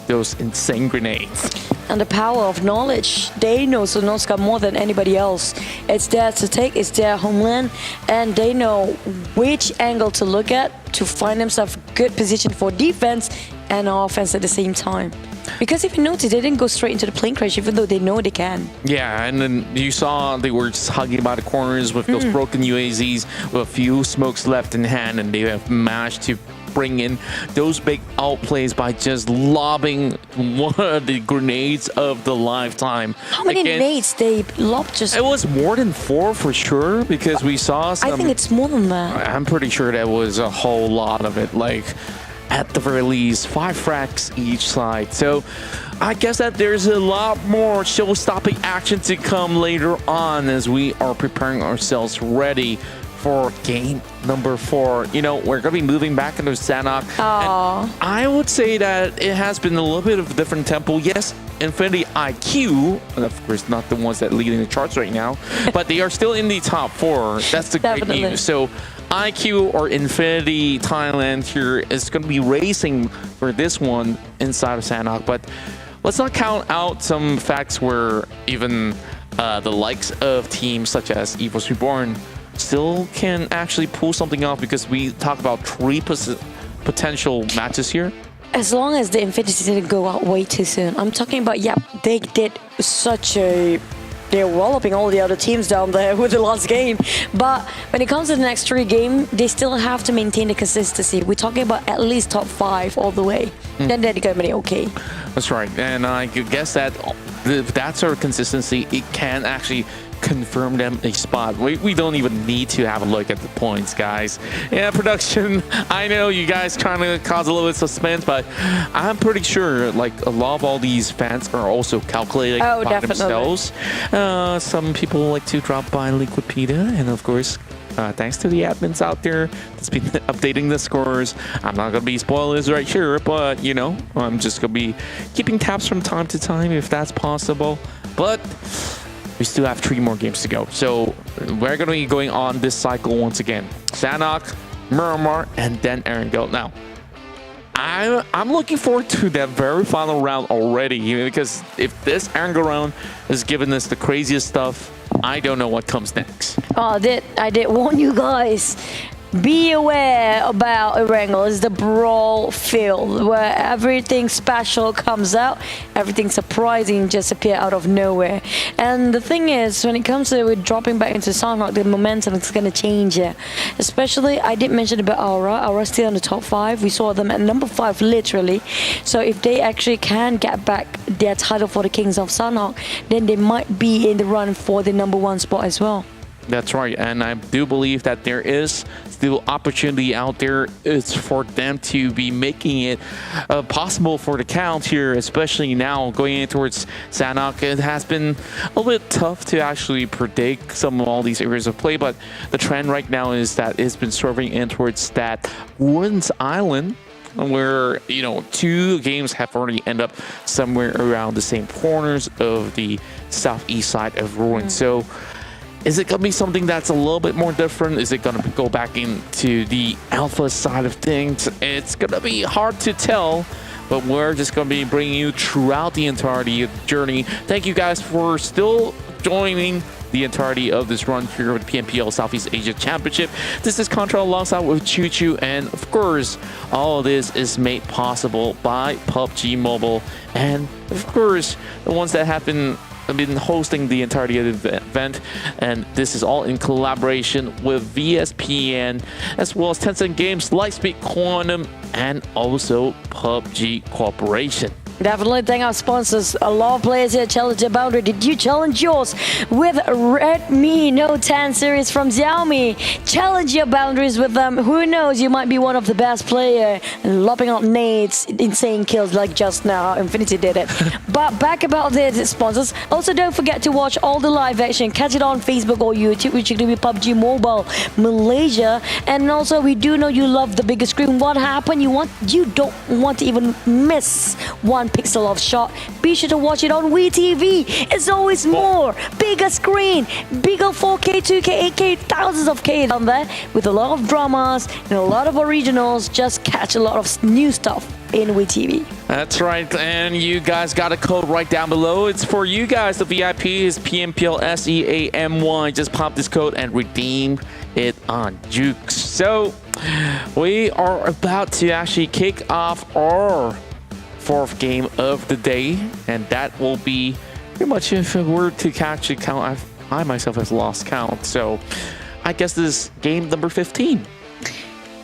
Those insane grenades. and the power of knowledge. They know Sonoska more than anybody else. It's theirs to take, it's their homeland, and they know which angle to look at to find themselves good position for defense and offense at the same time. Because if you notice, they didn't go straight into the plane crash, even though they know they can. Yeah, and then you saw they were just hugging by the corners with those broken UAZs with a few smokes left in hand, and they have managed to bring in those big outplays by just lobbing one of the grenades of the lifetime. How many grenades they lobbed? Just it was more than 4 for sure, because we saw some. I think it's more than that. I'm pretty sure that was a whole lot of it. Like, at the very least, 5 frags each side. So I guess that there's a lot more show-stopping action to come later on as we are preparing ourselves ready for game number 4. You know, we're going to be moving back into Sanhok. And I would say that it has been a little bit of a different tempo. Yes, Infinity IQ, and of course not the ones that leading the charts right now, but they are still in the top 4. That's the great news. So IQ or Infinity Thailand here is going to be racing for this one inside of Sanhok. But let's not count out some facts where even the likes of teams such as EVOS Reborn still can actually pull something off, because we talk about 3 potential matches here. As long as the Infinity didn't go out way too soon. I'm talking about, they did such a... They're walloping all the other teams down there with the last game. But when it comes to the next 3 games, they still have to maintain the consistency. We're talking about at least top 5 all the way. Then they're going to be okay. That's right. And I guess that if that sort of consistency, it can actually confirm them a spot. We don't even need to have a look at the points, guys. Yeah, production, I know you guys trying to cause a little bit of suspense, but I'm pretty sure like a lot of all these fans are also calculating by themselves. Some people like to drop by Liquipedia, and of course thanks to the admins out there that's been updating the scores. I'm not going to be spoilers right here, but you know, I'm just going to be keeping tabs from time to time if that's possible. But we still have 3 more games to go. So we're going to be going on this cycle once again. Sanhok, Miramar, and then Erangel. Now, I'm looking forward to that very final round already, because if this Erangel round is giving us the craziest stuff, I don't know what comes next. I did warn you guys. Be aware about Erangel. It's the brawl field where everything special comes out, everything surprising just appear out of nowhere. And the thing is, when it comes to dropping back into Sanhok, the momentum is going to change here. Especially, I did mention about Aura. Aura's still in the top 5. We saw them at number 5 literally. So if they actually can get back their title for the Kings of Sanhok, then they might be in the run for the number 1 spot as well. That's right, and I do believe that there is still opportunity out there. It's for them to be making it possible for the count here, especially now going in towards Sanhok. It has been a little bit tough to actually predict some of all these areas of play, but the trend right now is that it's been swerving in towards that Ruins Island, where, you know, 2 games have already ended up somewhere around the same corners of the southeast side of Ruins. So is it going to be something that's a little bit more different? Is it going to go back into the alpha side of things? It's going to be hard to tell, but we're just going to be bringing you throughout the entirety of the journey. Thank you guys for still joining the entirety of this run here with PMPL Southeast Asia Championship. This is Contra alongside with Choo Choo, and of course, all of this is made possible by PUBG Mobile, and of course, the ones that have been hosting the entirety of the event, and this is all in collaboration with VSPN, as well as Tencent Games, Lightspeed Quantum, and also PUBG Corporation. Definitely thank our sponsors. A lot of players here challenge their boundary. Did you challenge yours with Redmi Note 10 series from Xiaomi? Challenge your boundaries with them. Who knows, you might be one of the best players and lopping out nades, insane kills like just now. Infinity did it. But back about their sponsors. Also, don't forget to watch all the live action. Catch it on Facebook or YouTube, which is going to be PUBG Mobile Malaysia. And also, we do know you love the bigger screen. What happened? You don't want to even miss one one pixel of shot. Be sure to watch it on WeTV. It's always more, bigger screen, bigger 4K, 2K, 8K, thousands of K down there with a lot of dramas and a lot of originals. Just catch a lot of new stuff in WeTV. That's right, and you guys got a code right down below. It's for you guys. The VIP is PMPL SEA MY. Just pop this code and redeem it on Jukes. So we are about to actually kick off our fourth game of the day, and that will be pretty much, if it were to actually count, I myself has lost count. So I guess this is game number 15.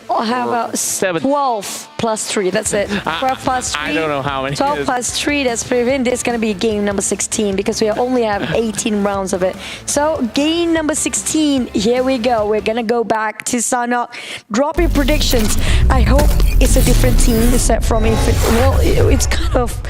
Or how about 12 plus 3? That's it. 12 plus 3. I don't know how many. 12 plus 3, that's 15. This is going to be game number 16 because we only have 18 rounds of it. So game number 16, here we go. We're going to go back to Sanhok. Drop your predictions. I hope it's a different team except from well, it's kind of...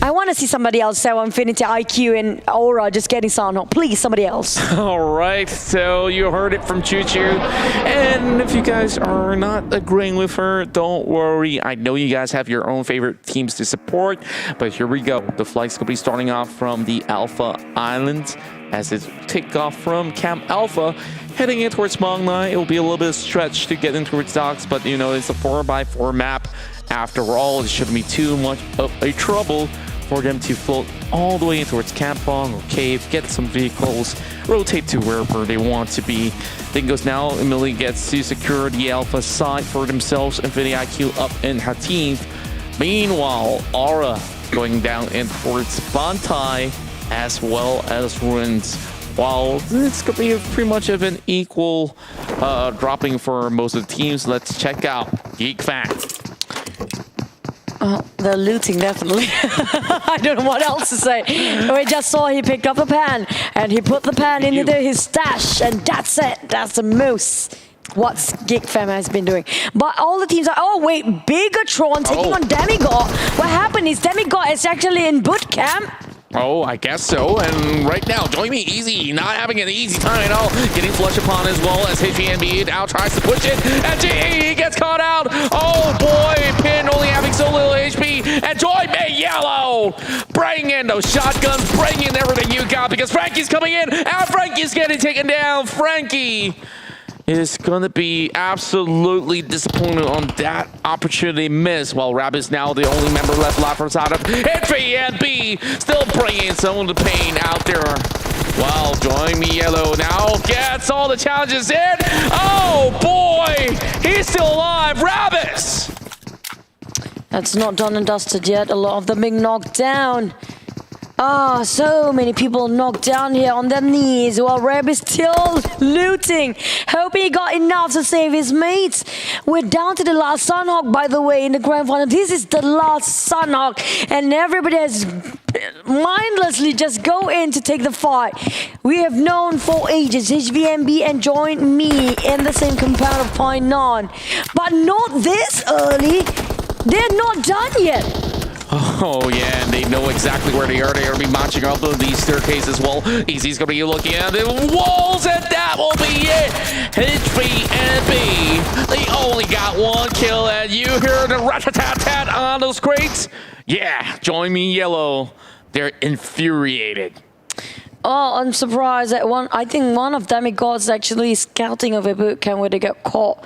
I want to see somebody else sell Infinity IQ and Aura just getting Sanhok. Please, somebody else. All right, so you heard it from Choo Choo. And if you guys are not agreeing with her, don't worry. I know you guys have your own favorite teams to support, but here we go. The flight's going to be starting off from the Alpha Island as it take off from Camp Alpha, heading in towards Mong Nai. It will be a little bit of a stretch to get in towards docks, but you know, it's a 4x4 map. After all, it shouldn't be too much of a trouble for them to float all the way in towards Kampong or Cave, get some vehicles, rotate to wherever they want to be. Dingoz now immediately gets to secure the Alpha side for themselves. Infinity IQ up in Hatif. Meanwhile, Aura going down in towards Bantai as well as Ruins. While it's going to be pretty much of an equal dropping for most of the teams, let's check out Geek Fam. They're looting, definitely. I don't know what else to say. We just saw he picked up the pan and he put the pan into his stash, and that's it. That's the most what Geek Fam has been doing. But all the teams are... Oh, wait. Bigetron taking on Demigod. What happened is Demigod is actually in boot camp. Oh, I guess so. And right now, JoinMe Easy, not having an easy time at all. Getting flushed upon as well as HVNB now tries to push it. And he gets caught out. Oh boy, Pin only having so little HP. And JoinMe Yellow bringing in those shotguns, bringing in everything you got because Frankie's coming in. And Frankie's getting taken down. Frankie is going to be absolutely disappointed on that opportunity miss, while Rabbit's now the only member left alive outside of HVNB, still bringing some of the pain out there. Well, JoinMe Yellow now gets all the challenges in. Oh boy, he's still alive, Rabbit! That's not done and dusted yet. A lot of them being knocked down. Ah, so many people knocked down here on their knees while Reb is still looting. Hoping he got enough to save his mates. We're down to the last Sanhok, by the way, in the grand final. This is the last Sanhok, and everybody has mindlessly just go in to take the fight. We have known for ages HVNB and JoinMe in the same compound of Pine Non, but not this early. They're not done yet. Oh yeah, and they know exactly where they are. They're going to be marching up these staircases as well. Easy's going to be looking at the walls, and that will be it. HVNB, they only got one kill, and you hear the rat-a-tat-tat on those crates. Yeah, JoinMe Yellow. They're infuriated. Oh, I'm surprised that I think one of Demigod's actually scouting of a boot camp where they got caught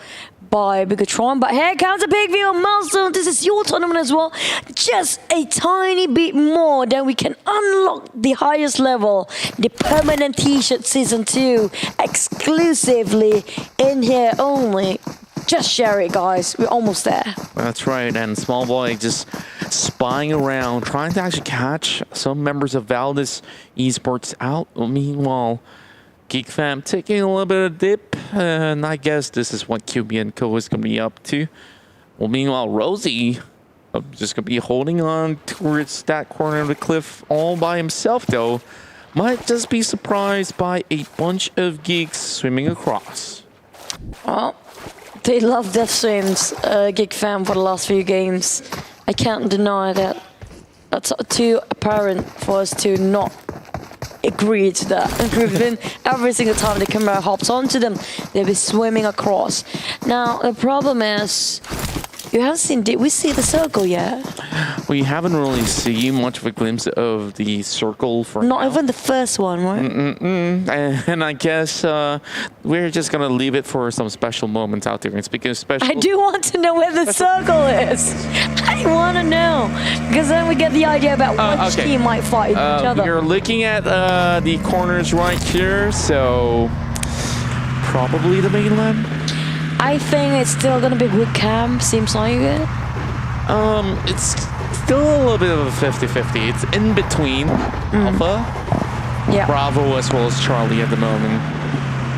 by Bigetron. But here comes a big view milestone. This is your tournament as well. Just a tiny bit more, then we can unlock the highest level, the permanent t-shirt season 2, exclusively in here only. Just share it, guys. We're almost there. That's right. And Small Boy just spying around, trying to actually catch some members of Valdus Esports out. Meanwhile, Geek Fam taking a little bit of dip, and I guess this is what QB and Co is going to be up to. Well, meanwhile, Rosie just going to be holding on towards that corner of the cliff all by himself, though. Might just be surprised by a bunch of geeks swimming across. Well, they love death swims, Geek Fam, for the last few games. I can't deny that. That's too apparent for us to not agree to that. Every single time the camera hops onto them, they'll be swimming across. Now, the problem is You haven't seen, did we see the circle yet? We haven't really seen much of a glimpse of the circle for Not now. even the first one, right? And I guess we're just going to leave it for some special moments out there. And speaking of special... I do want to know where the circle is. I want to know. Because then we get the idea about which team might fight each other. You're looking at the corners right here, so probably the mainland. I think it's still going to be boot camp, seems like it. It's still a little bit of a 50-50. It's in between Alpha, Bravo, as well as Charlie at the moment.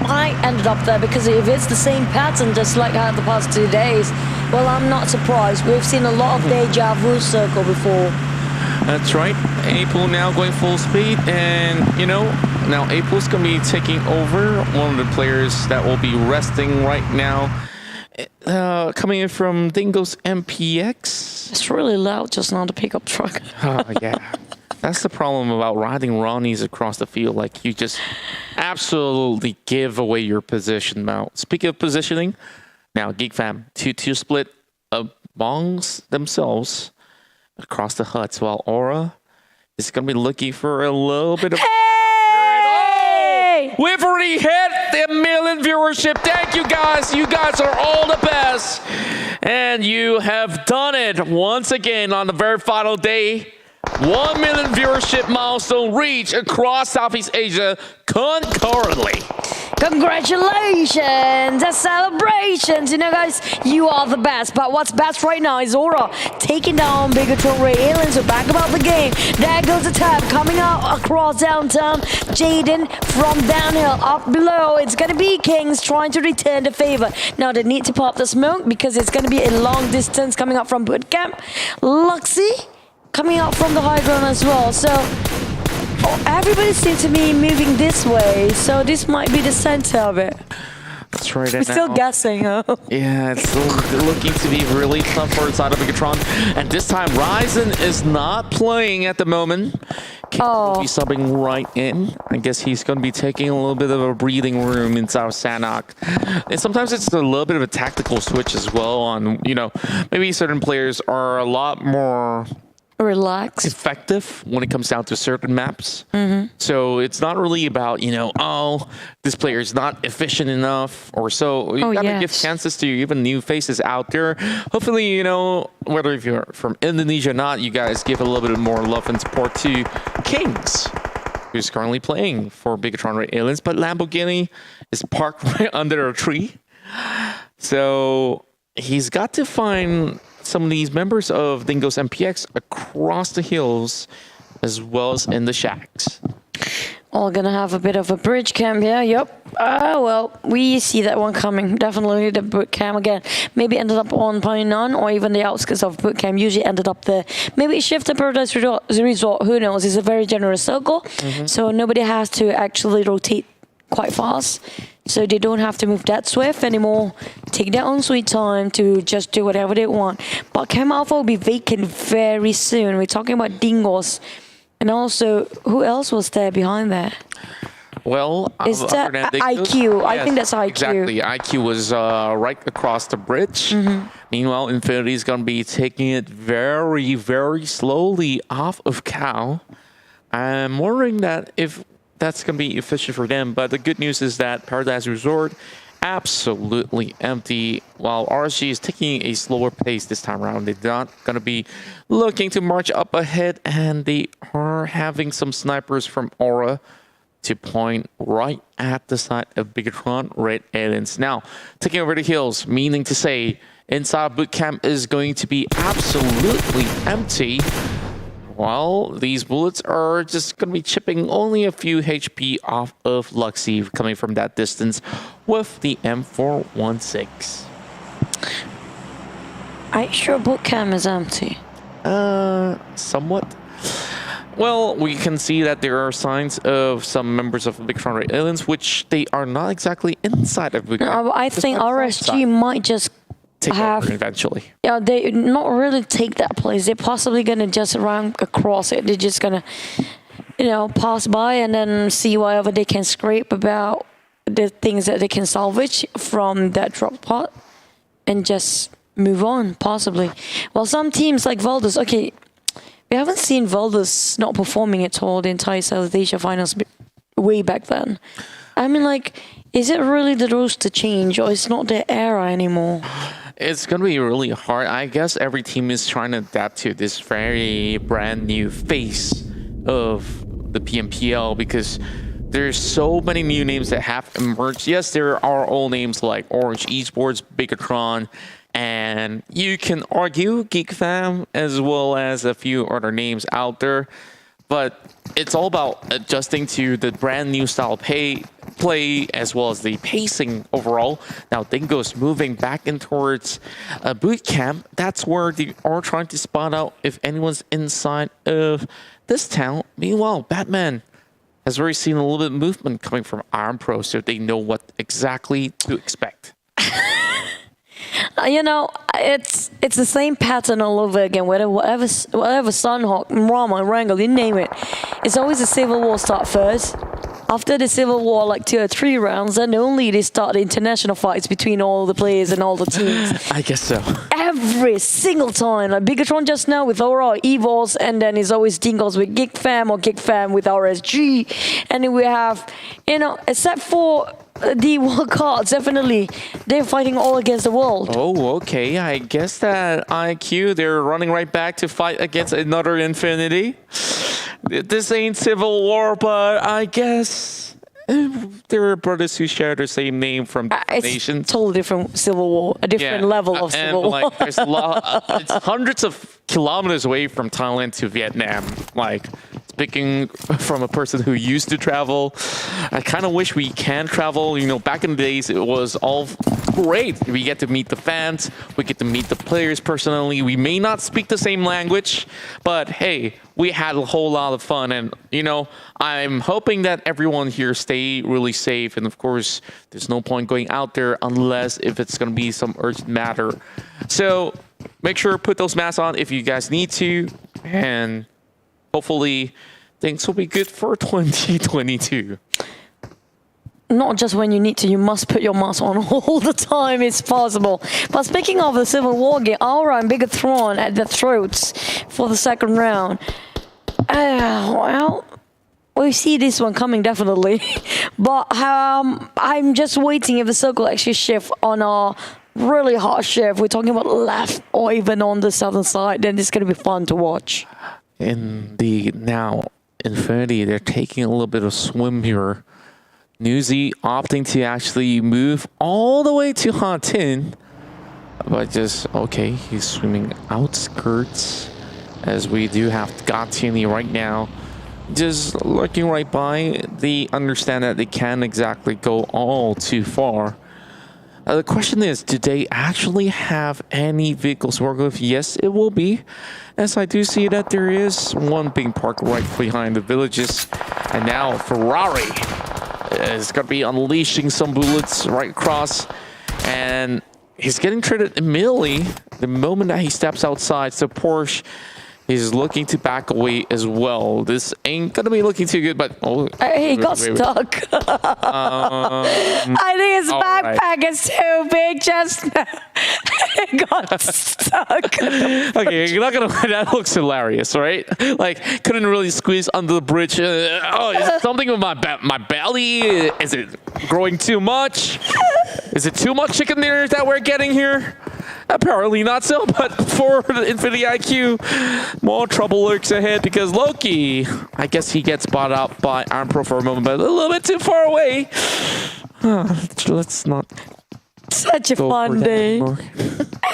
I ended up there because if it's the same pattern just like how the past 2 days, well, I'm not surprised. We've seen a lot of deja vu circle before. That's right. April now going full speed, and you know, now April's gonna be taking over. One of the players that will be resting right now, coming in from Dingoz MPX. It's really loud just now, the pickup truck. Oh yeah, that's the problem about riding Ronnies across the field. Like, you just absolutely give away your position now. Speaking of positioning, now Geek Fam 2-2 split amongst themselves across the huts, while Aura is going to be looking for a little bit of... Hey! We've already hit the 1 million viewership. Thank you guys. You guys are all the best. And you have done it once again on the very final day. 1 million viewership milestone reached across Southeast Asia concurrently. Congratulations! That's celebrations! You know, guys, you are the best. But what's best right now is Aura taking down Bigetron RA. Aliens are back about the game. There goes the tap coming out across downtown. Jaden from downhill up below. It's gonna be Kings trying to return the favor. Now they need to pop the smoke because it's gonna be a long distance coming up from bootcamp. Luxy coming out from the high ground as well. So everybody seems to be moving this way, so this might be the center of it. That's right. We're still guessing, huh? Yeah, it's still looking to be really tough for the side of Bigetron. And this time, Ryzen is not playing at the moment. Will be subbing right in. I guess he's going to be taking a little bit of a breathing room inside of Sanhok. And sometimes it's a little bit of a tactical switch as well on, you know, maybe certain players are a lot more... relaxed, effective when it comes down to certain maps. So it's not really about, you know, oh, this player is not efficient enough or so. You gotta give chances to even new faces out there. Hopefully, you know, whether if you're from Indonesia or not, you guys give a little bit more love and support to Kings, who's currently playing for Bigetron RA Aliens, but Lamborghini is parked right under a tree. So he's got to find some of these members of Dingoz MPX across the hills as well as in the shacks. All gonna have a bit of a bridge camp here. Yep. Well, we see that one coming. Definitely the boot camp again. Maybe ended up on Painan or even the outskirts of boot camp. Usually ended up there. Maybe shift to Paradise Resort. Who knows? It's a very generous circle, so nobody has to actually rotate quite fast. So they don't have to move that swift anymore. Take their own sweet time to just do whatever they want. But Cam Alpha will be vacant very soon. We're talking about Dingoz. And also, who else was there behind there? Well, is that IQ? Yes, I think that's IQ. Exactly. IQ was right across the bridge. Meanwhile, Infinity is going to be taking it very, very slowly off of Cal. I'm wondering that if that's going to be efficient for them. But the good news is that Paradise Resort absolutely empty, while RSG is taking a slower pace this time around. They're not going to be looking to march up ahead, and they are having some snipers from Aura to point right at the side of Bigetron RA Aliens. Now, taking over the hills, meaning to say inside boot camp is going to be absolutely empty. Well, these bullets are just going to be chipping only a few HP off of Luxy coming from that distance with the M416. Are you sure boot camp is empty? Somewhat. Well, we can see that there are signs of some members of Bigetron RA Aliens, which they are not exactly inside of boot camp. I think RSG might just take over eventually. Yeah, they not really take that place. They're possibly gonna just run across it. They're just gonna, you know, pass by and then see whatever they can scrape about the things that they can salvage from that drop pot, and just move on, possibly. Well, some teams like Valdus, okay, we haven't seen Valdus not performing at all the entire South Asia finals way back then. I mean, like, is it really the rules to change, or it's not their era anymore? It's going to be really hard. I guess every team is trying to adapt to this very brand new face of the PMPL because there's so many new names that have emerged. Yes, there are old names like Orange Esports, Bigetron, and you can argue Geek Fam as well as a few other names out there. But it's all about adjusting to the brand new style play as well as the pacing overall. Now Dingo's moving back in towards a boot camp. That's where they are trying to spot out if anyone's inside of this town. Meanwhile, Batman has already seen a little bit of movement coming from Iron Pro, so they know what exactly to expect. You know, it's the same pattern all over again. Whatever Sanhok, Miramar, Erangel, you name it. It's always a civil war start first. After the civil war, like 2 or 3 rounds, then only they start the international fights between all the players and all the teams. I guess so. Every single time. Like Bigetron just now with our EVOS, and then it's always Dingoz with Geek Fam or Geek Fam with RSG. And then we have, you know, except for the Wildcards, definitely, they're fighting all against the world. Oh, okay. I guess that IQ, they're running right back to fight against another Infinity. This ain't Civil War, but I guess there are brothers who share the same name from nations. It's totally different Civil War, a different level of Civil War. Like, there's a lot, it's hundreds of kilometers away from Thailand to Vietnam. Like, speaking from a person who used to travel, I kind of wish we can travel. You know, back in the days, it was all great. We get to meet the fans. We get to meet the players personally. We may not speak the same language, but hey, we had a whole lot of fun. And, you know, I'm hoping that everyone here stay really safe. And of course, there's no point going out there unless if it's going to be some urgent matter. So make sure to put those masks on if you guys need to. And hopefully things will be good for 2022. Not just when you need to, you must put your mask on all the time it's possible. But speaking of the Civil War game, Aura and Bigetron at the throats for the second round. Well, we see this one coming definitely. But I'm just waiting if the circle actually shift on our really hot shift. We're talking about left or even on the southern side, then it's going to be fun to watch. Indeed. Now, Infinity, they're taking a little bit of swim here. Newsy opting to actually move all the way to Hatin. But just, okay, he's swimming outskirts. As we do have Gatini right now. Just looking right by, they understand that they can't exactly go all too far. The question is, do they actually have any vehicles to work with? Yes, it will be. As I do see that there is one being parked right behind the villages. And now Ferrari is going to be unleashing some bullets right across. And he's getting treated immediately the moment that he steps outside. So Porsche is looking to back away as well. This ain't going to be looking too good, but... Oh, he got stuck. I think his backpack is too big just now. He got stuck. Okay, you're not going to... That looks hilarious, right? Like, couldn't really squeeze under the bridge. Oh, is it something with my belly? Is it growing too much? Is it too much chicken dinner that we're getting here? Apparently not so, but for the Infinity IQ, more trouble lurks ahead because Loki, I guess he gets bought out by Iron Pro for a moment, but a little bit too far away. Let's not. Such a fun day.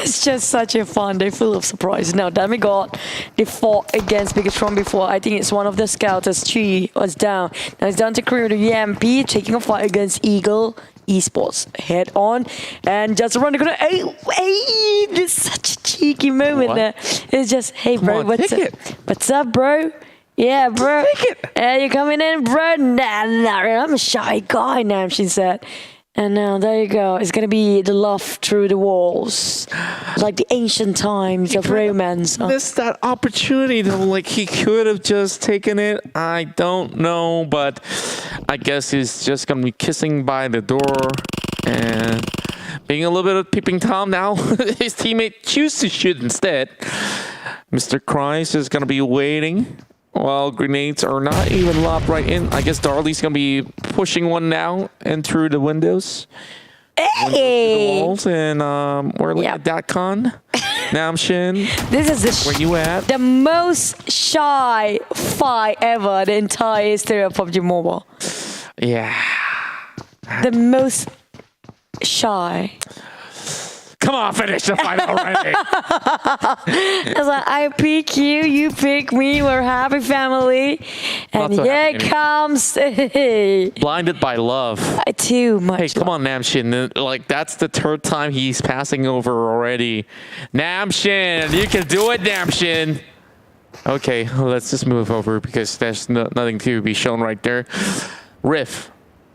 It's just such a fun day, full of surprises. Now, Demigod, they fought against Bigetron before. I think it's one of the scouts as Chi was down. Now it's down to Career to EMP, taking a fight against Eagle Esports. Head on and just around the corner. Hey, this is such a cheeky moment there. It's just, hey, bro, what's up, bro? Yeah, bro. You coming in, bro? Nah, I'm a shy guy now, she said. And now there you go. It's gonna be the love through the walls, like the ancient times of romance. Missed that opportunity though. Like he could have just taken it. I don't know, but I guess he's just gonna be kissing by the door. And being a little bit of peeping Tom now. His teammate chooses to shoot instead. Mr. Christ is going to be waiting while grenades are not even lobbed right in. I guess Darley's going to be pushing one now and through the windows. Hey! Walls, and we're looking at DatCon. Namshin. This is where you at? The most shy fight ever the entire history of PUBG Mobile. Yeah. The most shy. Come on, finish the fight already. It's like, I pick you, you pick me, we're a happy family. And so here happy. comes... Blinded by love. Too much. Hey, come on, Namshin. Like, that's the third time he's passing over already. Namshin, you can do it, Namshin. Okay, let's just move over because there's nothing to be shown right there. Riff.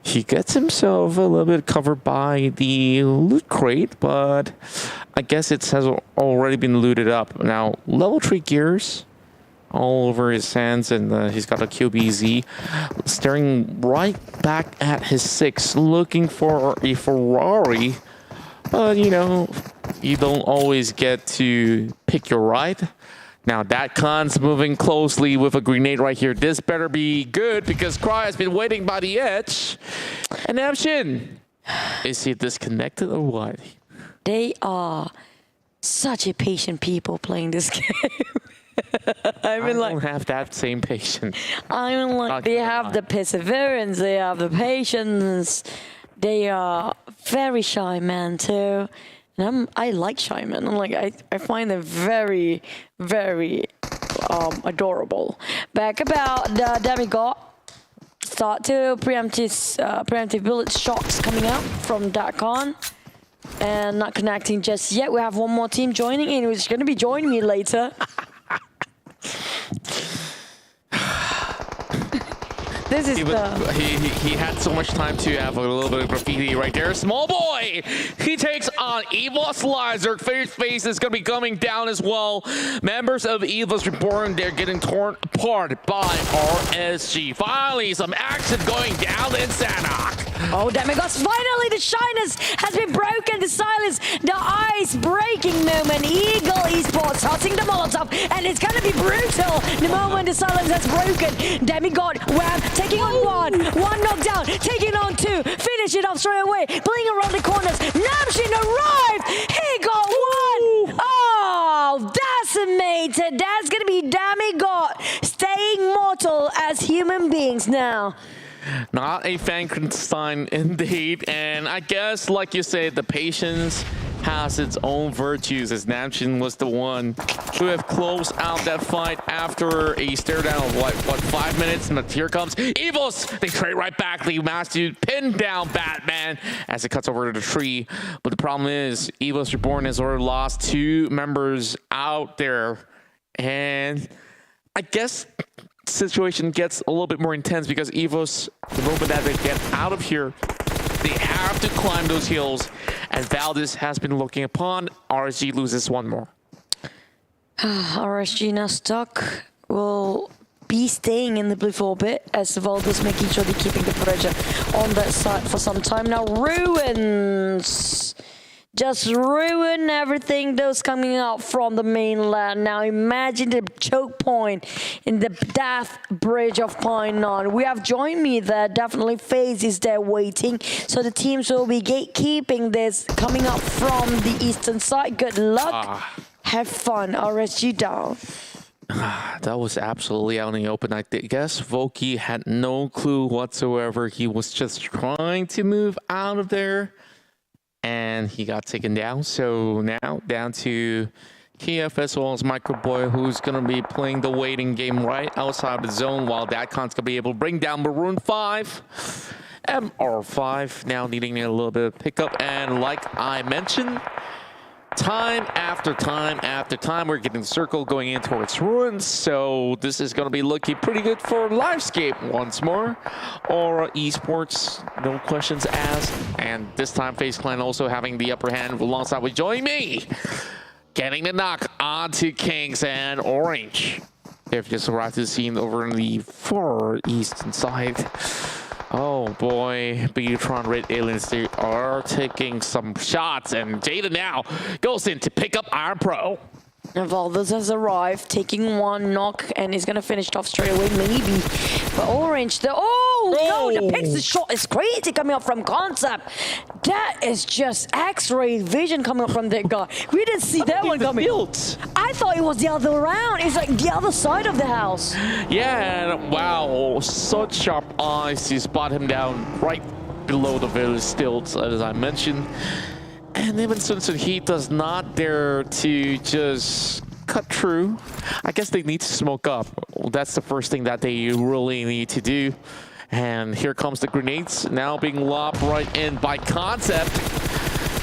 He gets himself a little bit covered by the loot crate, but I guess it has already been looted up. Now, level 3 gears all over his hands, and he's got a QBZ. Staring right back at his 6, looking for a Ferrari. But, you know, you don't always get to pick your ride. Now, DatCon's moving closely with a grenade right here. This better be good because Cry has been waiting by the edge. And Namshin, is he disconnected or what? They are such a patient people playing this game. I don't have that same patience. I mean, like, they have the perseverance, they have the patience. They are very shy men too. And I like shy men. I find them very, very adorable. Back about the Demigod. Start to preemptive bullet shots coming out from DatCon. And not connecting just yet. We have one more team joining in, which is going to be joining me later. This is he had so much time to have a little bit of graffiti right there. Small boy, he takes on EVOS Lizard. Face is going to be coming down as well. Members of EVOS Reborn, they're getting torn apart by RSG. Finally, some action going down in Sanhok. Oh, Demigods, finally the shyness has been broken. The silence, the ice-breaking moment. Eagle Esports tossing the Molotov, and it's going to be brutal the moment the silence has broken. Demigod, Wham, taking on one knockdown, taking on 2, finish it off straight away, playing around the corners. Namshin arrived, he got 1. Oh, decimated. That's going to be Demigod staying mortal as human beings now. Not a Frankenstein indeed, and I guess, like you said, the patience has its own virtues, as Namshin was the one to have closed out that fight after a stare down of what 5 minutes, but here comes EVOS. They trade right back. They managed to pin down Batman as it cuts over to the tree, but the problem is EVOS Reborn has already lost 2 members out there, and I guess situation gets a little bit more intense because EVOS, the moment that they get out of here, they have to climb those hills, and Valdus has been looking upon. RSG loses 1 more. RSG now stuck. Will be staying in the blue for a bit as Valdus making sure they're keeping the pressure on that side for some time now. Ruins. Just ruin everything those coming out from the mainland. Now imagine the choke point in the death bridge of Painan. We have JoinMe there. Definitely FaZe is there waiting. So the teams will be gatekeeping this coming up from the eastern side. Good luck. Have fun. RSG down. That was absolutely out in the open. I guess Voki had no clue whatsoever. He was just trying to move out of there, and he got taken down. So now down to TF as well as Microboy, who's going to be playing the waiting game right outside the zone, while DatCon's going to be able to bring down Maroon 5. MR5 now needing a little bit of pickup, and like I mentioned, time after time after time, we're getting the circle going in towards Ruins, so this is going to be looking pretty good for Livescape once more. Or Esports, no questions asked, and this time FaZe Clan also having the upper hand alongside with JoinMe. Getting the knock onto Kings and Orange. They've just arrived to the scene over in the far eastern side Oh boy, Bigetron Red Aliens, they are taking some shots, and Jada now goes in to pick up Iron Pro. And Valdus has arrived, taking one knock, and he's going to finish it off straight away, maybe. But Orange, no, the pixel shot is crazy coming up from Concept. That is just X-ray vision coming up from that guy. We didn't see that one coming. I thought it was the other round. It's like the other side of the house. Yeah, and wow, such sharp eyes to spot him down right below the village stilts, as I mentioned. And even since he does not dare to just cut through, I guess they need to smoke up. That's the first thing that they really need to do. And here comes the grenades, now being lobbed right in by Concept.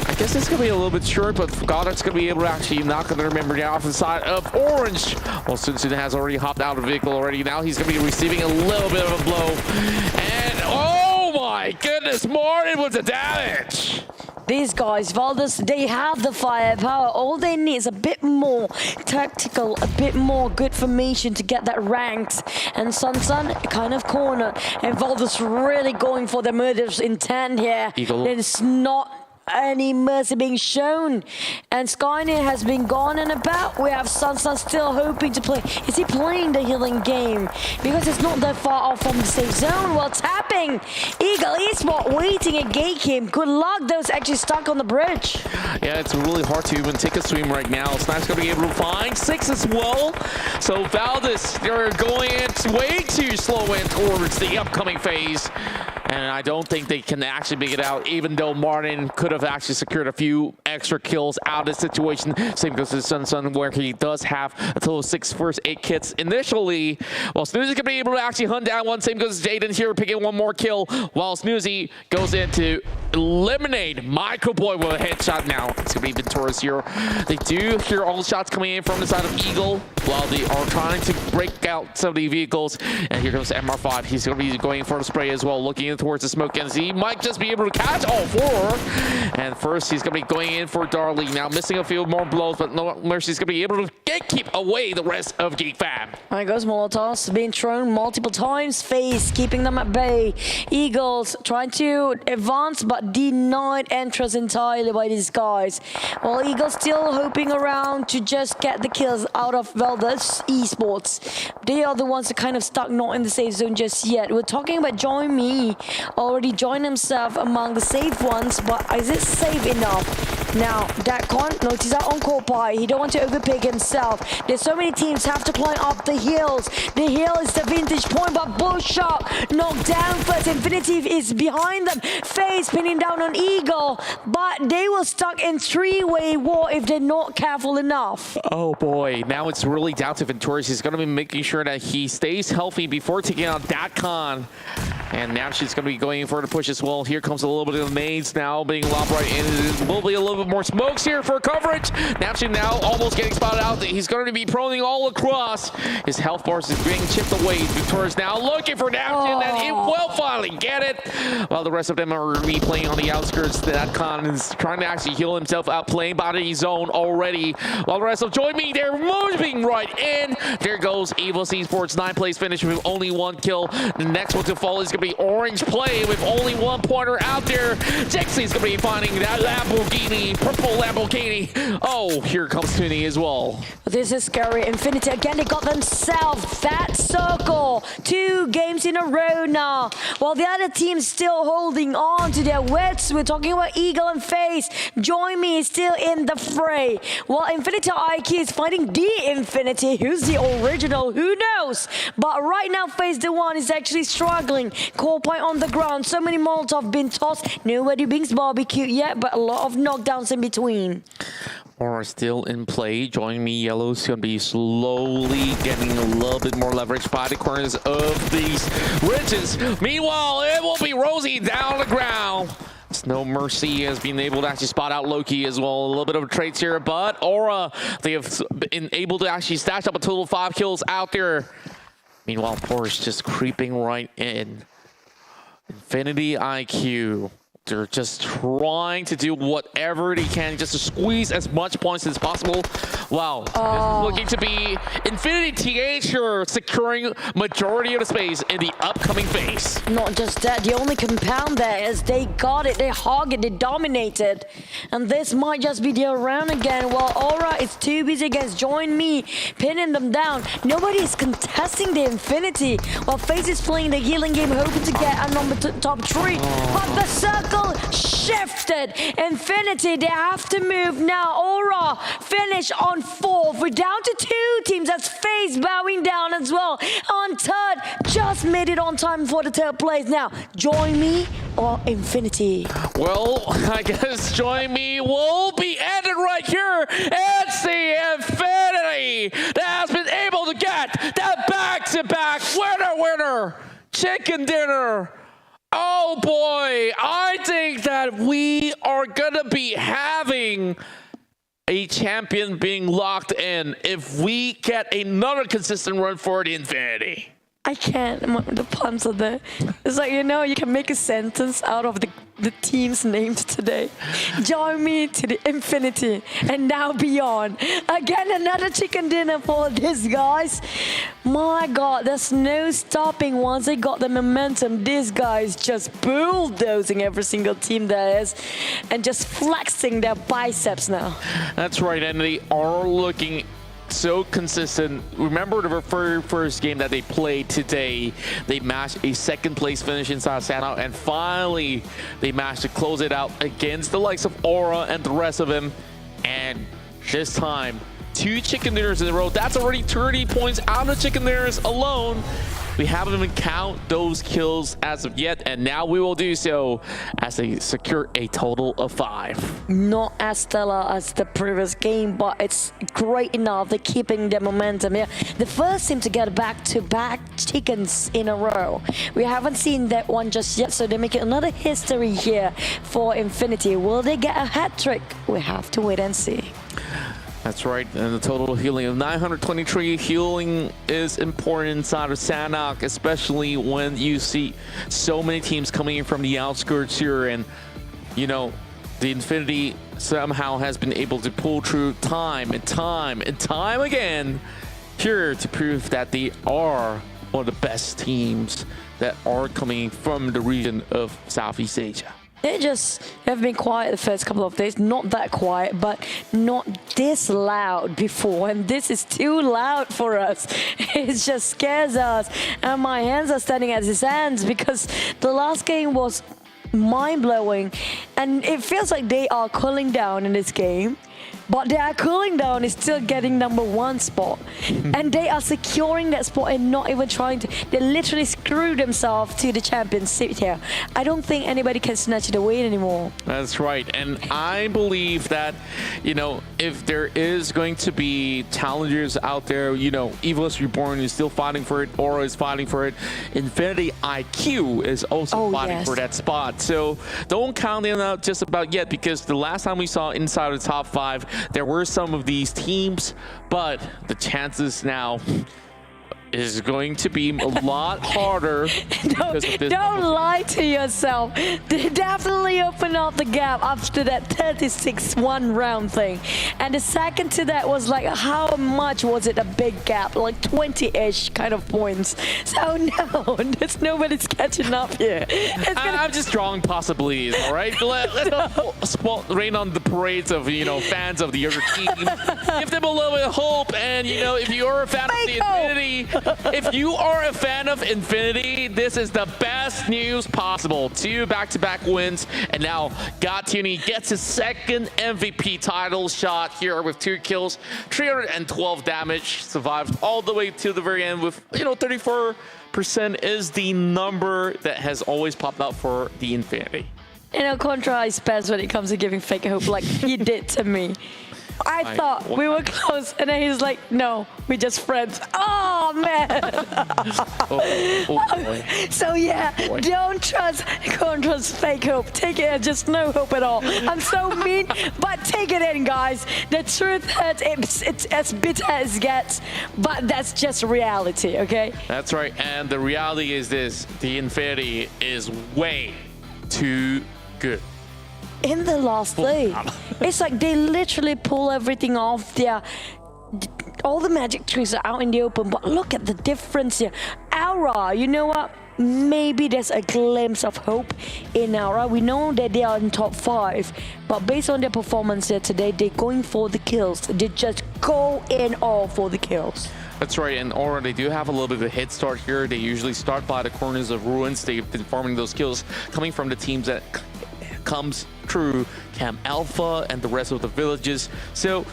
I guess it's going to be a little bit short, but Goddard's going to be able to actually knock the member down off the side of Orange. Well, Sunsun has already hopped out of the vehicle already. Now he's going to be receiving a little bit of a blow. And oh my goodness, Martin with the damage. These guys, Valdus, they have the firepower. All they need is a bit more tactical, a bit more good formation to get that ranked. And Sunsun kind of cornered. And Valdus really going for the murderous intent here. There's not any mercy being shown. And Skynet has been gone and about. We have Sunsun still hoping to play. Is he playing the healing game? Because it's not that far off from the safe zone. Well, tapping. Eagle Esport waiting at Gate Game. Good luck. Those actually stuck on the bridge. Yeah, it's really hard to even take a swim right now. Snipes going to be able to find 6 as well. So Valdus, they're going in way too slow in towards the upcoming phase. And I don't think they can actually make it out, even though Martin could have actually secured a few extra kills out of the situation. Same goes to Sunsun, where he does have a total of 6 first aid kits initially. While Snoozy can be able to actually hunt down one. Same goes to Jaden here, picking one more kill, while Snoozy goes in to eliminate Microboy with a headshot now. It's going to be victorious here. They do hear all the shots coming in from the side of Eagle, while they are trying to break out some of the vehicles. And here comes MR5. He's going to be going for the spray as well, looking in towards the smoke, and he might just be able to catch all 4. And first, he's going to be going in for Darley. Now missing a few more blows, but no mercy. He's going to be able to keep away the rest of Geek Fam. There goes Molotovs being thrown multiple times. FaZe keeping them at bay. Eagles trying to advance, but denied entrance entirely by these guys. While Eagles still hoping around to just get the kills out of Valdus Esports. They are the ones that kind of stuck not in the safe zone just yet. We're talking about JoinMe already joined himself among the safe ones, but is it safe enough? Now, Datcon notices out on Kopai. He don't want to overpick himself. There's so many teams have to climb up the hills. The hill is the vintage point, but Bullshot knocked down first. Infinity is behind them. FaZe pinning down on Eagle, but they were stuck in 3-way war if they're not careful enough. Oh boy, now it's really down to Venturis. He's going to be making sure that he stays healthy before taking out Datcon. And now she's going to be going for the push as well. Here comes a little bit of nades now being lobbed right in. There will be a little bit more smokes here for coverage. Napshi now almost getting spotted out. He's going to be proning all across. His health bars is being chipped away. Victoria's now looking for Napshi, and it will finally get it. While the rest of them are replaying on the outskirts. Datcon is trying to actually heal himself out, playing body zone already. While the rest of JoinMe, they're moving right in. There goes EVOS Esports, 9 plays finished with only 1 kill. The next one to fall is going to be Orange Play with only 1 pointer out there. Jexy's going to be finding that Lamborghini, purple Lamborghini. Oh, here comes Tuni as well. This is scary. Infinity again, they got themselves that circle. 2 games in a row now. While the other team's still holding on to their wits. We're talking about Eagle and FaZe. JoinMe is still in the fray. While Infinity IQ is fighting the Infinity. Who's the original? Who knows? But right now, FaZe the one is actually struggling. Core point on the ground. So many Molotov been tossed. Nobody being barbecued yet, but a lot of knockdowns in between. Are still in play. JoinMe Yellow is going to be slowly getting a little bit more leverage by the corners of these ridges. Meanwhile, it will be Rosie down the ground. No Mercy has been able to actually spot out Loki as well. A little bit of traits here, but Aura, they have been able to actually stash up a total of 5 kills out there. Meanwhile, Porsche just creeping right in. Infinity IQ They're just trying to do whatever they can just to squeeze as much points as possible. Wow, this is looking to be Infinity TH here securing majority of the space in the upcoming phase. Not just that, the only compound there is they got it, they hog it, they dominated. And this might just be their round again. While Aura is too busy against JoinMe, pinning them down. Nobody is contesting the Infinity. While FaZe is playing the healing game, hoping to get a number top 3. But the circle shifted. Infinity, they have to move now. Aura finish on 4th. We're down to 2 teams. That's FaZe bowing down as well. On 3rd, just made it on time for the 3rd place. Now, JoinMe or Infinity? Well, I guess JoinMe will be ended right here. It's the Infinity that has been able to get that back-to-back winner chicken dinner. Oh boy, I think that we are gonna be having a champion being locked in if we get another consistent run for the Infinity. I can't. The puns are there. It's like, you know, you can make a sentence out of the team's names today. Join me to the Infinity and now beyond. Again, another chicken dinner for these guys. My God, there's no stopping once they got the momentum. These guys just bulldozing every single team there is and just flexing their biceps now. That's right, and they are looking so consistent. Remember the very first game that they played today, they matched a 2nd place finish inside Sanhok, and finally they managed to close it out against the likes of Aura and the rest of them. And this time, 2 chicken dinners in a row. That's already 30 points out of chicken dinners alone. We haven't even count those kills as of yet, and now we will do so as they secure a total of 5. Not as stellar as the previous game, but it's great enough. They're keeping the momentum. Yeah, the first team to get back-to-back chickens in a row. We haven't seen that one just yet, so they make it another history here for Infinity. Will they get a hat trick? We have to wait and see. That's right, and the total healing of 923. Healing is important inside of Sanhok, especially when you see so many teams coming in from the outskirts here, and you know, the Infinity somehow has been able to pull through time and time and time again here to prove that they are one of the best teams that are coming from the region of Southeast Asia. They just have been quiet the first couple of days. Not that quiet, but not this loud before. And this is too loud for us. It just scares us. And my hands are standing at his hands because the last game was mind-blowing. And it feels like they are cooling down in this game. But their cooling down is still getting #1 spot. And they are securing that spot and not even trying to. They literally screw themselves to the championship here. I don't think anybody can snatch it away anymore. That's right. And I believe that, you know, if there is going to be challengers out there, you know, EVOS Reborn is still fighting for it. Aura is fighting for it. Infinity IQ is also fighting for that spot. So don't count them out just about yet, because the last time we saw inside the top 5, there were some of these teams, but the chances now is going to be a lot harder. Don't lie to yourself. They definitely opened up the gap after that 36-1 round thing. And the second to that was like, how much was it a big gap? Like 20-ish kind of points. So no, there's nobody's catching up here. I'm just drawing possibilities, all right? Let's spot rain on the parades of, you know, fans of the other team. Give them a little bit of hope, and, you know, if you're a fan of the Infinity, if you are a fan of Infinity, this is the best news possible. 2 back-to-back wins, and now Gatuni gets his 2nd MVP title shot here with 2 kills, 312 damage, survived all the way to the very end with, you know, 34% is the number that has always popped out for the Infinity. You know, Contra is best when it comes to giving fake hope like he did to me. I thought we were close, and then he's like, no, we're just friends. Oh, man. So, yeah, don't trust Contra's fake hope. Take it as just no hope at all. I'm so mean, but take it in, guys. The truth hurts. It's as bitter as it gets, but that's just reality, okay? That's right, and the reality is this. The Infinity is way too good. In the last day, it's like they literally pull everything off their. All the magic tricks are out in the open, but look at the difference here. Aura, you know what? Maybe there's a glimpse of hope in Aura. We know that they are in top 5, but based on their performance here today, they're going for the kills. They just go in all for the kills. That's right, and Aura, they do have a little bit of a head start here. They usually start by the corners of ruins. They've been farming those kills coming from the teams that comes through Camp Alpha and the rest of the villages. So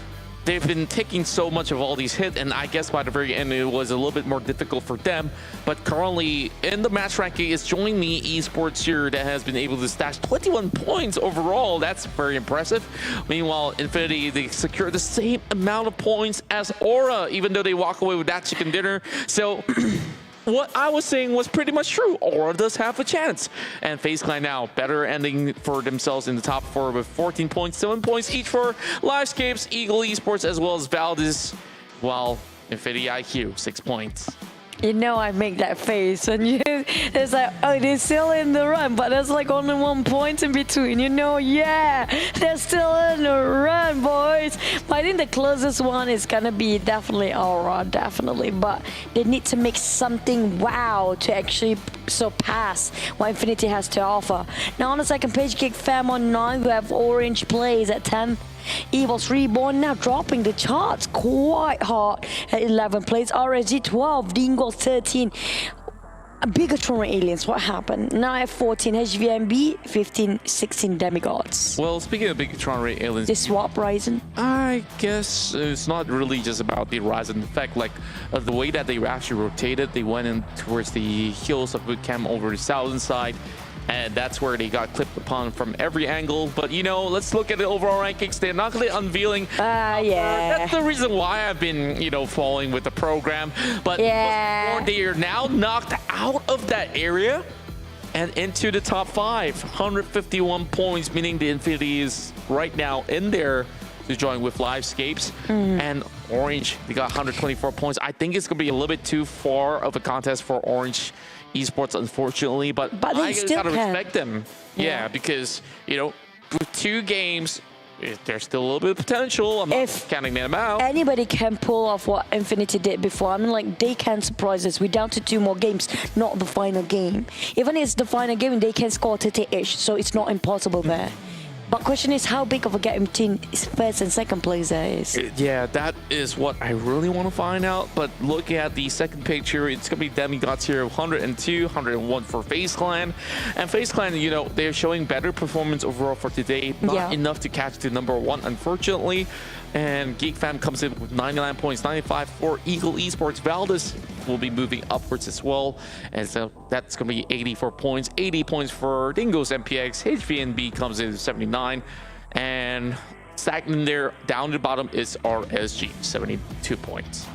they've been taking so much of all these hits, and I guess by the very end it was a little bit more difficult for them. But currently in the match ranking is JoinMe Esports here that has been able to stash 21 points overall. That's very impressive. Meanwhile, Infinity, they secured the same amount of points as Aura, even though they walk away with that chicken dinner. So what I was saying was pretty much true. Aura does have a chance. And FaZe Clan now better ending for themselves in the top 4 with 14 points, 7 points each for Livescapes, Eagle Esports, as well as Valdus, while Infinity IQ, 6 points. You know I make that face and it's like, oh, they're still in the run, but there's like only 1 point in between, you know. Yeah, they're still in the run, boys. But I think the closest one is gonna be definitely Aura, definitely, but they need to make something wow to actually surpass what Infinity has to offer. Now on the second page, Geek Fam on 9, we have Orange Plays at 10. EVOS Reborn now dropping the charts quite hard at 11 plays. RSG 12, Dingoz 13. Bigetron Aliens, what happened? Now at 14, HVNB, 15, 16 Demigods. Well, speaking of Bigetron Aliens, they swap Ryzen. I guess it's not really just about the Ryzen effect. Like the way that they actually rotated, they went in towards the hills of Bootcamp over the southern side. And that's where they got clipped upon from every angle. But, you know, let's look at the overall rankings. They're not really unveiling. Yeah. That's the reason why I've been, you know, following with the program. But yeah, they are now knocked out of that area and into the top 5. 151 points, meaning the Infinity is right now in there to join with Livescapes. And Orange, they got 124 points. I think it's going to be a little bit too far of a contest for Orange Esports, unfortunately, but I gotta respect them. Yeah, because, you know, with 2 games, there's still a little bit of potential. I'm not counting them out. Anybody can pull off what Infinity did before. I mean, like, they can surprise us. We're down to 2 more games, not the final game. Even if it's the final game, they can score 30-ish, so it's not impossible there. But question is, how big of a gap between first and second place there is? Yeah, that is what I really want to find out. But look at the second page here. It's going to be Demigods here, 102, 101 for FaZe Clan. And FaZe Clan, you know, they're showing better performance overall for today. Not enough to catch to number 1, unfortunately. And Geek Fam comes in with 99 points, 95 for Eagle Esports. Valdus will be moving upwards as well. And so that's going to be 84 points, 80 points for Dingoz MPX. HVNB comes in at 79. And stagnant there, down to the bottom is RSG, 72 points.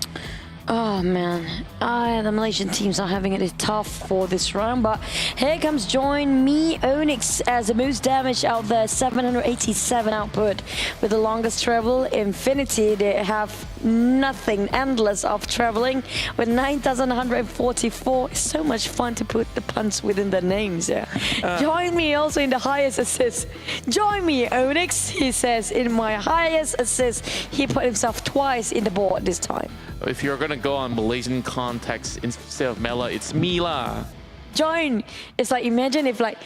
Oh man, the Malaysian teams are having it tough for this round, but here comes JoinMe Onyx as the most damage out there, 787 output with the longest travel. Infinity, they have nothing, endless of traveling with 9,144. It's so much fun to put the puns within the names. JoinMe also in the highest assist. JoinMe Onyx, he says, in my highest assist, he put himself twice in the board this time. If you're gonna go on Malaysian context instead of Mela, it's Mila. Join. It's like, imagine if like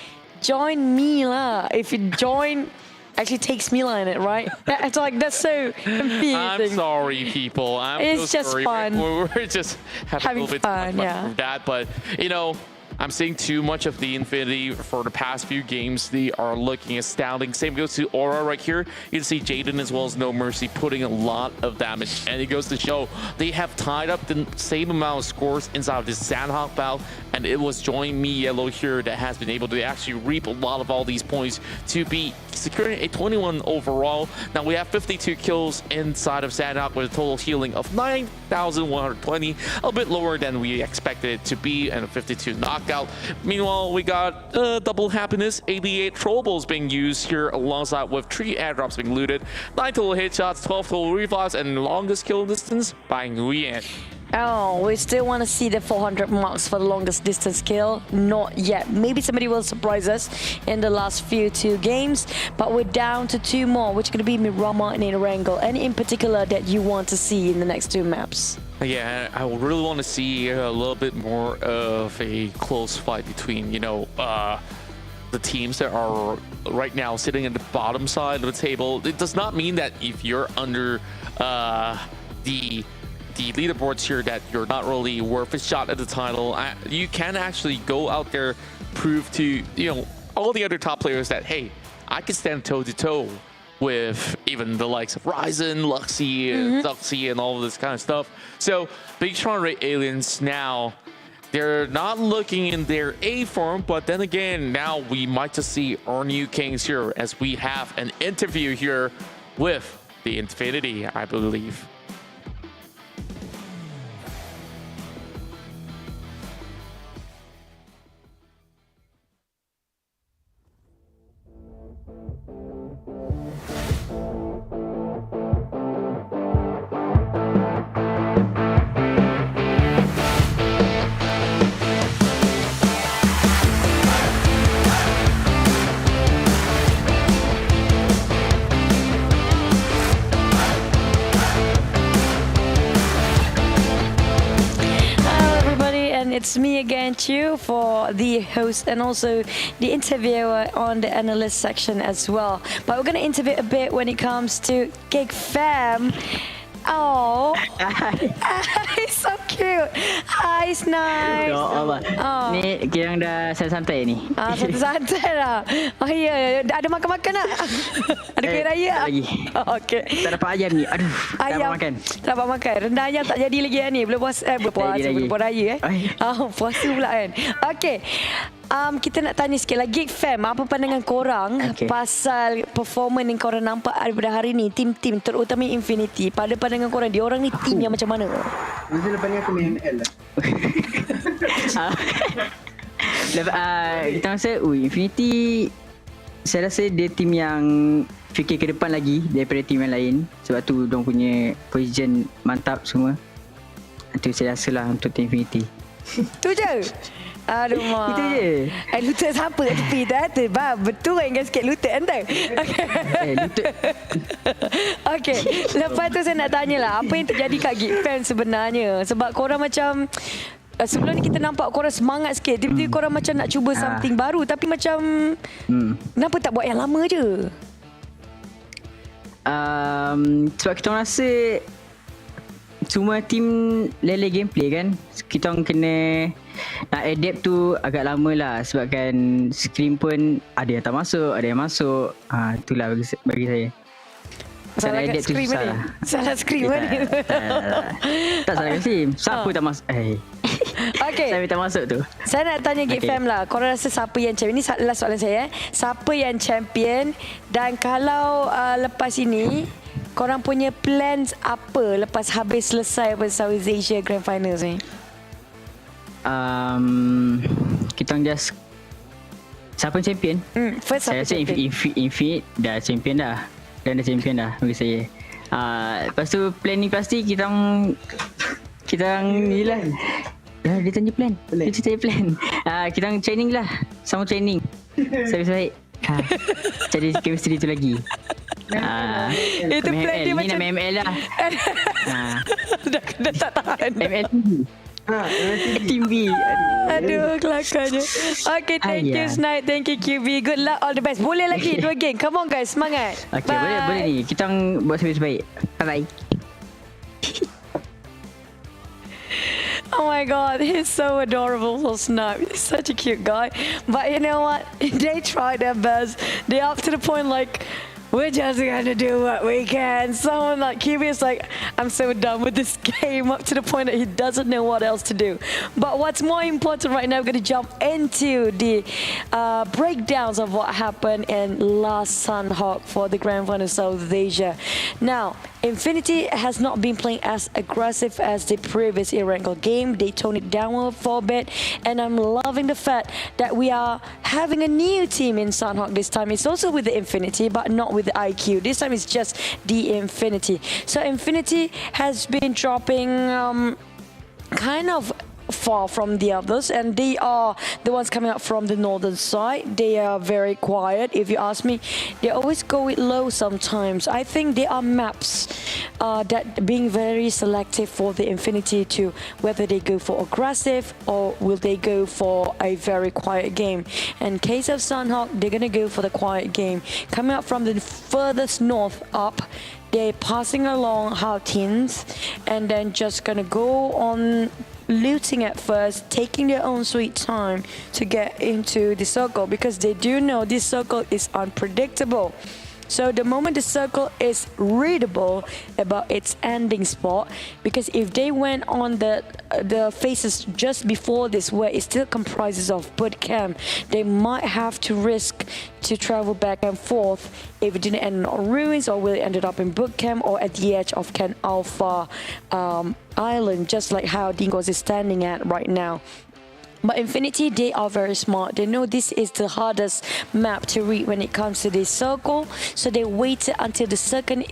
join Mila. If you join actually takes Mila in it, right? It's like, that's so confusing. I'm sorry, people. It's so just sorry. fun. We're just having a little bit fun, too much fun with that, but you know, I'm seeing too much of the Infinity for the past few games. They are looking astounding. Same goes to Aura right here. You can see Jaden as well as No Mercy putting a lot of damage. And it goes to show they have tied up the same amount of scores inside of this Sanhok battle. And it was JoinMe Yellow here that has been able to actually reap a lot of all these points to be securing a 21 overall. Now we have 52 kills inside of Sanhok with a total healing of 9,120. A bit lower than we expected it to be, and a 52 knockout. Meanwhile, we got double happiness, 88 trollables being used here alongside with 3 airdrops being looted, 9 total headshots, 12 total revives, and longest kill distance by Nguyen. Oh, we still want to see the 400 marks for the longest distance kill. Not yet. Maybe somebody will surprise us in the last two games, but we're down to 2 more, which are going to be Miramar and Erangel. Any in particular that you want to see in the next 2 maps? Yeah, I would really want to see a little bit more of a close fight between, you know, the teams that are right now sitting at the bottom side of the table. It does not mean that if you're under the leaderboards here that you're not really worth a shot at the title. You can actually go out there, prove to, you know, all the other top players that, hey, I can stand toe to toe with even the likes of Ryzen, Luxy, Duxy, and all of this kind of stuff. So Bigetron RA aliens now, they're not looking in their A form, but then again, now we might just see our new kings here as we have an interview here with the Infinity, I believe. It's me again, Chu, for the host and also the interviewer on the analyst section as well. But we're going to interview a bit when it comes to Geek Fam. Oh, he's so cute. Hi, it's nice. Ya Allah. Oh. Ni kirang dah santai-santai ni. Santai-santai lah. Oh ya, ada makan-makan tak? Ada kuih raya tak? Lagi. Oh, okay. Tak dapat ayam ni. Aduh, tak dapat makan. Tak dapat makan. Rendang ayam tak jadi lagi ni. Belum puasa, belum raya Oh, puasa pula kan. Okay. Kita nak tanya sikit lah, Geek Fam, apa pandangan korang pasal performance yang korang nampak daripada hari ni, tim-tim terutama Infinity. Pada pandangan korang, diorang ni tim yang macam mana? Masa lepas ni aku main ML lah. Kita rasa Infinity, saya rasa dia tim yang fikir ke depan lagi daripada tim yang lain. Sebab tu diorang punya position mantap semua. Itu saya rasa lah untuk tim Infinity. Tu je? Aduh, Mak. Itu je. Lutut siapa kat tepi tu? Betul kan sikit lutut anda? Lutut. Okay. Lepas tu saya nak tanya lah, apa yang terjadi kat Geek Fam sebenarnya? Sebab korang macam, sebelum ni kita nampak korang semangat sikit. Tiba-tiba korang macam nak cuba something baru. Tapi macam, kenapa tak buat yang lama je? Sebab kita orang rasa semua tim lele gameplay kan. Kita orang kena nak adapt tu agak lama lah. Sebabkan screen pun ada yang tak masuk, ada yang masuk. Itulah bagi saya. Salah kat screen ni. Salah screen ni. Tak salah kat screen. Siapa tak masuk? Okay. Saya minta masuk tu. Saya nak tanya Geek Fam lah. Korang rasa siapa yang champion? Ini last soalan saya. Siapa yang champion? Dan kalau lepas ini, korang punya plans apa lepas habis selesai Southeast Asia Grand Finals ni? Kita just siapa champion? First saya rasa Infinite dah champion dah. Dan dah champion dah bagi saya. Lepas tu plan ni pasti kita ni lah. Dia tanya plan. Dia tanya plan. Kita training lah. Sama training. Service baik. Cari chemistry tu lagi. Itu plan dia macam ni nama ML lah. Dah tak tahan. ML Team B. Aduh, kelakarnya. Okay, thank you Snipe. Thank you QB. Good luck, all the best. Boleh lagi 2 game. Come on guys, semangat. Okay, boleh ni. Kita buat service baik. Bye-bye. Oh my god, he's so adorable for Snipe. He's such a cute guy. But you know what? They tried their best. They up to the point like, we're just gonna do what we can. Someone like QB is like, I'm so done with this game, up to the point that he doesn't know what else to do. But what's more important right now, we're gonna jump into the breakdowns of what happened in last Sanhok for the Grand Final South Asia. Now, Infinity has not been playing as aggressive as the previous Erangel game. They toned it down for a bit, and I'm loving the fact that we are having a new team in Sanhok this time. It's also with the Infinity, but not with the IQ. This time it's just the Infinity. So Infinity has been dropping kind of far from the others, and they are the ones coming up from the northern side. They are very quiet. If you ask me, they always go it low sometimes. I think there are maps that being very selective for the Infinity to whether they go for aggressive or will they go for a very quiet game. In case of Sanhok, they're gonna go for the quiet game. Coming up from the furthest north up, they're passing along Haltins and then just gonna go on looting at first, taking their own sweet time to get into the circle because they do know this circle is unpredictable. So the moment the circle is readable about its ending spot, because if they went on the phases just before this where it still comprises of boot camp, they might have to risk to travel back and forth if it didn't end on ruins, or will it ended up in boot camp or at the edge of Ken Alpha Island, just like how Dingoz is standing at right now. But Infinity, they are very smart. They know this is the hardest map to read when it comes to this circle. So they waited until the circle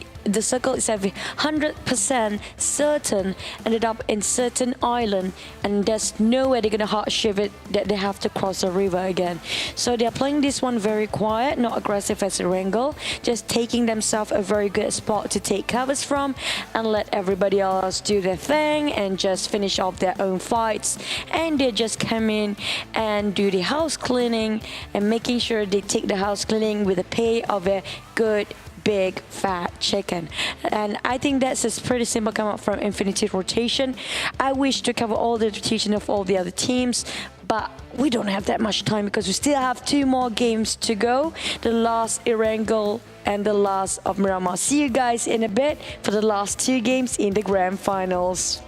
is 100% certain, ended up in certain island, and there's nowhere they're gonna hard shift it that they have to cross the river again. So they're playing this one very quiet, not aggressive as Erangel, just taking themselves a very good spot to take covers from and let everybody else do their thing and just finish off their own fights. And they just come in and do the house cleaning and making sure they take the house cleaning with the pay of a good big fat chicken. And I think that's a pretty simple come up from Infinity rotation. I wish to cover all the rotation of all the other teams, but we don't have that much time because we still have 2 more games to go. The last Erangel and the last of Miramar. See you guys in a bit for the last 2 games in the grand finals.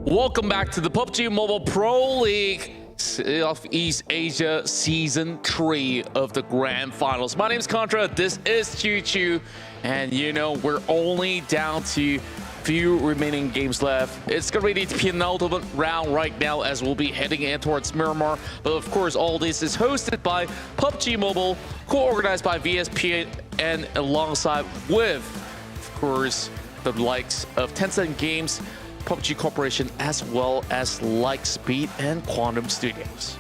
Welcome back to the PUBG Mobile Pro League Southeast Asia Season 3 of the Grand Finals. My name is Contra, this is Choo Choo, and you know, we're only down to few remaining games left. It's gonna be the penultimate round right now as we'll be heading in towards Miramar. But of course, all this is hosted by PUBG Mobile, co-organized by VSP, and alongside with, of course, the likes of Tencent Games, PUBG Corporation, as well as Lightspeed and Quantum Studios.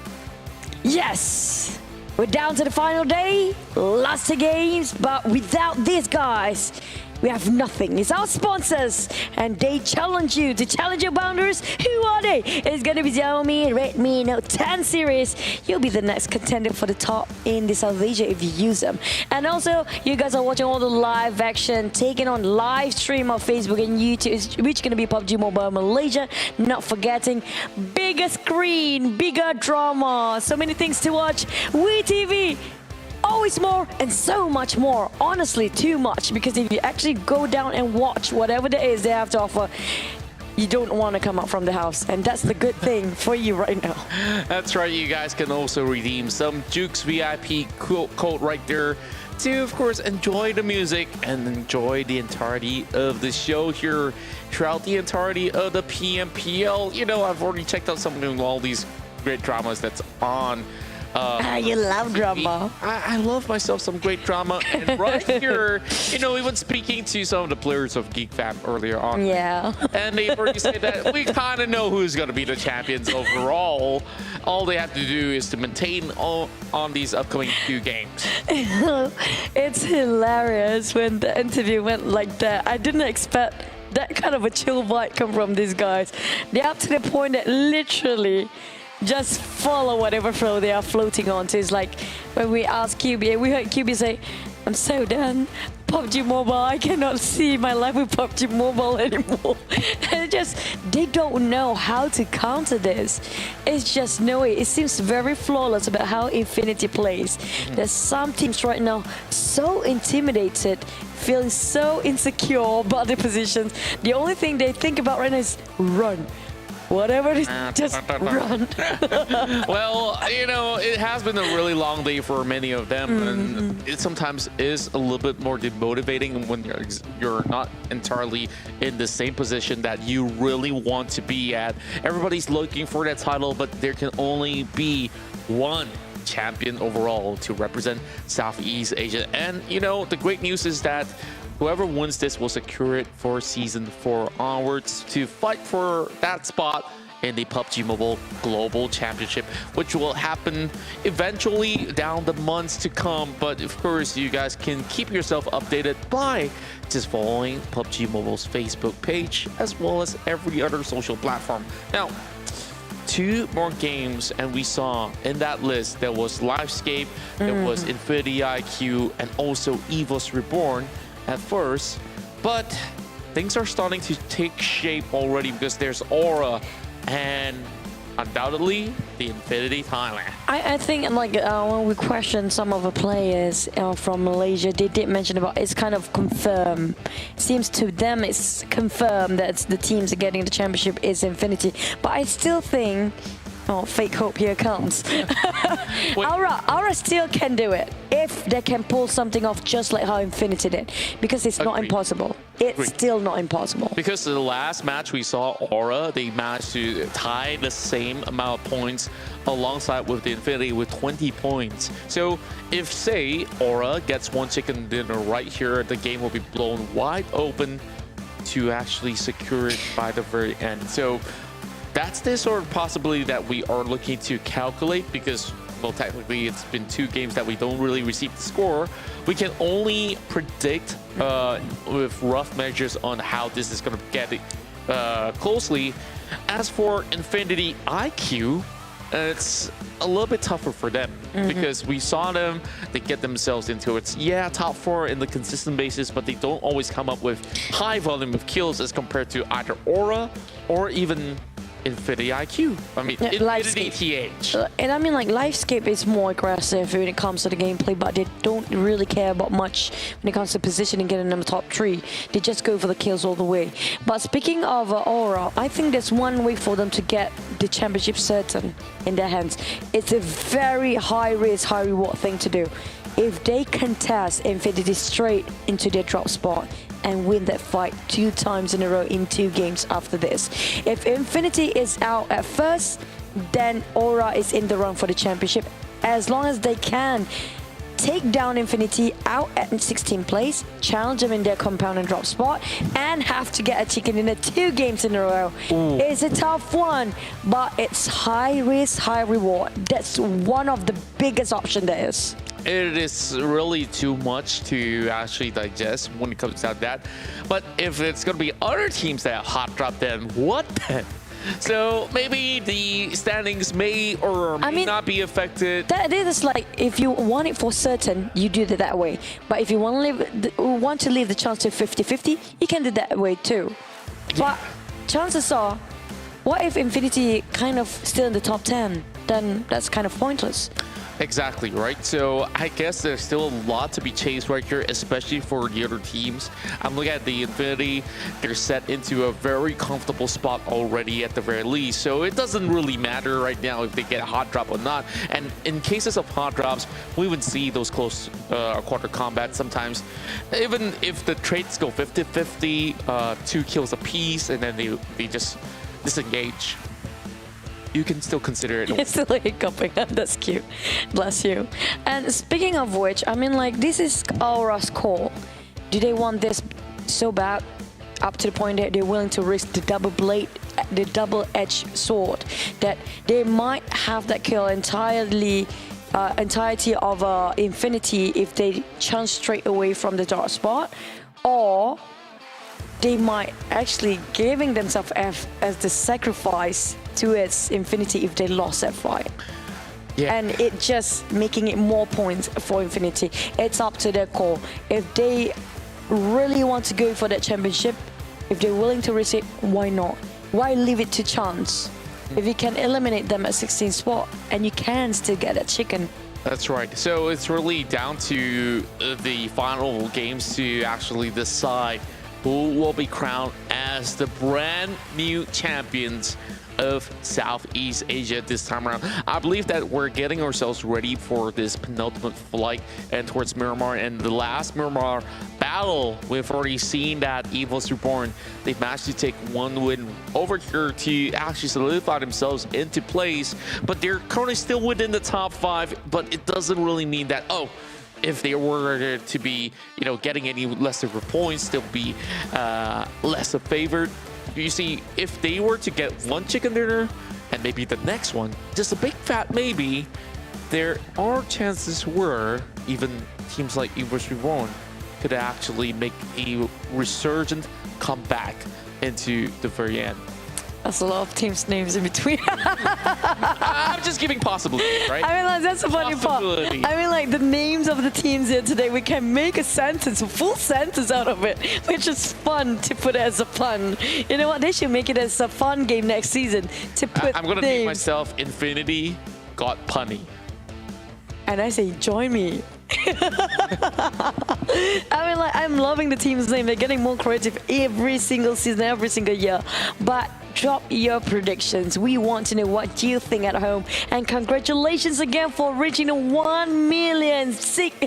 Yes! We're down to the final day, lots of games, but without these guys, we have nothing. It's our sponsors, and they challenge you to challenge your boundaries. Who are they? It's gonna be Xiaomi Redmi Note 10 series. You'll be the next contender for the top in the South Asia if you use them. And also, you guys are watching all the live action taken on live stream on Facebook and YouTube, which is gonna be PUBG Mobile Malaysia. Not forgetting bigger screen, bigger drama, so many things to watch. WeTV. Always more and so much more. Honestly, too much, because if you actually go down and watch whatever there is they have to offer, you don't want to come out from the house, and that's the good thing for you right now. That's right, you guys can also redeem some Jukes VIP code right there to, of course, enjoy the music and enjoy the entirety of the show here throughout the entirety of the PMPL. You know, I've already checked out some of all these great dramas that's on. You love drama. I love myself some great drama. And right here, you know, even speaking to some of the players of Geek Fam earlier on. Yeah. And they already said that we kind of know who's going to be the champions overall. All they have to do is to maintain on these upcoming 2 games. It's hilarious when the interview went like that. I didn't expect that kind of a chill vibe come from these guys. They're up to the point that literally just follow whatever flow they are floating on. So it's like when we asked QB, we heard QB say, I'm so done. PUBG Mobile, I cannot see my life with PUBG Mobile anymore. And they don't know how to counter this. It's just no way. It seems very flawless about how Infinity plays. There's some teams right now so intimidated, feeling so insecure about their positions. The only thing they think about right now is run. Whatever it is, just run. Well, you know, it has been a really long day for many of them, and it sometimes is a little bit more demotivating when you're not entirely in the same position that you really want to be at. Everybody's looking for that title, but there can only be one champion overall to represent Southeast Asia. And, you know, the great news is that whoever wins this will secure it for Season 4 onwards to fight for that spot in the PUBG Mobile Global Championship, which will happen eventually down the months to come. But of course, you guys can keep yourself updated by just following PUBG Mobile's Facebook page as well as every other social platform. Now, 2 more games, and we saw in that list there was Livescape, there was Infinity IQ, and also EVOS Reborn at first, but things are starting to take shape already because there's Aura and undoubtedly the Infinity Thailand. I think like when we questioned some of the players from Malaysia, they did mention about it's kind of confirmed. It seems to them it's confirmed that the teams are getting the championship is Infinity, but I still think, oh, fake hope here comes. Aura still can do it if they can pull something off just like how Infinity did, because it's not impossible. It's still not impossible. Because the last match we saw Aura, they managed to tie the same amount of points alongside with the Infinity with 20 points. So if, say, Aura gets one chicken dinner right here, the game will be blown wide open to actually secure it by the very end. So that's the sort of possibility that we are looking to calculate because, well, technically it's been 2 games that we don't really receive the score. We can only predict with rough measures on how this is going to get closely. As for Infinity IQ, it's a little bit tougher for them because we saw them, they get themselves into it. Yeah, top 4 in the consistent basis, but they don't always come up with high volume of kills as compared to either Aura or even Infinity IQ. I mean, Yeah, Infinity Livescape. TH. And I mean, like, Livescape is more aggressive when it comes to the gameplay, but they don't really care about much when it comes to positioning, getting them top 3. They just go for the kills all the way. But speaking of Aura, I think there's one way for them to get the championship certain in their hands. It's a very high risk, high reward thing to do. If they contest Infinity straight into their drop spot and win that fight 2 times in a row in 2 games after this. If Infinity is out at first, then Aura is in the run for the championship. As long as they can take down Infinity out at 16th place, challenge them in their compound and drop spot, and have to get a chicken dinner 2 games in a row. Ooh. It's a tough one, but it's high risk, high reward. That's one of the biggest options there is. It is really too much to actually digest when it comes to that. But if it's going to be other teams that hot drop, then what then? So maybe the standings may or may not be affected. That is like, if you want it for certain, you do it that way. But if you want to leave the chance to 50-50, you can do that way too. But chances are, what if Infinity kind of still in the top 10? Then that's kind of pointless. Exactly, right? So I guess there's still a lot to be chased right here, especially for the other teams. I'm looking at the Infinity. They're set into a very comfortable spot already at the very least. So it doesn't really matter right now if they get a hot drop or not. And in cases of hot drops, we even see those close quarter combat sometimes. Even if the trades go 50-50, 2 kills apiece, and then they just disengage, you can still consider it. You're still hiccuping. That's cute. Bless you. And speaking of which, I mean, like, this is Aura's call. Do they want this so bad, up to the point that they're willing to risk the double-edged sword, that they might have that kill entirety of Infinity if they chance straight away from the dark spot, or they might actually giving themselves as the sacrifice towards Infinity if they lost that fight. Yeah. And it just making it more points for Infinity. It's up to their call. If they really want to go for that championship, if they're willing to risk it, why not? Why leave it to chance? If you can eliminate them at 16th spot and you can still get that chicken. That's right. So it's really down to the final games to actually decide who will be crowned as the brand new champions of Southeast Asia this time around. I believe that we're getting ourselves ready for this penultimate flight and towards Miramar. And the last Miramar battle, we've already seen that EVOS Reborn, they've managed to take 1 win over here to actually solidify themselves into place. But they're currently still within the top 5, but it doesn't really mean that, oh, if they were to be, getting any lesser points, they'll be lesser favored. You see, if they were to get 1 chicken dinner and maybe the next one, just a big fat maybe, there are chances where even teams like EVOS Reborn could actually make a resurgent comeback into the very end. That's a lot of teams' names in between. I'm just giving possibilities, right? I mean, like, that's the funny part. I mean, like, the names of the teams here today, we can make a sentence, a full sentence out of it, which is fun to put as a pun. You know what? They should make it as a fun game next season to put I'm going to name myself Infinity Got Punny. And I say, join me. I mean, like, I'm loving the team's name. They're getting more creative every single season, every single year. But drop your predictions. We want to know what you think at home. And congratulations again for reaching the 1 million sick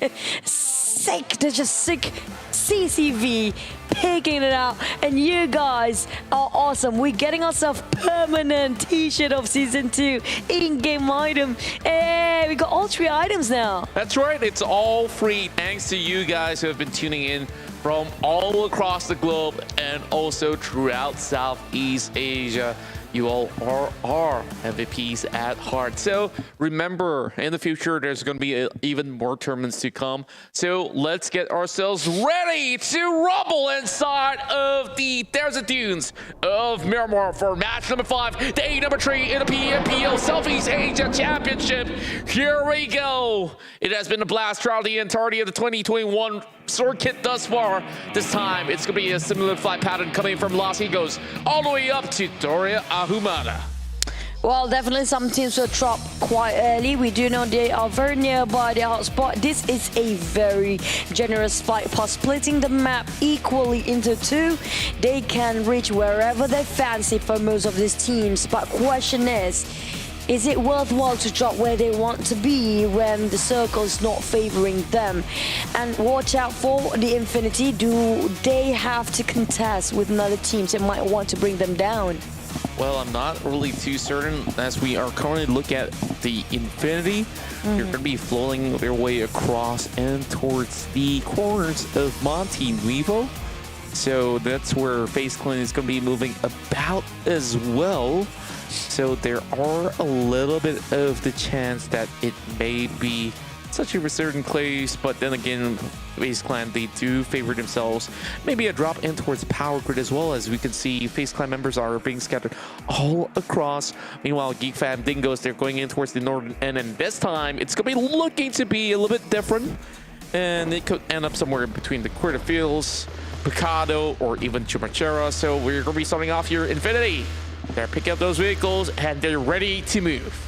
CCV, picking it out. And you guys are awesome. We're getting ourselves permanent t-shirt of season 2, in-game item. Hey, we got all 3 items now. That's right. It's all free thanks to you guys who have been tuning in from all across the globe and also throughout Southeast Asia. You all are MVPs at heart. So remember, in the future, there's going to be even more tournaments to come. So let's get ourselves ready to rumble inside of the Desert Dunes of Miramar for match number 5, day number 3 in the PMPL Southeast Asia Championship. Here we go. It has been a blast throughout the entirety of the 2021 circuit thus far. This time, it's going to be a similar flight pattern coming from Los Higos all the way up to Doria Ahumada. Well, definitely some teams will drop quite early. We do know they are very nearby their hotspot. This is a very generous fight for splitting the map equally into two. They can reach wherever they fancy for most of these teams. But question is it worthwhile to drop where they want to be when the circle is not favoring them? And watch out for the Infinity. Do they have to contest with another teams that might want to bring them down? Well, I'm not really too certain as we are currently looking at the Infinity. They're going to be flowing their way across and towards the corners of Monte Nuevo. So that's where FaZe Clan is going to be moving about as well. So there are a little bit of the chance that it may be such a certain place, but then again, FaZe Clan, they do favor themselves. Maybe a drop in towards Power Grid as well, as we can see FaZe Clan members are being scattered all across. Meanwhile, Geek Fam, Dingoz, they're going in towards the northern end, and this time it's going to be looking to be a little bit different, and it could end up somewhere between the Quarter Fields, Picado, or even Chumachera. So we're going to be starting off here Infinity. They're picking up those vehicles, and they're ready to move.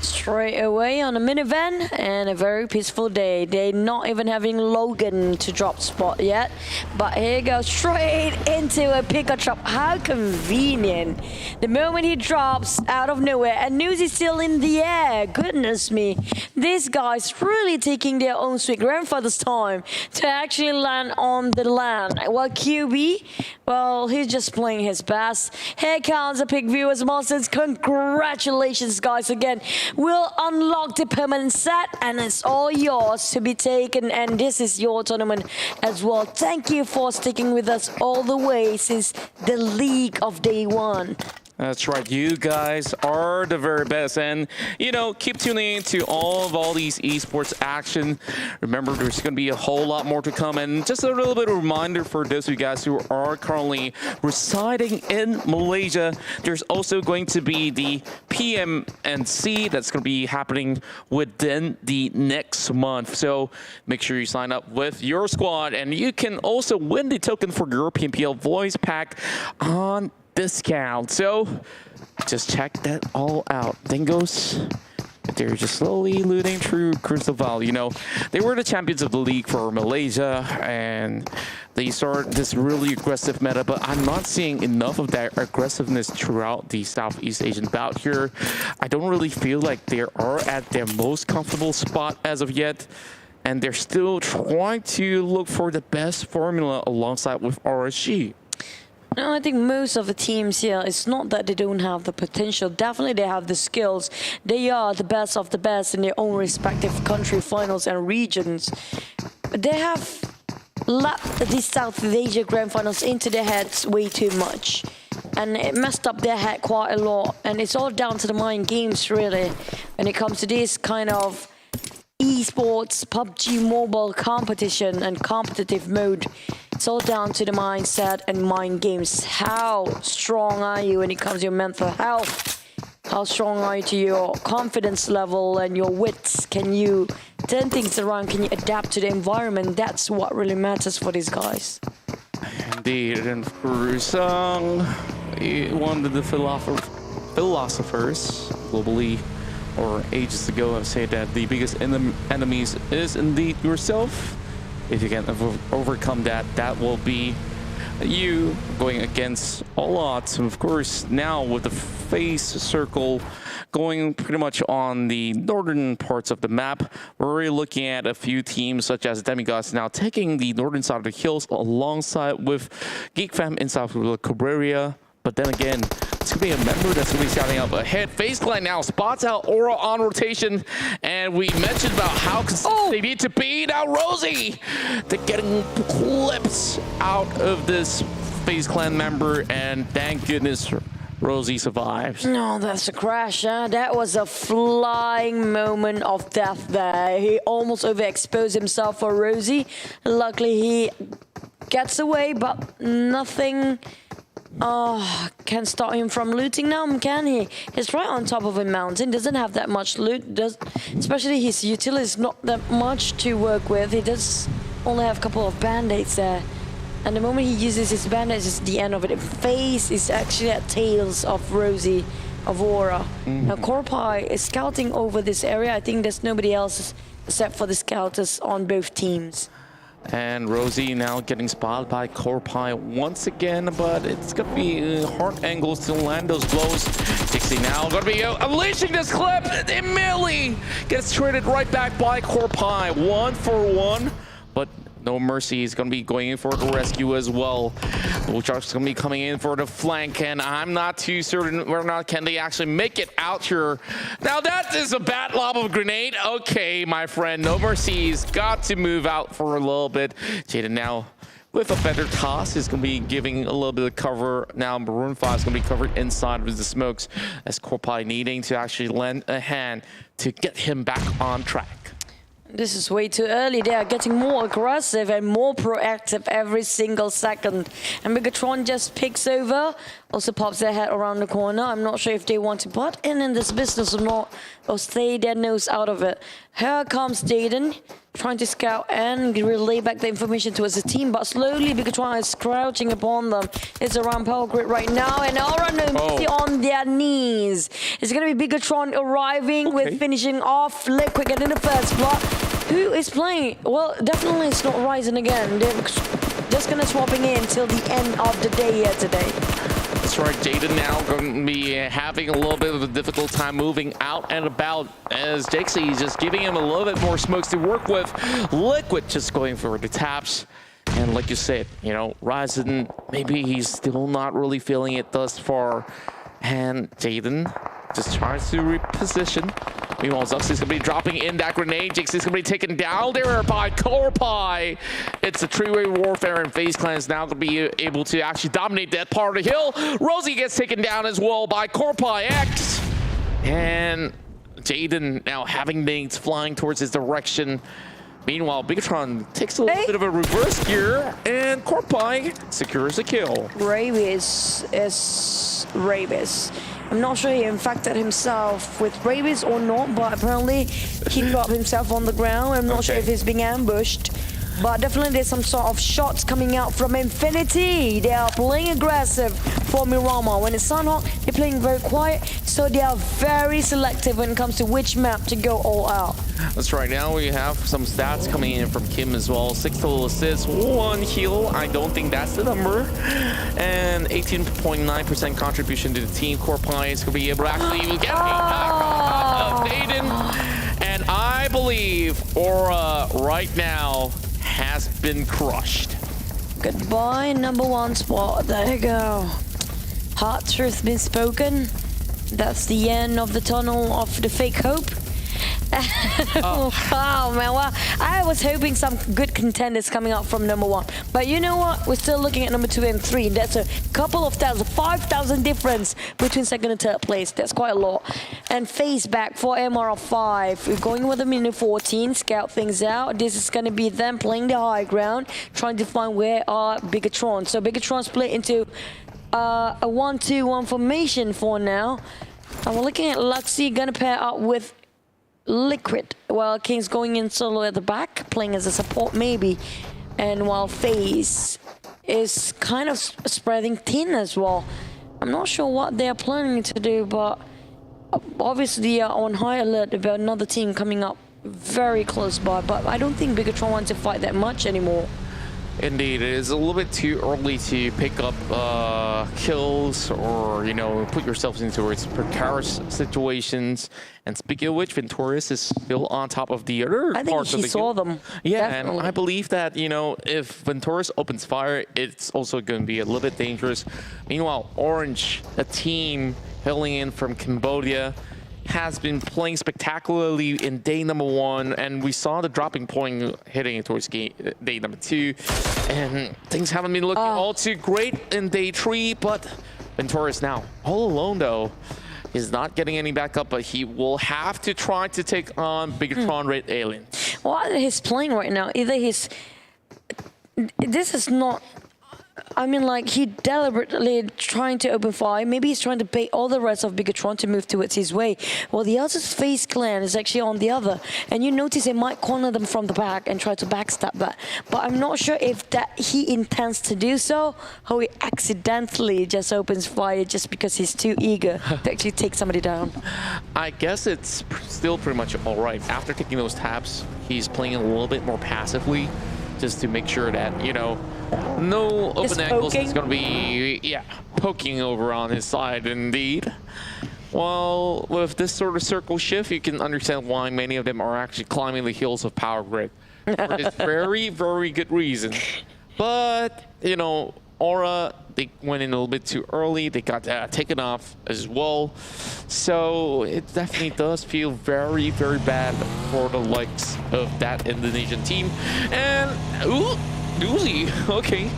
Straight away on a minivan and a very peaceful day. They're not even having Logan to drop spot yet. But here goes straight into a pickup truck. How convenient. The moment he drops out of nowhere and news is still in the air. Goodness me. These guys really taking their own sweet grandfather's time to actually land on the land. While QB, well, he's just playing his best. Here comes a pick view as Monsters. Congratulations, guys, again. We'll unlock the permanent set and it's all yours to be taken, and this is your tournament as well. Thank you for sticking with us all the way since the league of day one. That's right, you guys are the very best, and you know, keep tuning in to all these esports action. Remember, there's going to be a whole lot more to come, and just a little bit of a reminder for those of you guys who are currently residing in Malaysia, there's also going to be the PMNC that's going to be happening within the next month. So make sure you sign up with your squad, and you can also win the token for your PMPL voice pack on discount. So just check that all out. Dingoz, they're just slowly looting through Crystal Valley. You know, they were the champions of the league for Malaysia, and they started this really aggressive meta, but I'm not seeing enough of that aggressiveness throughout the Southeast Asian bout here. I don't really feel like they are at their most comfortable spot as of yet, and they're still trying to look for the best formula alongside with RSG. No, I think most of the teams here, it's not that they don't have the potential. Definitely they have the skills. They are the best of the best in their own respective country finals and regions. They have lapped the South Asia Grand Finals into their heads way too much. And it messed up their head quite a lot. And it's all down to the mind games, really, when it comes to this kind of esports, PUBG mobile competition and competitive mode. It's all down to the mindset and mind games. How strong are you when it comes to your mental health? How strong are you to your confidence level and your wits? Can you turn things around? Can you adapt to the environment? That's what really matters for these guys. Indeed, and for Sung, one of the philosophers globally, or ages ago, have said that the biggest enemies is indeed yourself. If you can overcome that, that will be you going against all odds. And of course, now with the FaZe circle going pretty much on the northern parts of the map, we're really looking at a few teams such as Demigod now taking the northern side of the hills alongside with Geek Fam in South Cabrera. But then again, it's going to be a member that's going to be scouting up ahead. FaZe Clan now spots out Aura on rotation. And we mentioned about how they need to be. Now Rosie, they're getting clips out of this FaZe Clan member. And thank goodness Rosie survives. No, that's a crash, huh? That was a flying moment of death there. He almost overexposed himself for Rosie. Luckily, he gets away, but nothing can stop him from looting now, can he? He's right on top of a mountain, doesn't have that much loot, especially his utility is not that much to work with. He does only have a couple of band-aids there. And the moment he uses his bandage, it's the end of it. FaZe is actually at tails of Rosie, of Aura. Now Corpai is scouting over this area. I think there's nobody else except for the scouters on both teams. And Rosie now getting spotted by Corpai once again, but it's going to be hard angles to land those blows. Dixie now going to be unleashing this clip. Immediately gets traded right back by Corpai. 1-for-1, but no mercy. He's going to be going in for the rescue as well. Shark's going to be coming in for the flank, and I'm not too certain whether or not can they actually make it out here. Now that is a bad lob of grenade. Okay, my friend, no mercy's got to move out for a little bit. Jaden now with a better toss is going to be giving a little bit of cover. Now Maroon 5 is going to be covered inside of the smokes as Corpai needing to actually lend a hand to get him back on track. This is way too early. They are getting more aggressive and more proactive every single second. And Bigetron just picks over, also pops their head around the corner. I'm not sure if they want to butt in this business or not, or stay their nose out of it. Here comes Jaden, trying to scout and relay back the information towards the team, but slowly Bigetron is crouching upon them. It's around Power Grid right now, and Aura on their knees. It's going to be Bigetron arriving with finishing off Liquid getting the first block. Who is playing? Well, definitely it's not Ryzen again. They're just going to swapping in till the end of the day here today. That's right, Jaden now going to be having a little bit of a difficult time moving out and about as Dixie is just giving him a little bit more smokes to work with. Liquid just going for the taps. And like you said, you know, Ryzen, maybe he's still not really feeling it thus far. And Jaden just tries to reposition. Meanwhile, Zux is going to be dropping in that grenade. Jix is going to be taken down there by Corpai. It's a three-way warfare, and FaZe Clan is now going to be able to actually dominate that part of the hill. Rosie gets taken down as well by Corpai X. And Jaden now having nades flying towards his direction. Meanwhile, Bigetron takes a little bit of a reverse gear, and Corpai secures a kill. Rabies is Rabies. I'm not sure he infected himself with rabies or not, but apparently he dropped himself on the ground. I'm not sure if he's being ambushed, but definitely there's some sort of shots coming out from Infinity. They are playing aggressive for Miramar. When it's Sanhok, they're playing very quiet, so they are very selective when it comes to which map to go all out. That's right. Now we have some stats coming in from Kim as well. 6 total assists, 1 heal. I don't think that's the number. And 18.9% contribution to the team. Corpai is going to be able to actually get the impact of Aiden. And I believe Aura right now has been crushed. Goodbye, #1 spot. There you go. Hard truth been spoken. That's the end of the tunnel of the fake hope. Wow, man. Well, I was hoping some good contenders coming out from #1. But you know what? We're still looking at #2 and 3. That's a couple of thousand, 5,000 difference between second and third place. That's quite a lot. And FaZe back for MR5. We're going with them in the 14. Scout things out. This is going to be them playing the high ground, trying to find where are Bigetron. So Bigetron split into a 1-2-1 formation for now. And we're looking at Luxy going to pair up with Liquid, while King's going in solo at the back, playing as a support maybe. And while FaZe is kind of spreading thin as well. I'm not sure what they're planning to do, but obviously they are on high alert about another team coming up very close by. But I don't think Bigetron wants to fight that much anymore. Indeed, it is a little bit too early to pick up kills or, you know, put yourselves into precarious situations. And speaking of which, Ventorius is still on top of the other parts of the I think he saw them. Yeah, Definitely. and I believe that, you know, if Ventorius opens fire, it's also going to be a little bit dangerous. Meanwhile, Orange, a team hailing in from Cambodia, has been playing spectacularly in day #1, and we saw the dropping point heading towards day #2, and things haven't been looking all too great in day 3, but Ventorius now all alone though. He's not getting any backup, but he will have to try to take on Bigetron Red Alien. What he's playing right now, either he's... This is not I mean, like, he deliberately trying to open fire. Maybe he's trying to bait all the rest of Bigetron to move towards his way. Well, the other FaZe Clan is actually on the other. And you notice they might corner them from the back and try to backstab that. But I'm not sure if that he intends to do so, or he accidentally just opens fire just because he's too eager to actually take somebody down. I guess it's still pretty much all right. After taking those taps, he's playing a little bit more passively, just to make sure that, you know, no open angles is going to be, poking over on his side indeed. Well, with this sort of circle shift, you can understand why many of them are actually climbing the hills of Power Grid. For this very, very good reason. But, you know, Aura, they went in a little bit too early. They got taken off as well. So it definitely does feel very, very bad for the likes of that Indonesian team. And, Uzi, okay.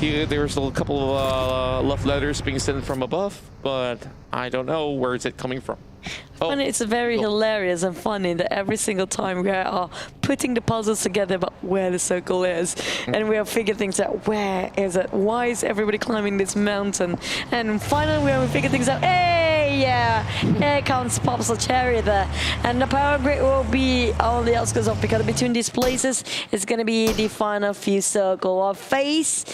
There's a couple of love letters being sent from above, but I don't know where is it coming from. And it's very hilarious and funny that every single time we are putting the puzzles together about where the circle is, and we have figured things out. Where is it? Why is everybody climbing this mountain? And finally we figure things out. Hey, yeah, here comes Pops a Cherry there. And the Power Grid will be on the outskirts of, because between these places it's going to be the final few circle of FaZe.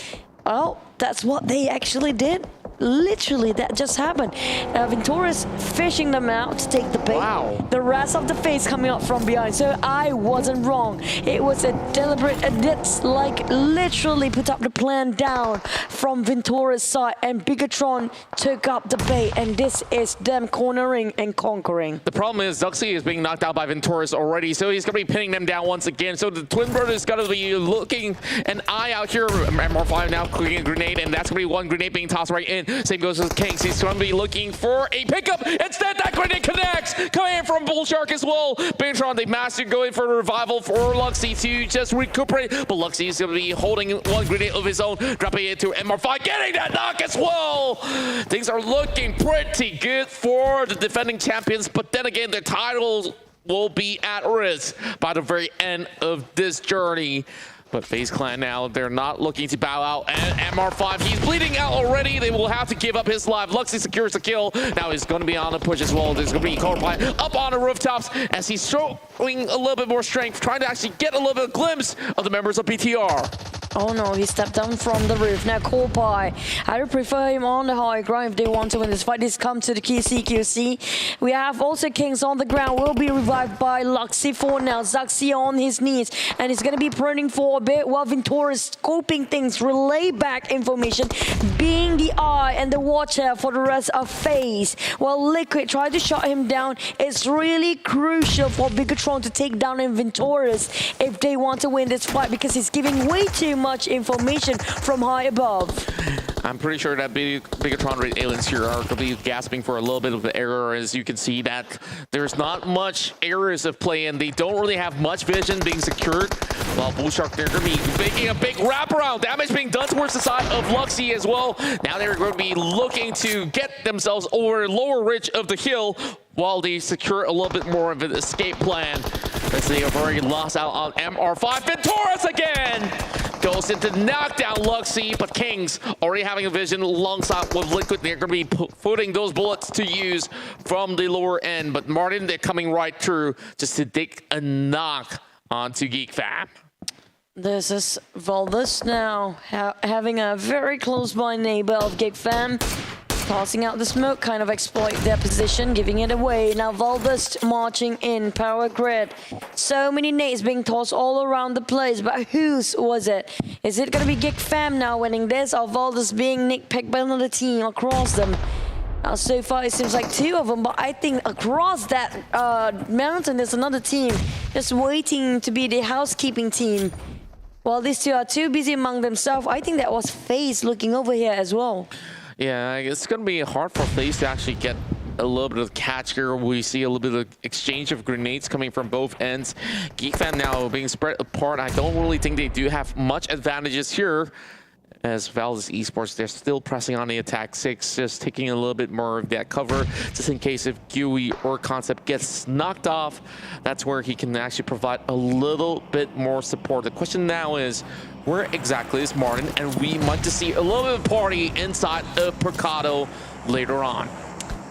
Oh, that's what they actually did. Literally, that just happened. Venturas fishing them out to take the bait. Wow. The rest of the FaZe coming up from behind. So I wasn't wrong. It was a deliberate edit, like literally put up the plan down from Ventura's side, and Bigetron took up the bait, and this is them cornering and conquering. The problem is Zuxi is being knocked out by Venturas already, so he's going to be pinning them down once again. So the Twin Brothers got to be looking an eye out here. MR5 now clicking a grenade, and that's going to be one grenade being tossed right in. Same goes with Kings. He's going to be looking for a pickup. Instead, that grenade connects. Coming in from Bullshark as well. Bigetron, they mastered going for a revival for Luxy to just recuperate. But Luxy is going to be holding one grenade of his own, dropping it to MR5, getting that knock as well. Things are looking pretty good for the defending champions. But then again, their titles will be at risk by the very end of this journey. But FaZe Clan now, they're not looking to bow out. And MR5, he's bleeding out already. They will have to give up his life. Luxy secures the kill. Now he's going to be on a push as well. There's going to be Corpine up on the rooftops as he's showing a little bit more strength, trying to actually get a little bit of glimpse of the members of BTR. Oh no, he stepped down from the roof. Now Corpine, I would prefer him on the high ground if they want to win this fight. This comes to the QC. We have also Kings on the ground, will be revived by Luxy for now. Zuxi on his knees, and he's going to be pruning for a bit while Ventura is scoping things, relay back information, being the eye and the watcher for the rest of FaZe. While Liquid tried to shut him down, it's really crucial for Bigetron to take down Venturas if they want to win this fight, because he's giving way too much information from high above. I'm pretty sure that Bigetron Red Aliens here are going to be gasping for a little bit of an error, as you can see that there's not much areas of play, and they don't really have much vision being secured. While Bullshark, they're going to be making a big wraparound. Damage being done towards the side of Luxy as well. Now they're going to be looking to get themselves over lower ridge of the hill while they secure a little bit more of an escape plan, as they have already lost out on MR5. Venturas again goes into knockdown Luxy, but Kings already having a vision alongside with Liquid. They're going to be putting those bullets to use from the lower end, but Martin, they're coming right through just to take a knock onto Geek Fam. This is Valdus now, having a very close by neighbor of Geek Fam. Tossing out the smoke, kind of exploit their position, giving it away. Now Valdus marching in, Power Grid. So many nades being tossed all around the place, but whose was it? Is it going to be Geek Fam now winning this, or Valdus being nickpicked by another team across them? Now so far it seems like two of them, but I think across that mountain there's another team just waiting to be the housekeeping team. While these two are too busy among themselves, I think that was FaZe looking over here as well. Yeah, it's going to be hard for FaZe to actually get a little bit of catch here. We see a little bit of exchange of grenades coming from both ends. Geek Fam now being spread apart. I don't really think they do have much advantages here. as Valdus Esports, they're still pressing on the attack 6, just taking a little bit more of that cover, just in case if GUI or Concept gets knocked off, that's where he can actually provide a little bit more support. The question now is, where exactly is Martin? And we might just see a little bit of party inside of Picado later on.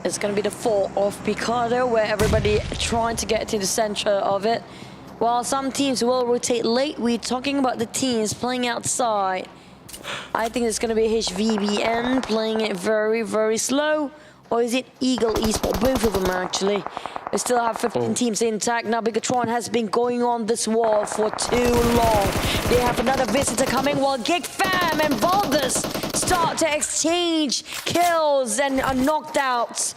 It's going to be the fault of Picado, where everybody trying to get to the center of it. While some teams will rotate late, we're talking about the teams playing outside. I think it's going to be HVBN playing it very, very slow. Or is it Eagle Esport? Both of them, actually. We still have 15 teams intact. Now, Bigetron has been going on this wall for too long. They have another visitor coming while Geek Fam and Valdus start to exchange kills and knockouts.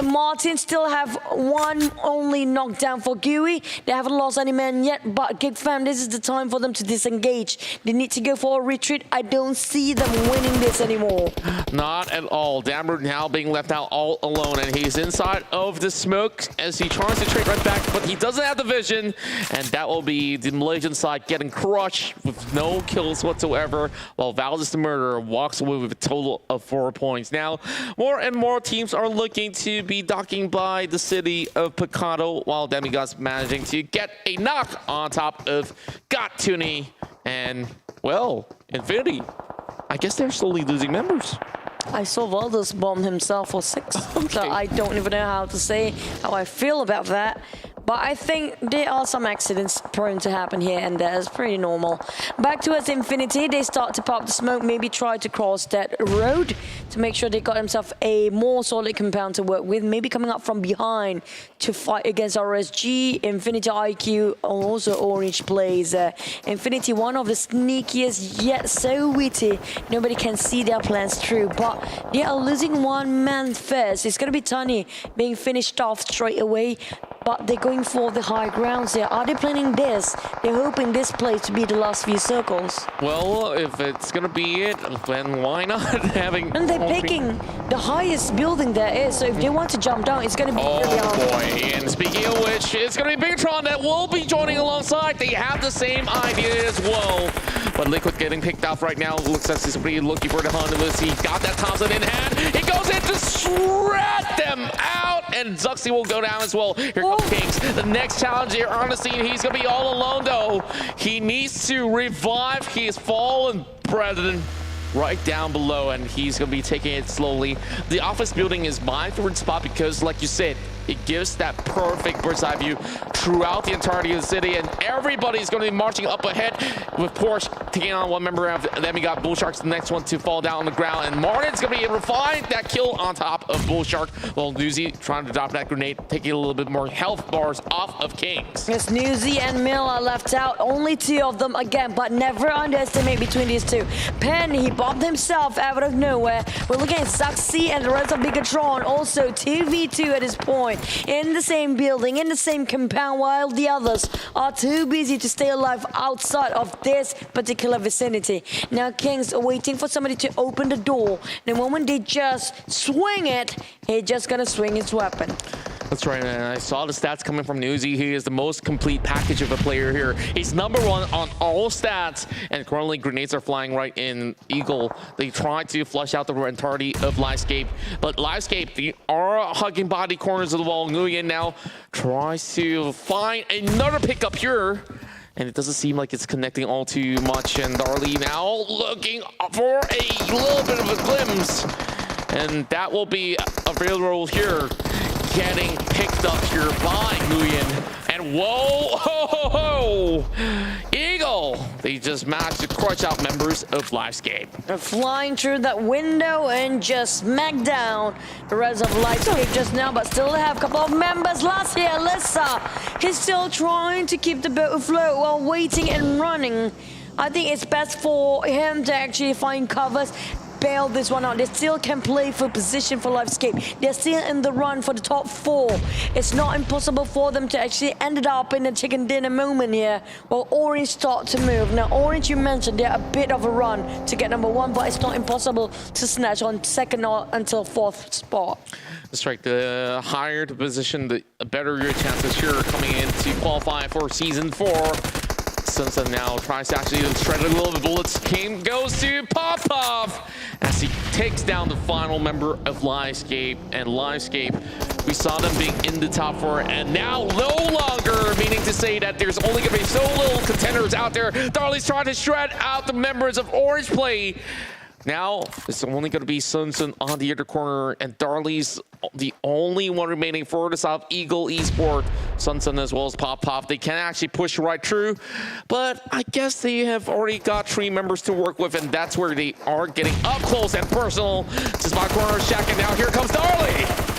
Martin still have one only knockdown for GUI. They haven't lost any men yet, but Geek Fam, this is the time for them to disengage. They need to go for a retreat. I don't see them winning this anymore. Not at all. Damru now being left out all alone, and he's inside of the smoke as he tries to trade right back, but he doesn't have the vision, and that will be the Malaysian side getting crushed with no kills whatsoever, while Valdus The Murder walks away with a total of 4 points. Now, more and more teams are looking to be docking by the city of Picado, while Demigod's managing to get a knock on top of Gatuni, and, well, Infinity. I guess they're slowly losing members. I saw Valdus bomb himself for 6, so I don't even know how to say how I feel about that. But I think there are some accidents prone to happen here and there. It's pretty normal. Back towards Infinity, they start to pop the smoke, maybe try to cross that road to make sure they got themselves a more solid compound to work with, maybe coming up from behind to fight against RSG, Infinity IQ, also Orange plays. Infinity, one of the sneakiest yet so witty. Nobody can see their plans through, but they are losing one man first. It's going to be Tani being finished off straight away. But they're going for the high grounds there. Are they planning this? They're hoping this place to be the last few circles. Well, if it's going to be it, then why not having... And they're picking the highest building there is, so if they want to jump down, it's going to be really hard. Oh boy, and speaking of which, it's going to be Bigetron that will be joining alongside. They have the same idea as well. But Liquid getting picked off right now. Looks like he's pretty looking for the Honolulu. He got that Thompson in hand. He goes in to shred them out, and Zuxi will go down as well. Here comes Kings. The next challenge here on the scene. He's going to be all alone, though. He needs to revive. He has fallen, brethren, right down below, and he's going to be taking it slowly. The office building is my favorite spot because, like you said, it gives that perfect bird's eye view throughout the entirety of the city, and everybody's going to be marching up ahead with Porsche taking on one member of them. We got Bull Sharks, the next one to fall down on the ground, and Martin's going to be able to find that kill on top of Bull Shark, while Newsy trying to drop that grenade, taking a little bit more health bars off of Kings. Yes, Newsy and Mill are left out. Only 2 of them again, but never underestimate between these two. Penn, he bombed himself out of nowhere. We're looking at Zuxi and the rest of Bigetron, also 2v2 at this point. In the same building, in the same compound, while the others are too busy to stay alive outside of this particular vicinity. Now Kings are waiting for somebody to open the door. The moment they just swing it, he's just gonna swing his weapon. That's right, and I saw the stats coming from Newsy. He is the most complete package of a player here. He's #1 on all stats, and currently grenades are flying right in Eagle. They try to flush out the entirety of Livescape, but Livescape, they are hugging body corners of the wall. Nguyen now tries to find another pickup here, and it doesn't seem like it's connecting all too much, and Darley now looking for a little bit of a glimpse, and that will be available here. Getting picked up here by Nguyen, and whoa, ho, ho, ho. Eagle, they just managed to crush out members of Livescape. They're flying through that window and just smack down the rest of Livescape just now, but still have a couple of members. Last year, Alyssa, he's still trying to keep the boat afloat while waiting and running. I think it's best for him to actually find covers, bail this one out. They still can play for position for Livescape. They're still in the run for the top 4. It's not impossible for them to actually end up in a chicken dinner moment here. Well, Orange start to move. Now, Orange, you mentioned they're a bit of a run to get #1, but it's not impossible to snatch on 2nd or until 4th spot. That's right. The higher the position, the better your chances here coming in to qualify for Season 4. Sunsun now tries to actually shred a little bit. Bullets goes to Popov as he takes down the final member of Livescape. And Livescape, we saw them being in the top 4 and now no longer, meaning to say that there's only going to be so little contenders out there. Darley's trying to shred out the members of Orange Play. Now, it's only going to be Sunsun on the other corner, and Darley's the only one remaining for the South Eagle Esport. Sunsun as well as Pop. They can actually push right through, but I guess they have already got 3 members to work with, and that's where they are getting up close and personal. Just by corner Shaq, and now here comes Darley.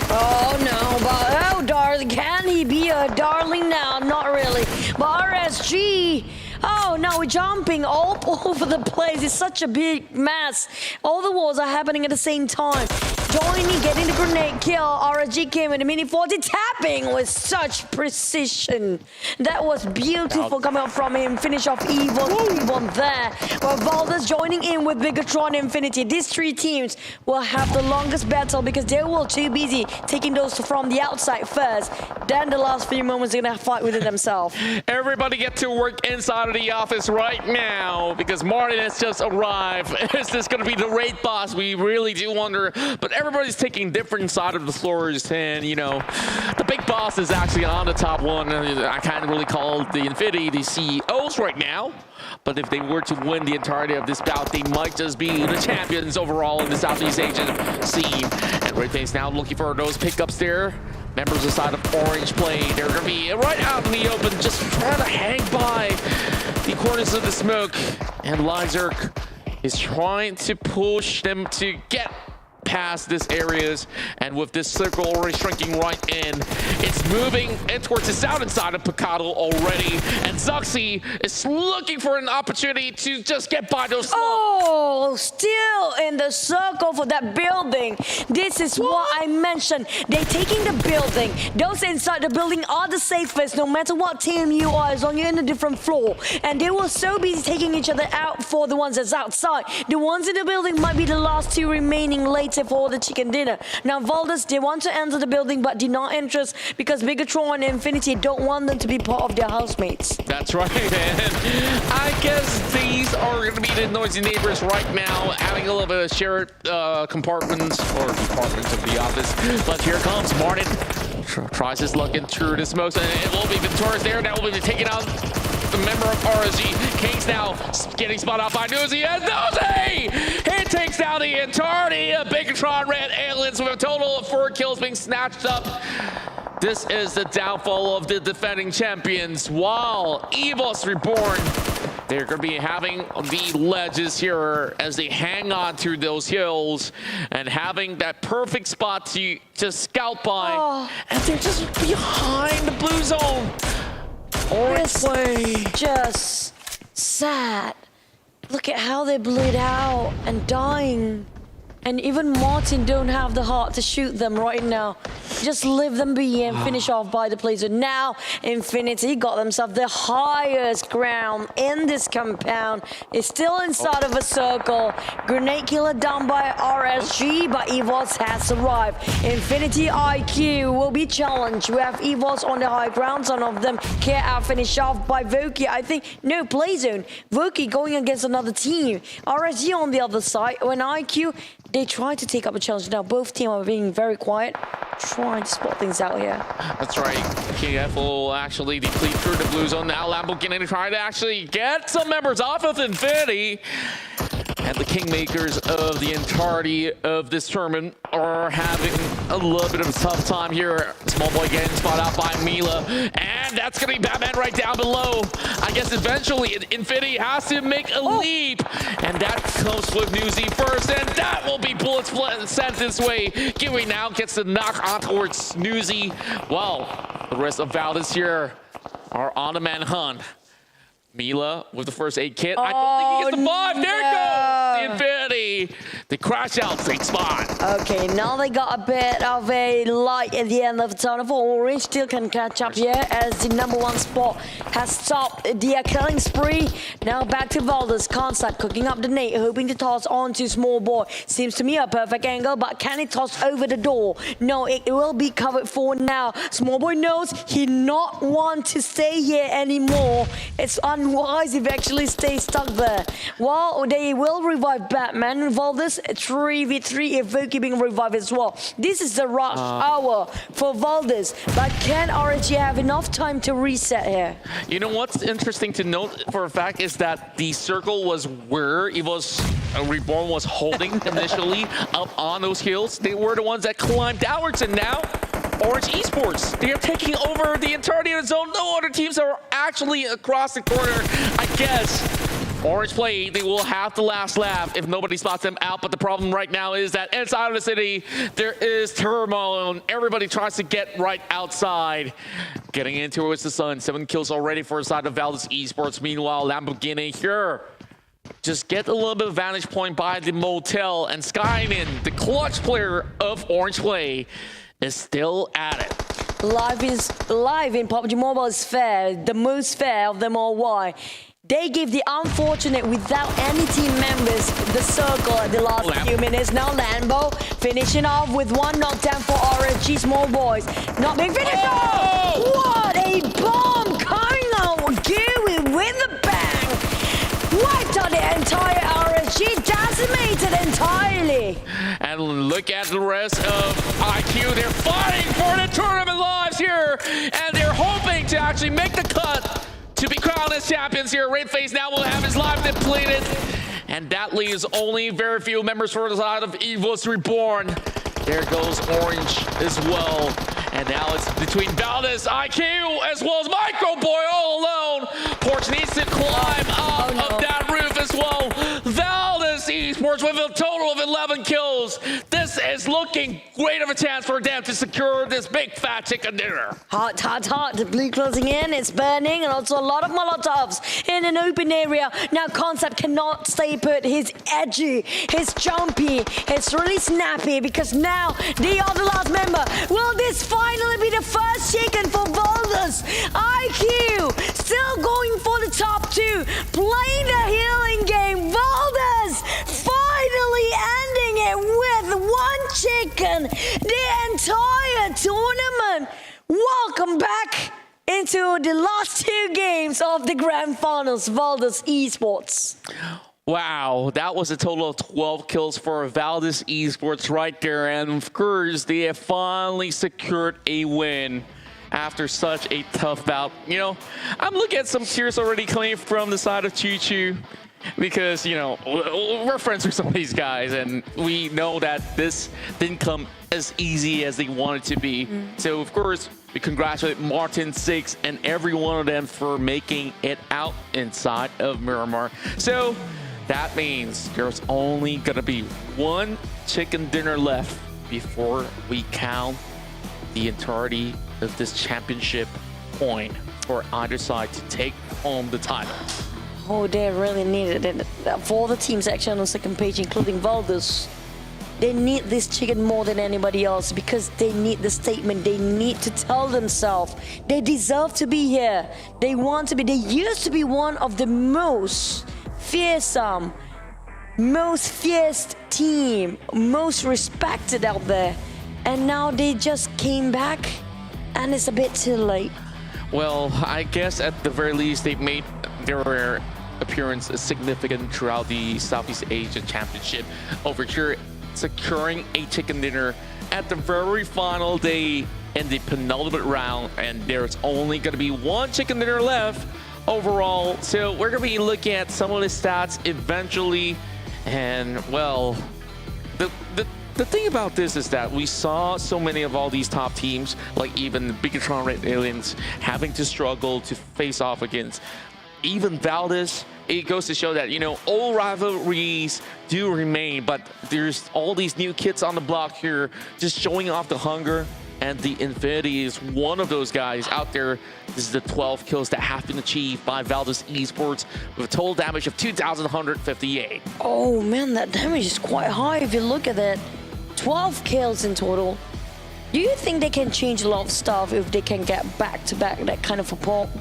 Oh no, but Darley, can he be a darling now? Not really. But RSG, oh no, we're jumping all over the place. It's such a big mess. All the wars are happening at the same time. JoinMe getting the grenade kill. RSG came in a mini 40, tapping with such precision. That was beautiful coming up from him. Finish off EVOS there. But Valdus joining in with Bigetron Infinity. These 3 teams will have the longest battle because they were too busy taking those from the outside first. Then the last few moments they're gonna fight within themselves. Everybody get to work inside of the office right now because Martin has just arrived. Is this gonna be the raid boss? We really do wonder. But everybody's taking different side of the floors, and you know, the big boss is actually on the top 1. I can't really call the Infinity the CEOs right now. But if they were to win the entirety of this bout, they might just be the champions overall in the Southeast Asian scene. And RedFace now looking for those pickups there. Members aside of Orange Play, they're going to be right out in the open, just trying to hang by the corners of the smoke. And Lizerk is trying to push them to get past these areas, and with this circle already shrinking right in, it's moving in towards the south side of Picado already, and Zuxi is looking for an opportunity to just get by those slumps. Oh, still in the circle for that building. This is what I mentioned. They're taking the building. Those inside the building are the safest, no matter what team you are, as long as you're in a different floor. And they were so busy taking each other out for the ones that's outside. The ones in the building might be the last 2 remaining later for the chicken dinner. Now Valdus, they want to enter the building but did not enter because Bigetron and Infinity don't want them to be part of their housemates. That's right, man. I guess these are going to be the noisy neighbors right now, having a little bit of shared compartments or departments of the office. But here comes Martin. Tries his luck in through the smokes, and it will be Victorious there. That will be taking out the member of RSG. Kings now getting spot out by Newsy, and Newsy! He takes down the entirety of Bigetron Red Aliens with a total of 4 kills being snatched up. This is the downfall of the defending champions, while EVOS Reborn, they're going to be having the ledges here as they hang on to those hills and having that perfect spot to just scout by. And they're just behind the blue zone. Orange Play. Just sad. Look at how they bleed out and dying. And even Martin don't have the heart to shoot them right now. Just leave them be and finish off by the placer. Now Infinity got themselves the highest ground in this compound. It's still inside of a circle. Grenade killer down by RSG, but EVOS has arrived. Infinity IQ will be challenged. We have EVOS on the high ground. Some of them can't out finish off by Voki. I think, no, play zone. Voki going against another team. RSG on the other side. When IQ, they try to take up a challenge. Now both teams are being very quiet, trying to spot things out here. That's right. KF will actually deplete through the blue zone. Now Lamborghini trying to actually get some members off of Infinity. And the kingmakers of the entirety of this tournament are having a little bit of a tough time here. Small boy getting spot out by Mila. And that's going to be Batman right down below. I guess eventually Infinity has to make a leap. And that comes with Newsy first. And that will be bullets sent this way. Kiwi now gets the knock on towards Newsy. Well, the rest of Valdus here are on the manhunt. Mila with the first aid kit. I don't think he gets the 5. There it goes. The Infinity. The crash out safe spot. Okay, now they got a bit of a light at the end of the tunnel for Orange. Still can catch up here as the #1 spot has stopped the killing spree. Now back to Valdus. Concept cooking up the nade, hoping to toss onto Small Boy. Seems to me a perfect angle, but can it toss over the door? No, it will be covered for now. Small Boy knows he not want to stay here anymore. It's on And Wise eventually stay stuck there. Well, they will revive Batman. Valdus 3v3 Evoke being revived as well. This is the rush hour for Valdus. But can RSG have enough time to reset here? You know what's interesting to note for a fact is that the circle was where EVOS Reborn was holding initially up on those hills. They were the ones that climbed downwards, and now Orange Esports, they are taking over the entirety of the zone. No other teams are actually across the corner. I guess Orange Play, they will have the last laugh if nobody spots them out. But the problem right now is that inside of the city, there is turmoil and everybody tries to get right outside. Getting in towards the sun. 7 kills already for the side of Valdus Esports. Meanwhile, Lamborghini here just get a little bit of vantage point by the motel, and Skyman, the clutch player of Orange Play, is still at it. Live in PUBG Mobile is fair, the most fair of them all. Why? They give the unfortunate without any team members the circle at the last few minutes. Now Lambo finishing off with 1 knockdown for RSG Small Boys. Not big finish. Oh! What a bomb coming out Gooey with a bang. Wiped out the entire RSG, decimated entirely. And look at the rest of IQ. They're fighting for the tournament lives here, and they're hoping to actually make the cut to be crowned as champions here. FaZe now will have his life depleted, and that leaves only very few members for the side of EVOS Reborn. There goes Orange as well. And now it's between Valdus, IQ, as well as Micro Boy all alone. Porch needs to climb up of that roof as well. Valdus Esports with a total of 11 kills. This is looking great of a chance for them to secure this big fat chicken dinner. Hot. The blue closing in, it's burning, and also a lot of Molotovs in an open area. Now Concept cannot stay put. He's edgy, he's jumpy, he's really snappy, because now they are the last member. Will this finally be the first chicken for Valdus? IQ still going for the top 2, playing the healing game. Valdus finally ending it with 1 chicken the entire tournament. Welcome back into the last 2 games of the grand finals, Valdus Esports. Wow, that was a total of 12 kills for Valdus Esports right there. And of course, they have finally secured a win after such a tough bout. You know, I'm looking at some tears already coming from the side of Choo Choo, because, you know, we're friends with some of these guys, and we know that this didn't come as easy as they wanted to be. So, of course, we congratulate Martin, Six, and every one of them for making it out inside of Miramar. So that means there's only going to be 1 chicken dinner left before we count the entirety of this championship point for either side to take home the title. Oh, they really needed it. For the teams actually on the second page, including Valdus, they need this chicken more than anybody else, because they need the statement. They need to tell themselves they deserve to be here. They want to be. They used to be one of the most fearsome, most fierce team, most respected out there. And now they just came back, and it's a bit too late. Well, I guess at the very least, they've made their appearance significant throughout the Southeast Asia Championship over here, securing a chicken dinner at the very final day in the penultimate round, and there's only going to be 1 chicken dinner left overall. So we're going to be looking at some of the stats eventually, and well, the thing about this is that we saw so many of all these top teams, like even the Bigetron RA having to struggle to face off against even Valdus. It goes to show that, you know, old rivalries do remain, but there's all these new kids on the block here just showing off the hunger, and the Infinity is one of those guys out there. This is the 12 kills that have been achieved by Valdus Esports with a total damage of 2,158. Oh man, that damage is quite high if you look at it. 12 kills in total. Do you think they can change a lot of stuff if they can get back-to-back that kind of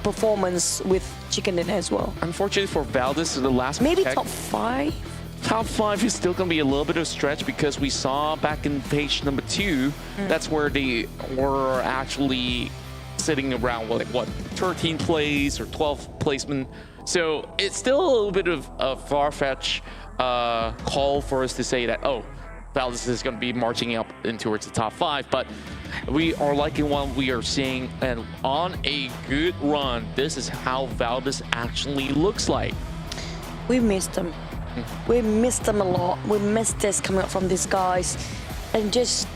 performance with chicken dinner as well? Unfortunately for Valdus, the last maybe top 5? Top 5 is still going to be a little bit of a stretch, because we saw back in page number 2, that's where they were actually sitting around like what 13th place or 12th placement. So it's still a little bit of a far-fetched call for us to say that, oh, Valdus is going to be marching up in towards the top 5, but we are liking what we are seeing, and on a good run, this is how Valdus actually looks like. We missed them. We missed them a lot. We missed this coming up from these guys, and just,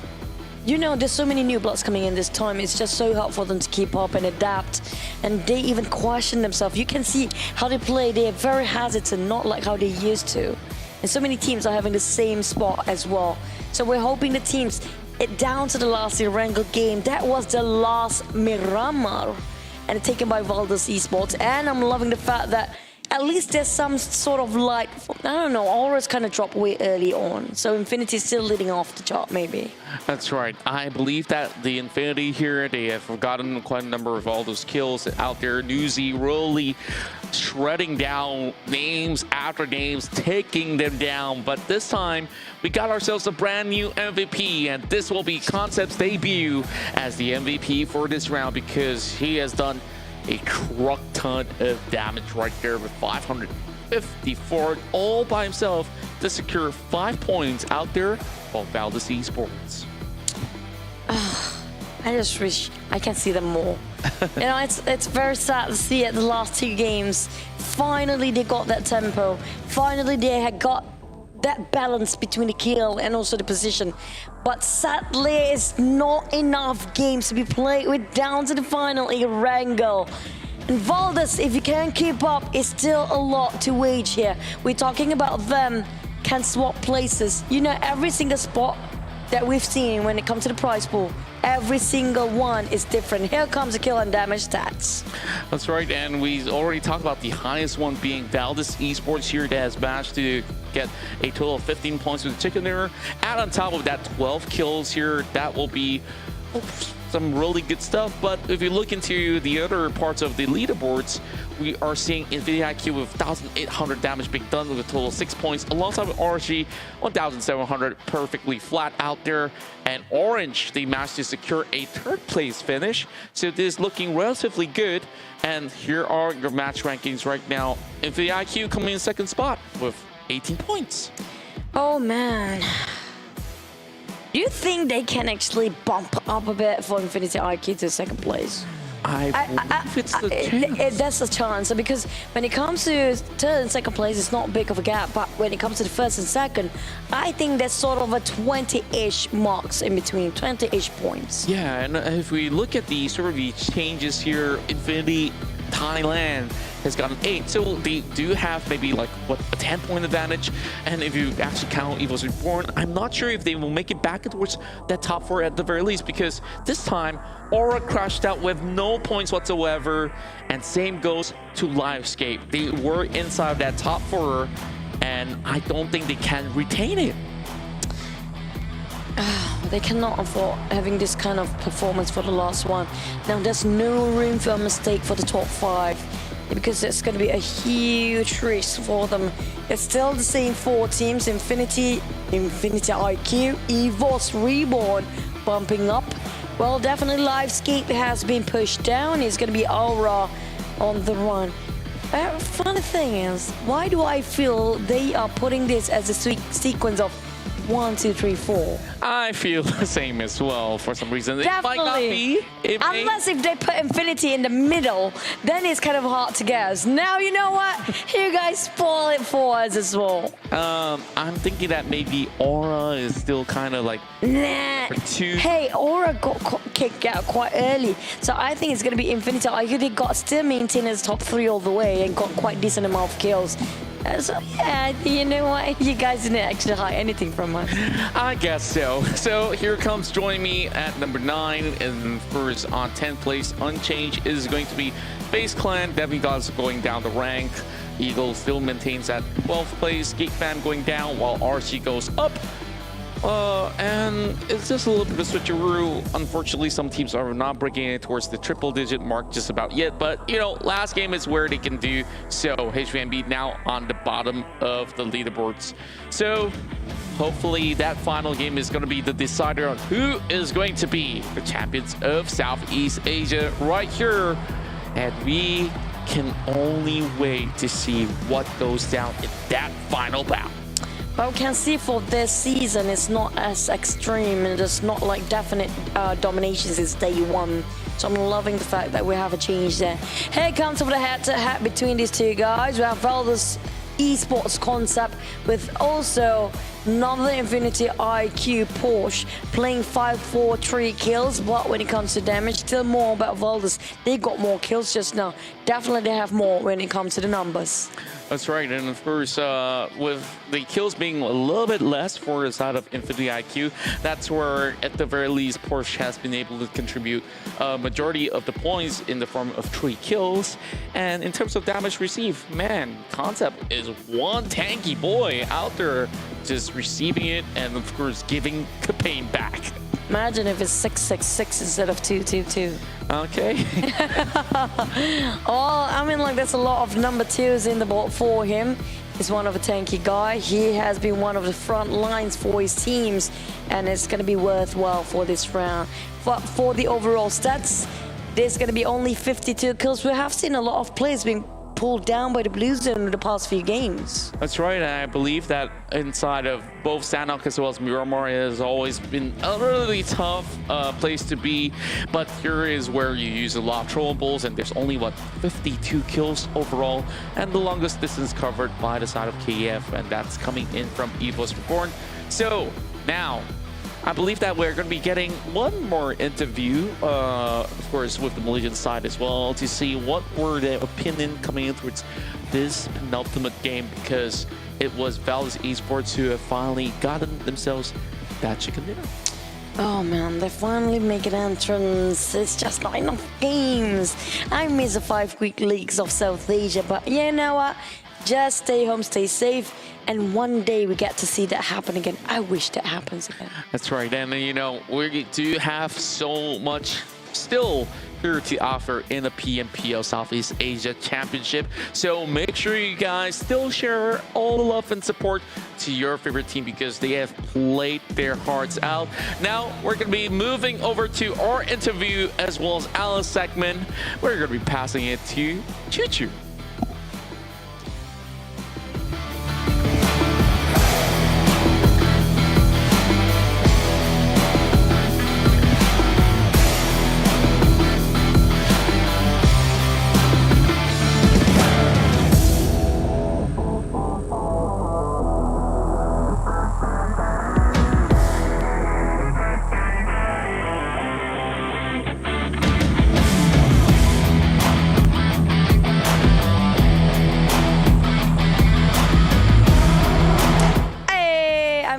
you know, there's so many new bloods coming in this time. It's just so hard for them to keep up and adapt, and they even question themselves. You can see how they play. They are very hesitant, not like how they used to. And so many teams are having the same spot as well. So we're hoping the teams, down to the last Erangel game, that was the last Miramar, and taken by Valdus Esports. And I'm loving the fact that at least there's some sort of light. I don't know, Aura's kind of dropped way early on, so Infinity is still leading off the chart maybe. That's right. I believe that the Infinity here, they have gotten quite a number of all those kills out there. Newsy really shredding down names after names, taking them down. But this time, we got ourselves a brand new MVP, and this will be Concept's debut as the MVP for this round, because he has done a crock ton of damage right there with 554 all by himself to secure 5 points out there for Valdus Esports. I just wish I can see them more. You know, it's very sad to see at the last 2 games. Finally, they got that tempo. Finally, they had got that balance between the kill and also the position. But sadly, it's not enough games to be played. We're down to the final Erangel. And Valdus, if you can't keep up, it's still a lot to wage here. We're talking about them can swap places. You know, every single spot that we've seen when it comes to the prize pool, every single one is different. Here comes the kill and damage stats. That's right, and we already talked about the highest one being Valdus Esports here that has managed to get a total of 15 points with the chicken dinner. And on top of that, 12 kills here. That will be some really good stuff. But if you look into the other parts of the leaderboards, we are seeing Infinity IQ with 1,800 damage being done with a total of 6 points, alongside with RG 1,700 perfectly flat out there. And Orange, they managed to secure a 3rd place finish, so this is looking relatively good. And here are your match rankings right now. Infinity IQ coming in 2nd spot with 18 points. Oh man. Do you think they can actually bump up a bit for Infinity IQ to 2nd place? I believe it's the chance. That's a chance, because when it comes to 3rd and 2nd place, it's not big of a gap. But when it comes to the 1st and 2nd, I think there's sort of a 20-ish marks in between, 20-ish points. Yeah, and if we look at the sort of the changes here, Infinity Thailand has gotten 8, so they do have maybe like what, a 10-point advantage. And if you actually count EVOS Reborn, I'm not sure if they will make it back towards that top 4 at the very least, because this time Aura crashed out with no points whatsoever, and same goes to Livescape. They were inside that top 4, and I don't think they can retain it. They cannot afford having this kind of performance for the last one. Now there's no room for a mistake for the top 5, because it's going to be a huge risk for them. It's still the same 4 teams: Infinity IQ, EVOS Reborn bumping up. Well, definitely Livescape has been pushed down. It's going to be Aura on the run. Funny thing is, why do I feel they are putting this as a sequence of 1, 2, 3, 4? I feel the same as well for some reason. Definitely. It might not be. Unless if they put Infinity in the middle, then it's kind of hard to guess. Now, you know what? You guys spoil it for us as well. I'm thinking that maybe Aura is still kind of like... Nah. Hey, Aura got kicked out quite early. So I think it's going to be Infinity. I think they got still maintained as top 3 all the way and got quite decent amount of kills. So yeah, you know what? You guys didn't actually hide anything from us. I guess so. So here comes JoinMe at number 9, and first on 10th place unchanged is going to be FaZe Clan. Demigod going down the rank. Eagle still maintains at 12th place. Geek Fam going down while RC goes up. And it's just a little bit of a switcheroo. Unfortunately, some teams are not breaking it towards the triple-digit mark just about yet. But, you know, last game is where they can do so. HVNB now on the bottom of the leaderboards. So hopefully that final game is going to be the decider on who is going to be the champions of Southeast Asia right here. And we can only wait to see what goes down in that final bout. But we can see for this season, it's not as extreme and it's not like definite dominations as day one. So I'm loving the fact that we have a change there. Here comes over the head-to-head between these two guys. We have Valdus Esports concept with also another Infinity IQ Porsche playing 5-4-3 kills, but when it comes to damage, still more about Valdus. They got more kills just now. Definitely they have more when it comes to the numbers. That's right, and of course, with the kills being a little bit less for the side of Infinity IQ, that's where, at the very least, Porsche has been able to contribute a majority of the points in the form of 3 kills. And in terms of damage received, man, Concept is one tanky boy out there just receiving it and, of course, giving the pain back. Imagine if it's 666 instead of 222. Okay. Oh, I mean, like, there's a lot of number 2s in the board for him. He's one of a tanky guy. He has been one of the front lines for his teams, and it's going to be worthwhile for this round. But for the overall stats, there's going to be only 52 kills. We have seen a lot of players being pulled down by the Blue Zone in the past few games. That's right, and I believe that inside of both Sanhok as well as Miramar has always been a really tough place to be, but here is where you use a lot of throwables, and there's only, what, 52 kills overall, and the longest distance covered by the side of KF, and that's coming in from EVOS Reborn. So, now, I believe that we're going to be getting one more interview, of course, with the Malaysian side as well, to see what were their opinion coming in towards this penultimate game, because it was Valdus Esports who have finally gotten themselves that chicken dinner. Oh man, they finally make an entrance. It's just not enough games. I miss the 5-week leagues of South Asia, but you know what? Just stay home, stay safe, and one day we get to see that happen again. I wish that happens again. That's right, and you know, we do have so much still here to offer in the PMPL Southeast Asia Championship. So make sure you guys still share all the love and support to your favorite team, because they have played their hearts out. Now we're going to be moving over to our interview as well as Alice segment. We're going to be passing it to Choo Choo.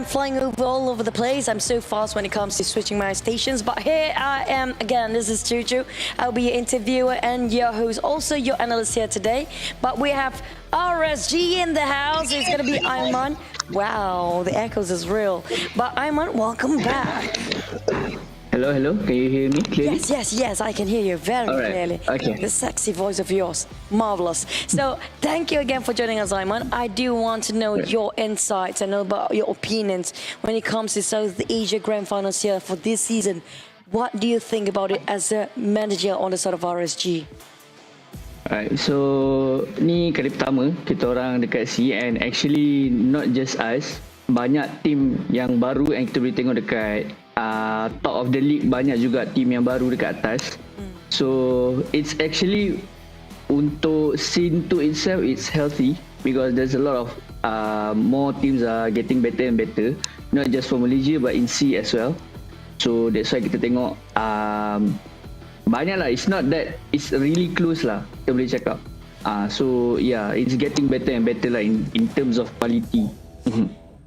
Flying all over the place. I'm so fast when it comes to switching my stations, but here I am again. This is Choo Choo. I'll be your interviewer and your host, also your analyst here today. But we have RSG in the house. It's gonna be Aiman. Wow, the echoes is real. But Aiman, welcome back. Hello, hello. Can you hear me clearly? Yes, I can hear you very clearly. Okay. The sexy voice of yours, marvelous. So thank you again for joining us, Aiman. I do want to know your insights and know about your opinions when it comes to South Asia Grand Finals here for this season. What do you think about it as a manager on the side of RSG? Alright, so ni kali pertama kita orang dekat SEA, and actually not just us, banyak tim yang baru yang kita boleh tengok dekat top of the league. Banyak juga tim yang baru dekat atas. So it's actually, untuk scene to itself, it's healthy because there's a lot of more teams are getting better and better, not just for Malaysia but in SEA as well. So that's why kita tengok banyak lah. It's not that it's really close lah, kita boleh cakap. So yeah, it's getting better and better lah in terms of quality.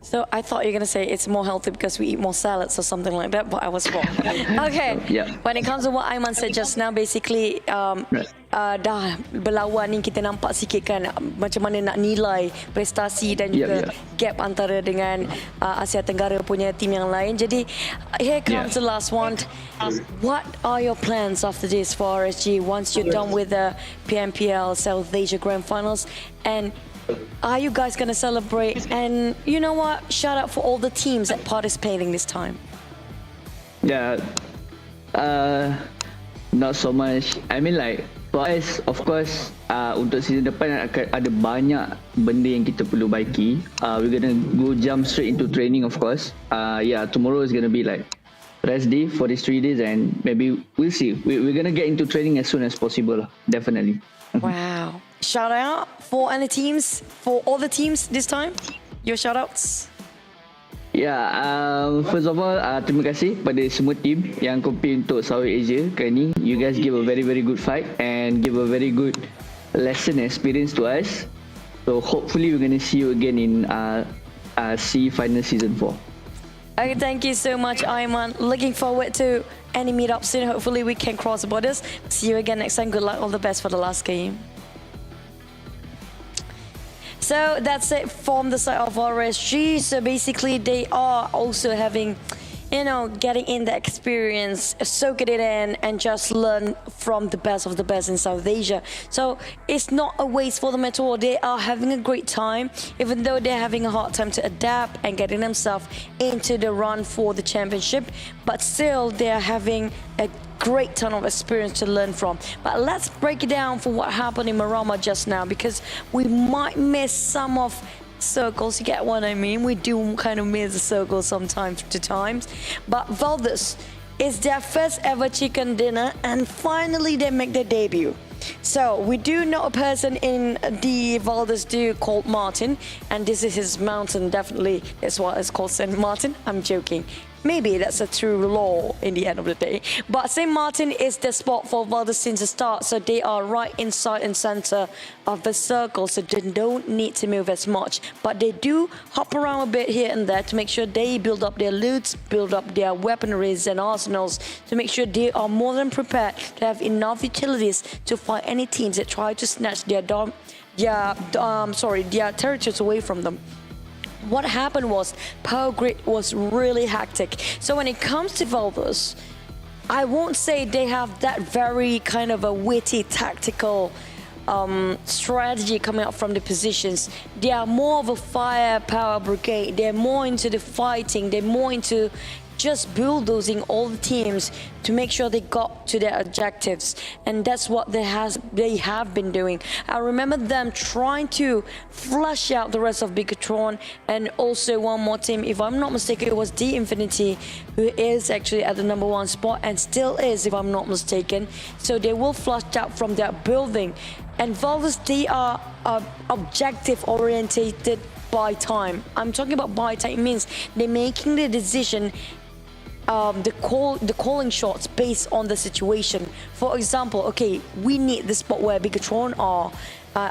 So I thought you were going to say it's more healthy because we eat more salads or something like that, but I was wrong. Okay. Yeah. When it comes to what Aiman said just now, basically dah berlawan ni, kita nampak sikit kan macam mana nak nilai prestasi dan juga gap antara dengan Asia Tenggara punya tim yang lain. Jadi here comes the last one. What are your plans after this for RSG once you're done with the PMPL South Asia Grand Finals? And are you guys going to celebrate? And you know what? Shout out for all the teams that participating this time. Yeah, not so much. I mean like for us, of course, untuk season depan akan ada banyak benda yang kita perlu baiki. We're gonna go jump straight into training, of course. Yeah, tomorrow is gonna be like rest day for these 3 days, and maybe we'll see. We're gonna get into training as soon as possible, definitely. Wow. Shout out for any teams, for all the teams this time. Your shout outs. Yeah, first of all, terima kasih pada semua team yang compete untuk Southeast Asia kali ni. You guys give a very good fight and give a very good lesson experience to us. So hopefully we're gonna see you again in SEA Final Season 4. Okay, thank you so much, Aiman. Looking forward to any meetup soon. Hopefully we can cross the borders. See you again next time. Good luck. All the best for the last game. So that's it from the side of RSG. So basically they are also having, you know, getting in the experience, soaking it in, and just learn from the best of the best in South Asia. So it's not a waste for them at all. They are having a great time, even though they're having a hard time to adapt and getting themselves into the run for the championship. But still, they are having a great ton of experience to learn from. But let's break it down for what happened in Miramar just now, because we might miss some of circles. You get what I mean? We do kind of miss the circles sometimes to times. But Valdus is their first ever chicken dinner, and finally they make their debut. So we do know a person in the Valdus duo called Martin, and this is his mountain. Definitely that's why it's called St. Martin. I'm joking. Maybe that's a true law in the end of the day. But St. Martin is the spot for Valdus since the start, so they are right inside and center of the circle, so they don't need to move as much. But they do hop around a bit here and there to make sure they build up their loots, build up their weaponries and arsenals, to make sure they are more than prepared to have enough utilities to fight any teams that try to snatch their territories away from them. What happened was power grid was really hectic. So when it comes to Valdus, I won't say they have that very kind of a witty tactical strategy coming up from the positions. They are more of a firepower brigade. They're more into the fighting. They're more into just bulldozing all the teams to make sure they got to their objectives, and that's what they have been doing. I remember them trying to flush out the rest of Bigetron, and also one more team, if I'm not mistaken, it was D Infinity, who is actually at the #1 spot and still is, if I'm not mistaken. So they will flush out from that building. And Valdus, they are objective orientated by time. I'm talking about by time. It means they're making the decision, the calling shots based on the situation. For example, okay, we need the spot where Bigetron are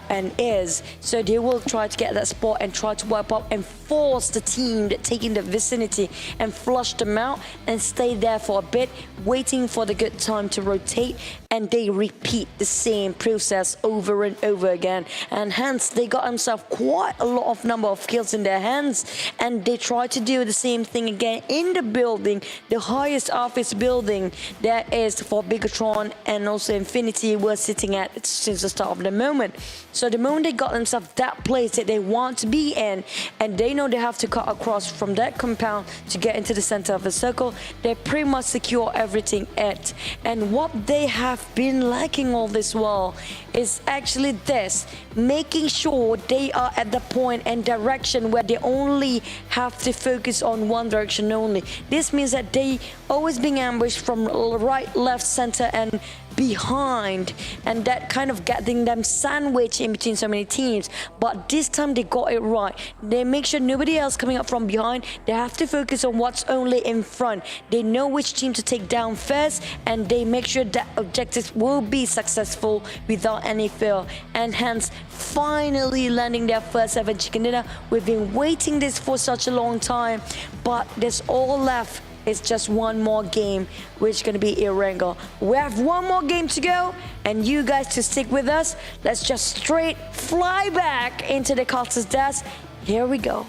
and is, so they will try to get that spot and try to wipe up and force the team that taking the vicinity and flush them out and stay there for a bit, waiting for the good time to rotate, and they repeat the same process over and over again, and hence they got themselves quite a lot of number of kills in their hands, and they try to do the same thing again in the building, the highest office building that is for Bigetron and also Infinity were sitting at since the start of the moment. So the moment they got themselves that place that they want to be in, and they know they have to cut across from that compound to get into the center of the circle, they pretty much secure everything at. And what they have been lacking all this while is actually this, making sure they are at the point and direction where they only have to focus on one direction only. This means that they always being ambushed from right, left, center and behind, and that kind of getting them sandwiched in between so many teams. But this time they got it right. They make sure nobody else coming up from behind. They have to focus on what's only in front. They know which team to take down first, and they make sure that objectives will be successful without any fail, and hence finally landing their first ever chicken dinner. We've been waiting this for such a long time, but there's all left It's just one more game, which is going to be Erangel. We have one more game to go, and you guys to stick with us. Let's just straight fly back into the caster's desk. Here we go.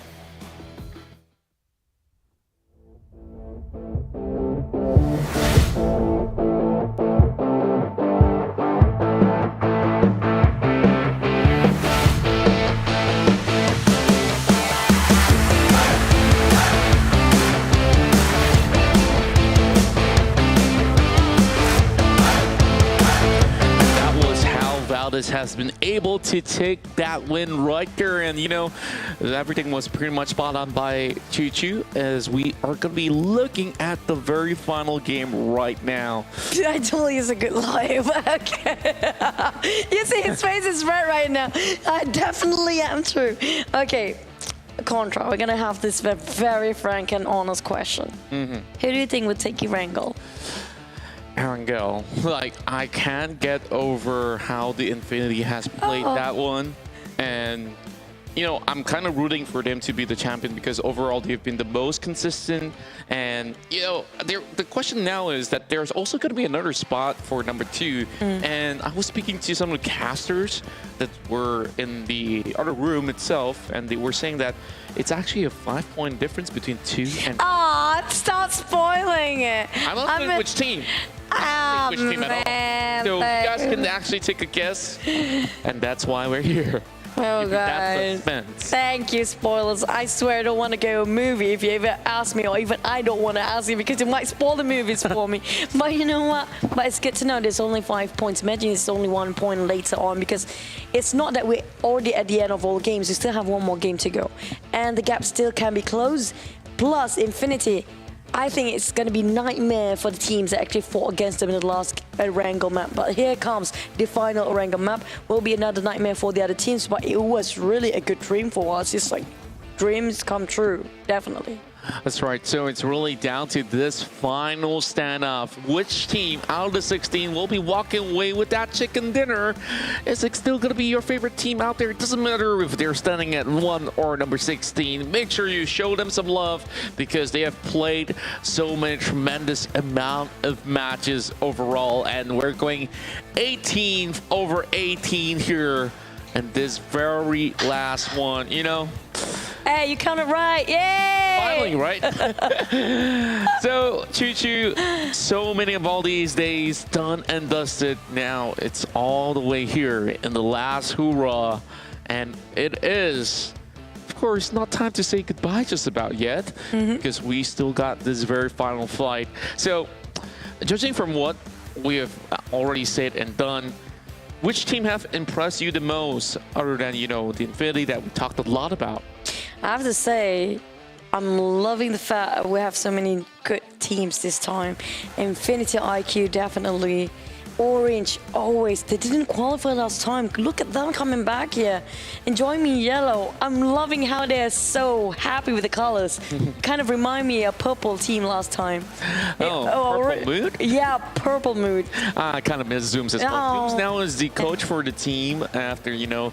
Has been able to take that win right there, and you know, everything was pretty much spot on by Choo Choo, as we are going to be looking at the very final game right now. I told you it's a good live. Okay. You see his face is red right now. I definitely am too. Okay, Contra, we're gonna have this very frank and honest question. Who do you think would take Erangel? Erangel, like, I can't get over how the Infinity has played that one, and you know, I'm kind of rooting for them to be the champion because overall they've been the most consistent, and you know, the question now is that there's also going to be another spot for number 2, and I was speaking to some of the casters that were in the other room itself, and they were saying that it's actually a 5-point difference between 2 and... Ah, stop spoiling it. I'm not saying which team. Which team at all. So you guys can actually take a guess, and that's why we're here. Oh, guys. Thank you, spoilers. I swear I don't want to go a movie if you ever ask me, or even I don't want to ask you because you might spoil the movies for me. But you know what? But it's good to know there's only 5 points. Imagine it's only 1 point later on, because it's not that we're already at the end of all games. We still have one more game to go. And the gap still can be closed. Plus, Infinity, I think it's going to be nightmare for the teams that actually fought against them in the last Erangel map. But here comes the final Erangel map. Will be another nightmare for the other teams, but it was really a good dream for us. It's like dreams come true, definitely. That's right. So it's really down to this final standoff. Which team out of the 16 will be walking away with that chicken dinner? Is it still going to be your favorite team out there? It doesn't matter if they're standing at 1 or number 16. Make sure you show them some love because they have played so many tremendous amount of matches overall. And we're going 18 over 18 here. And this very last one, you know. Hey, you counted right. Yay! Finally, right? So, Choo Choo, so many of all these days done and dusted. Now it's all the way here in the last hoorah. And it is, of course, not time to say goodbye just about yet, because we still got this very final flight. So, judging from what we have already said and done, which team have impressed you the most, other than, you know, the Infinity that we talked a lot about? I have to say, I'm loving the fact we have so many good teams this time. Infinity IQ, definitely. Orange, always. They didn't qualify last time. Look at them coming back here. And JoinMe Yellow. I'm loving how they're so happy with the colors. Kind of remind me of purple team last time. Purple mood? Yeah, purple mood. I kind of miss Zooms as well. Zooms now is the coach for the team after, you know,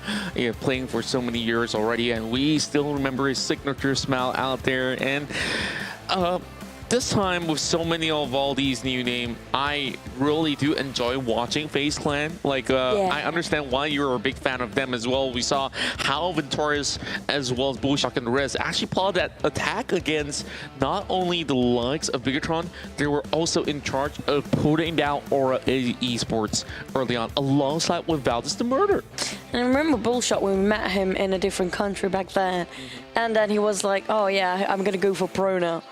playing for so many years already. And we still remember his signature smile out there. And this time, with so many of all these new names, I really do enjoy watching FaZe Clan. Like, I understand why you're a big fan of them as well. We saw how Ventorious as well as Bullshock and Rez actually plotted that attack against not only the likes of Bigetron, they were also in charge of putting down Aura Esports early on, alongside with Valdus The Murder. And I remember Bullshot, we met him in a different country back then. And then he was like, oh yeah, I'm going to go for pro now.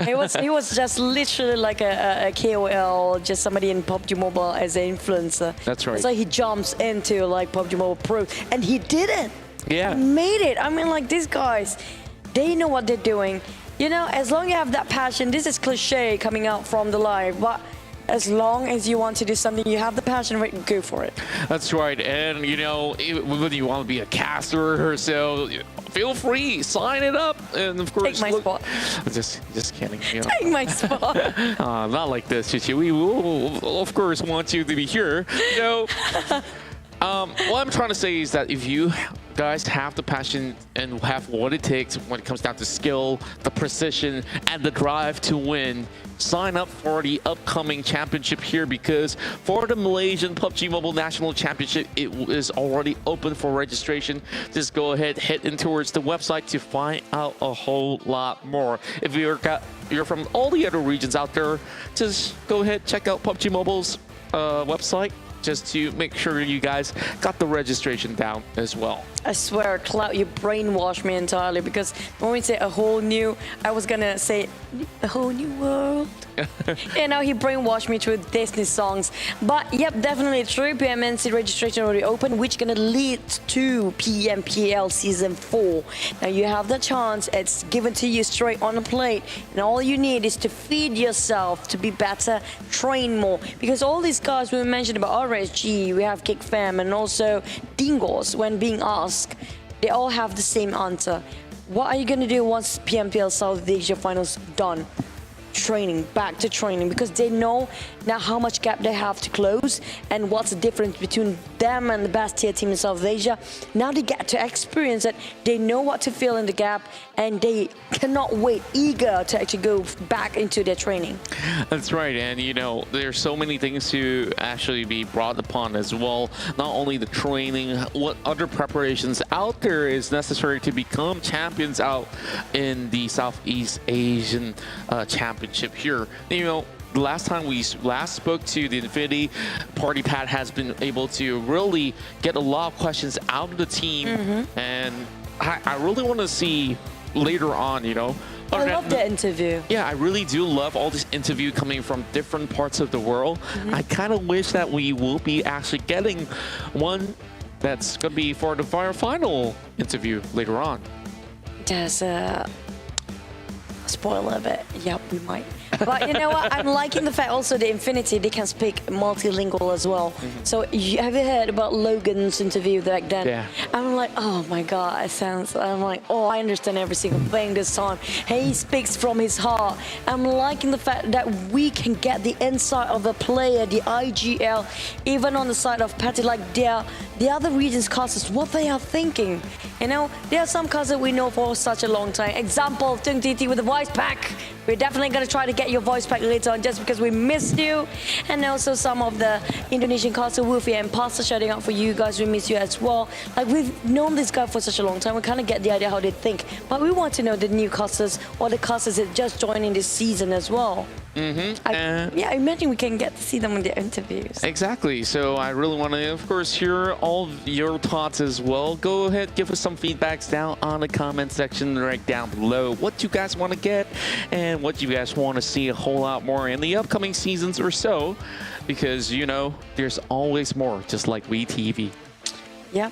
He was just literally like a KOL, just somebody in PUBG Mobile as an influencer. That's right. So he jumps into like PUBG Mobile Pro, and he did it. Yeah. He made it. I mean, like, these guys, they know what they're doing. You know, as long as you have that passion, this is cliche coming out from the live, but as long as you want to do something, you have the passion, right, go for it. That's right. And, you know, whether you want to be a caster or so, feel free, sign it up. And, of course, take my spot. Just kidding. You know. Take my spot. Not like this, Chichi. We will, of course, want you to be here. You know, what I'm trying to say is that if you guys have the passion and have what it takes when it comes down to skill, the precision, and the drive to win, sign up for the upcoming championship here, because for the Malaysian PUBG Mobile National Championship, it is already open for registration. Just go ahead, head in towards the website to find out a whole lot more. If you're from all the other regions out there, just go ahead, check out PUBG Mobile's website, just to make sure you guys got the registration down as well. I swear, Cloud, you brainwashed me entirely, because when we say a whole new, I was gonna say a whole new world. You know, he brainwashed me through Disney songs. But yep, definitely true. PMNC registration already open, which gonna lead to PMPL Season 4. Now you have the chance, it's given to you straight on the plate, and all you need is to feed yourself to be better, train more. Because all these guys we mentioned about RSG, we have Geek Fam, and also Dingoz, when being asked, they all have the same answer. What are you gonna do once PMPL South Asia Finals done? Training, back to training, because they know now how much gap they have to close and what's the difference between them and the best tier team in South Asia. Now they get to experience it, they know what to fill in the gap, and they cannot wait, eager to actually go back into their training. That's right, and you know, there's so many things to actually be brought upon as well. Not only the training, what other preparations out there is necessary to become champions out in the Southeast Asian Championship here. You know, the last time we last spoke to the Infinity, Party Pat has been able to really get a lot of questions out of the team, and I really want to see later on, you know. I love the interview. Yeah, I really do love all this interview coming from different parts of the world. I kind of wish that we will be actually getting one that's going to be for the final interview later on. There's a spoiler bit. Yep, we might. But you know what? I'm liking the fact also the Infinity, they can speak multilingual as well. So have you heard about Logan's interview back then? Yeah. I'm like, oh my God, it sounds, I'm like, oh, I understand every single thing this time. He speaks from his heart. I'm liking the fact that we can get the insight of the player, the IGL, even on the side of Patty, like the other regions casters, what they are thinking. You know, there are some casters we know for such a long time. Example, Tung TT with the voice pack. We're definitely going to try to get your voice pack later on just because we missed you. And also some of the Indonesian casters, Wolfie and Pasta, shouting out for you guys. We miss you as well. Like, we've known this guy for such a long time. We kind of get the idea how they think. But we want to know the new casters or the casters that just joined in this season as well. Yeah, I imagine we can get to see them in their interviews. Exactly. So I really want to, of course, hear all of your thoughts as well. Go ahead, give us some feedbacks down on the comment section right down below. What you guys want to get and what you guys want to see a whole lot more in the upcoming seasons or so. Because, you know, there's always more, just like WeTV. Yeah.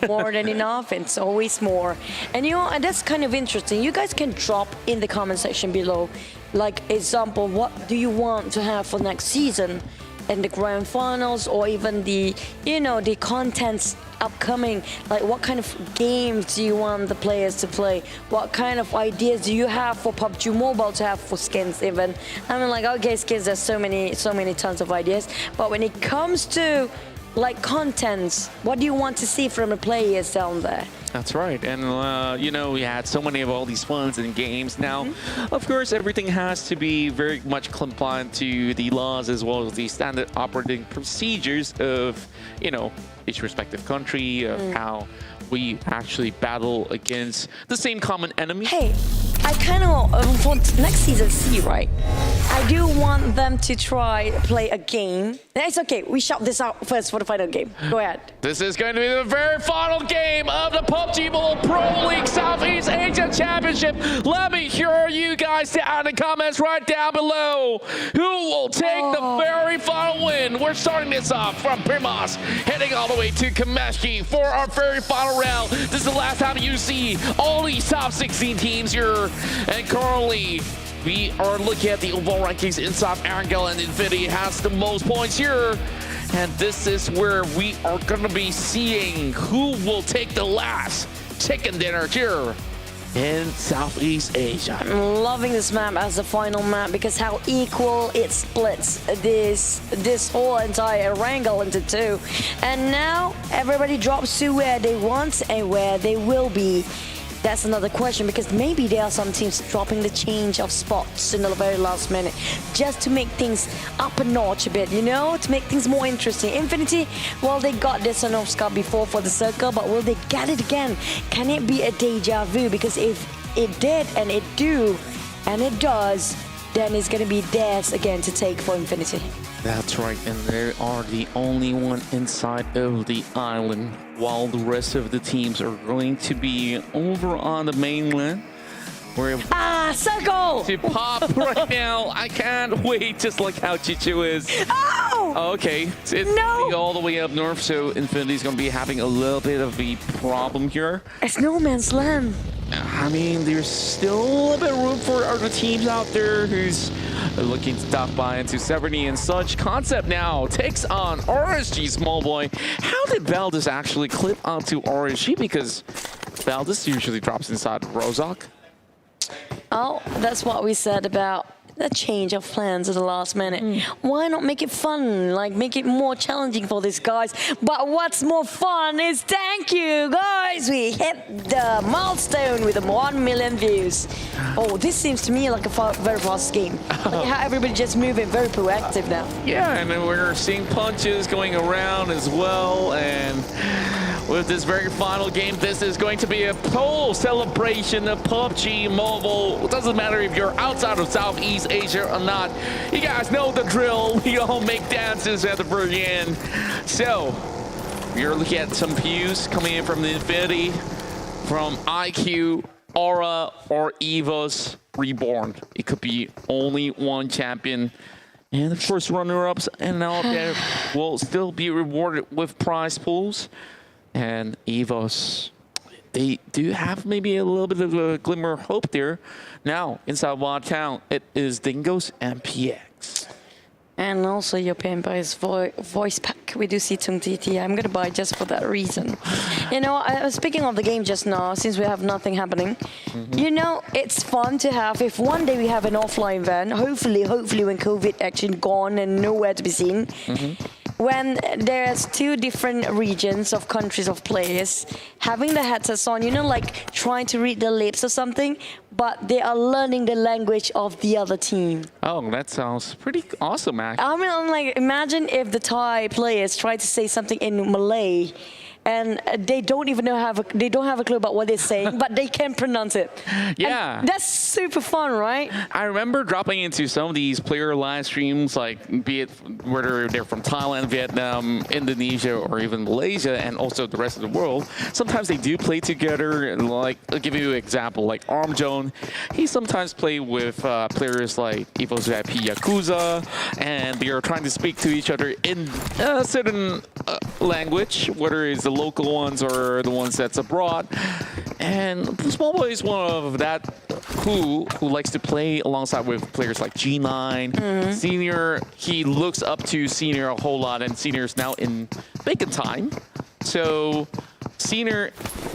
More than enough, it's always more. And you know, and that's kind of interesting. You guys can drop in the comment section below, like example, what do you want to have for next season in the grand finals, or even the, you know, the contents upcoming, like what kind of games do you want the players to play, what kind of ideas do you have for PUBG Mobile to have for skins even. I mean, like, okay, skins, there's so many tons of ideas, but when it comes to like contents, what do you want to see from the players down there? That's right. And, you know, we had so many of all these funds and games. Now, of course, everything has to be very much compliant to the laws as well as the standard operating procedures of, you know, each respective country, of how we actually battle against the same common enemy. Hey, I kind of, for next season C, right? I do want them to try play a game. It's okay, we shout this out first for the final game. Go ahead. This is going to be the very final game of the PUBG Mobile Pro League Southeast Asia Championship. Let me hear you guys down in the comments right down below. Who will take the very final win? We're starting this off from Primas, heading all the way to Kameshki for our very final round. This is the last time you see all these top 16 teams here. And currently, we are looking at the overall rankings inside Erangel, and Infinity has the most points here. And this is where we are going to be seeing who will take the last chicken dinner here. in Southeast Asia. I'm loving this map as the final map because how equal it splits this whole entire Erangel into two. And now everybody drops to where they want and where they will be. That's another question because maybe there are some teams dropping the change of spots in the very last minute just to make things up a notch a bit, you know, to make things more interesting. Infinity, well, they got this Sanhok Scar before for the circle, but will they get it again? Can it be a deja vu? Because if it did and it do and it does, then it's going to be theirs again to take for Infinity. That's right, and they are the only one inside of the island, while the rest of the teams are going to be over on the mainland. Where circle! To pop right now. I can't wait, just like how Chichu is. Oh! Okay, it's all the way up north, so Infinity's going to be having a little bit of a problem here. It's no man's land. I mean, there's still a bit of room for other teams out there who's looking to stop by into 70 and such. Concept now takes on RSG Small Boy. How did Valdus actually clip onto RSG? Because Valdus usually drops inside Rozak. Oh, that's what we said about the change of plans at the last minute. Why not make it fun? Like, make it more challenging for these guys. But what's more fun is, thank you, guys. We hit the milestone with 1 million views. Oh, this seems to me like a very fast game. Like how everybody just moving, very proactive now. Yeah, and then we're seeing punches going around as well. And with this very final game, this is going to be a total celebration of PUBG Mobile. It doesn't matter if you're outside of Southeast Asia or not. You guys know the drill. We all make dances at the very end. So, you're looking at some views coming in from the Infinity, from IQ, Aura, or EVOS Reborn. It could be only one champion. And of course, runner-ups and out there will still be rewarded with prize pools. And EVOS, they do have maybe a little bit of a glimmer of hope there. Now, inside Wild Town, it is Dingoz MPX. And also your PMPL's voice pack. We do see Tung TT. I'm going to buy just for that reason. You know, I was speaking of the game just now, since we have nothing happening. You know, it's fun to have, if one day we have an offline event, hopefully when COVID actually gone and nowhere to be seen, when there's two different regions of countries of players having the headsets on, you know, like trying to read the lips or something, but they are learning the language of the other team. Oh, that sounds pretty awesome, actually. I mean, I'm like, imagine if the Thai players try to say something in Malay and they don't even know they don't have a clue about what they're saying, but they can pronounce it. Yeah. And that's super fun, right? I remember dropping into some of these player live streams, like be it whether they're from Thailand, Vietnam, Indonesia, or even Malaysia, and also the rest of the world. Sometimes they do play together. Like, I'll give you an example, like Erangel. He sometimes play with players like EVOS VIP Yakuza, and they are trying to speak to each other in a certain language, whether it's the local ones or the ones that's abroad. And Small Boy is one of that who likes to play alongside with players like G9. Senior, he looks up to Senior a whole lot, and Senior's now in bacon time. So Senior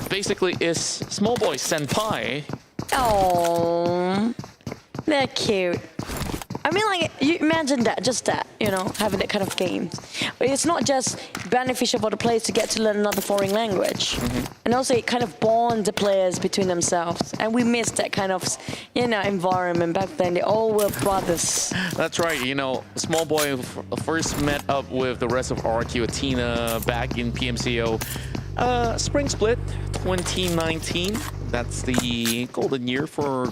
basically is Small Boy senpai. Oh, they're cute. I mean, like, you imagine that, just that, you know, having that kind of game. It's not just beneficial for the players to get to learn another foreign language. And also it kind of bonds the players between themselves. And we missed that kind of, you know, environment back then. They all were brothers. That's right. You know, Small Boy first met up with the rest of RQ Athena back in PMCO Spring Split 2019. That's the golden year for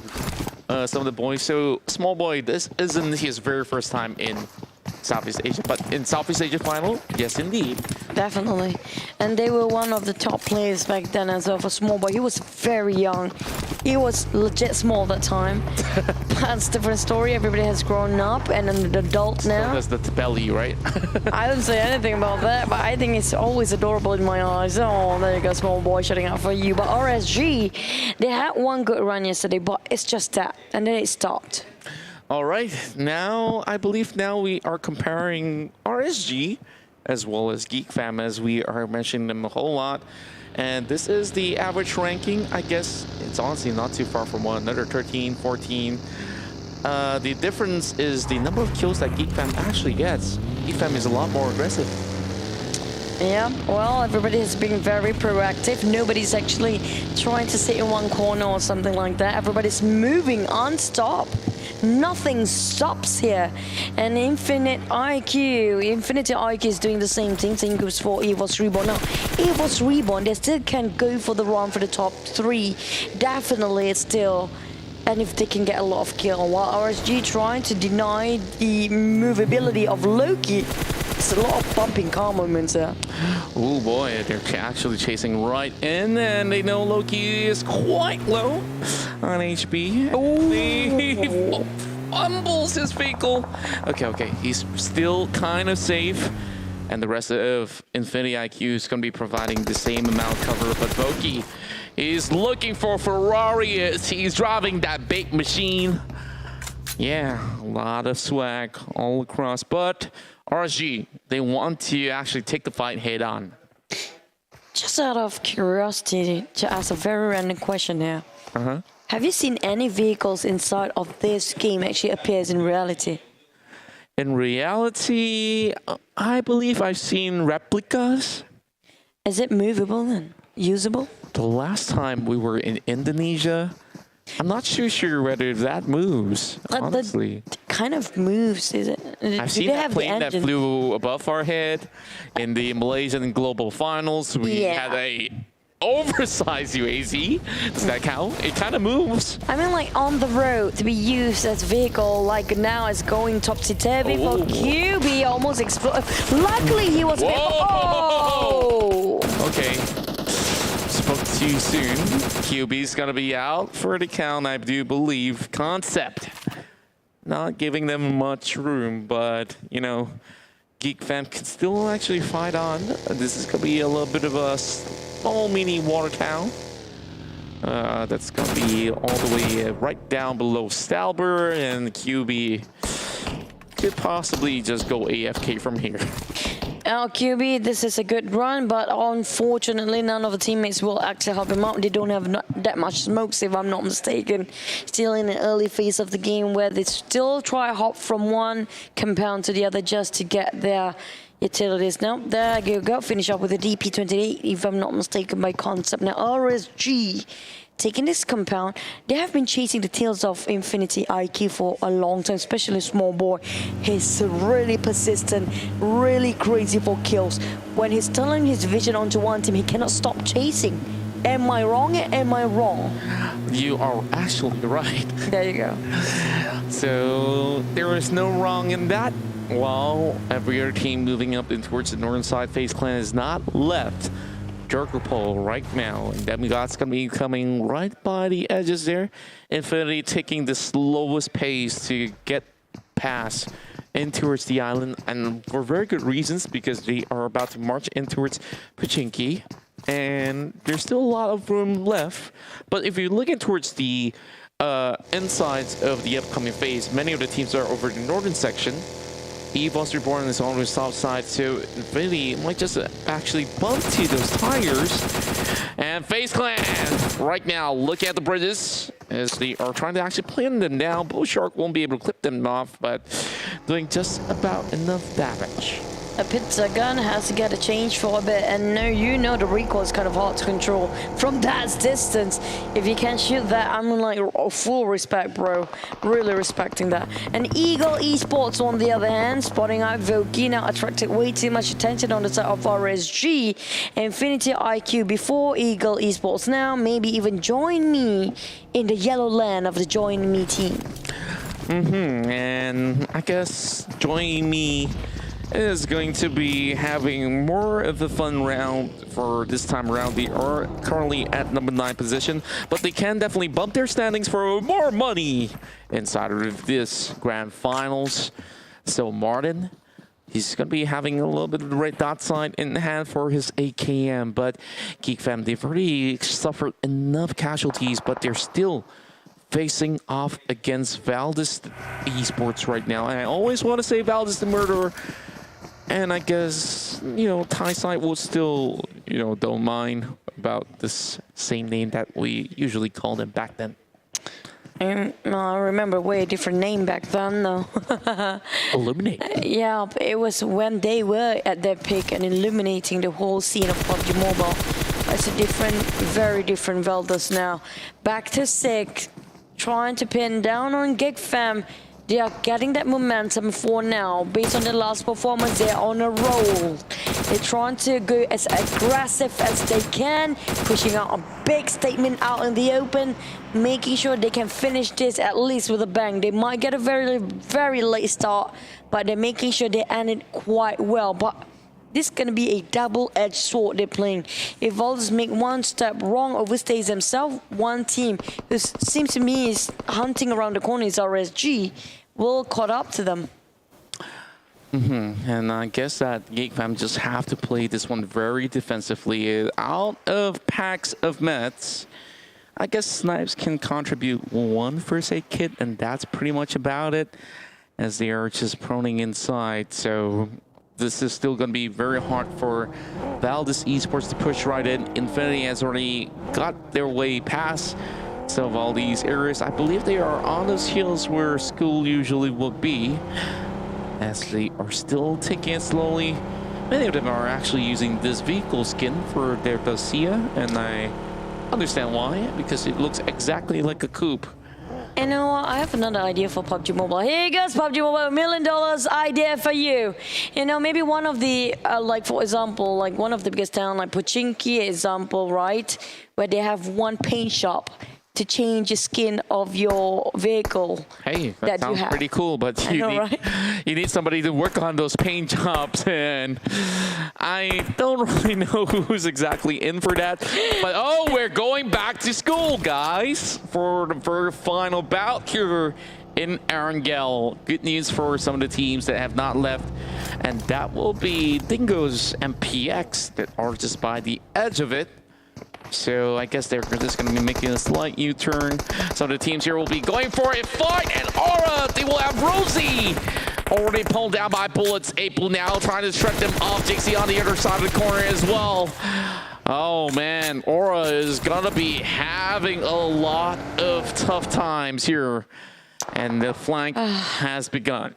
some of the boys. So Small Boy, this isn't his very first time in Southeast Asia, but in Southeast Asia final, yes indeed. Definitely. And they were one of the top players back then as well for Small Boy. He was very young. He was legit small that time. That's a different story. Everybody has grown up and an adult now. So that's the belly, right? I didn't say anything about that, but I think it's always adorable in my eyes. Oh, there you go, Small Boy, shutting out for you. But RSG, they had one good run yesterday, but it's just that. And then it stopped. All right, now I believe we are comparing RSG as well as Geek Fam, as we are mentioning them a whole lot. And this is the average ranking. I guess it's honestly not too far from one another, 13, 14. The difference is the number of kills that Geek Fam actually gets. Geek Fam is a lot more aggressive. Yeah, well, everybody has been very proactive. Nobody's actually trying to sit in one corner or something like that. Everybody's moving non-stop. Nothing stops here. And Infinity IQ is doing the same thing. Same goes for EVOS Reborn. Now, EVOS Reborn, they still can go for the run for the top 3. Definitely, it's still... And if they can get a lot of kill, while RSG trying to deny the movability of Loki. It's a lot of bumping car moments there. Oh boy, they're actually chasing right in, and they know Loki is quite low on HP. He fumbles his vehicle. Okay, he's still kind of safe. And the rest of Infinity IQ is going to be providing the same amount of cover, but Voki is looking for Ferrari as he's driving that big machine. Yeah, a lot of swag all across, but RSG, they want to actually take the fight head on. Just out of curiosity, to ask a very random question here. Have you seen any vehicles inside of this game actually appears in reality? In reality, I believe I've seen replicas. Is it movable then? Usable? The last time we were in Indonesia, I'm not too sure whether that moves, honestly. It kind of moves, is it? I've seen that plane that flew above our head in the Malaysian Global Finals. We had a oversized UAZ. Does that count? It kind of moves. I mean, like on the road to be used as vehicle, like now it's going topsy-turvy for QB, almost exploded. Luckily, he was. Oh! Okay. Spoke too soon. QB's gonna be out for the count, I do believe. Concept. Not giving them much room, but you know, Geek Fam can still actually fight on. This is gonna be a little bit of a small mini water town. That's gonna be all the way right down below Stalber, and QB could possibly just go AFK from here. QB, this is a good run, but unfortunately none of the teammates will actually help him out. They don't have that much smokes, if I'm not mistaken. Still in an early phase of the game where they still try hop from one compound to the other just to get their utilities. Now, there you go. Finish up with a DP28, if I'm not mistaken, by Concept. Now, RSG taking this compound. They have been chasing the tails of Infinity IQ for a long time, especially Small Boy. He's really persistent, really crazy for kills. When he's turning his vision onto one team, he cannot stop chasing. Am I wrong? Am I wrong? You are actually right. There you go. So there is no wrong in that. While every other team moving up in towards the northern side, FaZe Clan is not left. Joker pole right now, and Demigod's gonna be coming right by the edges there. Infinity taking the slowest pace to get past in towards the island, and for very good reasons, because they are about to march in towards Pachinki, and there's still a lot of room left. But if you're looking towards the insides of the upcoming phase, many of the teams are over the northern section. EVOS Reborn is on the south side, so Infinity might just actually bump to those tires. And FaZe Clan, right now, look at the bridges as they are trying to actually plan them down. Bullshark won't be able to clip them off, but doing just about enough damage. A pizza gun has to get a change for a bit, and no, you know the recoil is kind of hard to control from that distance. If you can't shoot that, I'm like full respect, bro. Really respecting that. And Eagle Esports, on the other hand, spotting out Voki, now attracted way too much attention on the side of RSG. Infinity IQ before Eagle Esports now, maybe even join me in the yellow land of the JoinMe team. And I guess JoinMe is going to be having more of a fun round for this time around. They are currently at number 9 position, but they can definitely bump their standings for more money inside of this grand finals. So Martin, he's going to be having a little bit of the red dot sign in hand for his AKM, but Geek Fam, they've already suffered enough casualties, but they're still facing off against Valdus Esports right now. And I always want to say Valdus The Murder. And I guess, you know, Thai side will still, you know, don't mind about this same name that we usually called them back then? I remember way different name back then, though. Illuminate. Yeah, but it was when they were at their peak and illuminating the whole scene of PUBG Mobile. It's a different, very different Valdus now. Back to 6, trying to pin down on Geek Fam. They are getting that momentum for now. Based on the last performance, they're on a roll. They're trying to go as aggressive as they can, pushing out a big statement out in the open, making sure they can finish this at least with a bang. They might get a very, very late start, but they're making sure they end it quite well. But this is going to be a double-edged sword they're playing. If Valdus make one step wrong, overstays themselves, one team who seems to me is hunting around the corner is RSG, will caught up to them. And I guess that Geek Fam just have to play this one very defensively. Out of packs of meds, I guess Snipes can contribute one first aid kit, and that's pretty much about it, as they are just proning inside. So this is still going to be very hard for Valdus Esports to push right in. Infinity has already got their way past some of all these areas. I believe they are on those hills where school usually would be, as they are still taking it slowly. Many of them are actually using this vehicle skin for their Dacia, and I understand why, because it looks exactly like a coupe. You know what? I have another idea for PUBG Mobile. Here goes PUBG Mobile, $1 million idea for you. You know, maybe one of the, like for example, like one of the biggest town, like Pochinki example, right? Where they have one paint shop to change the skin of your vehicle. Hey, that sounds pretty cool, but you need somebody to work on those paint jobs, and I don't really know who's exactly in for that. But oh, we're going back to school, guys, for the final bout here in Erangel. Good news for some of the teams that have not left, and that will be Dingoz MPX that are just by the edge of it. So I guess they're just going to be making a slight U-turn. Some of the teams here will be going for a fight, and Aura, they will have Rosie already pulled down by bullets. April now trying to shred them off. JC on the other side of the corner as well. Oh man, Aura is going to be having a lot of tough times here, and the flank has begun.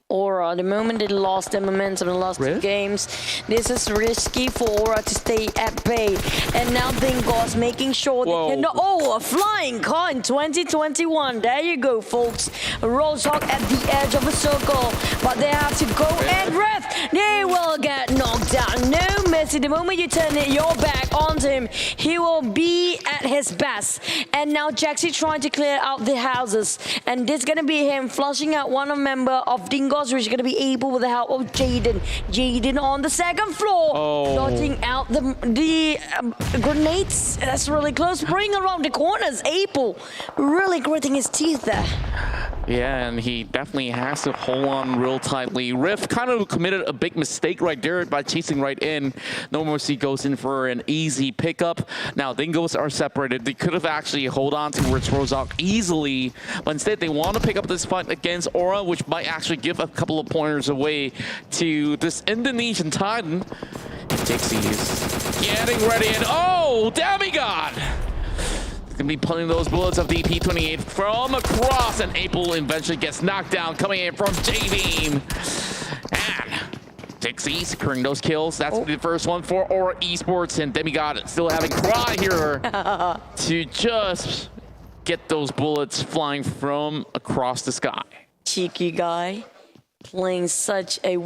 Aura, the moment they lost their momentum in the last 2 games, this is risky for Aura to stay at bay. And now Dingoz making sure they can... Oh, a flying car in 2021. There you go, folks. Roadhog at the edge of a circle, but they have to go and ref. They will get knocked down. No mercy. The moment you turn your back onto him, he will be at his best. And now Jaxi trying to clear out the houses. And this is going to be him flushing out one member of Dingoz, which is going to be able with the help of Jaden. Jaden on the second floor, dodging out the grenades. That's really close. Bring around the corners. April really gritting his teeth there. Yeah, and he definitely has to hold on real tightly. Riff kind of committed a big mistake right there by chasing right in. No Mercy goes in for an easy pickup. Now, Dingoz are separated. They could have actually hold on towards Rozak easily, but instead they want to pick up this fight against Aura, which might actually give a couple of pointers away to this Indonesian Titan. Dixie is getting ready, and oh, Demigod! Gonna be pulling those bullets of the P28 from across, and April eventually gets knocked down, coming in from J-Beam. And Dixie securing those kills. That's the first one for Aura Esports, and Demigod still having Cry here to just get those bullets flying from across the sky. Cheeky guy. Playing such a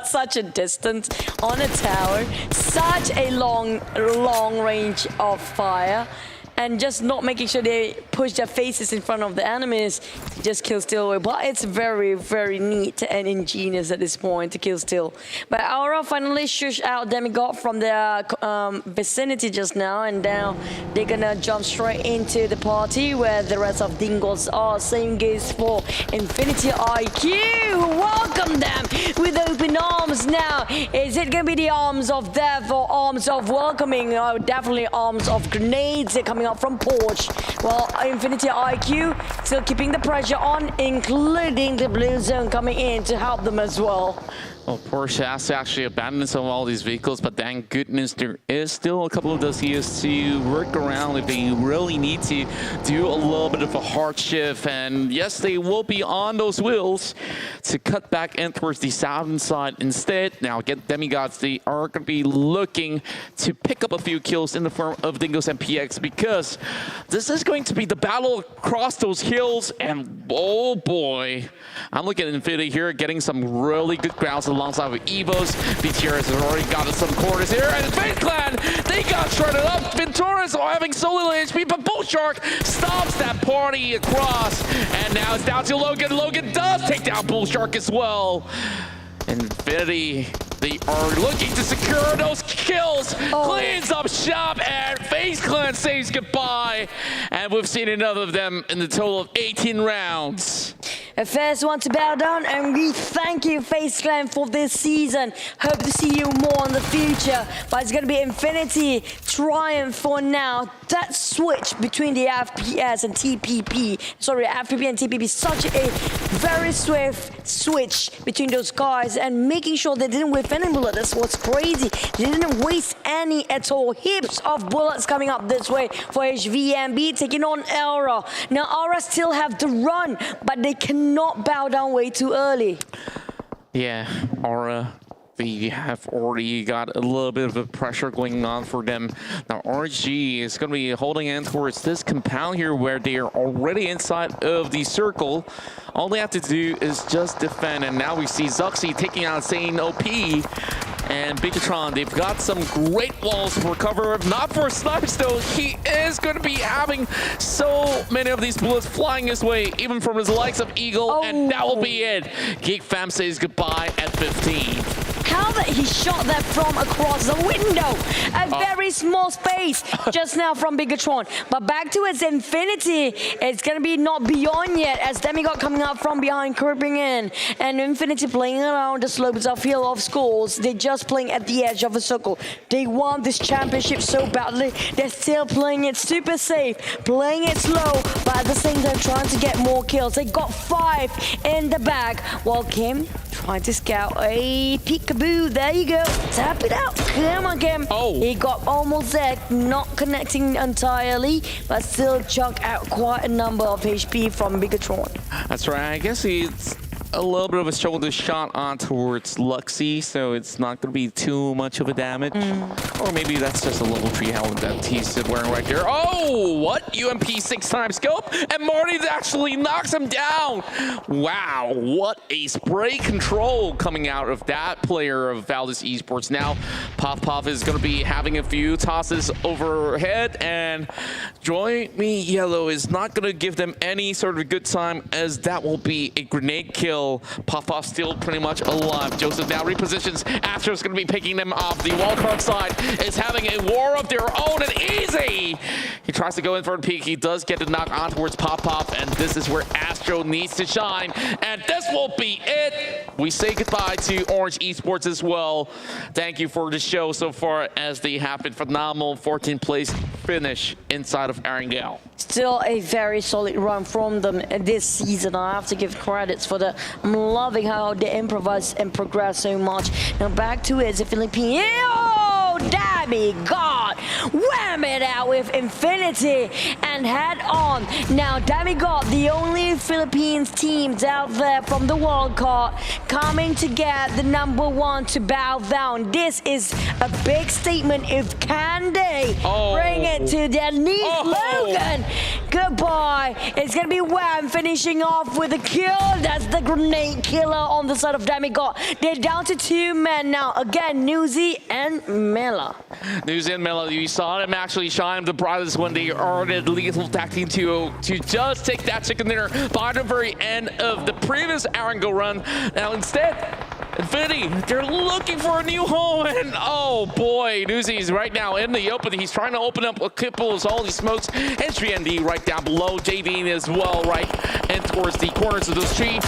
such a distance on a tower, such a long range of fire, and just not making sure they push their faces in front of the enemies to just kill still away. But it's very, very neat and ingenious at this point to kill still. But Aura finally shushed out Demigod from their vicinity just now, and now they're gonna jump straight into the party where the rest of Dingoz are. Same gaze for Infinity IQ. Welcome them with open arms now. Is it gonna be the arms of death or arms of welcoming? Definitely arms of grenades. They're coming up from porch. Well, Infinity IQ still keeping the pressure on, including the blue zone coming in to help them as well. Well, Porsche has to actually abandon some of all these vehicles, but thank goodness there is still a couple of those years to work around if they really need to do a little bit of a hard shift. And yes, they will be on those wheels to cut back in towards the southern side instead. Now, again, Demigods, they are going to be looking to pick up a few kills in the form of Dingoz MPX, because this is going to be the battle across those hills. And oh boy, I'm looking at Infinity here, getting some really good grounds alongside with EVOS. BTR has already got some corners here, and FaZe Clan, they got shredded up. Venturas are having so little HP, but Bullshark stops that party across, and now it's down to Logan. Logan does take down Bullshark as well. Infinity, they are looking to secure those kills. Cleans up shop, and FaZe Clan says goodbye. And we've seen another of them in the total of 18 rounds. A first one to bow down, and we thank you, FaZe Clan, for this season. Hope to see you more in the future. But it's going to be Infinity Triumph for now. That switch between the FPS and TPP, sorry, FPP and TPP, such a very swift switch between those guys, and making sure they didn't whiff any bullet. That's what's crazy. They didn't waste any at all. Heaps of bullets coming up this way for HVNB, taking on Aura. Now, Aura still have to run, but they cannot bow down way too early. Yeah, Aura, they have already got a little bit of a pressure going on for them. Now, RG is going to be holding in towards this compound here where they are already inside of the circle. All they have to do is just defend, and now we see Zuxi taking out Sane OP. And Bigetron, they've got some great walls for cover. Not for Snipes though. He is going to be having so many of these bullets flying his way, even from his likes of Eagle, and that will be it. Geek Fam says goodbye at 15. How that he shot that from across the window. A very small space just now from Bigetron. But back to its Infinity. It's going to be not beyond yet as Demigod coming out from behind, creeping in. And Infinity playing around the slopes of Hill of Skulls. They're just playing at the edge of a circle. They want this championship so badly. They're still playing it super safe, playing it slow, but at the same time trying to get more kills. They got 5 in the bag, while Kim trying to scout a peekaboo. There you go. Tap it out. Come on, Kim. He got almost there. Not connecting entirely, but still chuck out quite a number of HP from Bigetron. That's right. I guess he's a little bit of a shoulder shot on towards Luxy, so it's not going to be too much of a damage. Or maybe that's just a level 3 helmet that he's wearing right there. Oh, what? UMP 6x scope, and Marty actually knocks him down. Wow, what a spray control coming out of that player of Valdus Esports. Now, Puff is going to be having a few tosses overhead, and JoinMe Yellow is not going to give them any sort of a good time, as that will be a grenade kill. Puff still pretty much alive. Joseph now repositions. Astro's going to be picking them off. The wildcard side is having a war of their own, and easy. He tries to go in for a peek. He does get the knock on towards Puff, and this is where Astro needs to shine. And this will be it. We say goodbye to Orange Esports as well. Thank you for the show so far, as they have been phenomenal 14th place finish inside of Erangel. Still a very solid run from them this season. I have to give credits for that. I'm loving how they improvise and progress so much. Now back to it, the Philippine. Demigod wham it out with Infinity and head on. Now Demigod, the only Philippines teams out there from the World Cup, coming to get the #1 to bow down. This is a big statement. If can they bring it to their knees, Logan? Goodbye. It's gonna be Wham finishing off with a kill. That's the grenade killer on the side of Demigod. They're down to 2 men now. Again, Newsy and Mela. Newsy and Mela, you saw them actually shine the brightest when they earned lethal tactic to just take that chicken dinner by the very end of the previous Erangel run. Now instead, Infinity, they're looking for a new home, and oh boy, Newsy's right now in the open. He's trying to open up a couple of all these smokes. HVNB right down below, JD as well, right and towards the corners of those trees.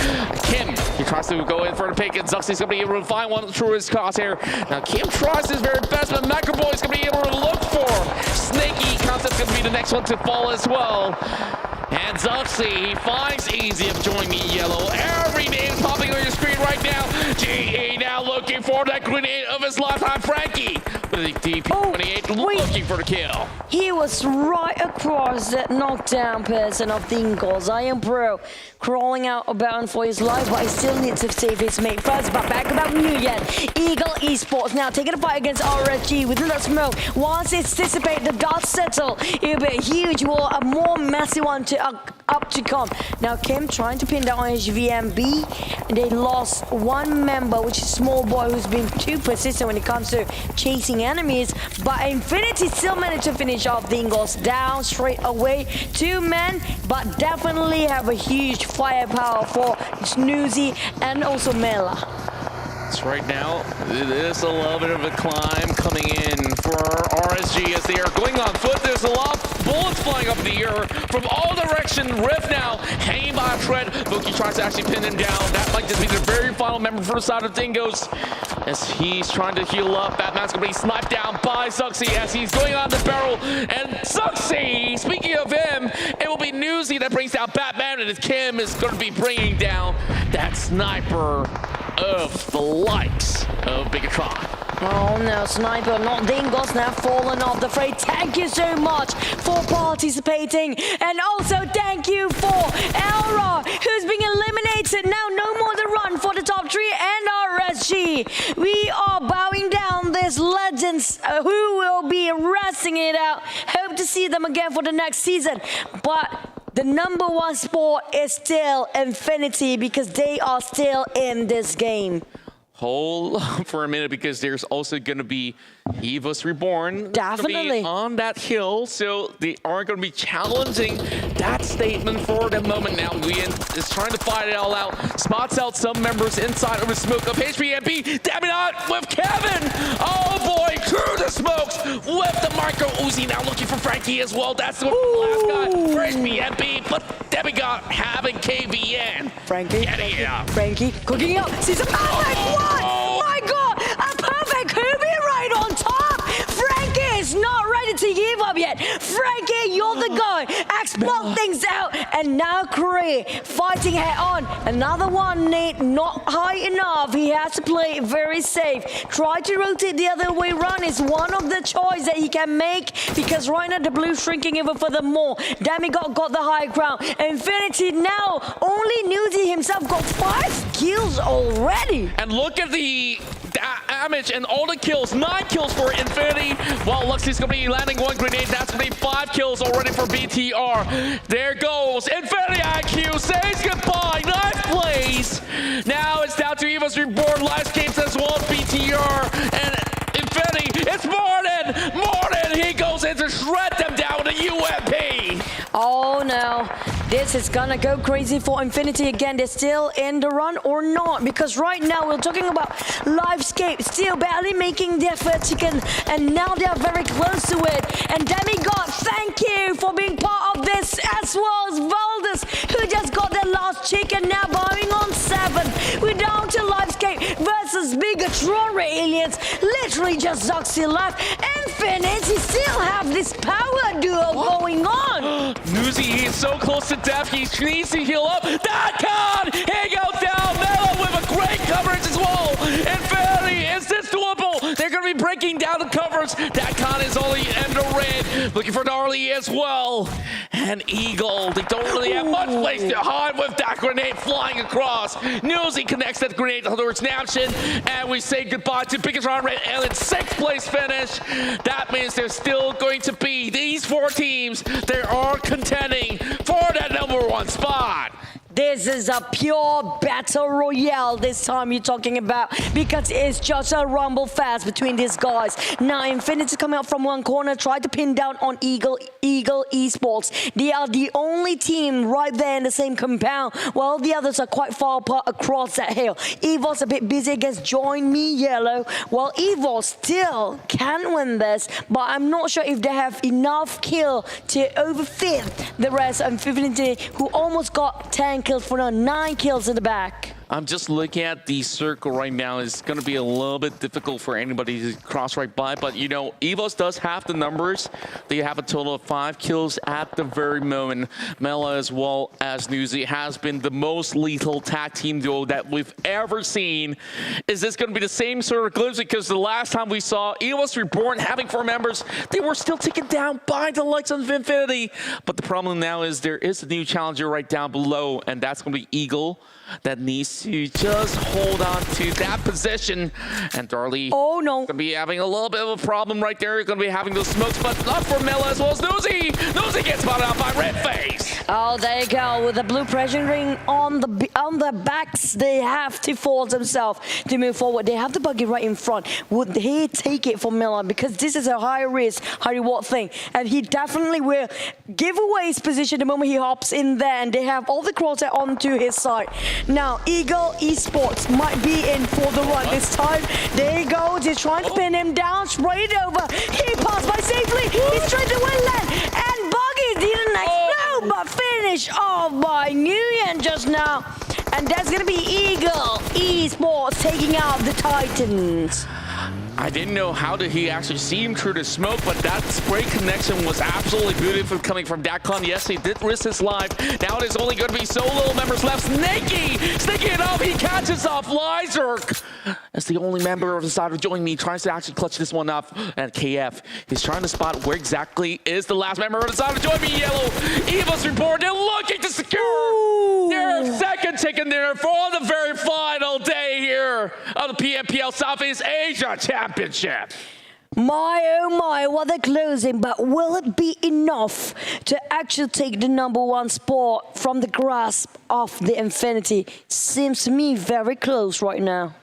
Kim, he tries to go in for the pick, and Zuxy's gonna be able to find one through his crosshair. Now Kim tries his very best, but Macroboy's gonna be able to look for Snaky. Concept's gonna be the next one to fall as well. And Zuxi, he finds easy of JoinMe Yellow. Every name popping on your screen right now. GE now looking for that grenade of his lifetime. Frankie with the DP28 looking for the kill. He was right across that knockdown person of Dingoz. I am pro. Crawling out bound for his life, but he still needs to save his mate first. But back about new yet. Eagle Esports now taking a fight against RSG within the smoke. Once it's dissipated, the dust settle. It'll be a huge war, a more massive one to up to come. Now Kim trying to pin down on HVNB. They lost one member, which is Small Boy, who's been too persistent when it comes to chasing enemies. But Infinity still managed to finish off Dingoz down straight away. 2 men, but definitely have a huge firepower for Snoozy and also Mela. So right now, it is a little bit of a climb coming in for RSG as they are going on foot. There's a lot of bullets flying up in the air from all directions. Rift now hanging by a thread. Voki tries to actually pin him down. That might just be the very final member for the side of Dingoz as he's trying to heal up. Batman's going to be sniped down by Zuxi as he's going on the barrel. And Zuxi, speaking of him, it will be Newsy that brings down Batman, and Kim is going to be bringing down that sniper of the likes of Bigetron. Oh no, Sniper, not Dingoz, now fallen off the fray. Thank you so much for participating. And also thank you for Elra, who's being eliminated. Now no more the run for the top 3 and RSG. We are bowing down these legends who will be resting it out. Hope to see them again for the next season. But the #1 sport is still Infinity because they are still in this game. Hold for a minute because there's also going to be EVOS Reborn. Definitely. On that hill, so they are going to be challenging that statement for the moment. Now Nguyen is trying to fight it all out. Spots out some members inside of the smoke of HVNB. Demigod with Kevin. Oh boy, through the smokes with the micro Uzi. Now looking for Frankie as well. That's the last guy for HVNB. But Demigod having KVN. Frankie. Getting it up. Frankie cooking up. Sees a perfect one. My God, a perfect Kubi right on top. Frankie is not ready to give up yet. Frankie, you're the guy. Explode things out. And now Kree fighting head on. Another one, Nate, not high enough. He has to play very safe. Try to rotate the other way around is one of the choices that he can make because right now the blue shrinking even furthermore. Demigod got the high ground. Infinity now, only Newsy himself got 5 kills already. And look at the damage and all the kills. 9 kills for Infinity, while Luxy's going to be landing 1 grenade. That's going to be 5 kills already for BTR. There goes Infinity IQ. Says goodbye. Nice plays. Now it's down to EVOS Reborn. Last games as well as BTR. And Infinity, it's Morton. Morton, he goes in to shred them down with a UMP. Oh no, this is gonna go crazy for Infinity again. They're still in the run or not, because right now we're talking about Livescape still barely making their first chicken, and now they are very close to it. And Demigod, thank you for being part of this, as well as Valdus, who just got their last chicken, now bowing on 7. We're down to Livescape versus Bigetron RA aliens. Literally just Zuxi left. Infinity still have this power duo going on. Newsy, he's so close to death. He needs to heal up. That con! He goes down. Mela with a great coverage as well. Infinity, is this doable? They're going to be breaking down the covers. That con is only in the red. Looking for Darley as well. And Eagle, they don't really have much place to hide with that grenade flying across. Newsy connects that grenade towards Namshin. And we say goodbye to Bigetron RA and in 6th place finish. That means there's still going to be these 4 teams. They are contending for that #1 spot. This is a pure battle royale this time you're talking about, because it's just a rumble fast between these guys. Now Infinity coming up from one corner, try to pin down on Eagle Esports. They are the only team right there in the same compound, while the others are quite far apart across that hill. EVOS a bit busy against JoinMe Yellow, while EVOS still can win this, but I'm not sure if they have enough kill to overfit the rest of Infinity, who almost got 10 kills for now, 9 kills in the back. I'm just looking at the circle right now. It's going to be a little bit difficult for anybody to cross right by. But, you know, EVOS does have the numbers. They have a total of 5 kills at the very moment. Mela as well as Newsy has been the most lethal tag team duo that we've ever seen. Is this going to be the same sort of glimpse? Because the last time we saw EVOS Reborn having 4 members, they were still taken down by the likes of Infinity. But the problem now is there is a new challenger right down below, and that's going to be Eagle. That needs to just hold on to that position. And Darley going to be having a little bit of a problem right there. Going to be having those smokes, but not for Mela as well as Nosy. Nosy gets spotted out by Redface. Oh, there you go. With the blue pressure ring on the backs, they have to force themselves to move forward. They have the buggy right in front. Would he take it for Mela? Because this is a high risk, high reward thing. And he definitely will give away his position the moment he hops in there. And they have all the crosshair onto his side. Now, Eagle Esports might be in for the run this time. There he goes. He's trying to pin him down. Straight over. He passed by safely. He's straight to Wetland. And Buggy didn't explode, but finished off by Nguyen just now. And that's going to be Eagle Esports taking out the Titans. I didn't know how did he actually see him through the smoke, but that spray connection was absolutely beautiful coming from Dakon. Yes, he did risk his life. Now there's only going to be so little members left. Snaky! Snaky it up! He catches off Lyzerk! As the only member of the side of JoinMe tries to actually clutch this one up. And KF is trying to spot where exactly is the last member of the side of JoinMe Yellow. EVOS Reborn, they're looking to secure their second chicken dinner for the very final day here of the PMPL Southeast Asia Championship. My oh my, what they're closing, but will it be enough to actually take the #1 spot from the grasp of the Infinity? Seems to me very close right now.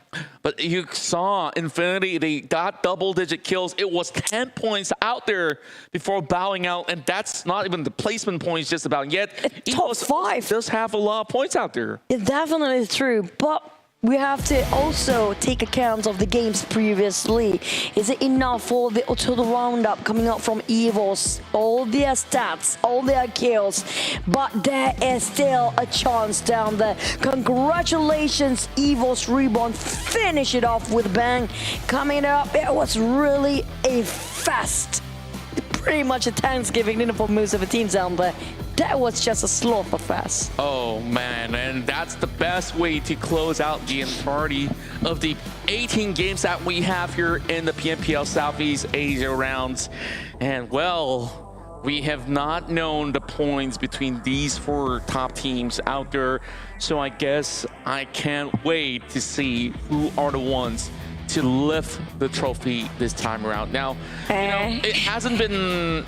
But you saw Infinity, they got double-digit kills. It was 10 points out there before bowing out, and that's not even the placement points just about yet. Top 5 does have a lot of points out there. It's definitely true, but we have to also take account of the games previously. Is it enough for the total roundup coming up from EVOS? All their stats, all their kills, but there is still a chance down there. Congratulations, EVOS Reborn. Finish it off with a bang. Coming up, it was really a fest. Pretty much a Thanksgiving dinner for most of the teams down there. That was just a slaughter fest. Oh man, and that's the best way to close out the entirety of the 18 games that we have here in the PMPL Southeast Asia rounds. And well, we have not known the points between these 4 top teams out there. So I guess I can't wait to see who are the ones to lift the trophy this time around. Now, you know, it hasn't been...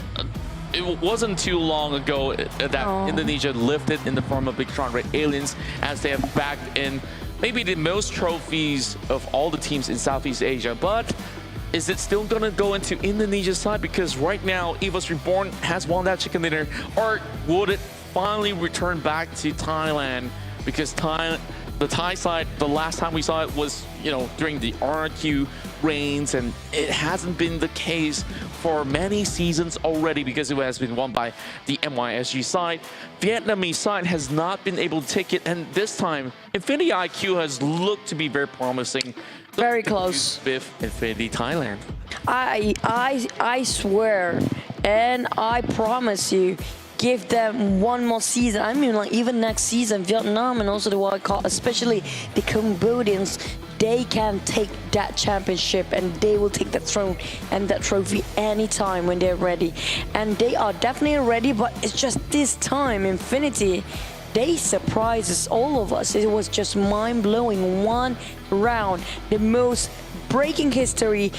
It wasn't too long ago that Indonesia lifted in the form of Bigetron RA Aliens, as they have backed in maybe the most trophies of all the teams in Southeast Asia. But is it still going to go into Indonesia's side? Because right now, EVOS Reborn has won that chicken dinner. Or would it finally return back to Thailand? Because the Thai side, the last time we saw it was, you know, during the RRQ reigns, and it hasn't been the case for many seasons already because it has been won by the MYSG side. Vietnamese side has not been able to take it, and this time Infinity IQ has looked to be very promising. Very close with Infinity Thailand. I swear and I promise you, give them one more season. I mean, like even next season, Vietnam and also the wildcard, especially the Cambodians, they can take that championship and they will take that throne and that trophy anytime when they're ready. And they are definitely ready, but it's just this time, Infinity, they surprises all of us. It was just mind-blowing. One round, the most breaking history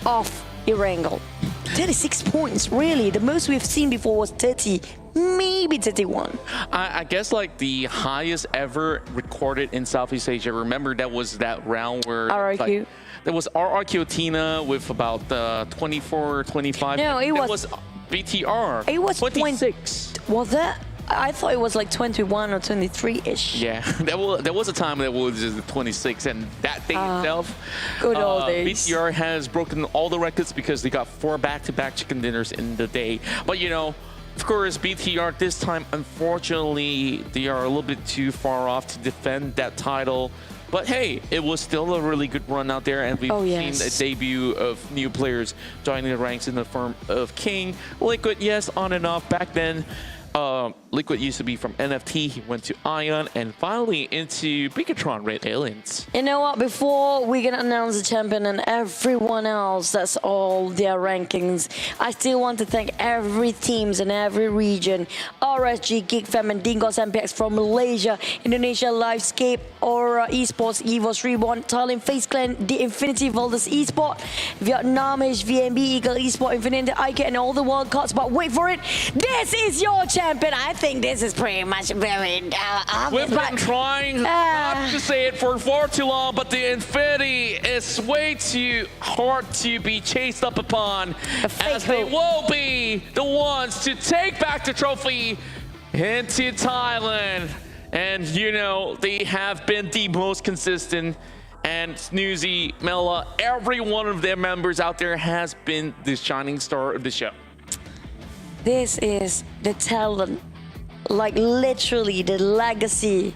of Erangel. 36 points, really. The most we've seen before was 30, maybe 31. I guess like the highest ever recorded in Southeast Asia. Remember that was that round where RRQ. Like, there was RRQ Tina with about 24, 25. No, it was BTR. It was 26. Was that? I thought it was like 21 or 23-ish. Yeah, there was a time that was just 26, and that day itself, good old days. BTR has broken all the records because they got 4 back-to-back chicken dinners in the day. But you know, Of course, BTR this time, unfortunately, they are a little bit too far off to defend that title. But hey, it was still a really good run out there, and we've seen a debut of new players joining the ranks in the form of King, Liquid, yes, on and off. Back then, Liquid used to be from NFT, he went to Ion, and finally into Bigetron RA Aliens. You know what, before we can announce the champion and everyone else, that's all their rankings, I still want to thank every teams in every region, RSG, Geek Fam, and Dingoz MPX from Malaysia, Indonesia, Livescape, Aura Esports, EVOS Reborn, Thailand, FaZe Clan, The Infinity, Valdus Esport, Vietnam HVNB, Eagle Esport, Infinity, IK, and all the wildcards. But wait for it, this is your champion. I think this is pretty much very obvious. We've been trying not to say it for far too long, but the Infinity is way too hard to be chased up upon, as they will be the ones to take back the trophy into Thailand. And you know, they have been the most consistent, and Snoozy, Mela, every one of their members out there has been the shining star of the show. This is the talent, like literally the legacy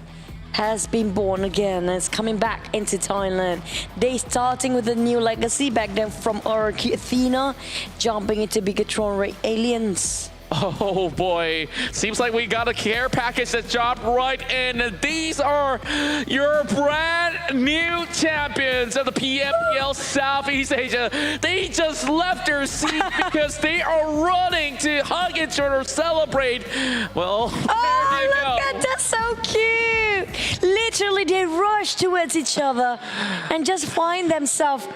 has been born again and it's coming back into Thailand. They starting with a new legacy back then from Araki Athena, jumping into Bigetron RA Aliens. Oh boy, seems like we got a care package that dropped right in. These are your brand new champions of the PMPL Southeast Asia. They just left their seat because they are running to hug each other, celebrate. Well, there you go. Look at that, so cute. Literally, they rush towards each other and just find themselves.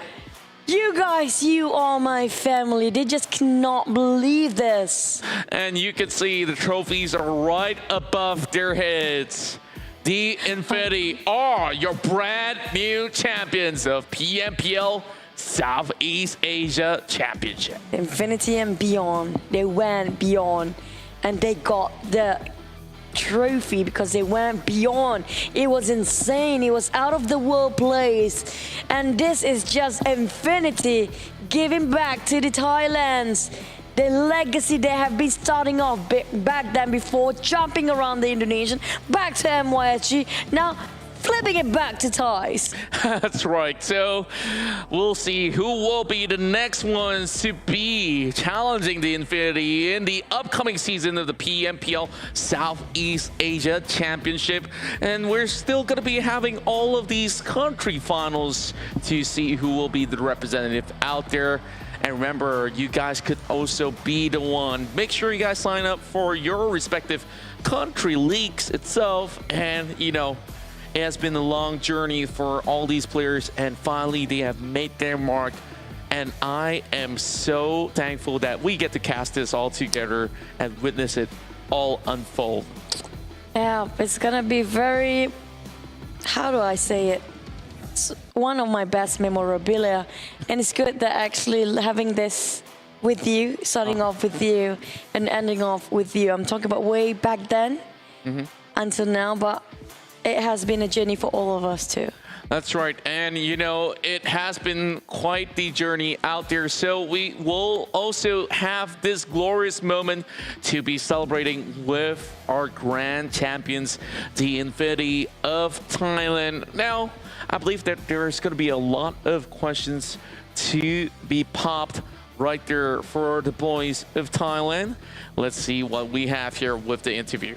You guys, you are my family. They just cannot believe this. And you can see the trophies are right above their heads. The Infinity are your brand new champions of PMPL Southeast Asia Championship. Infinity and beyond. They went beyond and they got the trophy because they went beyond. It was insane. It was out of the world place. And this is just Infinity giving back to the Thailands the legacy they have been starting off back then before, jumping around the Indonesian, back to MYSG, now flipping it back to Thais. That's right. So we'll see who will be the next ones to be challenging the Infinity in the upcoming season of the PMPL Southeast Asia Championship. And we're still going to be having all of these country finals to see who will be the representative out there. And remember, you guys could also be the one. Make sure you guys sign up for your respective country leagues itself. And, you know, it has been a long journey for all these players, and finally they have made their mark. And I am so thankful that we get to cast this all together and witness it all unfold. Yeah, it's gonna be very, how do I say it? It's one of my best memorabilia, and it's good that actually having this with you, starting off with you and ending off with you. I'm talking about way back then until now, but it has been a journey for all of us too. That's right. And, you know, it has been quite the journey out there. So we will also have this glorious moment to be celebrating with our grand champions, the Infinity of Thailand. Now, I believe that there's going to be a lot of questions to be popped right there for the boys of Thailand. Let's see what we have here with the interview.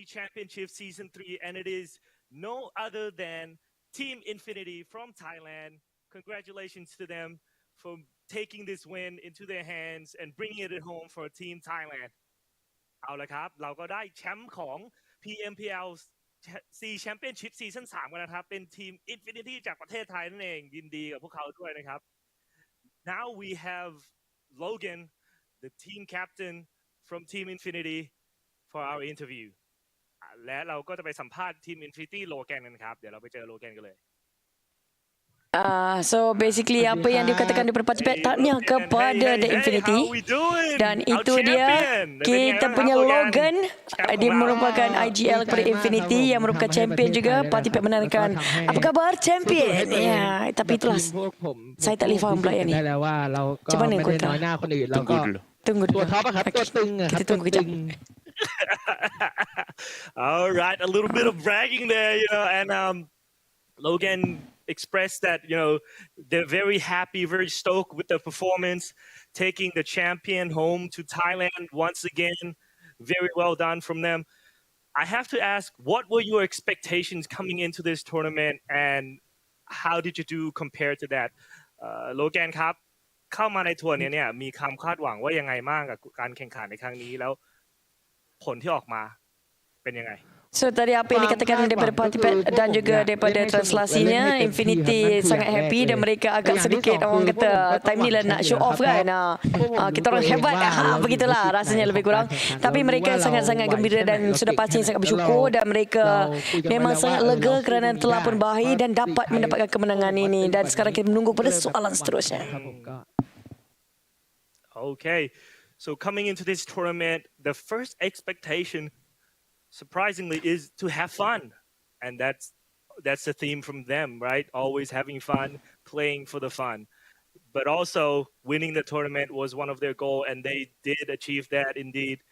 Championship Season 3, and it is no other than Team Infinity from Thailand. Congratulations to them for taking this win into their hands and bringing it home for Team Thailand. เอาละครับ เราก็ได้แชมป์ของ PMPL SEA Championship Season 3 กันนะครับ เป็นทีม Infinity จากประเทศไทยนั่นเอง ยินดีกับพวกเขาด้วยนะครับ Now we have Logan, the team captain from Team Infinity, for our interview. และเราก็จะไปสัมภาษณ์ทีม Infinity โลแกนกันครับ เดี๋ยวเราไปเจอโลแกนกันเลย So basically apa yang dikatakan daripada party pack, tahniah kepada The Infinity. Dan itu dia kita punya Logan. Dia merupakan IGL kepada Infinity yang merupakan champion juga. Party pack menandakan apa khabar champion. Ya, tapi itulah saya tak boleh faham pula yang ni. Macam mana kau tahu? Tunggu dulu. Kita tunggu kejap. All right, a little bit of bragging there, and Logan expressed that they're very happy, very stoked with the performance, taking the champion home to Thailand once again. Very well done from them. I have to ask, what were your expectations coming into this tournament, and how did you do compared to that? Logan ครับเข้ามาในทัวร์นี้เนี่ยมีความคาดหวังว่ายังไงบ้างกับการแข่งขันในครั้งนี้แล้วผลที่ออกมาเป็นยังไง So tadi apa yang dikatakan daripada party pack dan juga daripada translasinya, Infinity sangat happy dan mereka agak sedikit orang kata time ni lah nak show off kan. Kita orang hebat begitulah rasanya lebih kurang. Tapi mereka sangat-sangat gembira dan sudah pasti sangat bersyukur dan mereka memang sangat lega kerana telah pun bahir dan dapat mendapatkan kemenangan ini dan sekarang kita menunggu pada soalan seterusnya. Okay. So coming into this tournament, the first expectation surprisingly is to have fun, and that's the theme from them, right? Always having fun, playing for the fun, but also winning the tournament was one of their goals, and they did achieve that indeed,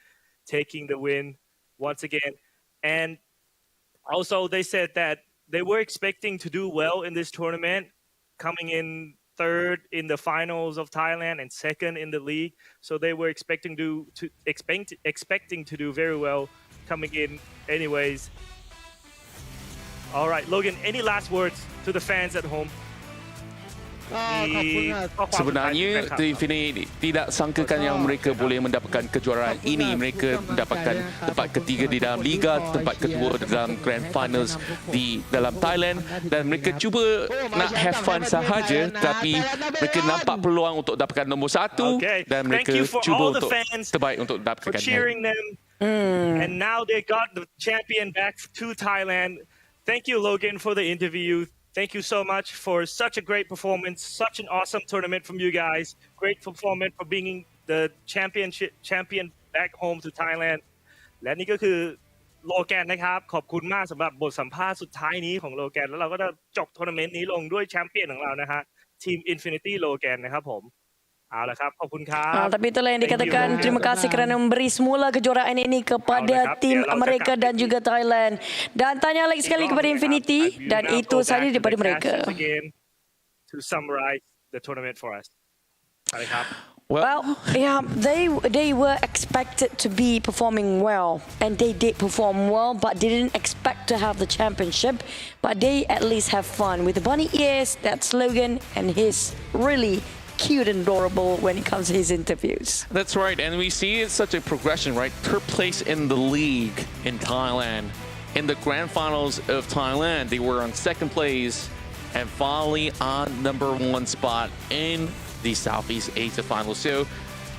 taking the win once again. And also they said that they were expecting to do well in this tournament, coming in third in the finals of Thailand and second in the league, so they were expecting to do very well coming in anyways. All right, Logan, any last words to the fans at home? Sebenarnya The Infinity tidak sangkakan yang mereka boleh mendapatkan kejuaraan ini. Mereka mendapatkan tempat ketiga di dalam Liga, tempat kedua dalam Grand Finals di dalam Thailand, dan mereka cuba nak have fun sahaja, tapi mereka nampak peluang untuk dapatkan nombor satu dan mereka cuba untuk terbaik untuk dapatkannya. And now they got the champion back to Thailand. Thank you, Logan, for the interview. Thank you so much for such a great performance, such an awesome tournament from you guys. Great performance for bringing the champion back home to Thailand. และนี่ก็คือโลแกนนะครับขอบคุณมากสำหรับบทสัมภาษณ์สุดท้ายนี้ของโลแกนแล้วเราก็จะจบทัวร์นาเมนต์นี้ลงด้วยแชมเปี้ยนของเรานะฮะ Team Infinity Logan นะครับผมเอาละครับขอบคุณครับ Tapi itulah yang dikatakan terima kasih kerana memberi semula kejuaraan ini kepada tim Amerika dan juga Thailand. Dan tanya lagi sekali kepada Infinity dan itu saja daripada mereka. To summarize the tournament for us. Well, yeah, they were expected to be performing well, and they did perform well, but didn't expect to have the championship. But they at least have fun with the bunny ears. That's Logan, and he's really cute and adorable when it comes to his interviews. That's right, and we see it's such a progression, right? Third place in the league in Thailand. In the grand finals of Thailand, they were on second place, and finally on number 1 spot in the Southeast Asia finals. So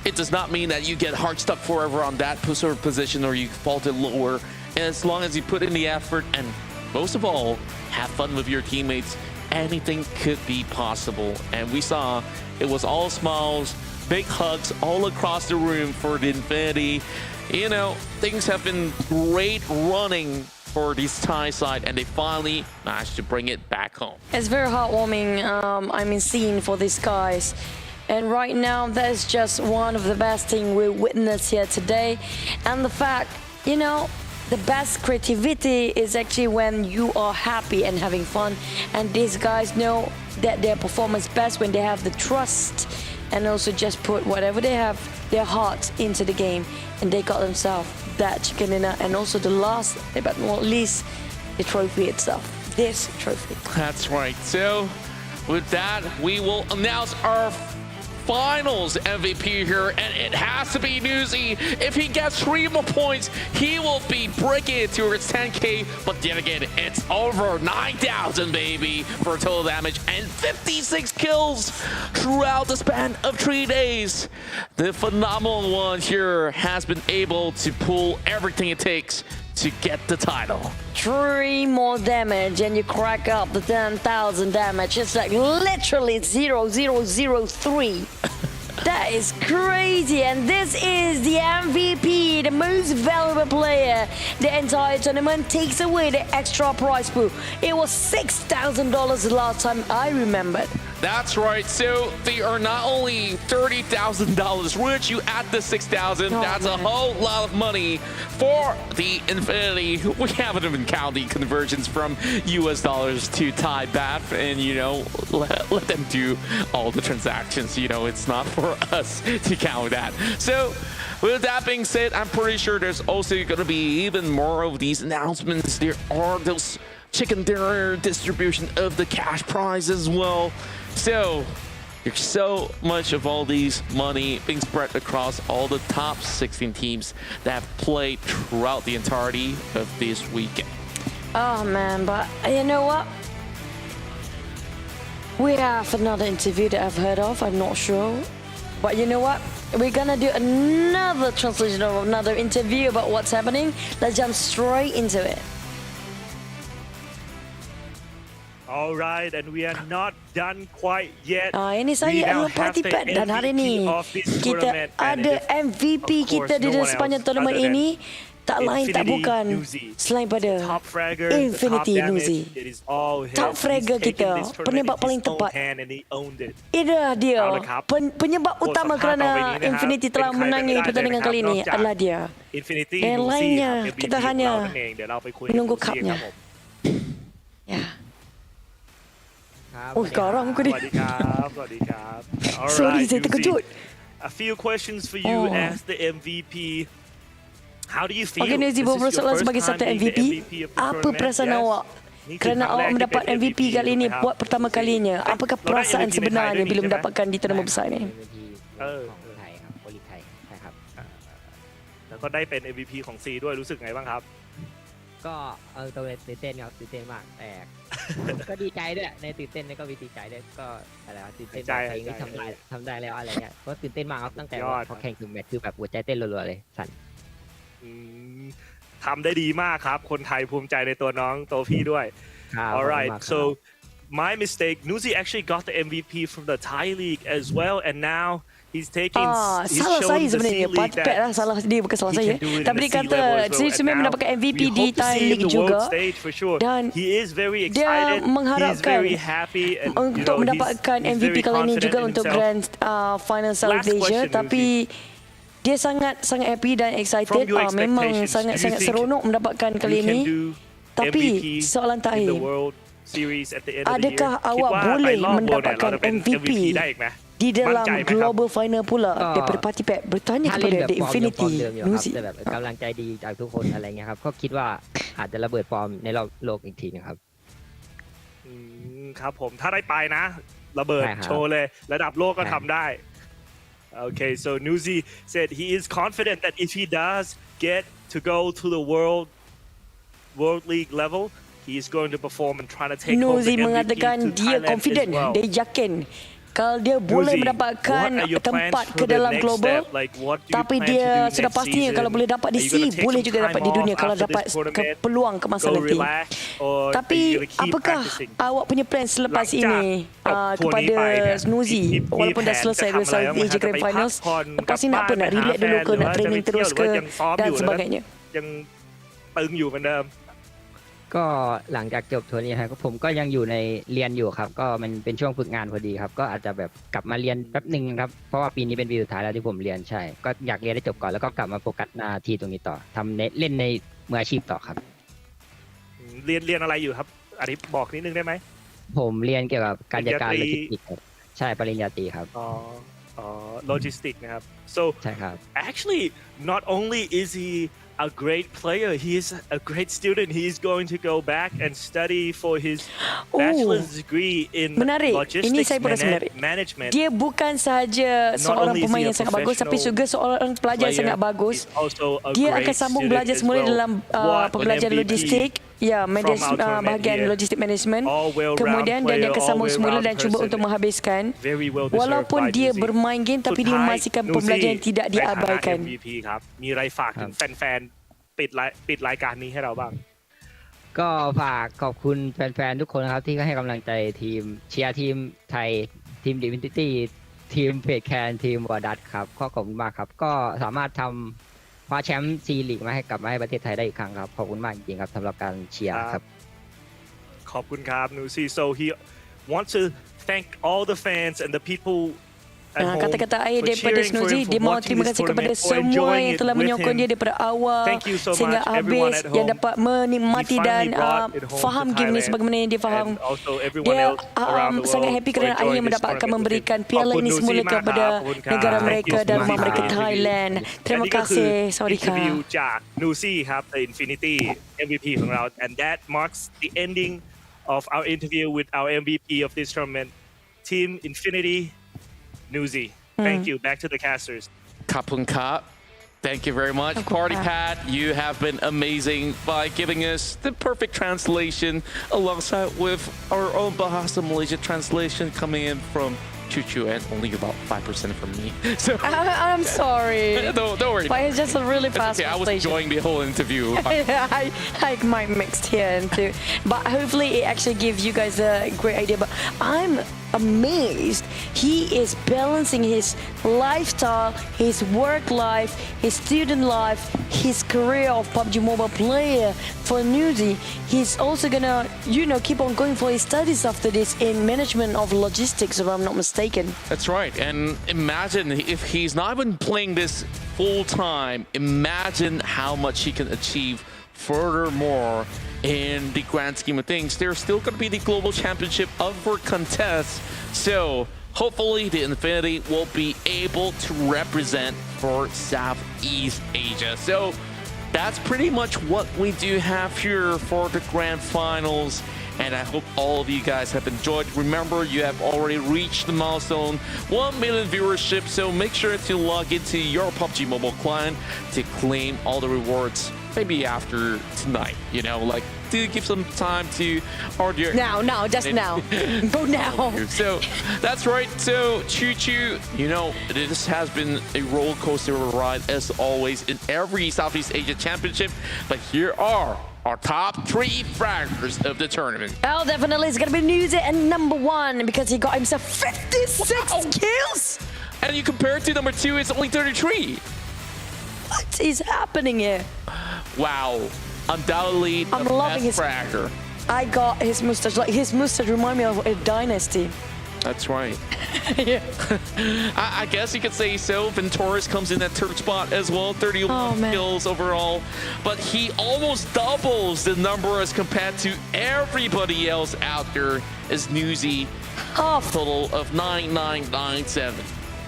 it does not mean that you get hard stuck forever on that sort of position or you faulted lower. And as long as you put in the effort and most of all, have fun with your teammates, anything could be possible. And we saw it was all smiles, big hugs all across the room for the Infinity. You know, things have been great running for this Thai side, and they finally managed to bring it back home. It's very heartwarming, scene for these guys. And right now, that's just one of the best things we witnessed here today. And the fact, you know, the best creativity is actually when you are happy and having fun. And these guys know that their performance best when they have the trust and also just put whatever they have, their hearts into the game. And they got themselves that chicken dinner, and also the last but not least, the trophy itself, this trophy. That's right. So with that, we will announce our finals MVP here, and it has to be Newsy. If he gets 3 more points, he will be breaking it towards 10K, but then again, it's over 9,000, baby, for total damage and 56 kills throughout the span of 3 days. The phenomenal one here has been able to pull everything it takes to get the title. 3 more damage and you crack up the 10,000 damage. It's like literally 0,003. That is crazy, and this is the MVP, the most valuable player. The entire tournament takes away the extra prize pool. It was $6,000 the last time I remembered. That's right. So they are not only $30,000, which you add the 6,000, that's a whole lot of money for the Infinity. We haven't even counted the conversions from US dollars to Thai baht, and you know, let them do all the transactions. You know, it's not for us to count that. So with that being said, I'm pretty sure there's also going to be even more of these announcements. There are those chicken dinner distribution of the cash prize as well. So there's so much of all these money being spread across all the top 16 teams that have played throughout the entirety of this weekend. Oh man, but you know what? We have another interview that I've heard of, I'm not sure. But you know what? We're gonna do another translation of another interview about what's happening. Let's jump straight into it. All right, and we are not done quite yet. Ini saya adalah party pet dan hari ini kita ada MVP kita di sepanjang tournament ini. Tak lain tak bukan selain pada Infinity Nuzi. Top fragger kita, penembak paling tepat. Itulah dia, penyebab utama kerana Infinity telah menangi pertandingan kali ini adalah dia. Yang lainnya kita hanya menunggu cupnya. Ya. Oh, sekarang aku ni. Sorry, saya terkejut. A few questions for you as the MVP. How do you feel? Okay, Nuzi bersoalan sebagai satu MVP. Apa perasaan awak kerana awak mendapat MVP kali ini buat pertama kalinya? Apakah perasaan sebenarnya bila mendapatkan di tournament besar ini? แล้วก็ได้เป็น MVP ของ C ด้วยรู้สึกไงบ้างครับ ก็ตัวตื่นเต้นครับตื่นเต้นมากแต่ก็ดีใจด้วยในตื่นเต้นแล้วก็ดีใจด้วยก็อะไรวะตื่นเต้นมากเองที่ทำได้แล้วอะไรเงี้ยเพราะตื่นเต้นมากครับตั้งแต่พอแข่งถึงแมตช์คือแบบหัวใจเต้นรัวๆเลยสั่น ทำได้ดีมากครับคนไทยภูมิใจในตัวน้องตัวพี่ด้วย Alright, so my mistake. Nuzi actually got the MVP from the Thai league as well, and now he's taking. Salah saya sebenarnya. Patpet lah salah dia, bukan salah saya. Tapi dia kata sebenarnya mendapatkan MVP di Thai league juga, dan dia mengharapkan untuk mendapatkan MVP kali ini juga untuk Grand Final South Asia. Tapi dia sangat happy dan excited. Memang sangat seronok mendapatkan kali ini. Tapi soalan terakhir, adakah awak boleh mendapatkan MVP di dalam global final pula daripada party pack? Bertanya kepada The Infinity Nuzi. กำลังใจดีจากทุกคนอะไรเงี้ยครับก็คิดว่าอาจจะระเบิดฟอร์มในรอบโลกอีกทีนะครับครับผมถ้าได้ไปนะระเบิดโชว์เลยระดับโลกก็ทำได้ Okay, so Nuzi said he is confident that if he does get to go to the World League level, he is going to perform and trying to take home the MVP mengatakan to dia Thailand confident, as well. dia yakin kalau dia boleh mendapatkan tempat ke dalam global, tapi dia sudah pastinya kalau boleh dapat di C, boleh juga dapat di dunia kalau dapat peluang ke masa nanti. Tapi apakah awak punya plan selepas ini kepada Nuzi, walaupun dah selesai dua Southeast Asia Grand Finals, lepas ini nak apa, nak relax dulu ke, nak training terus ke dan sebagainya? ยังตึงอยู่เหมือนเดิม ก็หลังจากจบทัวร์นี้ครับผมก็ยังอยู่ในเรียนอยู่ครับก็มันเป็นช่วงฝึกงานพอดีครับก็อาจจะแบบกลับมาเรียนแป๊บนึงครับเพราะว่าปีนี้เป็นปีสุดท้ายแล้วที่ผมเรียนใช่ก็อยากเรียนให้จบก่อนแล้วก็กลับมาโฟกัสหน้าที่ตรงนี้ต่อทำเล่นในมืออาชีพต่อครับเรียนอะไรอยู่ครับอันนี้บอกนิดนึงได้ไหมผมเรียนเกี่ยวกับการจัดการโลจิสติกส์ครับใช่ปริญญาตรีครับโลจิสติกนะครับ so ใช่ครับ actually not only is he a great player, he is a great student. He is going to go back and study for his bachelor's degree in logistics management. Dia bukan sahaja seorang pemain yang sangat bagus, tapi juga seorang pelajar yang sangat bagus. Dia akan sambung belajar semula dalam pembelajaran logistik, bahagian logistik management. Kemudian dia akan sambung semula dan cuba untuk menghabiskan. Walaupun dia bermain game, tapi dia memastikan pembelajaran tidak diabaikan. มีอะไรฝากถึงแฟน ปิดรายการนี้ให้เราบ้าง ก็ฝากขอบคุณแฟนๆทุกคนนะครับที่ให้กำลังใจทีมเชียร์ทีมไทยทีมดิวินตี้ทีมเพจแคนทีมวอร์ดัสครับขอบคุณมากครับก็สามารถทำคว้าแชมป์ซีลีกมาให้ประเทศไทยได้อีกครั้งครับขอบคุณมากจริงๆครับสำหรับการเชียร์ครับ ขอบคุณครับ Nusi. So he wants to thank all the fans and the people at home Kata-kata air for daripada cheering for Snozy, him, dia for mahu watching terima this kasih kepada tournament, for semua enjoying yang it telah with menyokong him. dia daripada awal Thank you so sehingga much, everyone habis at yang home. dapat menikmati He dan finally brought it home faham to game ni Thailand, sebagaimana yang dia faham. and also everyone Dia else around the world sangat happy for kerana enjoying akhirnya this mendapatkan tournament with memberikan him. piala ini Khop kun semula Nusi kepada maka, khop kunครับ negara Thank mereka you so dan much rumah merekaครับ Thailand. และ Terima นี่ก็คือ kasih. อิน Sawadee เทอร์วิว ka. จาก Nusi ครับ The Infinity MVP ของเรา and that marks the ending of our interview with our MVP of this tournament Team Infinity Nusi. Thank you. Back to the casters. Kapun Kap, thank you very much. Party Pat, you have been amazing by giving us the perfect translation alongside with our own Bahasa Malaysia translation coming in from Chuchu and only about 5% from me. So I'm sorry. don't worry. But it's just a really It's fast okay. I was translation. enjoying the whole interview. I might mixed here into, but hopefully it actually gives you guys a great idea. But I'm amazed. He is balancing his lifestyle, his work life, his student life, his career of PUBG Mobile player for Nusi. He's also gonna, keep on going for his studies after this in management of logistics, if I'm not mistaken. That's right. And imagine if he's not even playing this full time, imagine how much he can achieve furthermore in the grand scheme of things. There's still going to be the global championship up for contest. So hopefully the Infinity will be able to represent for Southeast Asia. So that's pretty much what we do have here for the grand finals. And I hope all of you guys have enjoyed. Remember, you have already reached the milestone 1 million viewership, so make sure to log into your PUBG Mobile client to claim all the rewards. Maybe after tonight, to give some time to order. Now, just now. Go now. So that's right. So Choo, this has been a roller coaster ride as always in every Southeast Asia Championship. But here are our top 3 fraggers of the tournament. Oh, definitely it's gonna be Nusi at number 1 because he got himself 56 kills. And you compare it to number 2, it's only 33. What is happening here? Wow, undoubtedly the I'm loving best his fragger. I got his mustache. His mustache reminds me of a dynasty. That's right. I guess you could say so. Venturis comes in at third spot as well, 31 kills overall. But he almost doubles the number as compared to everybody else out there as Nusi. Total of 9997.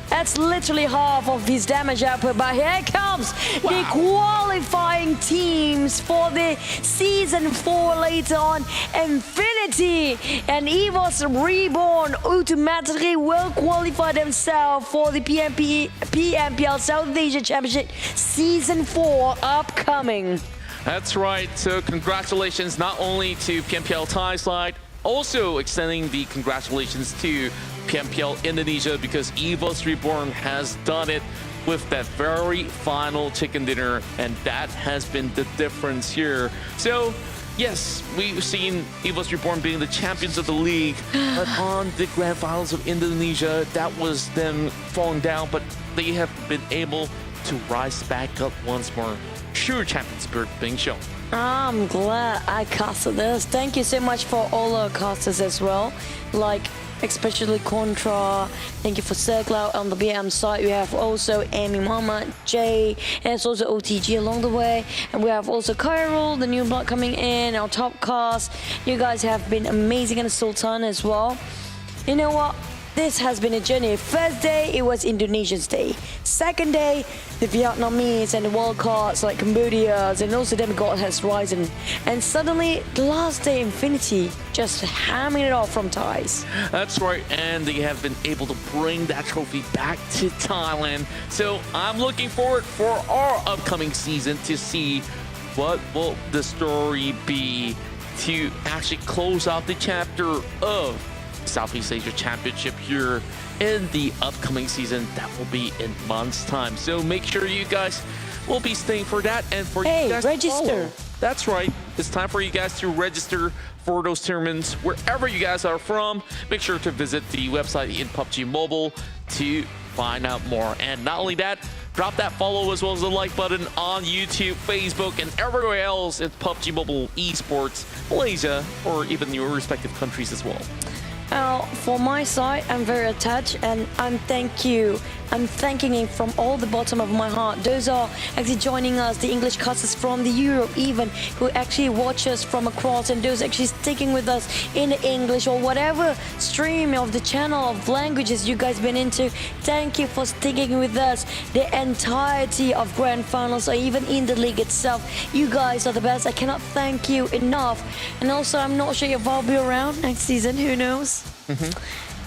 That's literally half of his damage output. But here comes the qualifying teams for the Season 4 later on. Infinity and EVOS Reborn automatically will qualify themselves for the PMPL South Asia Championship Season 4 upcoming. That's right. So congratulations not only to PMPL Thai side, also extending the congratulations to PMPL Indonesia because EVOS Reborn has done it with that very final chicken dinner, and that has been the difference here. So yes, we've seen EVOS Reborn being the champions of the league, but on the grand finals of Indonesia, that was them falling down, but they have been able to rise back up once more. True champion spirit being shown. I'm glad I casted this. Thank you so much for all our casters as well. Especially Contra. Thank you for Circlow on the BM side. We have also Amy Mama, Jay, and it's also OTG along the way. And we have also Kyril, the new blood coming in, our top cast. You guys have been amazing, and Sultan as well. You know what? This has been a journey. First day, it was Indonesia's day. Second day, the Vietnamese and the wildcards like Cambodia's and also Demigod has risen. And suddenly, the last day, Infinity just hammering it off from Thais. That's right, and they have been able to bring that trophy back to Thailand. So I'm looking forward for our upcoming season to see what will the story be to actually close out the chapter of Southeast Asia Championship here in the upcoming season. That will be in months' time. So make sure you guys will be staying for that and for you guys register. to follow. That's right. It's time for you guys to register for those tournaments wherever you guys are from. Make sure to visit the website in PUBG Mobile to find out more. And not only that, drop that follow as well as the like button on YouTube, Facebook, and everywhere else in PUBG Mobile Esports, Malaysia, or even your respective countries as well. For my side, I'm very attached and I'm thanking him from all the bottom of my heart. Those are actually joining us, the English casters from the Europe even, who actually watch us from across, and those actually sticking with us in the English or whatever stream of the channel of languages you guys been into. Thank you for sticking with us the entirety of grand finals or even in the league itself. You guys are the best. I cannot thank you enough. And also, I'm not sure if I'll be around next season. Who knows?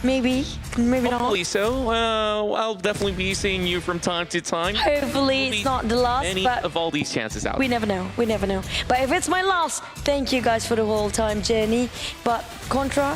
Maybe not. Hopefully so. I'll definitely be seeing you from time to time. Hopefully it's not the last, Any but of all these chances out. we never know. We never know. But if it's my last, thank you guys for the whole time journey. But Contra,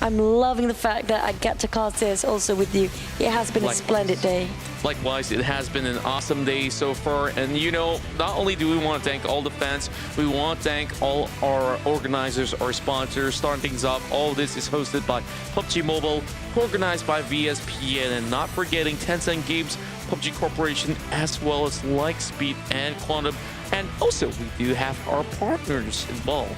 I'm loving the fact that I get to cast this also with you. It has been a splendid day. Likewise, it has been an awesome day so far. And you know, not only do we want to thank all the fans, we want to thank all our organizers, our sponsors. Starting things off, all of this is hosted by PUBG Mobile, organized by VSPN, and not forgetting Tencent Games, PUBG Corporation, as well as Lightspeed and Quantum. And also, we do have our partners involved.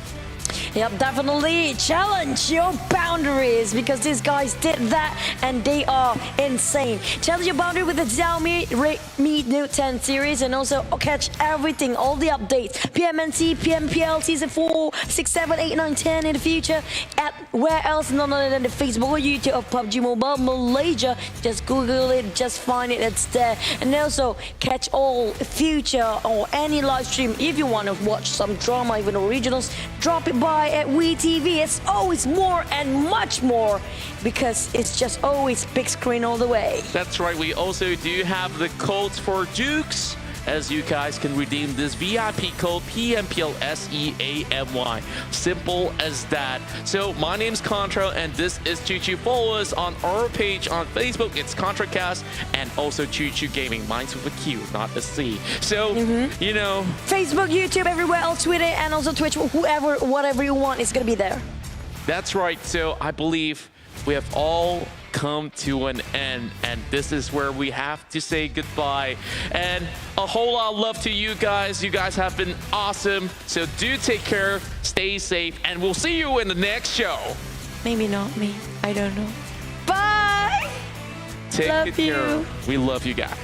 Yep, definitely challenge your boundaries because these guys did that and they are insane. Challenge your boundary with the Xiaomi Redmi Note 10 series and also catch everything, all the updates. PMNC, PMPL Season 4, 6, 7, 8, 9, 10 in the future. At where else? None other than the Facebook or YouTube of PUBG Mobile Malaysia. Just Google it, just find it, it's there. And also catch all future or any live stream if you want to watch some drama, even originals. Drop it by at WeTV. It's always more and much more because it's just always big screen all the way. That's right. We also do have the codes for Dukes, as you guys can redeem this VIP code PMPL SEA MY. Simple as that. So my name's Contra and this is Choo Choo. Follow us on our page on Facebook. It's ContraCast and also Choo Choo Gaming. Mine's with a Q, not a C. So, you know. Facebook, YouTube, everywhere else, Twitter, and also Twitch, whoever, whatever you want is going to be there. That's right. So I believe we have all come to an end, and this is where we have to say goodbye. And a whole lot of love to you guys. You guys have been awesome. So do take care, stay safe, and we'll see you in the next show. Maybe not me. I don't know. Bye! Take love good care. you. We love you guys.